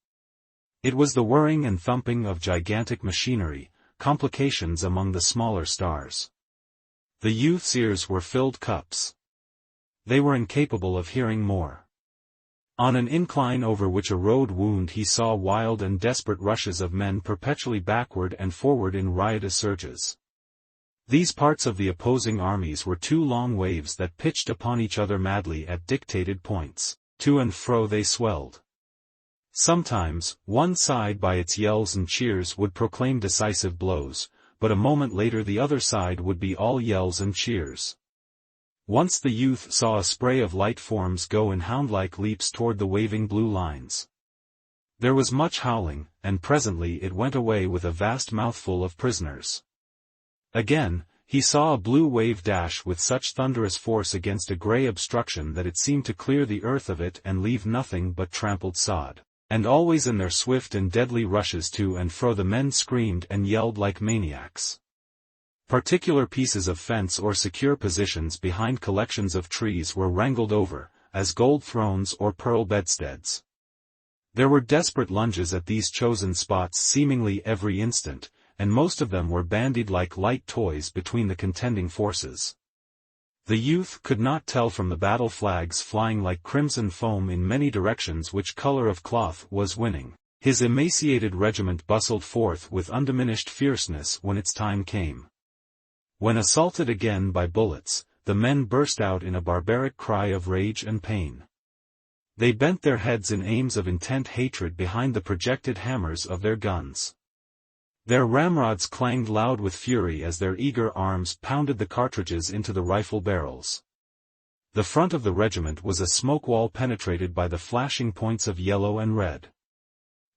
It was the whirring and thumping of gigantic machinery, complications among the smaller stars. The youth's ears were filled cups. They were incapable of hearing more. On an incline over which a road wound he saw wild and desperate rushes of men perpetually backward and forward in riotous surges. These parts of the opposing armies were two long waves that pitched upon each other madly at dictated points. To and fro they swelled. Sometimes, one side by its yells and cheers would proclaim decisive blows, but a moment later the other side would be all yells and cheers. Once the youth saw a spray of light forms go in hound-like leaps toward the waving blue lines. There was much howling, and presently it went away with a vast mouthful of prisoners. Again, he saw a blue wave dash with such thunderous force against a grey obstruction that it seemed to clear the earth of it and leave nothing but trampled sod. And always in their swift and deadly rushes to and fro the men screamed and yelled like maniacs. Particular pieces of fence or secure positions behind collections of trees were wrangled over, as gold thrones or pearl bedsteads. There were desperate lunges at these chosen spots seemingly every instant, and most of them were bandied like light toys between the contending forces. The youth could not tell from the battle flags flying like crimson foam in many directions which color of cloth was winning. His emaciated regiment bustled forth with undiminished fierceness when its time came. When assaulted again by bullets, the men burst out in a barbaric cry of rage and pain. They bent their heads in aims of intent hatred behind the projected hammers of their guns. Their ramrods clanged loud with fury as their eager arms pounded the cartridges into the rifle barrels. The front of the regiment was a smoke wall penetrated by the flashing points of yellow and red.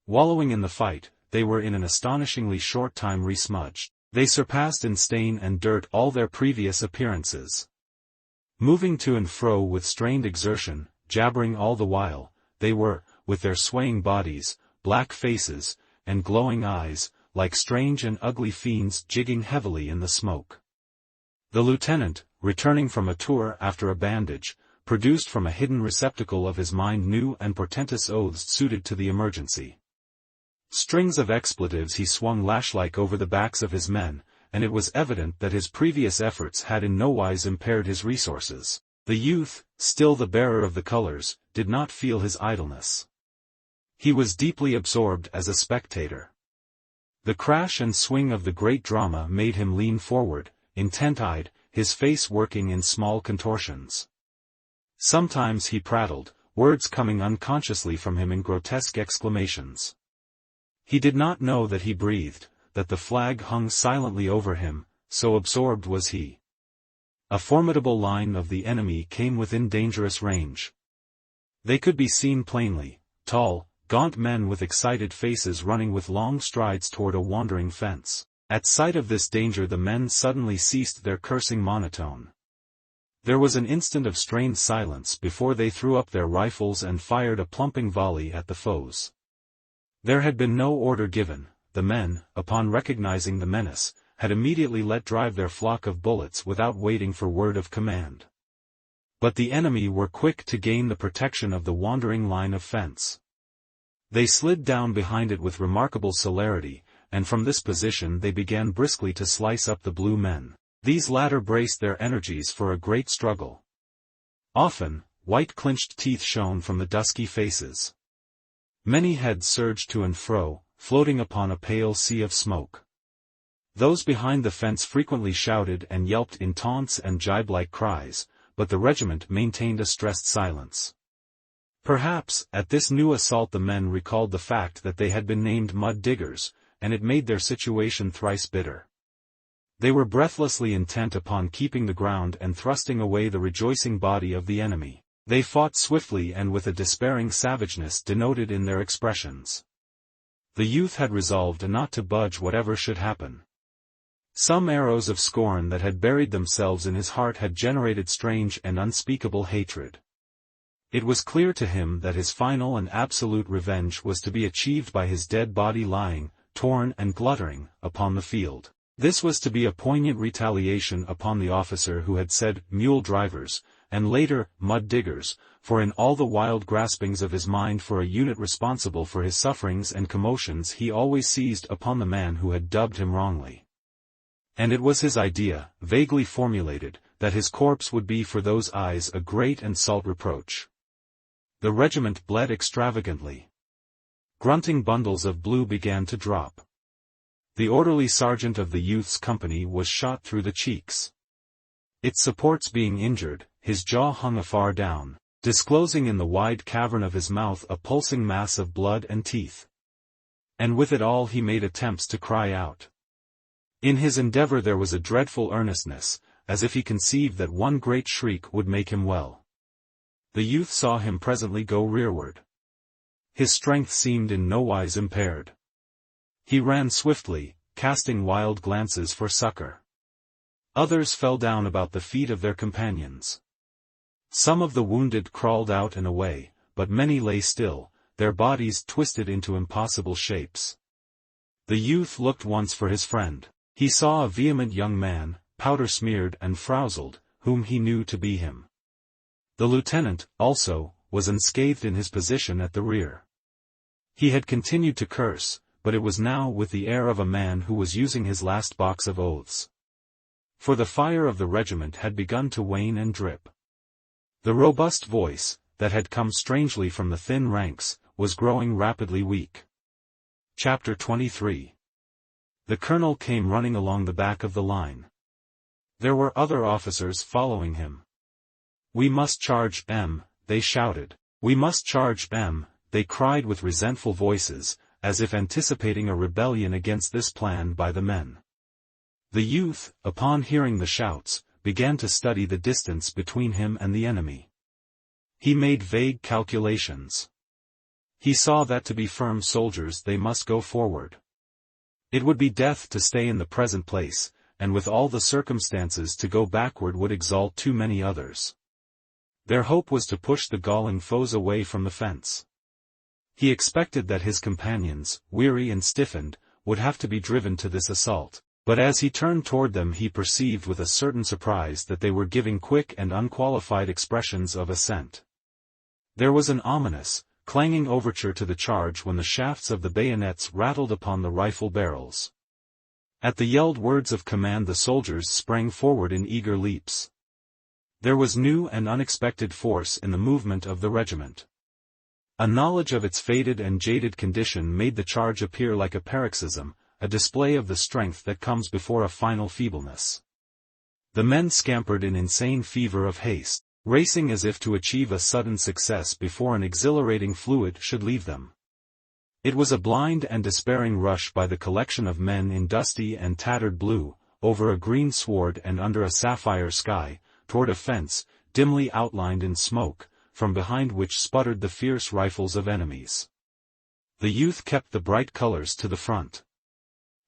Wallowing in the fight, they were in an astonishingly short time resmudged. They surpassed in stain and dirt all their previous appearances. Moving to and fro with strained exertion, jabbering all the while, they were, with their swaying bodies, black faces, and glowing eyes, like strange and ugly fiends jigging heavily in the smoke. The lieutenant, returning from a tour after a bandage, produced from a hidden receptacle of his mind new and portentous oaths suited to the emergency. Strings of expletives he swung lash-like over the backs of his men, and it was evident that his previous efforts had in no wise impaired his resources. The youth, still the bearer of the colors, did not feel his idleness. He was deeply absorbed as a spectator. The crash and swing of the great drama made him lean forward, intent-eyed, his face working in small contortions. Sometimes he prattled, words coming unconsciously from him in grotesque exclamations. He did not know that he breathed, that the flag hung silently over him, so absorbed was he. A formidable line of the enemy came within dangerous range. They could be seen plainly, tall, gaunt men with excited faces running with long strides toward a wandering fence. At sight of this danger the men suddenly ceased their cursing monotone. There was an instant of strained silence before they threw up their rifles and fired a plumping volley at the foes. There had been no order given. The men, upon recognizing the menace, had immediately let drive their flock of bullets without waiting for word of command. But the enemy were quick to gain the protection of the wandering line of fence. They slid down behind it with remarkable celerity, and from this position they began briskly to slice up the blue men. These latter braced their energies for a great struggle. Often, white clenched teeth shone from the dusky faces. Many heads surged to and fro, floating upon a pale sea of smoke. Those behind the fence frequently shouted and yelped in taunts and jibe-like cries, but the regiment maintained a stressed silence. Perhaps, at this new assault the men recalled the fact that they had been named mud diggers, and it made their situation thrice bitter. They were breathlessly intent upon keeping the ground and thrusting away the rejoicing body of the enemy. They fought swiftly and with a despairing savageness denoted in their expressions. The youth had resolved not to budge whatever should happen. Some arrows of scorn that had buried themselves in his heart had generated strange and unspeakable hatred. It was clear to him that his final and absolute revenge was to be achieved by his dead body lying, torn and gluttering, upon the field. This was to be a poignant retaliation upon the officer who had said, "Mule drivers," and later, mud diggers, for in all the wild graspings of his mind for a unit responsible for his sufferings and commotions he always seized upon the man who had dubbed him wrongly. And it was his idea, vaguely formulated, that his corpse would be for those eyes a great and salt reproach. The regiment bled extravagantly. Grunting bundles of blue began to drop. The orderly sergeant of the youth's company was shot through the cheeks. Its supports being injured, his jaw hung afar down, disclosing in the wide cavern of his mouth a pulsing mass of blood and teeth. And with it all he made attempts to cry out. In his endeavor there was a dreadful earnestness, as if he conceived that one great shriek would make him well. The youth saw him presently go rearward. His strength seemed in nowise impaired. He ran swiftly, casting wild glances for succor. Others fell down about the feet of their companions. Some of the wounded crawled out and away, but many lay still, their bodies twisted into impossible shapes. The youth looked once for his friend. He saw a vehement young man, powder-smeared and frowzled, whom he knew to be him. The lieutenant, also, was unscathed in his position at the rear. He had continued to curse, but it was now with the air of a man who was using his last box of oaths. For the fire of the regiment had begun to wane and drip. The robust voice, that had come strangely from the thin ranks, was growing rapidly weak. Chapter 23. The colonel came running along the back of the line. There were other officers following him. "We must charge them," they shouted. "We must charge them," they cried with resentful voices, as if anticipating a rebellion against this plan by the men. The youth, upon hearing the shouts, began to study the distance between him and the enemy. He made vague calculations. He saw that to be firm soldiers they must go forward. It would be death to stay in the present place, and with all the circumstances to go backward would exalt too many others. Their hope was to push the galling foes away from the fence. He expected that his companions, weary and stiffened, would have to be driven to this assault, but as he turned toward them he perceived with a certain surprise that they were giving quick and unqualified expressions of assent. There was an ominous, clanging overture to the charge when the shafts of the bayonets rattled upon the rifle barrels. At the yelled words of command the soldiers sprang forward in eager leaps. There was new and unexpected force in the movement of the regiment. A knowledge of its faded and jaded condition made the charge appear like a paroxysm, a display of the strength that comes before a final feebleness. The men scampered in insane fever of haste, racing as if to achieve a sudden success before an exhilarating fluid should leave them. It was a blind and despairing rush by the collection of men in dusty and tattered blue, over a green sward and under a sapphire sky, toward a fence, dimly outlined in smoke, from behind which sputtered the fierce rifles of enemies. The youth kept the bright colors to the front.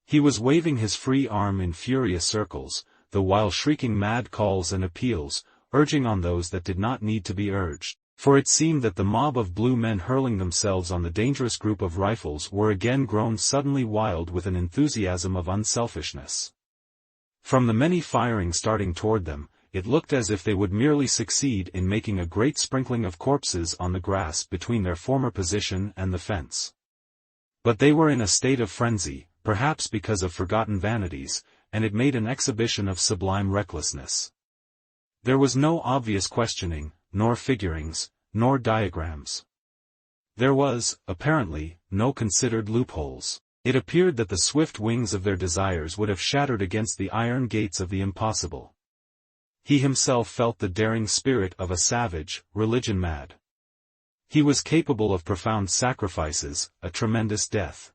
He was waving his free arm in furious circles, the while shrieking mad calls and appeals, urging on those that did not need to be urged, for it seemed that the mob of blue men hurling themselves on the dangerous group of rifles were again grown suddenly wild with an enthusiasm of unselfishness. From the many firing starting toward them, it looked as if they would merely succeed in making a great sprinkling of corpses on the grass between their former position and the fence. But they were in a state of frenzy, perhaps because of forgotten vanities, and it made an exhibition of sublime recklessness. There was no obvious questioning, nor figurings, nor diagrams. There was, apparently, no considered loopholes. It appeared that the swift wings of their desires would have shattered against the iron gates of the impossible. He himself felt the daring spirit of a savage, religion-mad. He was capable of profound sacrifices, a tremendous death.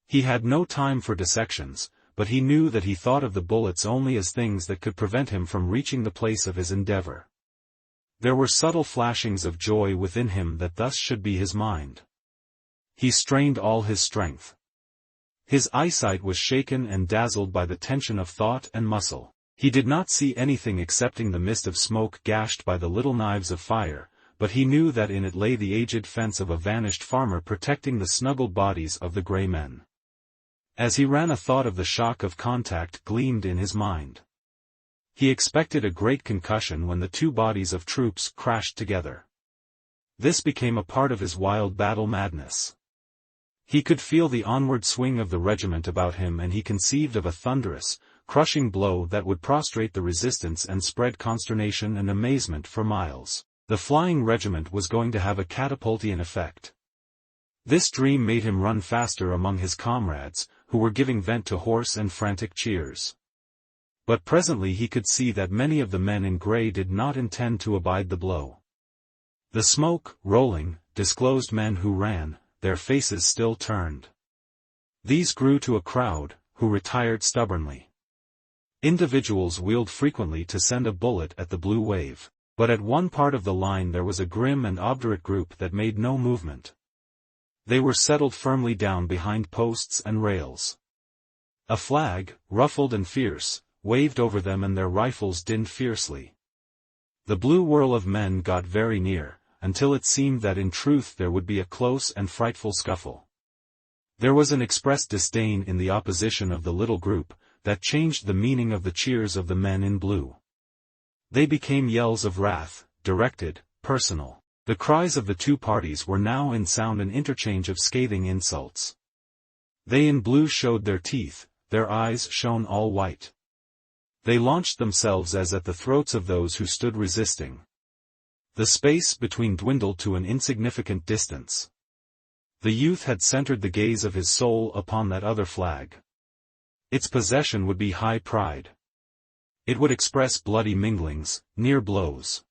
He had no time for dissections, but he knew that he thought of the bullets only as things that could prevent him from reaching the place of his endeavor. There were subtle flashings of joy within him that thus should be his mind. He strained all his strength. His eyesight was shaken and dazzled by the tension of thought and muscle. He did not see anything excepting the mist of smoke gashed by the little knives of fire, but he knew that in it lay the aged fence of a vanished farmer protecting the snuggled bodies of the grey men. As he ran a thought of the shock of contact gleamed in his mind. He expected a great concussion when the two bodies of troops crashed together. This became a part of his wild battle madness. He could feel the onward swing of the regiment about him, and he conceived of a thunderous, crushing blow that would prostrate the resistance and spread consternation and amazement for miles. The flying regiment was going to have a catapultian effect. This dream made him run faster among his comrades, who were giving vent to hoarse and frantic cheers. But presently he could see that many of the men in grey did not intend to abide the blow. The smoke, rolling, disclosed men who ran, their faces still turned. These grew to a crowd, who retired stubbornly. Individuals wheeled frequently to send a bullet at the blue wave, but at one part of the line there was a grim and obdurate group that made no movement. They were settled firmly down behind posts and rails. A flag, ruffled and fierce, waved over them, and their rifles dinned fiercely. The blue whirl of men got very near, until it seemed that in truth there would be a close and frightful scuffle. There was an expressed disdain in the opposition of the little group, that changed the meaning of the cheers of the men in blue. They became yells of wrath, directed, personal. The cries of the two parties were now in sound an interchange of scathing insults. They in blue showed their teeth, their eyes shone all white. They launched themselves as at the throats of those who stood resisting. The space between dwindled to an insignificant distance. The youth had centered the gaze of his soul upon that other flag. Its possession would be high pride. It would express bloody minglings, near blows.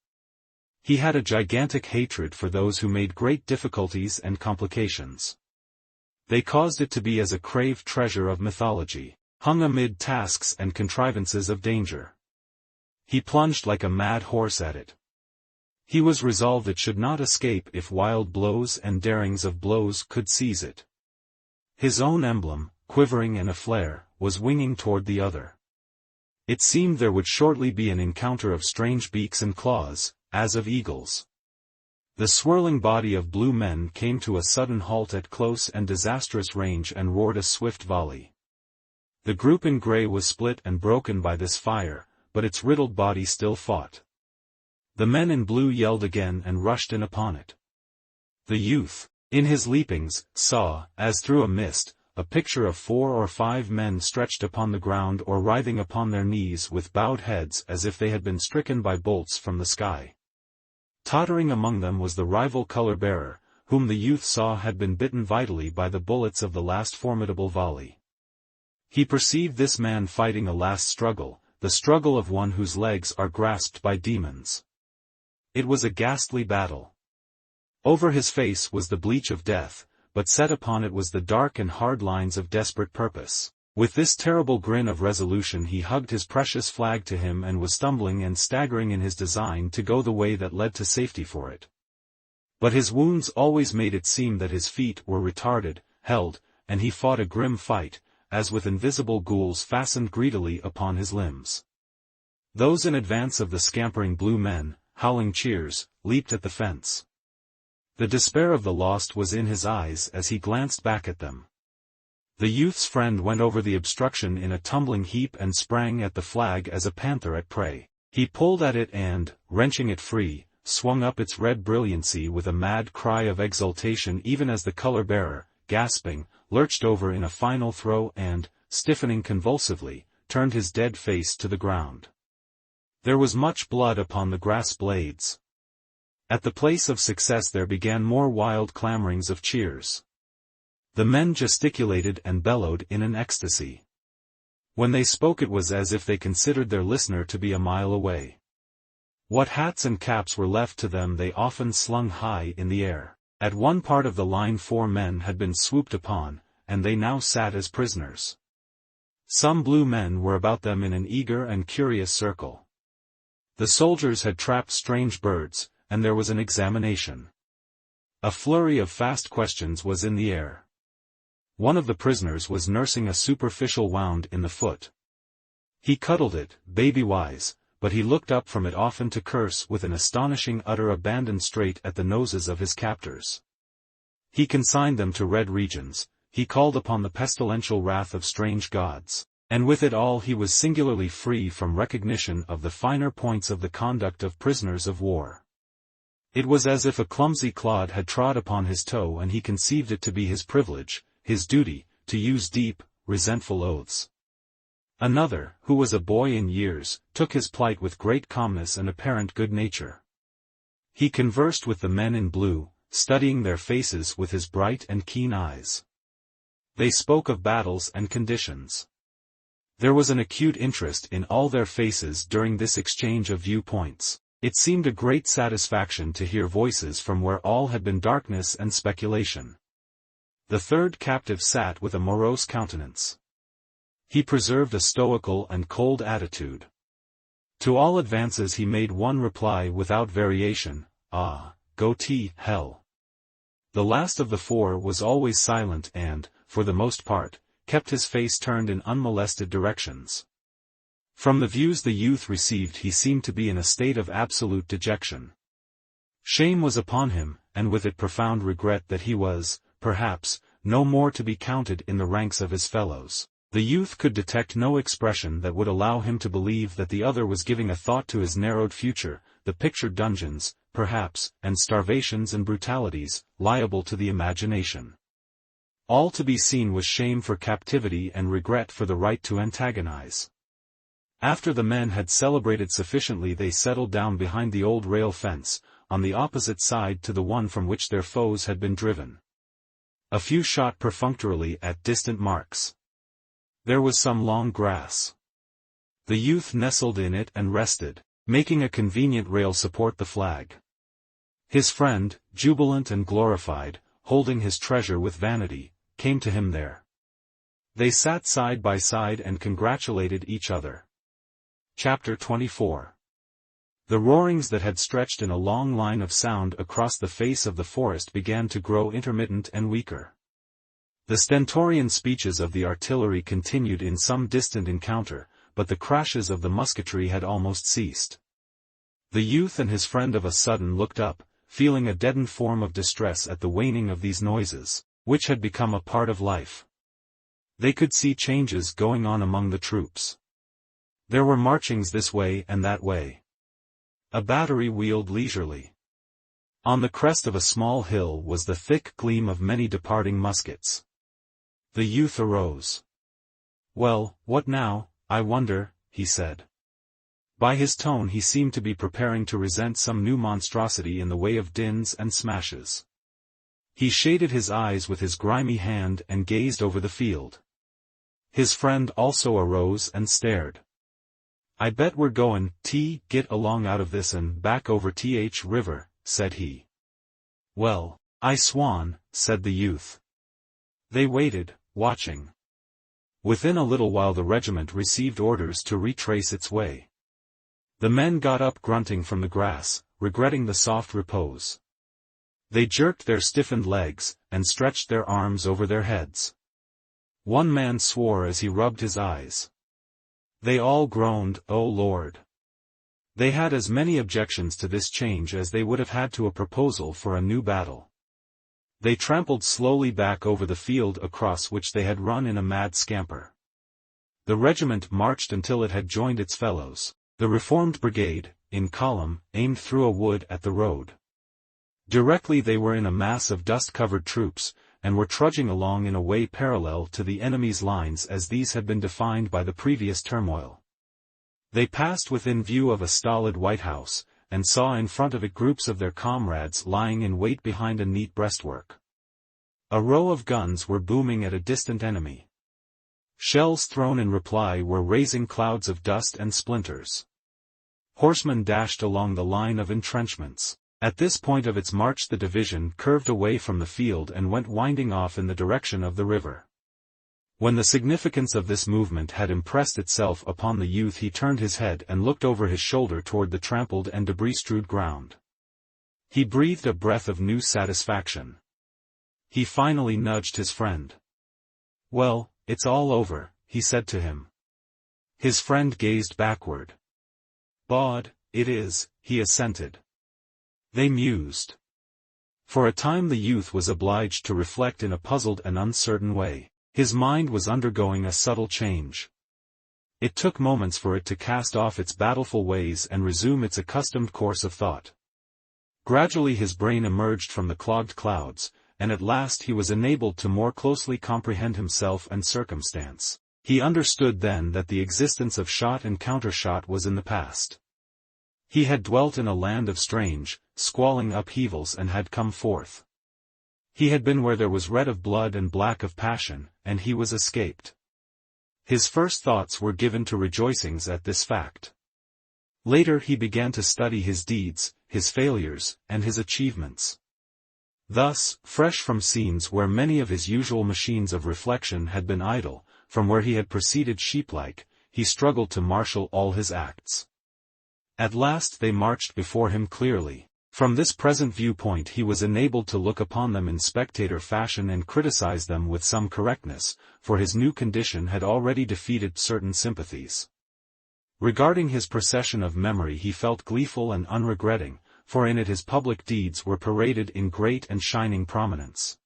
He had a gigantic hatred for those who made great difficulties and complications. They caused it to be as a craved treasure of mythology, hung amid tasks and contrivances of danger. He plunged like a mad horse at it. He was resolved it should not escape if wild blows and darings of blows could seize it. His own emblem, quivering and aflare, was winging toward the other. It seemed there would shortly be an encounter of strange beaks and claws, as of eagles. The swirling body of blue men came to a sudden halt at close and disastrous range and roared a swift volley. The group in grey was split and broken by this fire, but its riddled body still fought. The men in blue yelled again and rushed in upon it. The youth, in his leapings, saw, as through a mist, a picture of 4 or 5 men stretched upon the ground or writhing upon their knees with bowed heads as if they had been stricken by bolts from the sky. Tottering among them was the rival color-bearer, whom the youth saw had been bitten vitally by the bullets of the last formidable volley. He perceived this man fighting a last struggle, the struggle of one whose legs are grasped by demons. It was a ghastly battle. Over his face was the bleach of death, but set upon it was the dark and hard lines of desperate purpose. With this terrible grin of resolution he hugged his precious flag to him and was stumbling and staggering in his design to go the way that led to safety for it. But his wounds always made it seem that his feet were retarded, held, and he fought a grim fight, as with invisible ghouls fastened greedily upon his limbs. Those in advance of the scampering blue men, howling cheers, leaped at the fence. The despair of the lost was in his eyes as he glanced back at them. The youth's friend went over the obstruction in a tumbling heap and sprang at the flag as a panther at prey. He pulled at it and, wrenching it free, swung up its red brilliancy with a mad cry of exultation even as the color-bearer, gasping, lurched over in a final throw and, stiffening convulsively, turned his dead face to the ground. There was much blood upon the grass blades. At the place of success there began more wild clamorings of cheers. The men gesticulated and bellowed in an ecstasy. When they spoke it was as if they considered their listener to be a mile away. What hats and caps were left to them they often slung high in the air. At one part of the line 4 men had been swooped upon, and they now sat as prisoners. Some blue men were about them in an eager and curious circle. The soldiers had trapped strange birds, and there was an examination. A flurry of fast questions was in the air. One of the prisoners was nursing a superficial wound in the foot. He cuddled it, baby-wise, but he looked up from it often to curse with an astonishing utter abandon straight at the noses of his captors. He consigned them to red regions, he called upon the pestilential wrath of strange gods. And with it all he was singularly free from recognition of the finer points of the conduct of prisoners of war. It was as if a clumsy clod had trod upon his toe and he conceived it to be his privilege, his duty, to use deep, resentful oaths. Another, who was a boy in years, took his plight with great calmness and apparent good nature. He conversed with the men in blue, studying their faces with his bright and keen eyes. They spoke of battles and conditions. There was an acute interest in all their faces during this exchange of viewpoints. It seemed a great satisfaction to hear voices from where all had been darkness and speculation. The third captive sat with a morose countenance. He preserved a stoical and cold attitude. To all advances he made one reply without variation, "Ah, go to hell." The last of the four was always silent and, for the most part, kept his face turned in unmolested directions. From the views the youth received he seemed to be in a state of absolute dejection. Shame was upon him, and with it profound regret that he was, perhaps, no more to be counted in the ranks of his fellows. The youth could detect no expression that would allow him to believe that the other was giving a thought to his narrowed future, the pictured dungeons, perhaps, and starvations and brutalities, liable to the imagination. All to be seen was shame for captivity and regret for the right to antagonize. After the men had celebrated sufficiently they settled down behind the old rail fence, on the opposite side to the one from which their foes had been driven. A few shot perfunctorily at distant marks. There was some long grass. The youth nestled in it and rested, making a convenient rail support the flag. His friend, jubilant and glorified, holding his treasure with vanity, came to him there. They sat side by side and congratulated each other. Chapter 24. The roarings that had stretched in a long line of sound across the face of the forest began to grow intermittent and weaker. The stentorian speeches of the artillery continued in some distant encounter, but the crashes of the musketry had almost ceased. The youth and his friend of a sudden looked up, feeling a deadened form of distress at the waning of these noises, which had become a part of life. They could see changes going on among the troops. There were marchings this way and that way. A battery wheeled leisurely. On the crest of a small hill was the thick gleam of many departing muskets. The youth arose. "Well, what now, I wonder," he said. By his tone he seemed to be preparing to resent some new monstrosity in the way of dins and smashes. He shaded his eyes with his grimy hand and gazed over the field. His friend also arose and stared. "I bet we're goin' to get along out of this and back over th river," said he. "Well, I swan," said the youth. They waited, watching. Within a little while the regiment received orders to retrace its way. The men got up grunting from the grass, regretting the soft repose. They jerked their stiffened legs, and stretched their arms over their heads. One man swore as he rubbed his eyes. They all groaned, "O Lord!" They had as many objections to this change as they would have had to a proposal for a new battle. They trampled slowly back over the field across which they had run in a mad scamper. The regiment marched until it had joined its fellows. The reformed brigade, in column, aimed through a wood at the road. Directly they were in a mass of dust-covered troops, and were trudging along in a way parallel to the enemy's lines as these had been defined by the previous turmoil. They passed within view of a stolid White House, and saw in front of it groups of their comrades lying in wait behind a neat breastwork. A row of guns were booming at a distant enemy. Shells thrown in reply were raising clouds of dust and splinters. Horsemen dashed along the line of entrenchments. At this point of its march the division curved away from the field and went winding off in the direction of the river. When the significance of this movement had impressed itself upon the youth he turned his head and looked over his shoulder toward the trampled and debris-strewed ground. He breathed a breath of new satisfaction. He finally nudged his friend. "Well, it's all over," he said to him. His friend gazed backward. "Bawd, it is," he assented. They mused. For a time the youth was obliged to reflect in a puzzled and uncertain way. His mind was undergoing a subtle change. It took moments for it to cast off its battleful ways and resume its accustomed course of thought. Gradually his brain emerged from the clogged clouds, and at last he was enabled to more closely comprehend himself and circumstance. He understood then that the existence of shot and countershot was in the past. He had dwelt in a land of strange, squalling upheavals and had come forth. He had been where there was red of blood and black of passion, and he was escaped. His first thoughts were given to rejoicings at this fact. Later he began to study his deeds, his failures, and his achievements. Thus, fresh from scenes where many of his usual machines of reflection had been idle, from where he had proceeded sheep-like, he struggled to marshal all his acts. At last they marched before him clearly. From this present viewpoint he was enabled to look upon them in spectator fashion and criticize them with some correctness, for his new condition had already defeated certain sympathies. Regarding his procession of memory he felt gleeful and unregretting, for in it his public deeds were paraded in great and shining prominence.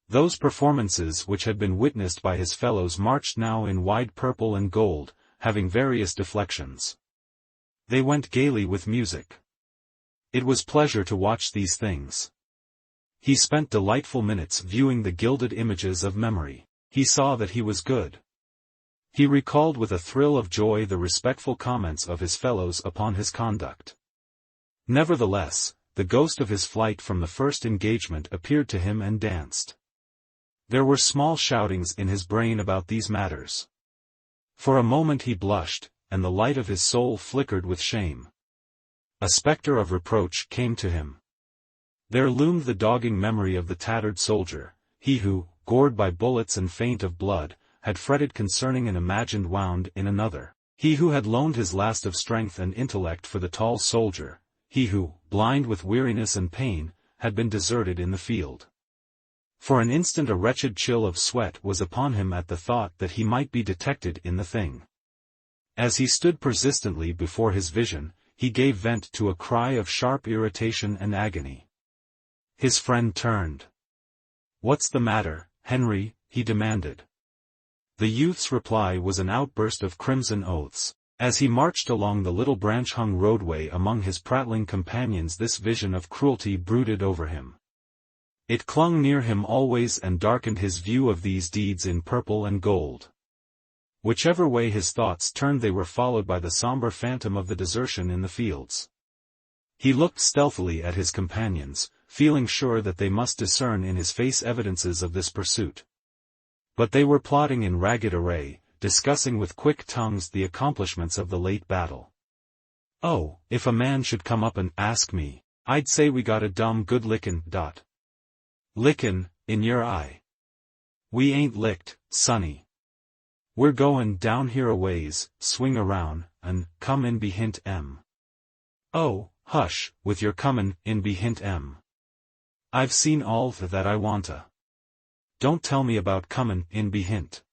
Those performances which had been witnessed by his fellows marched now in wide purple and gold, having various deflections. They went gaily with music. It was pleasure to watch these things. He spent delightful minutes viewing the gilded images of memory. He saw that he was good. He recalled with a thrill of joy the respectful comments of his fellows upon his conduct. Nevertheless, the ghost of his flight from the first engagement appeared to him and danced. There were small shoutings in his brain about these matters. For a moment he blushed, and the light of his soul flickered with shame. A spectre of reproach came to him. There loomed the dogging memory of the tattered soldier, he who, gored by bullets and faint of blood, had fretted concerning an imagined wound in another, he who had loaned his last of strength and intellect for the tall soldier, he who, blind with weariness and pain, had been deserted in the field. For an instant a wretched chill of sweat was upon him at the thought that he might be detected in the thing. As he stood persistently before his vision, he gave vent to a cry of sharp irritation and agony. His friend turned. "What's the matter, Henry?" he demanded. The youth's reply was an outburst of crimson oaths. As he marched along the little branch-hung roadway among his prattling companions this vision of cruelty brooded over him. It clung near him always and darkened his view of these deeds in purple and gold. Whichever way his thoughts turned they were followed by the somber phantom of the desertion in the fields. He looked stealthily at his companions, feeling sure that they must discern in his face evidences of this pursuit. But they were plotting in ragged array, discussing with quick tongues the accomplishments of the late battle. "Oh, if a man should come up and ask me, I'd say we got a dumb good lickin'. Lickin', in your eye. We ain't licked, sonny. We're goin' down here a ways, swing around, and come in behint em." "Oh, hush, with your comin' in behint em. I've seen all that I wanta. Don't tell me about comin' in behint.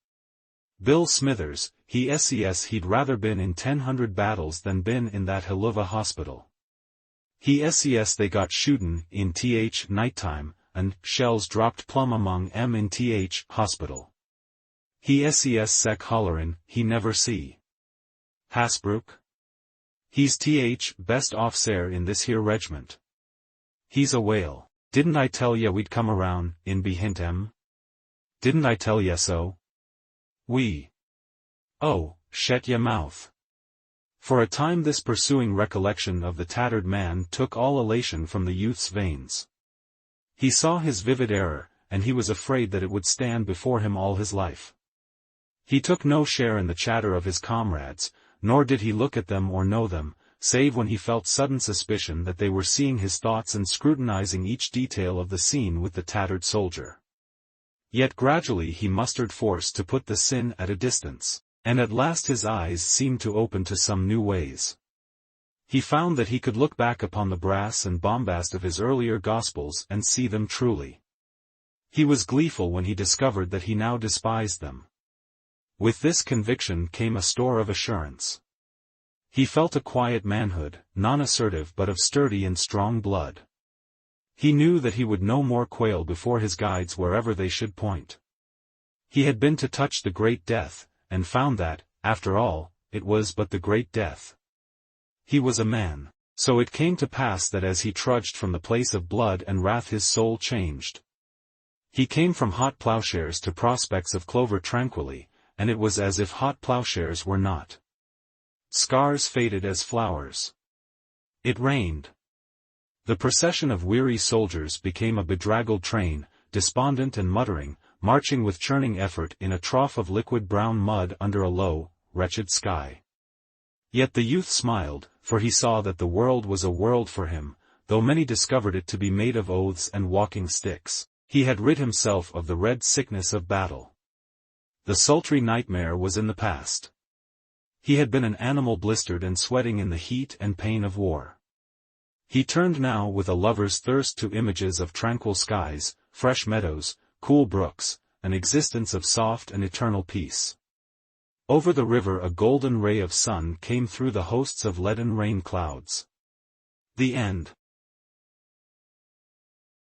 Bill Smithers, he says he'd rather been in 100 battles than been in that Helluva hospital. He says they got shootin' in nighttime, and shells dropped plumb among em in hospital. He says sec hollerin' he never see Hasbrook. He's best officer in this here regiment. He's a whale. Didn't I tell ya we'd come around, in behint em? Didn't I tell ya so? Oh, shet ya mouth." For a time this pursuing recollection of the tattered man took all elation from the youth's veins. He saw his vivid error, and he was afraid that it would stand before him all his life. He took no share in the chatter of his comrades, nor did he look at them or know them, save when he felt sudden suspicion that they were seeing his thoughts and scrutinizing each detail of the scene with the tattered soldier. Yet gradually he mustered force to put the sin at a distance, and at last his eyes seemed to open to some new ways. He found that he could look back upon the brass and bombast of his earlier Gospels and see them truly. He was gleeful when he discovered that he now despised them. With this conviction came a store of assurance. He felt a quiet manhood, non-assertive but of sturdy and strong blood. He knew that he would no more quail before his guides wherever they should point. He had been to touch the great death, and found that, after all, it was but the great death. He was a man. So it came to pass that as he trudged from the place of blood and wrath his soul changed. He came from hot plowshares to prospects of clover tranquilly, and it was as if hot plowshares were not. Scars faded as flowers. It rained. The procession of weary soldiers became a bedraggled train, despondent and muttering, marching with churning effort in a trough of liquid brown mud under a low, wretched sky. Yet the youth smiled, for he saw that the world was a world for him, though many discovered it to be made of oaths and walking sticks. He had rid himself of the red sickness of battle. The sultry nightmare was in the past. He had been an animal blistered and sweating in the heat and pain of war. He turned now with a lover's thirst to images of tranquil skies, fresh meadows, cool brooks, an existence of soft and eternal peace. Over the river a golden ray of sun came through the hosts of leaden rain clouds. The end.